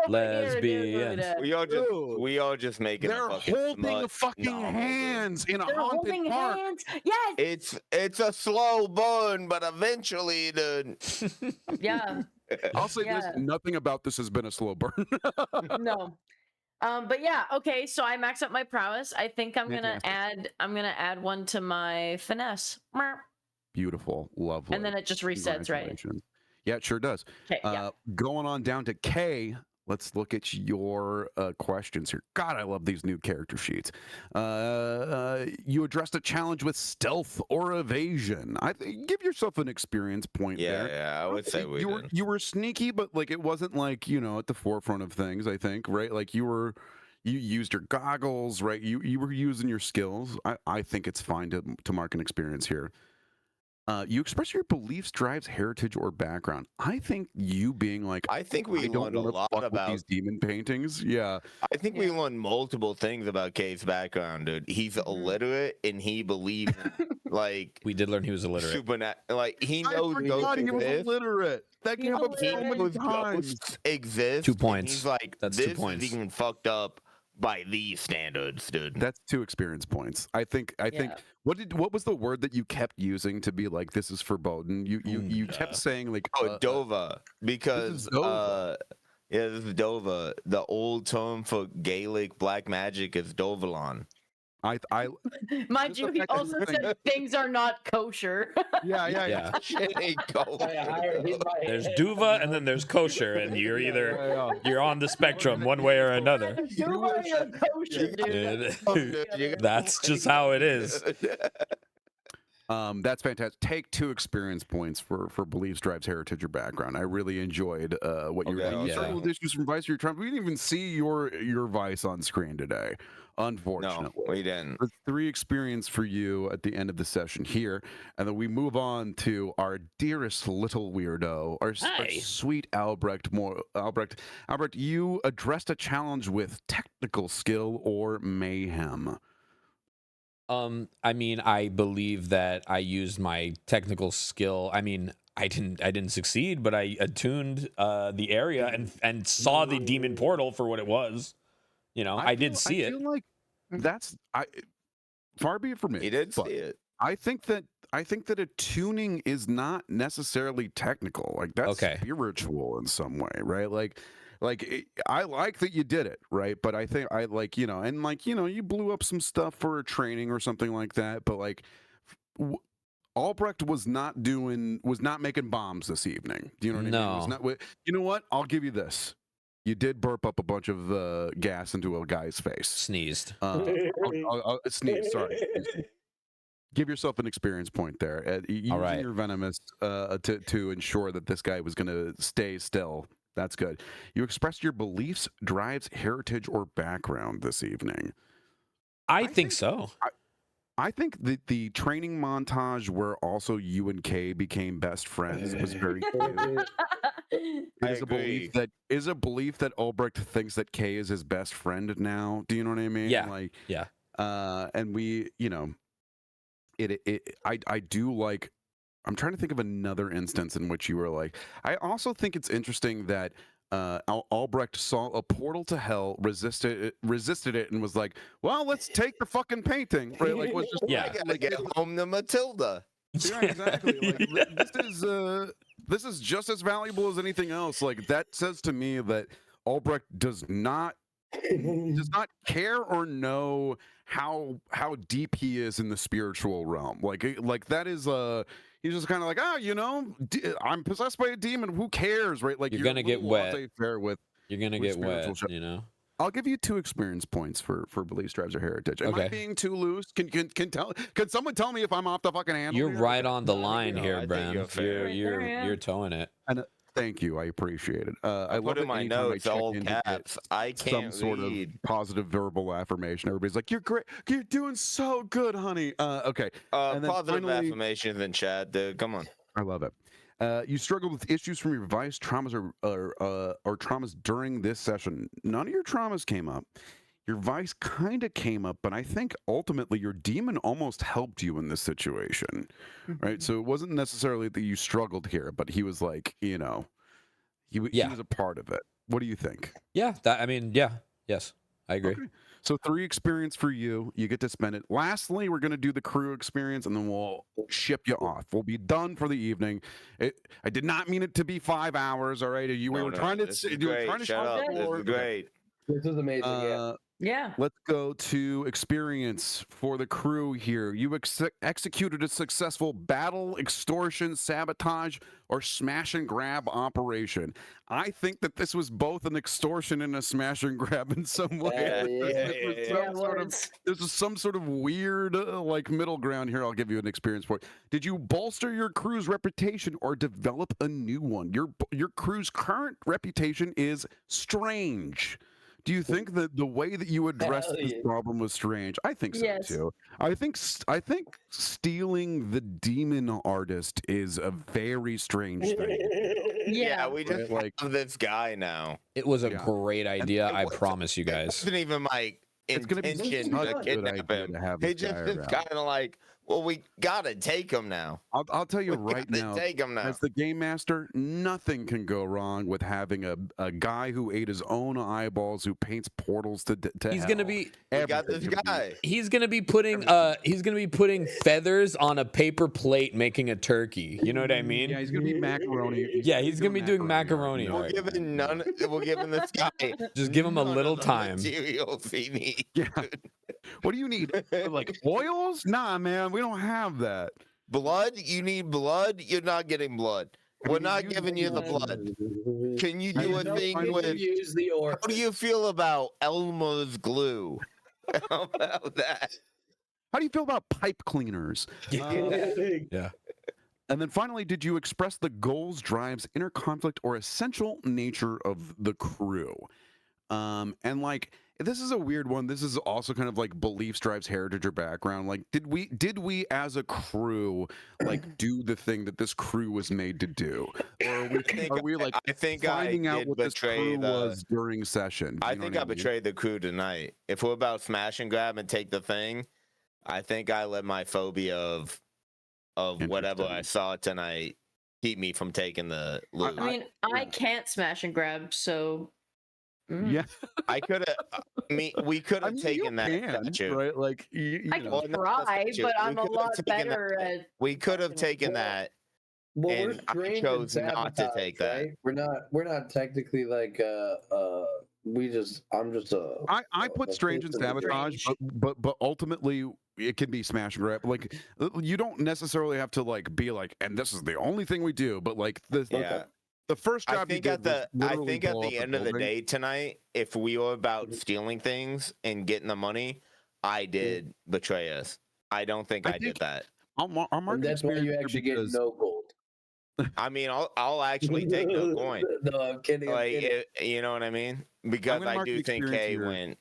Lesbians. We all just making They're a fucking holding fucking hands in a haunted park. Yes. It's a slow burn, but eventually, dude. Yeah. I'll say this: nothing about this has been a slow burn. No. But yeah, okay. So I max up my prowess. I think I'm gonna add 1 to my finesse. Beautiful, lovely. And then it just resets, right? Yeah, it sure does. Okay, Going on down to K. Let's look at your questions here. God, I love these new character sheets. You addressed a challenge with stealth or evasion. Give yourself an experience point there. Yeah, I would say you were sneaky, but like it wasn't like at the forefront of things. I think, right? Like you used your goggles, right? You were using your skills. I think it's fine to mark an experience here. You express your beliefs, drives, heritage, or background. I think you being like, I think we learned a lot about these demon paintings. Yeah, I think we learned multiple things about Kay's background, dude. He's illiterate and he believes like we did learn he was illiterate. Like he knows ghosts he was illiterate. That came up so many times. Exist. 2 points. He's like, that's this 2 points. Is even fucked up by these standards, dude. That's 2 experience points. I think what was the word that you kept using to be like, this is foreboding? You kept saying like Dova, because Dova. this is Dova. The old term for Gaelic black magic is Dovalon. Mind you, he also said things are not kosher. Yeah. There's duva and then there's kosher, and you're either you're on the spectrum one way or another. Kosher, dude. That's just how it is. That's fantastic. Take 2 experience points for beliefs, drives, heritage, or background. I really enjoyed what you were doing. You struggled with issues from Vice. You're trying. We didn't even see your Vice on screen today, unfortunately. No, we didn't. 3 experience for you at the end of the session here, and then we move on to our dearest little weirdo, our sweet Albrecht. Albrecht, you addressed a challenge with technical skill or mayhem. I mean, I believe that I used my technical skill. I mean, I didn't succeed, but I attuned the area and saw the demon portal for what it was. You know, I did see it. I feel like that's far be it from me. He did see it. I think that attuning is not necessarily technical. Like that's spiritual in some way, right? I like that you did it, right? But I think you blew up some stuff for a training or something like that. But like, Albrecht was not making bombs this evening. Do you know what I mean? No. You know what? I'll give you this. You did burp up a bunch of gas into a guy's face. Sneezed. I'll sneeze. Sorry. Give yourself an experience point there. Using your venomous to ensure that this guy was going to stay still. That's good. You expressed your beliefs, drives, heritage, or background this evening. I think so. I think that the training montage where also you and Kay became best friends was very cute. It is a belief that Albrecht thinks that Kay is his best friend now. Do you know what I mean? Yeah. And we, I do like. I'm trying to think of another instance in which you were like. I also think it's interesting that Albrecht saw a portal to hell, resisted it, and was like, "Well, let's take the fucking painting." Right? Like, was just I gotta get home to Matilda. Yeah, exactly. Like, this is just as valuable as anything else. Like that says to me that Albrecht does not care or know how deep he is in the spiritual realm. Like that is he's just kind of like, I'm possessed by a demon. Who cares, right? Like you're gonna get wet. You're gonna get wet. You know. I'll give you 2 experience points for beliefs, drives, or heritage. Am I being too loose? Can someone tell me if I'm off the fucking handle? You're right on the line here, Bram. You're towing it. And thank you, I appreciate it. I love in my notes all caps. I can't some sort of positive verbal affirmation. Everybody's like, "You're great. You're doing so good, honey." Okay. Positive affirmations in chat, dude. Come on. I love it. You struggled with issues from your vice, traumas, or traumas during this session. None of your traumas came up. Your vice kind of came up, but I think ultimately your demon almost helped you in this situation, right? So it wasn't necessarily that you struggled here, but he was like, he was a part of it. What do you think? Yeah, yes, I agree. Okay. So 3 experience for you. You get to spend it. Lastly, we're going to do the crew experience, and then we'll ship you off. We'll be done for the evening. I did not mean it to be 5 hours, all right? We were trying to... Shut up. This is great. This is amazing, yeah. Let's go to experience for the crew here. You executed a successful battle, extortion, sabotage, or smash and grab operation. I think that this was both an extortion and a smash and grab in some way. This is some sort of weird middle ground here. I'll give you an experience for it. Did you bolster your crew's reputation or develop a new one? Your crew's current reputation is strange. Do you think that the way that you addressed this problem was strange? I think so too. I think stealing the demon artist is a very strange thing. Yeah, we just have this guy now. It was a great idea. I promise you guys. It wasn't even my intention to kidnap him. He just is kind of like, well, we gotta take him now. I'll tell you right now, take him now. As the game master, nothing can go wrong with having a guy who ate his own eyeballs, who paints portals to He's hell. Gonna be. We got this guy. He's gonna be putting feathers on a paper plate, making a turkey. You know what I mean? Yeah, he's gonna be macaroni. He's gonna be doing macaroni. We'll give him this guy. Just give him a little time. Materials he needs. Yeah. What do you need? Like oils? Nah, man, we don't have that. Blood? You need blood? You're not getting blood. We're not giving you the blood. Can you do a thing with... How do you feel about Elmer's glue? How about that? How do you feel about pipe cleaners? Yeah. And then finally, did you express the goals, drives, inner conflict, or essential nature of the crew? And like, this is a weird one. This is also kind of like beliefs, drives, heritage, or background. Like, did we as a crew like do the thing that this crew was made to do, or are we like I think finding I out did what this crew betray the. was during session? I You know think what I mean? betrayed the crew tonight. If we're about smash and grab and take the thing, I think I let my phobia of whatever I Interesting. saw tonight keep me from taking the loot. I mean, I can't smash and grab, so Yeah, I could have. We could I have mean, taken that you can, statue. right? Like, I can Well, not the try, statue. but We I'm a could have lot taken better that. at. We could have taken Well, that, Well, and I we're chose trained in not to take that. right? We're not technically like I'm just a. I put strange and person who- sabotage, Strange. but ultimately it can be smash and grab. Like, you don't necessarily have to like be like, and this is the only thing we do. But like Yeah. the first job I you think did at the was I literally think at blow up the a end of the building. day tonight, if we were about stealing things and getting the money, I did betray us. I don't think I I did think- that. I'll mark And that's why you actually get no gold. I mean, I'll actually take no coin. No, I'm kidding. I'm Like, kidding. you know what I mean? Because gonna I mark do the think experience Kay here. went.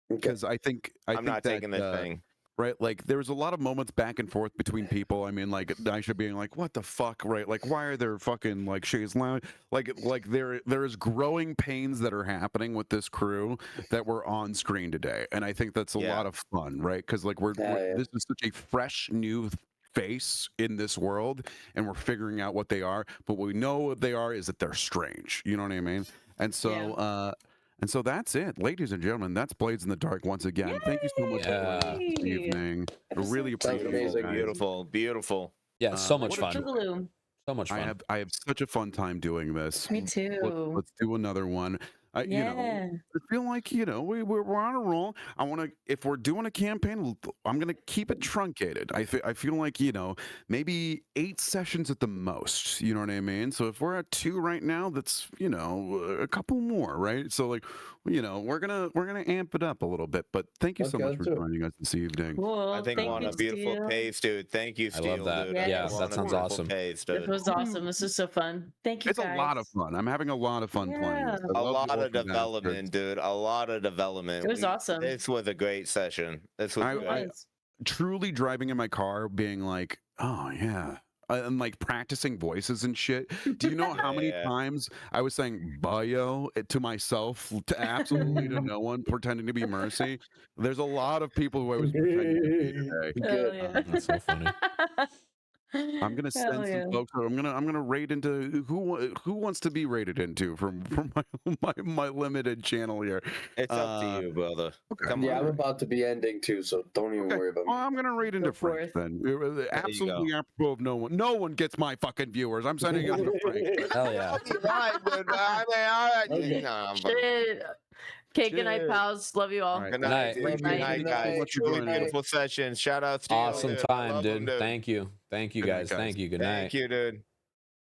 because I think I'm not that, taking this thing. right? Like, there was a lot of moments back and forth between people. I mean, like, Nisha being like, "What the fuck?" Right? Like, why are there fucking like Shay's loud? Like there is growing pains that are happening with this crew that were on screen today, and I think that's a Yeah. lot of fun, right? Because like this is such a fresh new face in this world, and we're figuring out what they are. But what we know what they are is that they're strange. You know what I mean? And so. And so that's it, ladies and gentlemen. That's Blades in the Dark once again. Thank you so much for joining us this Yay! evening. I really Sounds appreciate amazing. it, guys. Beautiful, beautiful. Yeah, so Uh, much what a fun. Boogaloo. So much fun. I have such a fun time doing this. Me too. Let's do another one. You know, Yeah. I feel like, you know, we're on a roll. I want to, if we're doing a campaign, I'm going to keep it truncated. I feel like, you know, maybe 8 sessions at the most. You know what I mean? So if we're at 2 right now, that's, you know, a couple more, right? So like, you know, we're gonna amp it up a little bit. But thank you so Okay, much for let's do it. joining us this evening. Cool. I think Thank we're on you, a beautiful Steel. pace, dude. Thank you, I Steel, love that. dude. Yeah, Yeah, We're that on a sounds beautiful awesome. Pace, This dude. was awesome. This is so fun. Thank you, It's guys. a lot of fun. I'm having a lot of fun playing this. I A love the lot of Orphan development, Bastards. dude. A lot of development. It was awesome. This was a great session. This was I- great. It was. Truly driving in my car being like, oh yeah, and like practicing voices and shit. Do you know how many Yeah. times I was saying "bio" to myself, to absolutely to no one, pretending to be Mercy? There's a lot of people who I was pretending to be today. Hell Good. yeah. That's so funny. I'm gonna send Hell some yeah. folks. I'm gonna raid into who wants to be raided into from my limited channel here. It's up to you, brother. Okay. Come Yeah, on. I'm about to be ending too, so don't even Okay. worry about Well, me. I'm gonna raid into Go for Frank it. then. Absolutely apropos of no one. No one gets my fucking viewers. I'm sending it to Frank. Hell yeah. Right, dude. I mean, all right. Okay. Nah, I'm fucking- Shit. Okay, good night, Shit. pals. Love you all. All right. Good Good night, night. dude. Love Good you. night, Good guys. night. Much for Truly joining us. beautiful session. Shout out to you. Awesome dude. I time, love 'em, dude. Thank you. Thank you, Good night, guys. guys. Thank you. Good night. Thank you, dude.